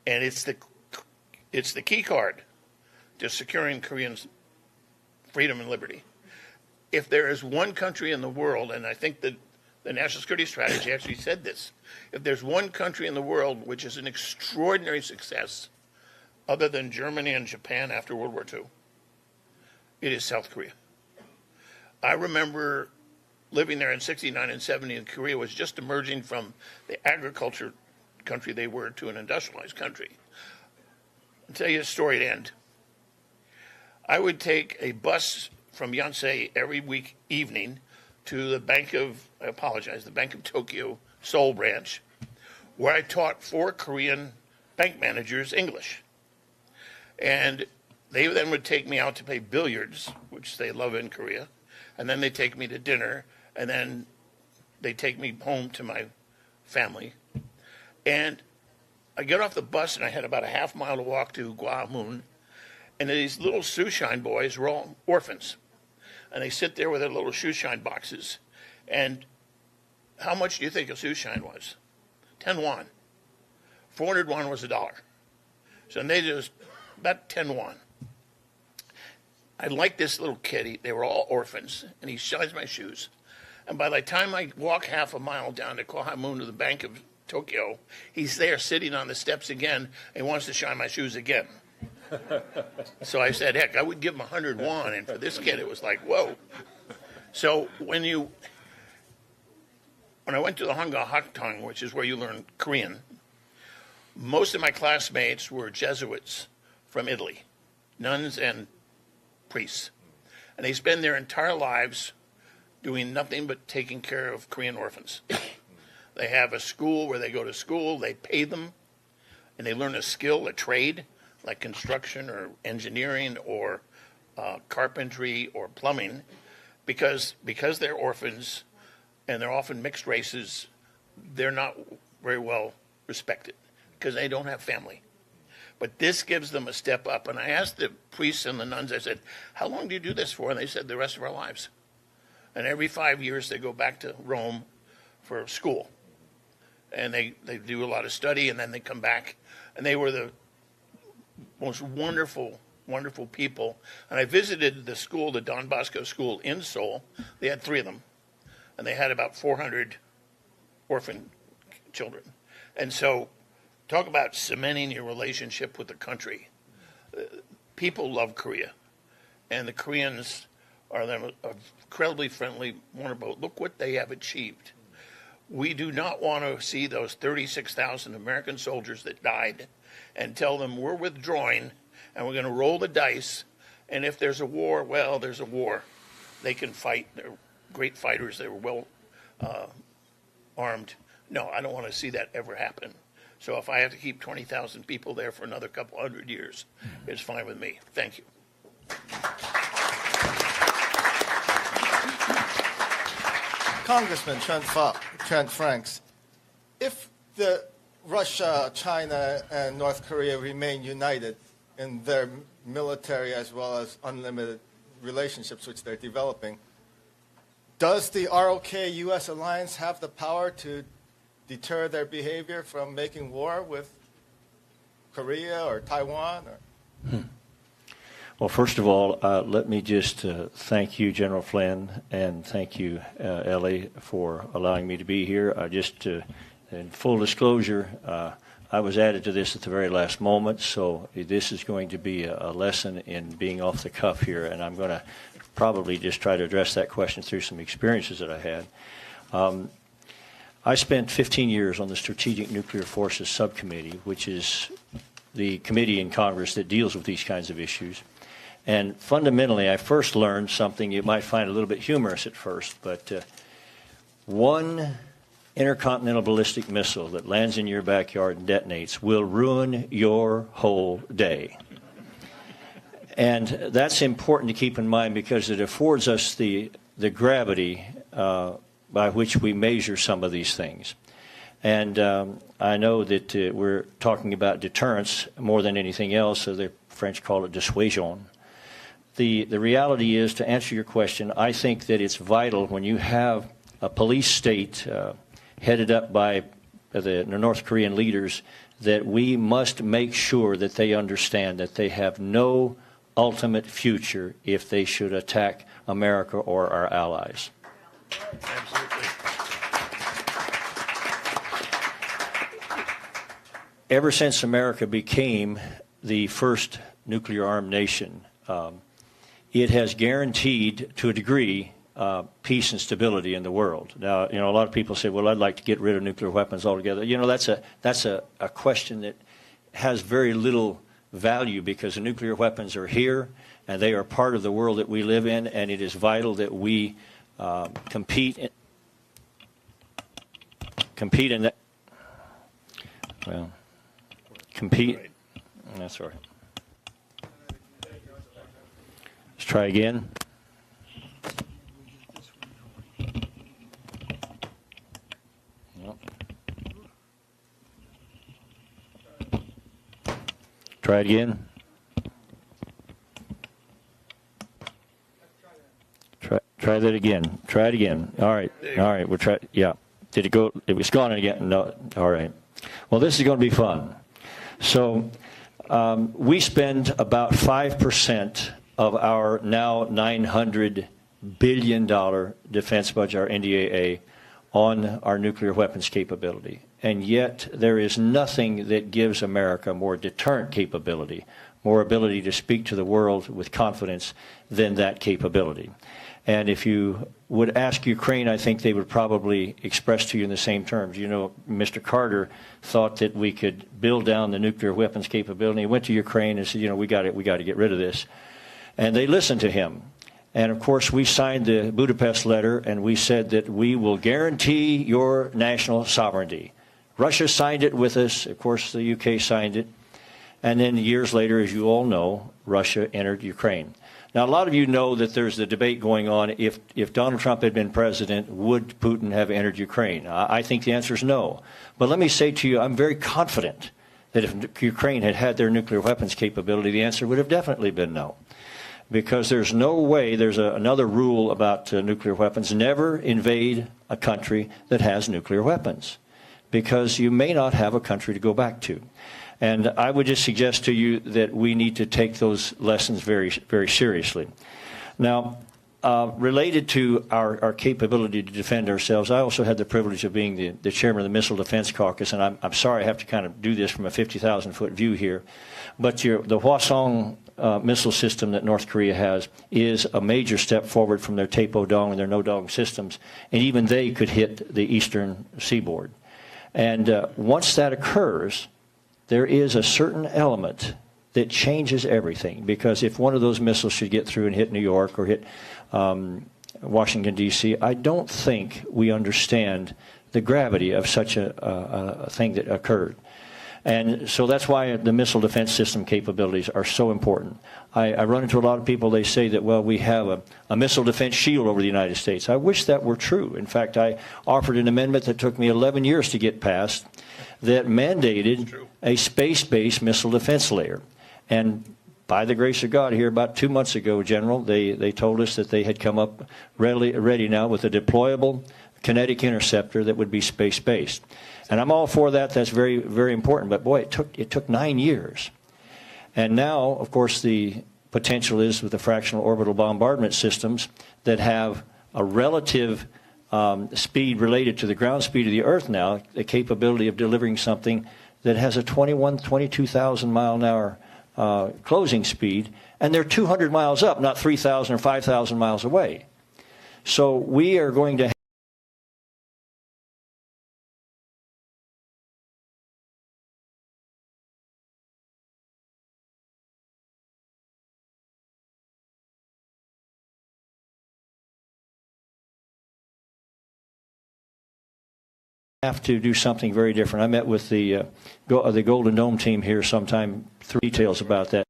And it's the key card to securing Koreans' freedom and liberty. If there is one country in the world, and I think that the National Security Strategy actually said this, if there's one country in the world which is an extraordinary success, other than Germany and Japan after World War II, it is South Korea. I remember living there in 69 and 70, and Korea was just emerging from the agriculture country they were to an industrialized country. I'll tell you a story to end. I would take a bus from Yonsei every week evening to the Bank of Tokyo Seoul branch, where I taught 4 Korean bank managers English. And they then would take me out to play billiards, which they love in Korea, and then they take me to dinner, and then they take me home to my family. And I get off the bus, and I had about a half mile to walk to Gwamun, and these little shoeshine boys were all orphans. And they sit there with their little shoeshine boxes. And how much do you think a shoeshine was? 10 won. 400 won was $1. So they just, about 10 won. I like this little kid. They were all orphans, and he shines my shoes. And by the time I walk half a mile down to Gwamun to the Bank of Tokyo, he's there sitting on the steps again, and he wants to shine my shoes again. So I said, heck, I would give him 100 won, and for this kid, it was like, whoa. So when I went to the Hanga Haktong, which is where you learn Korean, most of my classmates were Jesuits from Italy, nuns and priests. And they spend their entire lives doing nothing but taking care of Korean orphans. They have a school where they go to school, they pay them, and they learn a skill, a trade, like construction or engineering or carpentry or plumbing, because they're orphans and they're often mixed races. they're not very well respected because they don't have family. But this gives them a step up. And I asked the priests and the nuns, I said, how long do you do this for? And they said, the rest of our lives. And every 5 years they go back to Rome for school. And they do a lot of study, and then they come back. And they were the most wonderful, wonderful people. And I visited the school, the Don Bosco School in Seoul. They had 3 of them. And they had about 400 orphan children. And so talk about cementing your relationship with the country. People love Korea. And the Koreans are incredibly friendly, wonderful. Look what they have achieved. We do not want to see those 36,000 American soldiers that died and tell them we're withdrawing and we're going to roll the dice. And if there's a war, well, there's a war. They can fight. They're great fighters. They were well armed. No, I don't want to see that ever happen. So if I have to keep 20,000 people there for another couple hundred years, it's fine with me. Thank you. Congressman Trent Franks, if Russia, China, and North Korea remain united in their military as well as unlimited relationships which they're developing, does the ROK-US alliance have the power to deter their behavior from making war with Korea or Taiwan? Well, first of all, let me just thank you, General Flynn, and thank you, Ellie, for allowing me to be here. In full disclosure, I was added to this at the very last moment, so this is going to be a lesson in being off the cuff here, and I'm going to probably just try to address that question through some experiences that I had. I spent 15 years on the Strategic Nuclear Forces Subcommittee, which is the committee in Congress that deals with these kinds of issues. And fundamentally, I first learned something you might find a little bit humorous at first, but one intercontinental ballistic missile that lands in your backyard and detonates will ruin your whole day. And that's important to keep in mind because it affords us the gravity by which we measure some of these things. And I know that we're talking about deterrence more than anything else, so the French call it dissuasion. The reality is, to answer your question, I think that it's vital when you have a police state headed up by the North Korean leaders that we must make sure that they understand that they have no ultimate future if they should attack America or our allies. Absolutely. Ever since America became the first nuclear-armed nation, it has guaranteed, to a degree, peace and stability in the world. Now, a lot of people say, well, I'd like to get rid of nuclear weapons altogether. That's a question that has very little value because the nuclear weapons are here, and they are part of the world that we live in, and it is vital that we compete in that. Well, compete. That's all right. Let's try again. Try it again. Try that again. Try it again. All right. All right. We'll try. Yeah. Did it go? It was gone again. No. All right. Well, this is going to be fun. So we spend about 5% of our now $900 billion defense budget, our NDAA, on our nuclear weapons capability. And yet there is nothing that gives America more deterrent capability, more ability to speak to the world with confidence than that capability. And if you would ask Ukraine, I think they would probably express to you in the same terms. Mr. Carter thought that we could build down the nuclear weapons capability. He went to Ukraine and said, we got to get rid of this. And they listened to him. And, of course, we signed the Budapest letter, and we said that we will guarantee your national sovereignty. Russia signed it with us. Of course, the UK signed it. And then years later, as you all know, Russia entered Ukraine. Now, a lot of you know that there's the debate going on, if Donald Trump had been president, would Putin have entered Ukraine? I think the answer is no. But let me say to you, I'm very confident that if Ukraine had had their nuclear weapons capability, the answer would have definitely been no. Because there's no way, there's another rule about nuclear weapons, never invade a country that has nuclear weapons, because you may not have a country to go back to. And I would just suggest to you that we need to take those lessons very, very seriously. Now, related to our capability to defend ourselves, I also had the privilege of being the chairman of the Missile Defense Caucus, and I'm sorry I have to kind of do this from a 50,000-foot view here, but the Hwasong missile system that North Korea has is a major step forward from their Taepodong and their No-Dong systems, and even they could hit the eastern seaboard. And once that occurs, there is a certain element that changes everything, because if one of those missiles should get through and hit New York or hit Washington, D.C., I don't think we understand the gravity of such a thing that occurred. And so that's why the missile defense system capabilities are so important. I run into a lot of people, they say that, well, we have a missile defense shield over the United States. I wish that were true. In fact, I offered an amendment that took me 11 years to get passed that mandated a space-based missile defense layer. And by the grace of God, here about 2 months ago, General, they told us that they had come up ready now with a deployable kinetic interceptor that would be space-based. And I'm all for that. That's very, very important. But boy, it took 9 years. And now, of course, the potential is with the fractional orbital bombardment systems that have a relative speed related to the ground speed of the Earth now, the capability of delivering something that has a 22,000 mile an hour closing speed, and they're 200 miles up, not 3,000 or 5,000 miles away. So we are going to have to do something very different. I met with the Golden Dome team here sometime, 3 details about that.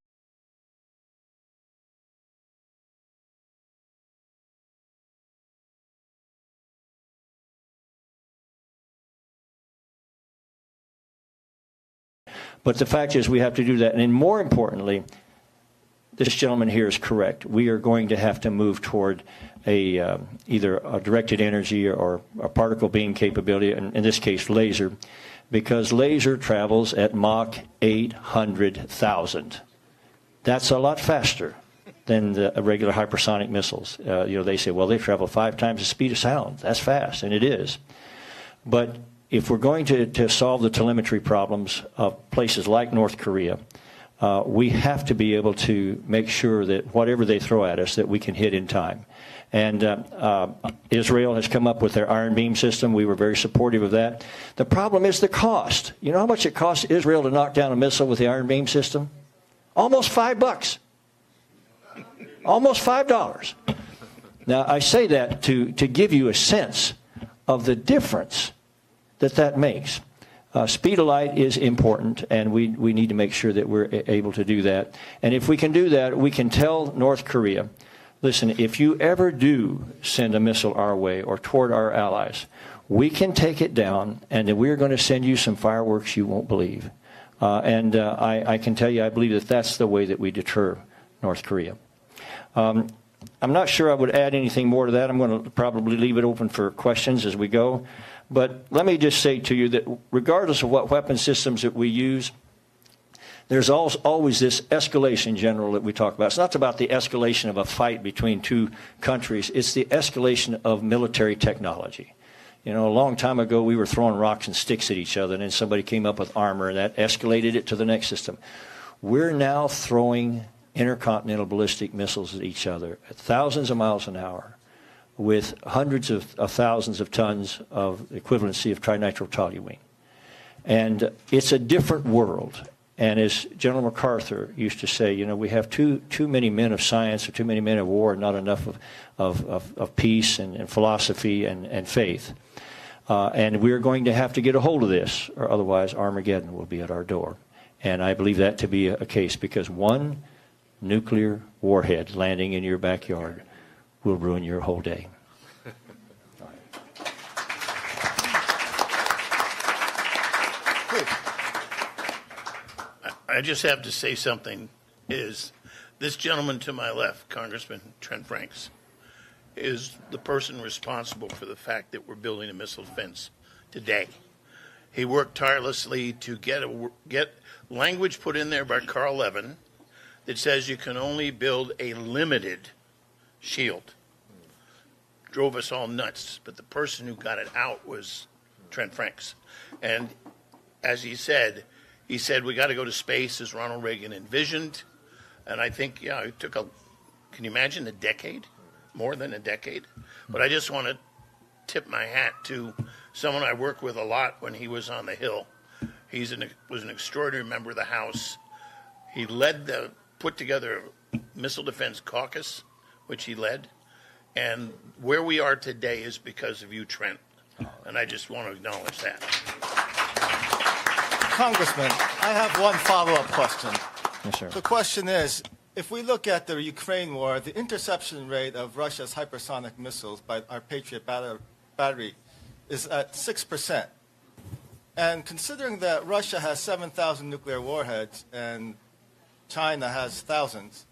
But the fact is we have to do that. And more importantly, this gentleman here is correct. We are going to have to move toward either a directed energy or a particle beam capability, in this case laser, because laser travels at Mach 800,000. That's a lot faster than the regular hypersonic missiles. They say, well, they travel 5 times the speed of sound. That's fast, and it is. But if we're going to solve the telemetry problems of places like North Korea, we have to be able to make sure that whatever they throw at us, that we can hit in time. And Israel has come up with their Iron Beam system. We were very supportive of that. The problem is the cost. You know how much it costs Israel to knock down a missile with the Iron Beam system? Almost $5. Almost $5. Now, I say that to give you a sense of the difference that makes. Speed of light is important, and we need to make sure that we're able to do that. And if we can do that, we can tell North Korea, listen, if you ever do send a missile our way or toward our allies, we can take it down, and then we're going to send you some fireworks you won't believe. I can tell you, I believe that that's the way that we deter North Korea. I'm not sure I would add anything more to that. I'm going to probably leave it open for questions as we go. But let me just say to you that regardless of what weapon systems that we use, there's always this escalation, General, that we talk about. It's not about the escalation of a fight between two countries. It's the escalation of military technology. You know, a long time ago, we were throwing rocks and sticks at each other, and then somebody came up with armor, and that escalated it to the next system. We're now throwing intercontinental ballistic missiles at each other at thousands of miles an hour, with hundreds of thousands of tons of equivalency of trinitrotoluene. And it's a different world. And as General MacArthur used to say, you know, we have too many men of science or too many men of war, not enough of peace and philosophy and faith. And we're going to have to get a hold of this, or otherwise Armageddon will be at our door. And I believe that to be a case, because one nuclear warhead landing in your backyard will ruin your whole day. I just have to say something, is this gentleman to my left, Congressman Trent Franks, is the person responsible for the fact that we're building a missile defense today. He worked tirelessly to get language put in there by Carl Levin that says you can only build a limited shield. Drove us all nuts, but the person who got it out was Trent Franks. And as he said we got to go to space as Ronald Reagan envisioned. And I think, yeah, it took can you imagine a decade? More than a decade. But I just want to tip my hat to someone I worked with a lot when he was on the Hill. He was an extraordinary member of the House. He put together a Missile Defense Caucus, which he led. And where we are today is because of you, Trent. And I just want to acknowledge that. Congressman, I have one follow-up question. Yes, sir. The question is, if we look at the Ukraine war, the interception rate of Russia's hypersonic missiles by our Patriot battery is at 6%. And considering that Russia has 7,000 nuclear warheads and China has thousands,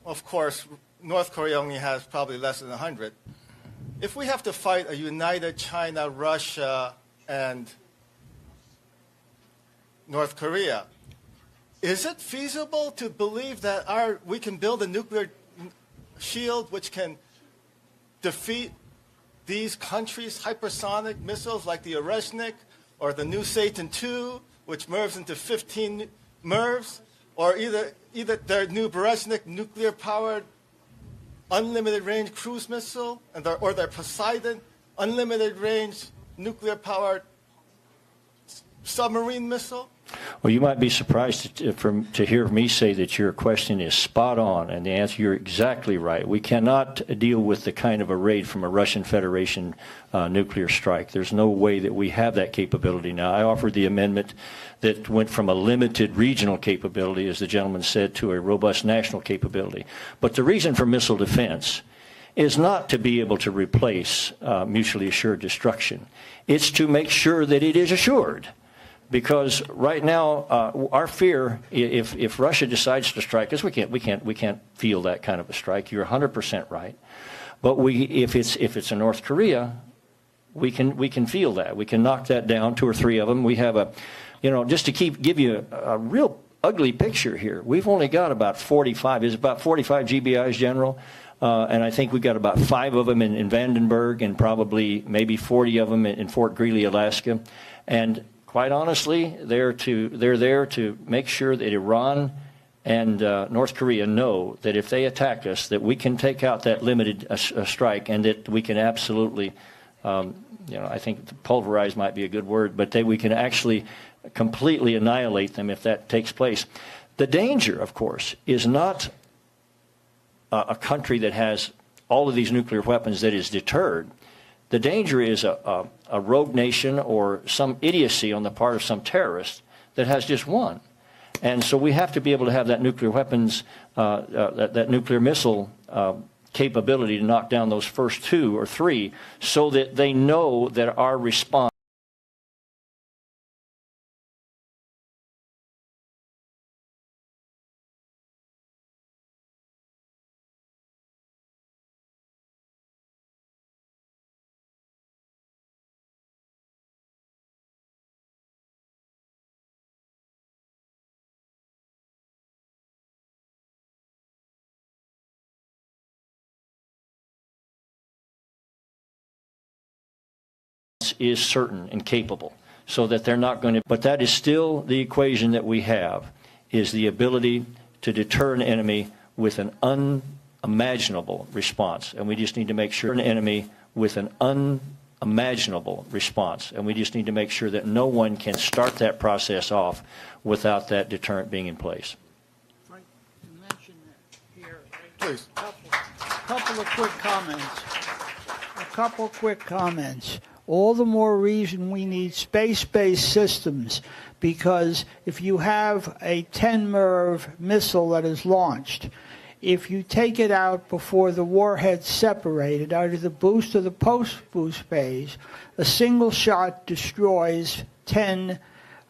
of course, North Korea only has probably less than 100. If we have to fight a united China, Russia, and North Korea, is it feasible to believe that we can build a nuclear shield which can defeat these countries' hypersonic missiles like the Oreshnik or the new Satan II, which MERVs into 15 MERVs, or either their new Berezhnik nuclear-powered unlimited range cruise missile or their Poseidon unlimited range nuclear-powered submarine missile? Well, you might be surprised to hear me say that your question is spot on, and the answer, you're exactly right. We cannot deal with the kind of a raid from a Russian Federation nuclear strike. There's no way that we have that capability now. I offered the amendment that went from a limited regional capability, as the gentleman said, to a robust national capability. But the reason for missile defense is not to be able to replace mutually assured destruction. It's to make sure that it is assured. Because right now, our fear, if Russia decides to strike us, we can't feel that kind of a strike. You're 100% right. But if it's in North Korea, we can feel that. We can knock that down, 2 or 3 of them. We have just to give you a real ugly picture here. We've only got about 45. It's about 45 GBIs, General. And I think we've got about 5 of them in Vandenberg and probably maybe 40 of them in Fort Greely, Alaska. And quite honestly, they're there to make sure that Iran and North Korea know that if they attack us, that we can take out that limited strike, and that we can absolutely, I think pulverize might be a good word, but we can actually completely annihilate them if that takes place. The danger, of course, is not a country that has all of these nuclear weapons that is deterred. The danger is a rogue nation or some idiocy on the part of some terrorist that has just one. And so we have to be able to have that nuclear weapons, that nuclear missile capability to knock down those first 2 or 3 so that they know that our response is certain and capable, so that they're not going to, but that is still the equation that we have, is the ability to deter an enemy with an unimaginable response. And we just need to make sure an enemy with an unimaginable response. And we just need to make sure that no one can start that process off without that deterrent being in place. Frank, you mentioned that here. Please. A couple of quick comments. all the more reason we need space-based systems, because if you have a 10-MIRV missile that is launched, if you take it out before the warhead's separated, either the boost or the post-boost phase, a single shot destroys 10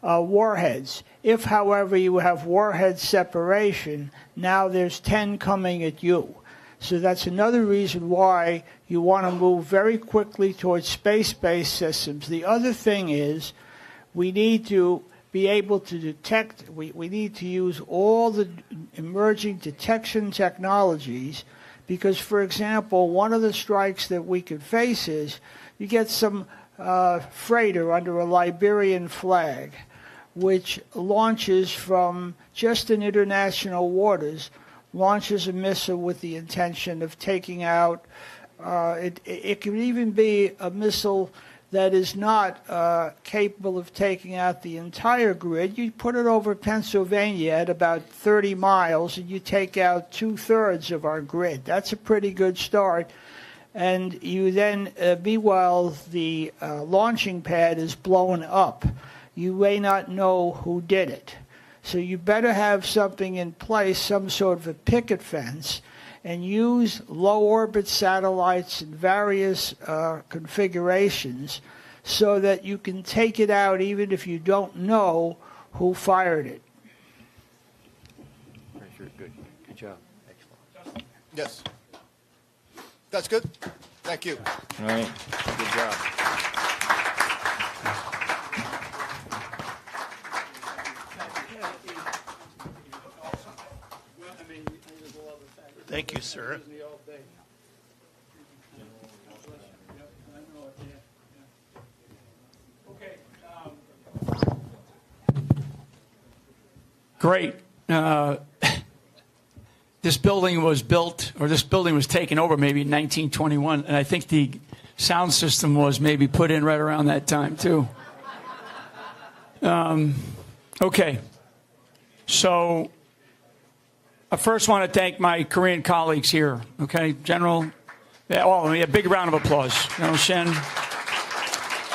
warheads. If, however, you have warhead separation, now there's 10 coming at you. So that's another reason why you want to move very quickly towards space-based systems. The other thing is we need to be able to detect, we need to use all the emerging detection technologies, because, for example, one of the strikes that we could face is you get some freighter under a Liberian flag, which launches from just in international waters, launches a missile with the intention of taking out, it could even be a missile that is not capable of taking out the entire grid. You put it over Pennsylvania at about 30 miles, and you take out 2/3 of our grid. That's a pretty good start. And you then, meanwhile, the launching pad is blown up. You may not know who did it. So you better have something in place, some sort of a picket fence, and use low-orbit satellites in various configurations so that you can take it out even if you don't know who fired it. Good. Good job. Excellent. Yes. That's good. Thank you. All right. Good job. Thank you, sir. Great. This building was built, or this building was taken over maybe in 1921, and I think the sound system was maybe put in right around that time, too. Okay. So I first want to thank my Korean colleagues here. Okay, General, all of them, a big round of applause. General Shen,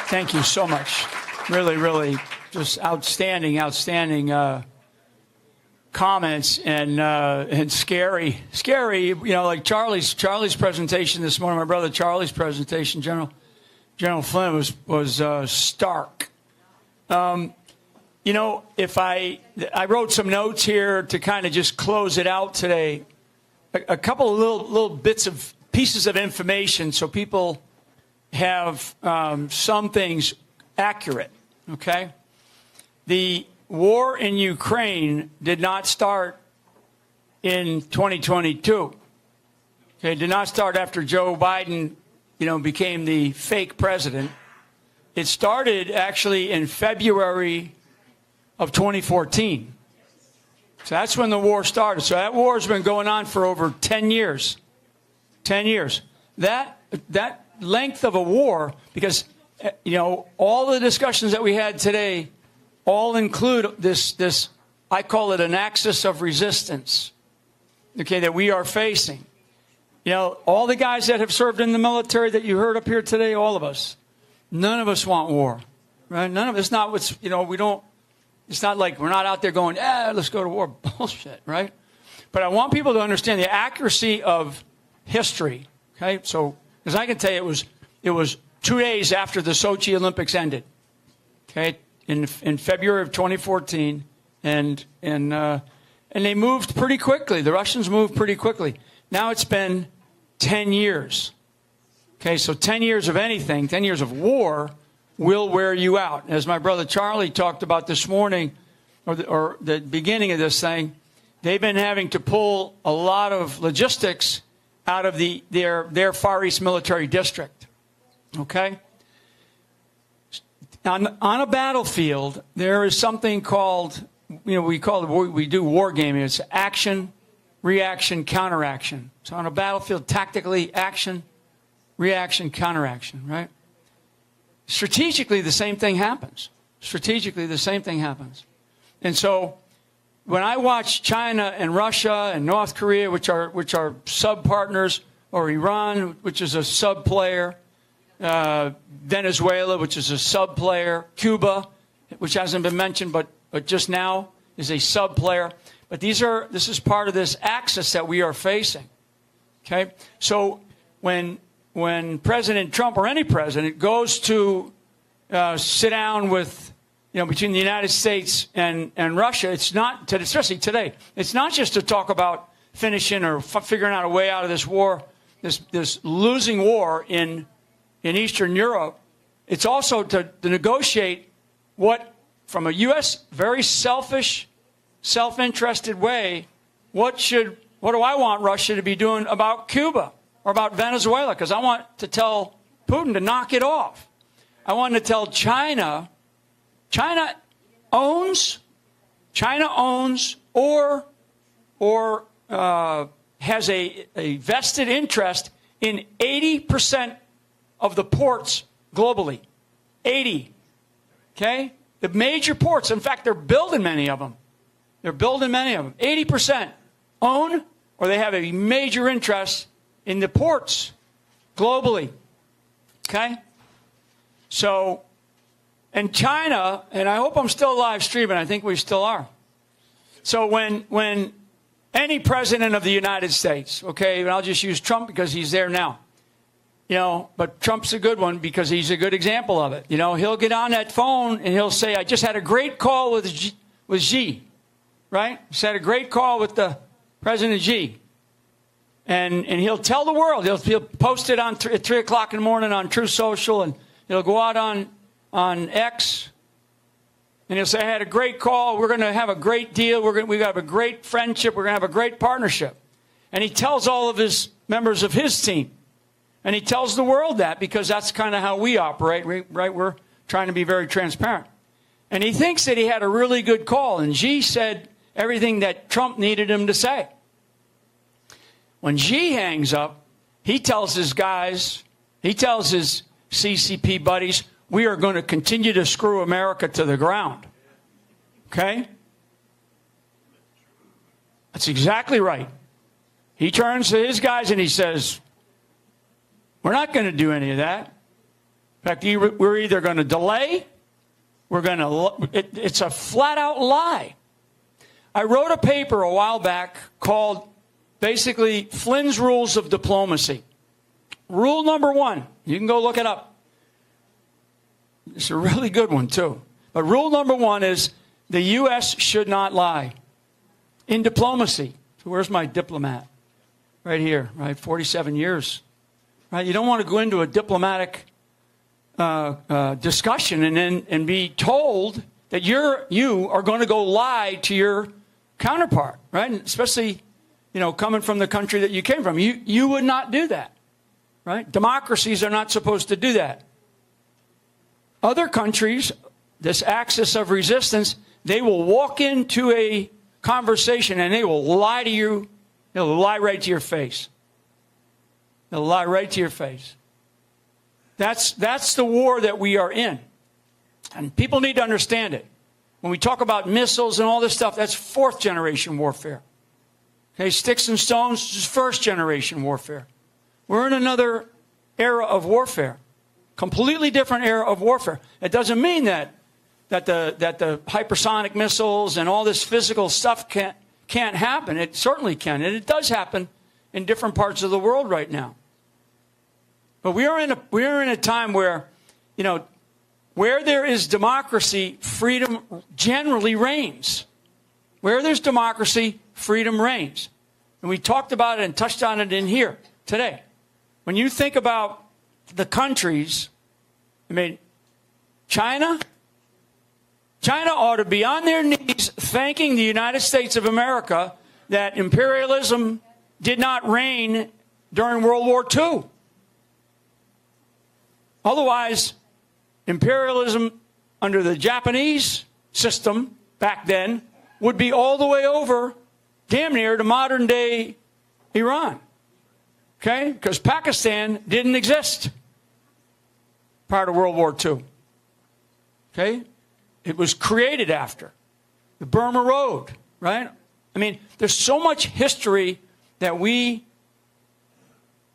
thank you so much. Really, really, just outstanding comments and scary. You know, like Charlie's presentation this morning. My brother Charlie's presentation, General Flynn was stark. You know, if I wrote some notes here to kind of just close it out today, a couple of little bits of pieces of information so people have some things accurate, okay? The war in Ukraine did not start in 2022. Okay, it did not start after Joe Biden, became the fake president. It started actually in February of 2014. So that's when the war started. So that war has been going on for over 10 years. 10 years. That length of a war, because, all the discussions that we had today all include this, I call it an axis of resistance, okay, that we are facing. All the guys that have served in the military that you heard up here today, all of us, none of us want war, right? None of us, not what's, we don't, it's not like we're not out there going, let's go to war. Bullshit, right? But I want people to understand the accuracy of history, okay? So, because I can tell you it was 2 days after the Sochi Olympics ended, okay, in February of 2014, and they moved pretty quickly. The Russians moved pretty quickly. Now it's been 10 years, okay? So 10 years of anything, 10 years of war will wear you out. As my brother Charlie talked about this morning, or the beginning of this thing, they've been having to pull a lot of logistics out of their Far East military district. Okay? On a battlefield, there is something called, we do war gaming. It's action, reaction, counteraction. So on a battlefield, tactically, action, reaction, counteraction, right? Strategically, the same thing happens. And so when I watch China and Russia and North Korea, which are sub-partners, or Iran, which is a sub-player, Venezuela, which is a sub-player, Cuba, which hasn't been mentioned, but just now is a sub-player. But this is part of this axis that we are facing. Okay? So when President Trump or any president goes to sit down with, between the United States and Russia, it's not, especially today, it's not just to talk about finishing or figuring out a way out of this war, this losing war in Eastern Europe. It's also to negotiate what, from a U.S. very selfish, self-interested way, what do I want Russia to be doing about Cuba or about Venezuela? Because I want to tell Putin to knock it off. I want to tell China owns or has a vested interest in 80% of the ports globally. 80. Okay? The major ports, in fact, they're building many of them. 80% own or they have a major interest in the ports globally. Okay? So, and China, and I hope I'm still live streaming, I think we still are. So when any president of the United States, okay, and I'll just use Trump because he's there now, but Trump's a good one because he's a good example of it. He'll get on that phone and he'll say, I just had a great call with Xi, right? Just had a great call with the President Xi. And he'll tell the world, he'll post it at 3 o'clock in the morning on True Social, and he'll go out on X, and he'll say, I had a great call, we're going to have a great deal, we've got a great friendship, we're going to have a great partnership. And he tells all of his members of his team. And he tells the world that because that's kind of how we operate, right? We're trying to be very transparent. And he thinks that he had a really good call, and Xi said everything that Trump needed him to say. When Xi hangs up, he tells his guys, he tells his CCP buddies, we are going to continue to screw America to the ground. Okay? That's exactly right. He turns to his guys and he says, we're not going to do any of that. In fact, we're either going to delay, it's a flat-out lie. I wrote a paper a while back called basically Flynn's Rules of Diplomacy. Rule number 1, you can go look it up. It's a really good one, too. But rule number 1 is the U.S. should not lie in diplomacy. So where's my diplomat? Right here, right? 47 years. Right? You don't want to go into a diplomatic discussion and be told that you are going to go lie to your counterpart, right? And especially, coming from the country that you came from. You would not do that, right? Democracies are not supposed to do that. Other countries, this axis of resistance, they will walk into a conversation and they will lie to you. They'll lie right to your face. They'll lie right to your face. That's the war that we are in. And people need to understand it. When we talk about missiles and all this stuff, that's 4th generation warfare. Okay, sticks and stones is 1st generation warfare. We're in another era of warfare. Completely different era of warfare. It doesn't mean that the hypersonic missiles and all this physical stuff can't happen. It certainly can. And it does happen in different parts of the world right now. But we are in a time where, where there is democracy, freedom generally reigns. Where there's democracy, freedom reigns. And we talked about it and touched on it in here today. When you think about the countries, China ought to be on their knees thanking the United States of America that imperialism did not reign during World War II. Otherwise, imperialism under the Japanese system back then would be all the way over, damn near, to modern-day Iran. Okay? Because Pakistan didn't exist prior to World War II. Okay? It was created after. The Burma Road, right? There's so much history that we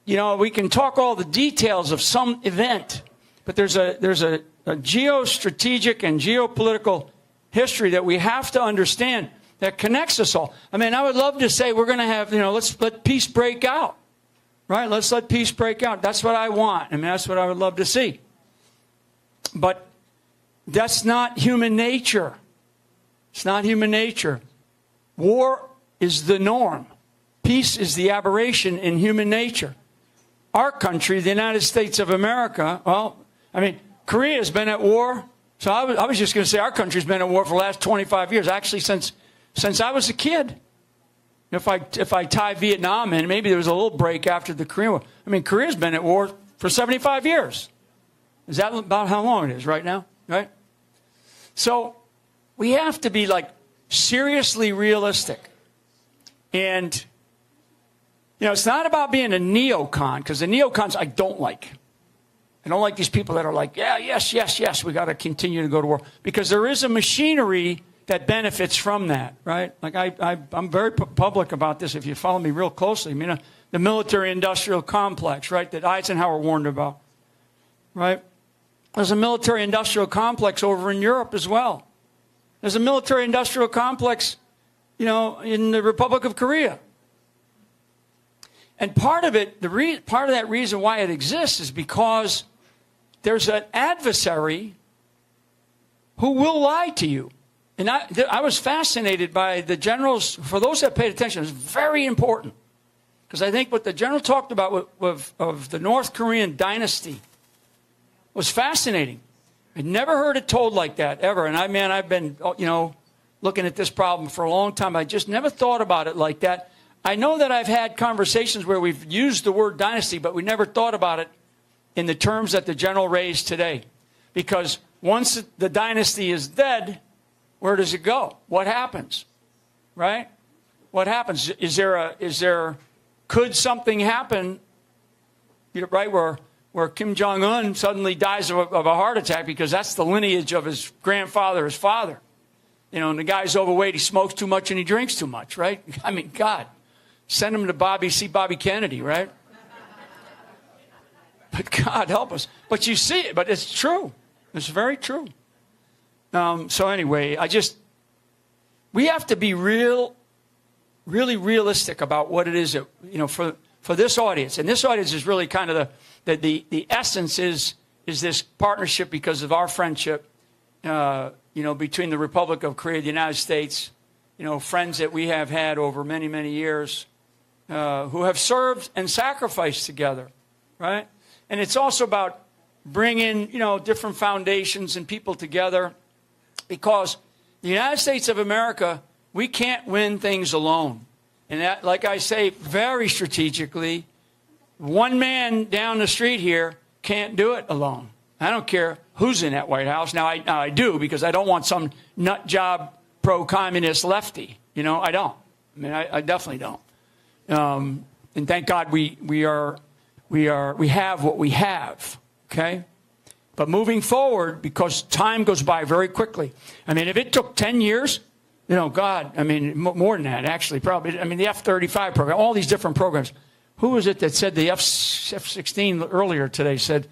we can talk all the details of some event, but there's a geostrategic and geopolitical history that we have to understand that connects us all. I mean, I would love to say we're going to have, let's let peace break out, right? Let's let peace break out. That's what I want. I mean, that's what I would love to see. But that's not human nature. It's not human nature. War is the norm. Peace is the aberration in human nature. Our country, the United States of America, well, I mean, Korea's been at war. So I was just going to say our country's been at war for the last 25 years, actually since I was a kid. If I tie Vietnam in, maybe there was a little break after the Korean War. I mean, Korea's been at war for 75 years. Is that about how long it is right now? Right? So we have to be seriously realistic. And, it's not about being a neocon, because the neocons I don't like. I don't like these people that are like, yeah, yes, we got to continue to go to war. Because there is a machinery that benefits from that, right? I'm very public about this if you follow me real closely. I mean, the military-industrial complex, right, that Eisenhower warned about, right? There's a military-industrial complex over in Europe as well. There's a military-industrial complex, in the Republic of Korea. And part of it, part of that reason why it exists is because there's an adversary who will lie to you. And I was fascinated by the generals. For those that paid attention, it was very important. Because I think what the general talked about of the North Korean dynasty was fascinating. I'd never heard it told like that, ever. And I've been, looking at this problem for a long time. I just never thought about it like that. I know that I've had conversations where we've used the word dynasty, but we never thought about it in the terms that the general raised today. Because once the dynasty is dead, where does it go? What happens? Right? What happens? Could something happen, right, where Kim Jong-un suddenly dies of a heart attack because that's the lineage of his grandfather, his father. And the guy's overweight, he smokes too much and he drinks too much, right? I mean, God. Send him to see Bobby Kennedy, right? But God help us. But you see it, but it's true. It's very true. So anyway, we have to be really realistic about what it is that, for this audience. And this audience is really kind of the essence is this partnership because of our friendship, between the Republic of Korea and the United States, friends that we have had over many, many years. Who have served and sacrificed together, right? And it's also about bringing, different foundations and people together because the United States of America, we can't win things alone. And that, like I say, very strategically, one man down the street here can't do it alone. I don't care who's in that White House. Now, I do because I don't want some nut job pro-communist lefty. I don't. I mean, I definitely don't. And thank God we have what we have, okay? But moving forward, because time goes by very quickly. I mean, if it took 10 years, God, I mean, more than that, actually, probably. I mean, the F-35 program, all these different programs. Who was it that said the F-16 earlier today said,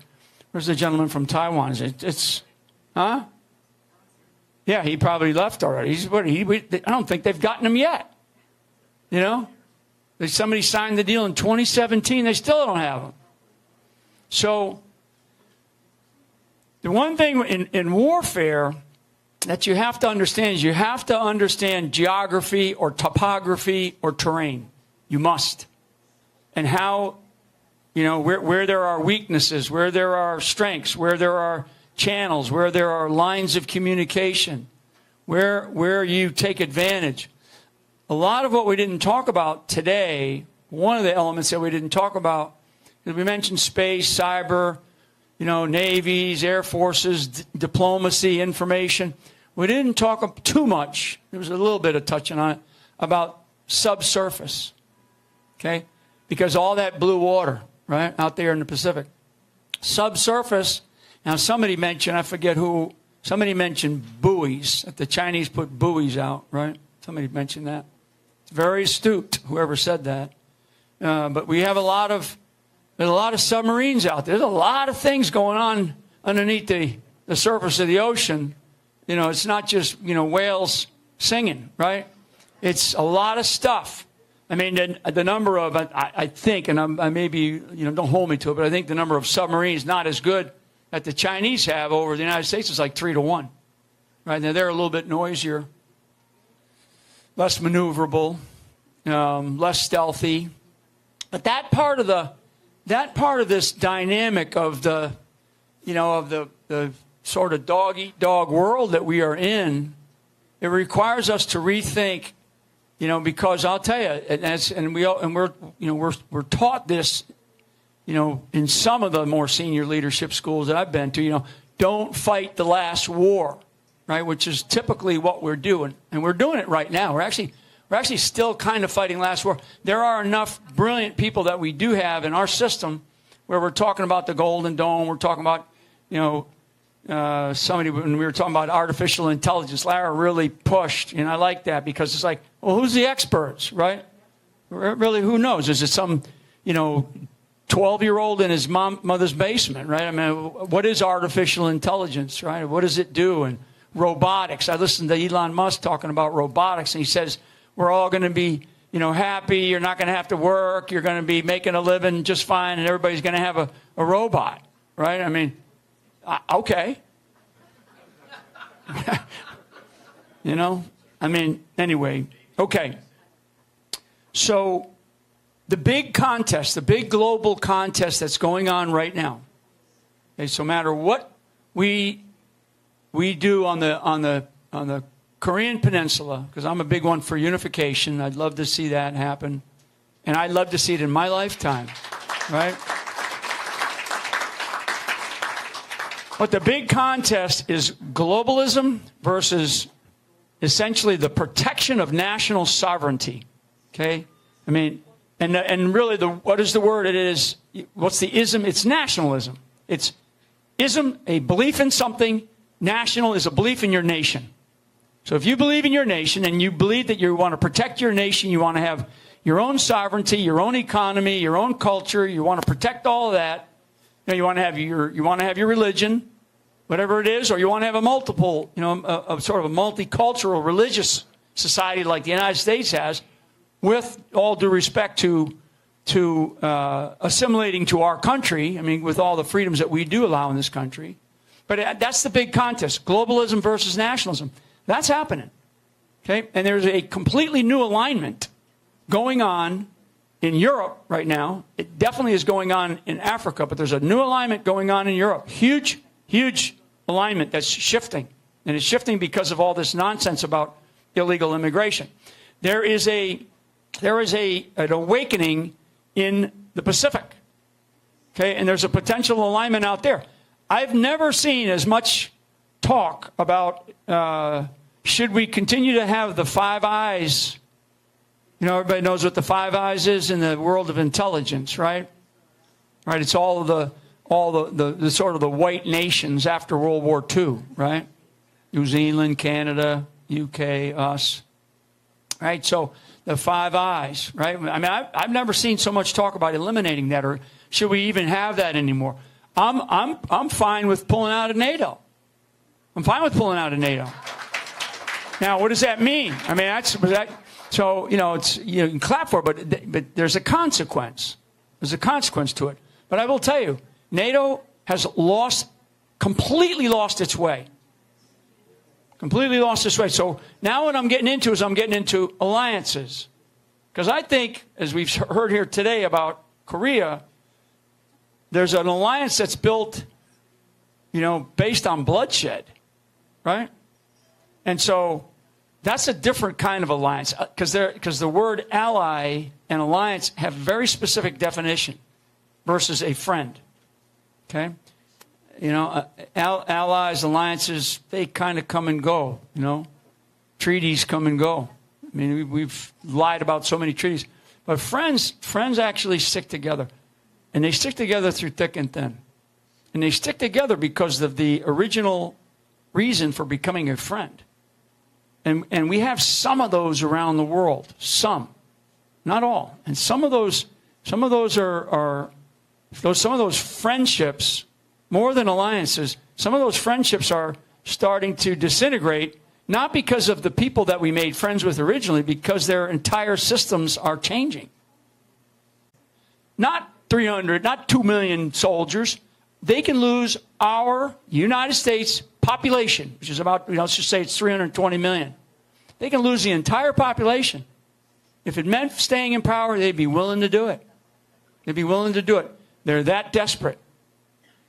where's the gentleman from Taiwan? Huh? Yeah, he probably left already. I don't think they've gotten him yet, Somebody signed the deal in 2017. They still don't have them. So the one thing in warfare that you have to understand is you have to understand geography or topography or terrain. You must. And how, where there are weaknesses, where there are strengths, where there are channels, where there are lines of communication, where you take advantage. A lot of what we didn't talk about today, one of the elements that we didn't talk about, is we mentioned space, cyber, navies, air forces, diplomacy, information. We didn't talk too much, there was a little bit of touching on it, about subsurface, okay? Because all that blue water, right, out there in the Pacific. Subsurface, now somebody mentioned, I forget who, somebody mentioned buoys, that the Chinese put buoys out, right? Somebody mentioned that. Very astute, whoever said that. But we have a lot of There's a lot of submarines out there. There's a lot of things going on underneath the surface of the ocean. You know, it's not just, you know, whales singing, right? It's a lot of stuff. I mean, the number of, I think, and I maybe, you know, don't hold me to it, but I think the number of submarines not as good that the Chinese have over the United States is like 3-1. Right? Now, they're a little bit noisier, less maneuverable, less stealthy. But that part of this dynamic of the, you know, of the sort of dog-eat-dog world that we are in, it requires us to rethink, you know, because I'll tell you, we're taught this, you know, in some of the more senior leadership schools that I've been to, you know, don't fight the last war, right? Which is typically what we're doing, and we're doing it right now. We're actually still kind of fighting last war. There are enough brilliant people that we do have in our system where we're talking about the Golden Dome. We're talking about, you know, somebody, when we were talking about artificial intelligence, Lara really pushed, and I like that because it's like, well, who's the experts, right? Really, who knows? Is it some, you know, 12-year-old in his mother's basement, right? I mean, what is artificial intelligence, right? What does it do? And robotics. I listened to Elon Musk talking about robotics, and he says, we're all going to be, you know, happy. You're not going to have to work. You're going to be making a living just fine, and everybody's going to have a robot, right? I mean, okay. You know, I mean, anyway, okay. So the big contest, the big global contest that's going on right now, okay, so no matter what we do on the Korean Peninsula, because I'm a big one for unification. I'd love to see that happen. And I'd love to see it in my lifetime, right? But the big contest is globalism versus essentially the protection of national sovereignty, okay? I mean, and really, what is the word? It is, what's the ism? It's nationalism. It's ism, a belief in something. National is a belief in your nation. So if you believe in your nation and you believe that you want to protect your nation, you want to have your own sovereignty, your own economy, your own culture, you want to protect all of that. You know, you want to have your religion, whatever it is, or you want to have a multiple, you know, a sort of a multicultural religious society like the United States has, with all due respect to assimilating to our country. I mean, with all the freedoms that we do allow in this country. But that's the big contest: globalism versus nationalism. That's happening, okay? And there's a completely new alignment going on in Europe right now. It definitely is going on in Africa, but there's a new alignment going on in Europe. Huge, huge alignment that's shifting. And it's shifting because of all this nonsense about illegal immigration. There is an awakening in the Pacific, okay? And there's a potential alignment out there. I've never seen as much talk about should we continue to have the Five Eyes. You know, everybody knows what the Five Eyes is in the world of intelligence, right? Right. It's all the sort of the white nations after World War II, right? New Zealand, Canada, UK, us, right? So the Five Eyes, right? I mean, I've never seen so much talk about eliminating that, or should we even have that anymore? I'm fine with pulling out of NATO. I'm fine with pulling out of NATO. Now, what does that mean? I mean, so, you know, you can clap for it, but there's a consequence. There's a consequence to it. But I will tell you, NATO has completely lost its way. Completely lost its way. So now what I'm getting into is alliances. Because I think, as we've heard here today about Korea, there's an alliance that's built, you know, based on bloodshed, right? And so that's a different kind of alliance, because the word ally and alliance have very specific definition versus a friend, okay? You know, allies, alliances, they kind of come and go, you know. Treaties come and go. I mean, we've lied about so many treaties. But friends actually stick together. And they stick together through thick and thin. And they stick together because of the original reason for becoming a friend. And we have some of those around the world. Some. Not all. And some of those are some of those friendships, more than alliances, some of those friendships are starting to disintegrate, not because of the people that we made friends with originally, because their entire systems are changing. Not 300, not 2 million soldiers. They can lose our United States population, which is about, let's just say it's 320 million. They can lose the entire population. If it meant staying in power, they'd be willing to do it. They'd be willing to do it. They're that desperate.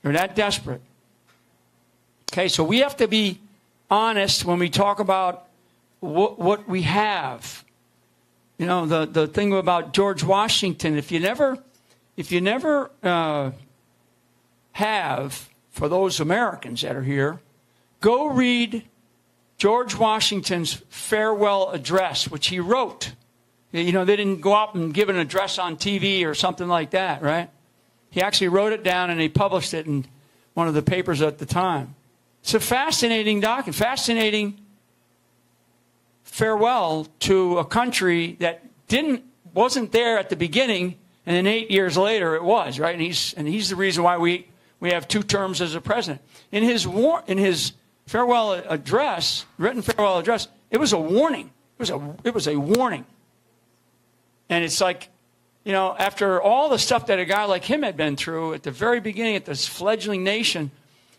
They're that desperate. Okay, so we have to be honest when we talk about what we have. You know, the thing about George Washington, if you never have, for those Americans that are here, go read George Washington's farewell address, which he wrote. You know, they didn't go out and give an address on TV or something like that, right? He actually wrote it down and he published it in one of the papers at the time. It's a fascinating document, fascinating farewell to a country that wasn't there at the beginning, and then 8 years later it was, right? And he's the reason why we have 2 terms as a president. In his farewell address, written farewell address, it was a warning. It was a warning. And it's like, you know, after all the stuff that a guy like him had been through at the very beginning, at this fledgling nation,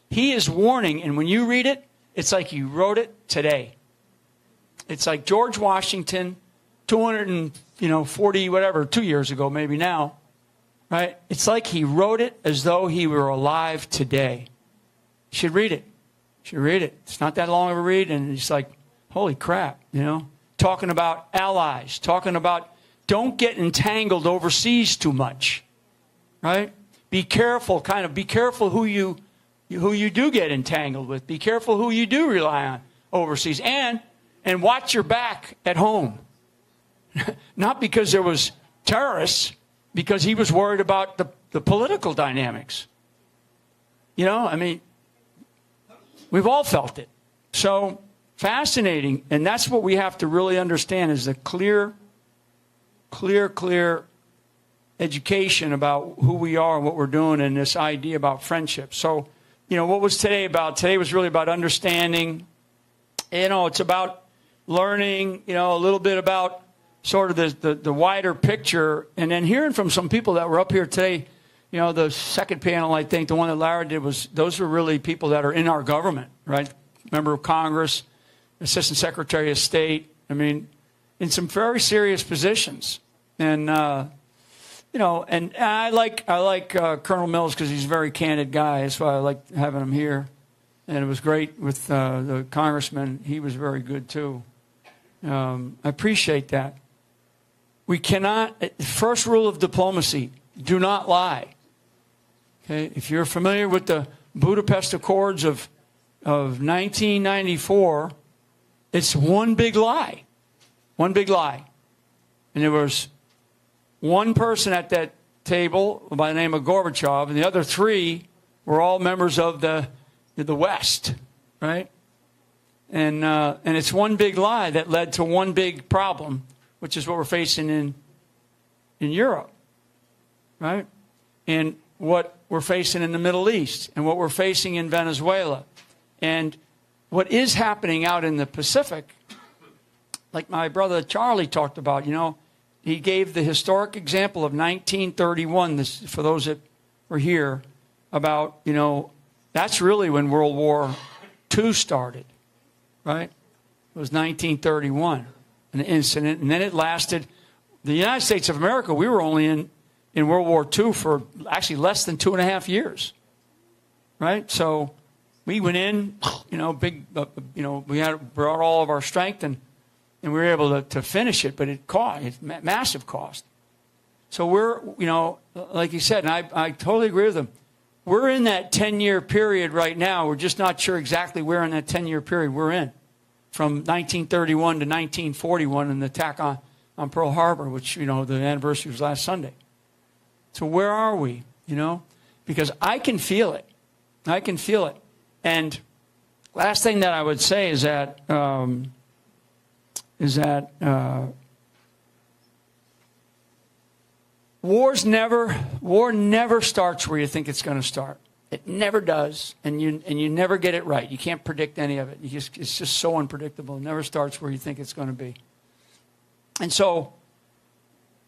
he is warning. And when you read it, it's like he wrote it today. It's like George Washington, 240, whatever, 2 years ago, maybe now, right? It's like he wrote it as though he were alive today. You should read it. You should read it. It's not that long of a read, and it's like, holy crap, you know? Talking about allies, talking about don't get entangled overseas too much, right? Be careful, be careful who you do get entangled with. Be careful who you do rely on overseas. And watch your back at home. Not because there was terrorists, because he was worried about the political dynamics. You know, I mean, we've all felt it. So fascinating. And that's what we have to really understand is the clear education about who we are and what we're doing and this idea about friendship. So, you know, what was today about? Today was really about understanding. You know, it's about learning, you know, a little bit about sort of the wider picture, and then hearing from some people that were up here today. You know, the second panel, I think, the one that Lara did, those were really people that are in our government, right? Member of Congress, Assistant Secretary of State. I mean, in some very serious positions. And, you know, and I like Colonel Mills because he's a very candid guy. That's why I like having him here. And it was great with the congressman. He was very good, too. I appreciate that. We cannot, first rule of diplomacy, do not lie. Okay? If you're familiar with the Budapest Accords of 1994, it's one big lie. One big lie. And there was one person at that table by the name of Gorbachev, and the other 3 were all members of the West, right? And it's one big lie that led to one big problem, which is what we're facing in Europe, right? And what we're facing in the Middle East, and what we're facing in Venezuela, and what is happening out in the Pacific. Like my brother Charlie talked about, you know, he gave the historic example of 1931, this, for those that were here, about, you know, that's really when World War II started, right? It was 1931, an incident, and then it lasted. The United States of America, we were only in World War II for actually less than 2.5 years, right? So we went in, you know, big, you know, we brought all of our strength and we were able to finish it, but it cost, it's massive cost. So we're, you know, like you said, and I totally agree with him. We're in that 10-year period right now. We're just not sure exactly where in that 10-year period we're in. From 1931 to 1941 and the attack on Pearl Harbor, which, you know, the anniversary was last Sunday. So where are we, you know? Because I can feel it. I can feel it. And last thing that I would say is that war never starts where you think it's going to start. It never does, and you never get it right. You can't predict any of it. It's just so unpredictable. It never starts where you think it's going to be. And so,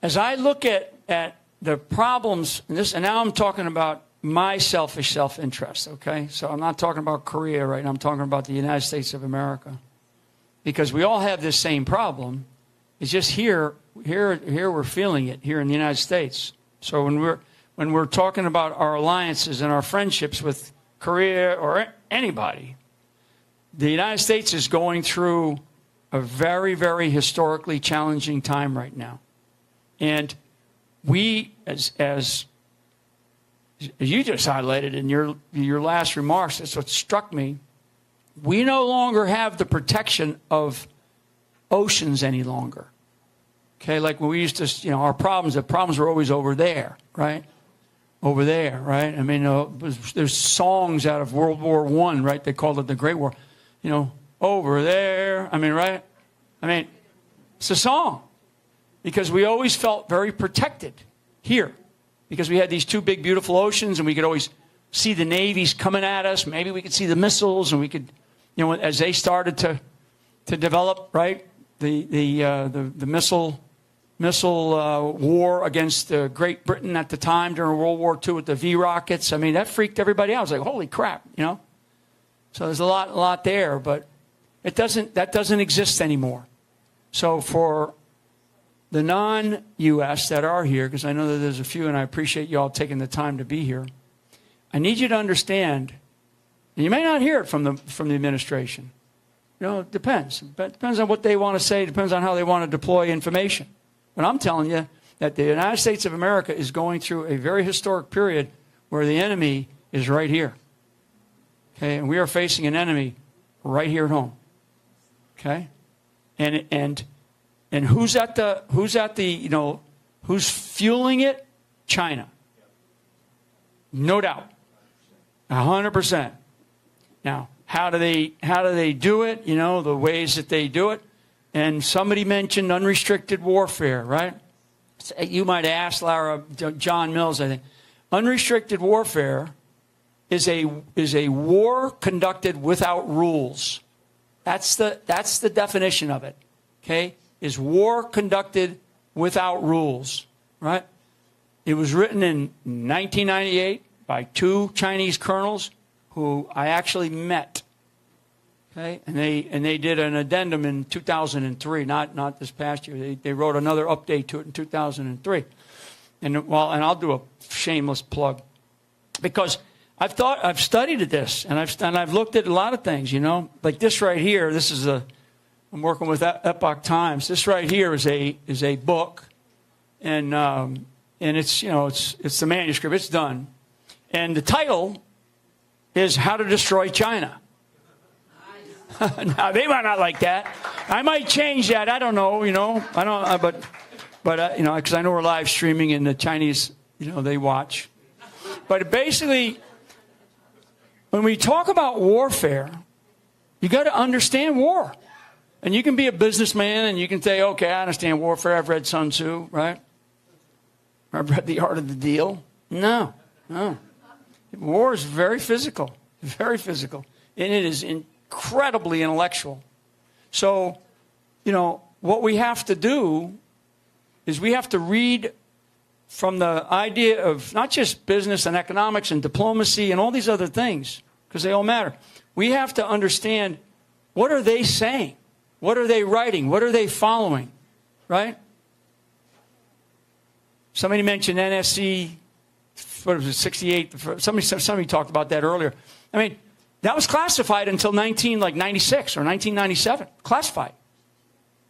as I look at the problems, and now I'm talking about my selfish self-interest, okay? So I'm not talking about Korea right now. I'm talking about the United States of America. Because we all have this same problem. It's just here we're feeling it here in the United States. So when we're talking about our alliances and our friendships with Korea or anybody, the United States is going through a very, very historically challenging time right now. And we, as you just highlighted in your last remarks, that's what struck me, we no longer have the protection of oceans any longer. Okay, like when we used to, the problems were always over there, right? Over there, right? I mean, there's songs out of World War I, right? They called it the Great War. Over there. I mean, right? I mean, it's a song. Because we always felt very protected here. Because we had these two big, beautiful oceans, and we could always see the navies coming at us. Maybe we could see the missiles, and we could, as they started to develop, right? The missile war against Great Britain at the time during World War II with the V rockets. I mean, that freaked everybody out. I was like, holy crap, So there's a lot there, but that doesn't exist anymore. So for the non-U.S. that are here, because I know that there's a few, and I appreciate you all taking the time to be here, I need you to understand, and you may not hear it from the administration. It depends. It depends on what they want to say. It depends on how they want to deploy information. But I'm telling you that the United States of America is going through a very historic period where the enemy is right here. Okay, and we are facing an enemy right here at home. Okay, and who's fueling it? China. No doubt. 100%. Now, how do they do it? The ways that they do it. And somebody mentioned unrestricted warfare, right? You might ask Lara, John Mills, I think. Unrestricted warfare is a war conducted without rules. That's the definition of it. Okay? Is war conducted without rules, right? It was written in 1998 by two Chinese colonels who I actually met. Okay, and they did an addendum in 2003, not this past year. They wrote another update to it in 2003, and I'll do a shameless plug, because I've studied this and I've looked at a lot of things, like this right here. This is I'm working with Epoch Times. This right here is a book, and it's it's the manuscript. It's done, and the title is How to Destroy China. Now, they might not like that. I might change that. I don't know, I don't, but because I know we're live streaming and the Chinese, they watch. But basically, when we talk about warfare, you got to understand war. And you can be a businessman and you can say, okay, I understand warfare. I've read Sun Tzu, right? I've read The Art of the Deal. No. War is very physical, and it is incredibly intellectual. So, what we have to do is we have to read from the idea of not just business and economics and diplomacy and all these other things, because they all matter. We have to understand, what are they saying? What are they writing? What are they following? Right? Somebody mentioned NSC, what was it, 68? Somebody talked about that earlier. I mean, that was classified until 1996 or 1997. Classified.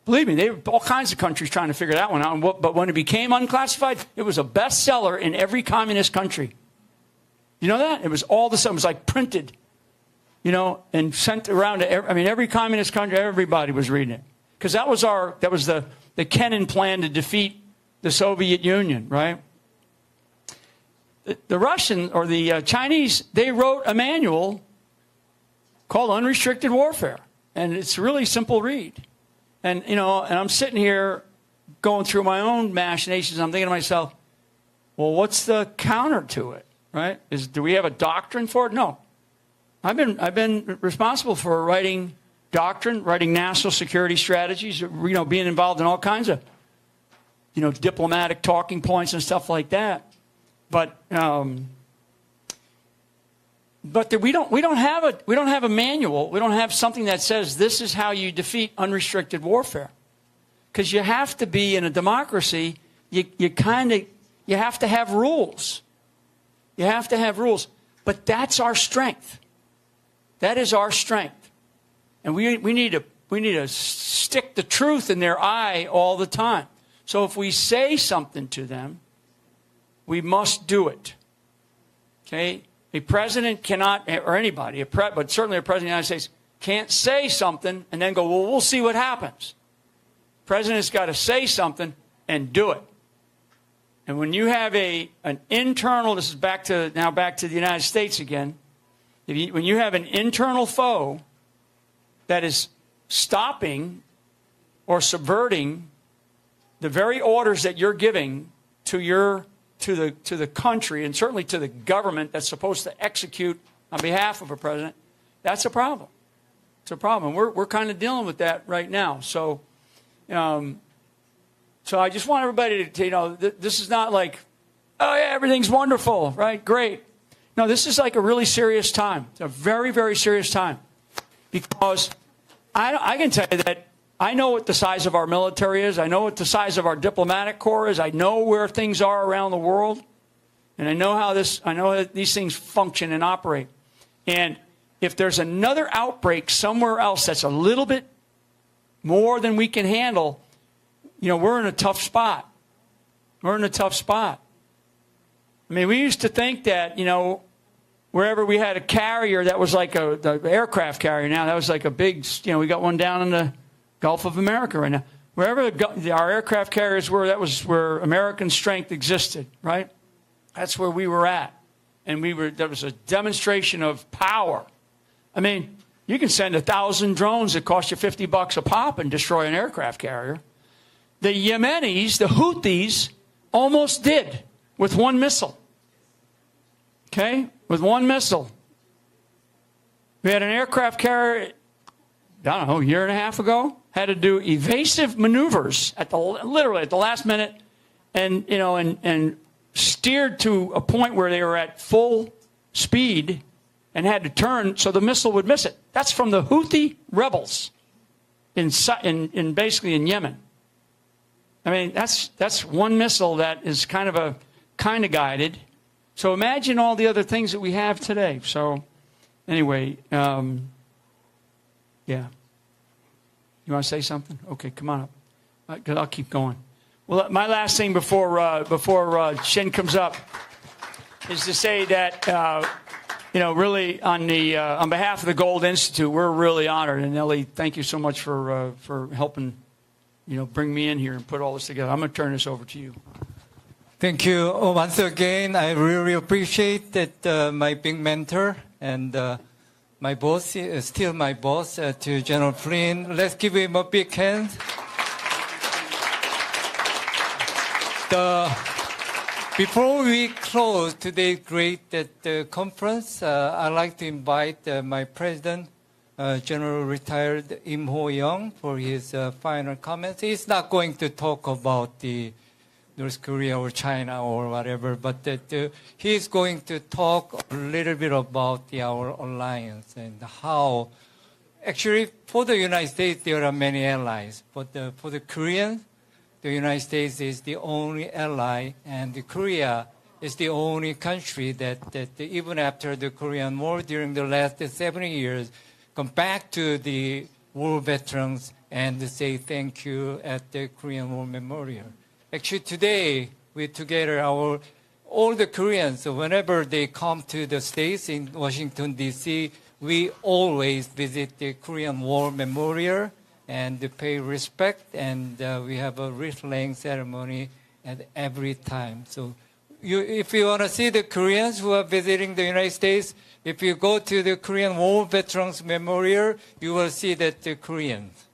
Believe me, there were all kinds of countries trying to figure that one out. But when it became unclassified, it was a bestseller in every communist country. You know that? It was all the same. It was like printed, and sent around to every communist country. Everybody was reading it, because that was the Kennan plan to defeat the Soviet Union, right? The Russian or the Chinese, they wrote a manual called Unrestricted Warfare, and it's a really simple read. And and I'm sitting here going through my own machinations. I'm thinking to myself, Well, what's the counter to it, right? Do we have a doctrine for it? No. I've been responsible for writing doctrine, writing national security strategies, being involved in all kinds of, diplomatic talking points and stuff like that. But we don't have a manual. We don't have something that says this is how you defeat unrestricted warfare. Because you have to be in a democracy. You have to have rules. You have to have rules. But that's our strength. That is our strength. And we need to stick the truth in their eye all the time. So if we say something to them, we must do it. Okay? A president cannot, or anybody, but certainly a president of the United States, can't say something and then go, well, we'll see what happens. The president's got to say something and do it. And when you have an internal, this is back to the United States again, when you have an internal foe that is stopping or subverting the very orders that you're giving to the country and certainly to the government that's supposed to execute on behalf of a president, that's a problem. It's a problem. We're kind of dealing with that right now. So I just want everybody to, this is not like, oh yeah, everything's wonderful, right? Great. No, this is like a really serious time. It's a very, very serious time. Because I can tell you that I know what the size of our military is. I know what the size of our diplomatic corps is. I know where things are around the world. And I know how these things function and operate. And if there's another outbreak somewhere else that's a little bit more than we can handle, we're in a tough spot. We're in a tough spot. I mean, we used to think that, wherever we had a carrier that was like the aircraft carrier now, that was like a big, we got one down in the Gulf of America right now. Wherever our aircraft carriers were, that was where American strength existed, right? That's where we were at. And there was a demonstration of power. I mean, you can send 1,000 drones that cost you $50 a pop and destroy an aircraft carrier. The Yemenis, the Houthis, almost did with one missile. Okay? With one missile. We had an aircraft carrier, I don't know, a year and a half ago, had to do evasive maneuvers literally at the last minute and steered to a point where they were at full speed and had to turn so the missile would miss it. That's from the Houthi rebels in basically in Yemen. I mean, that's one missile that is kind of guided. So imagine all the other things that we have today. So anyway, yeah. You want to say something? Okay, come on up. I'll keep going. Well, my last thing before Shin comes up is to say that really on behalf of the Gold Institute, we're really honored. And Ellie, thank you so much for helping bring me in here and put all this together. I'm going to turn this over to you. Thank you once again. I really appreciate that my big mentor and my boss, still my boss, to General Flynn. Let's give him a big hand. Before we close today's great conference, I'd like to invite my president, General Retired Im Ho-young, for his final comments. He's not going to talk about the North Korea or China or whatever, but he's going to talk a little bit about our alliance and how, actually, for the United States, there are many allies, but for the Koreans, the United States is the only ally, and Korea is the only country that even after the Korean War, during the last 70 years, come back to the war veterans and say thank you at the Korean War Memorial. Actually, today, we together, all the Koreans, whenever they come to the States in Washington, D.C., we always visit the Korean War Memorial and pay respect, and we have a wreath-laying ceremony at every time. So if you want to see the Koreans who are visiting the United States, if you go to the Korean War Veterans Memorial, you will see that the Koreans.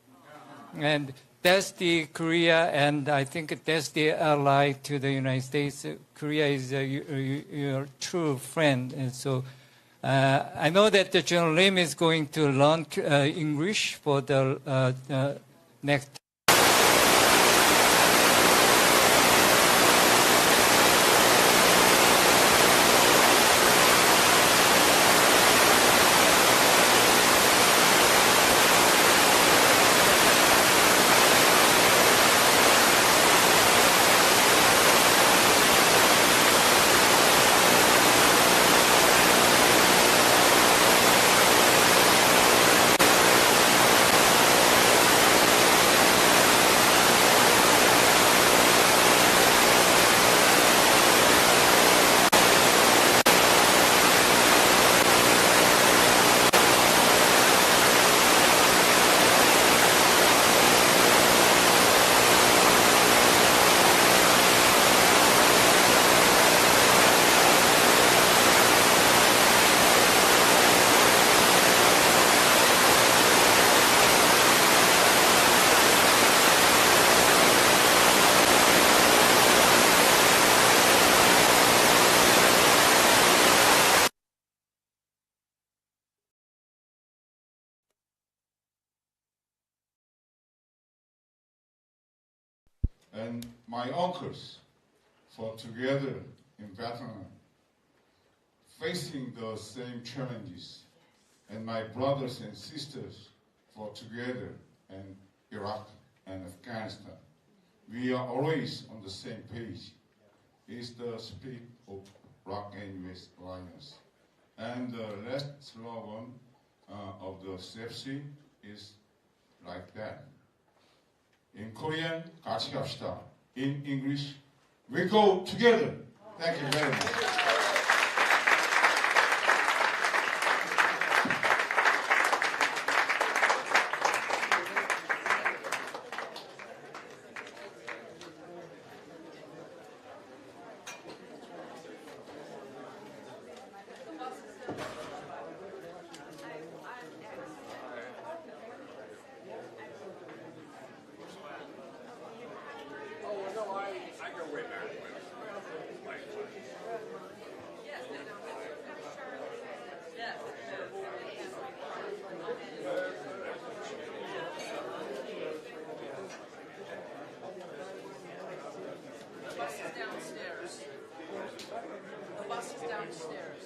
And that's the Korea, and I think that's the ally to the United States. Korea is your true friend, and so I know that the General Lim is going to learn English for the next. And my uncles fought together in Vietnam, facing the same challenges. And my brothers and sisters fought together in Iraq and Afghanistan. We are always on the same page. It's the spirit of ROK-US Alliance. And the last slogan of the CFC is like that. In Korean, 같이 갑시다. In English, we go together. Thank you very much. The bus is downstairs.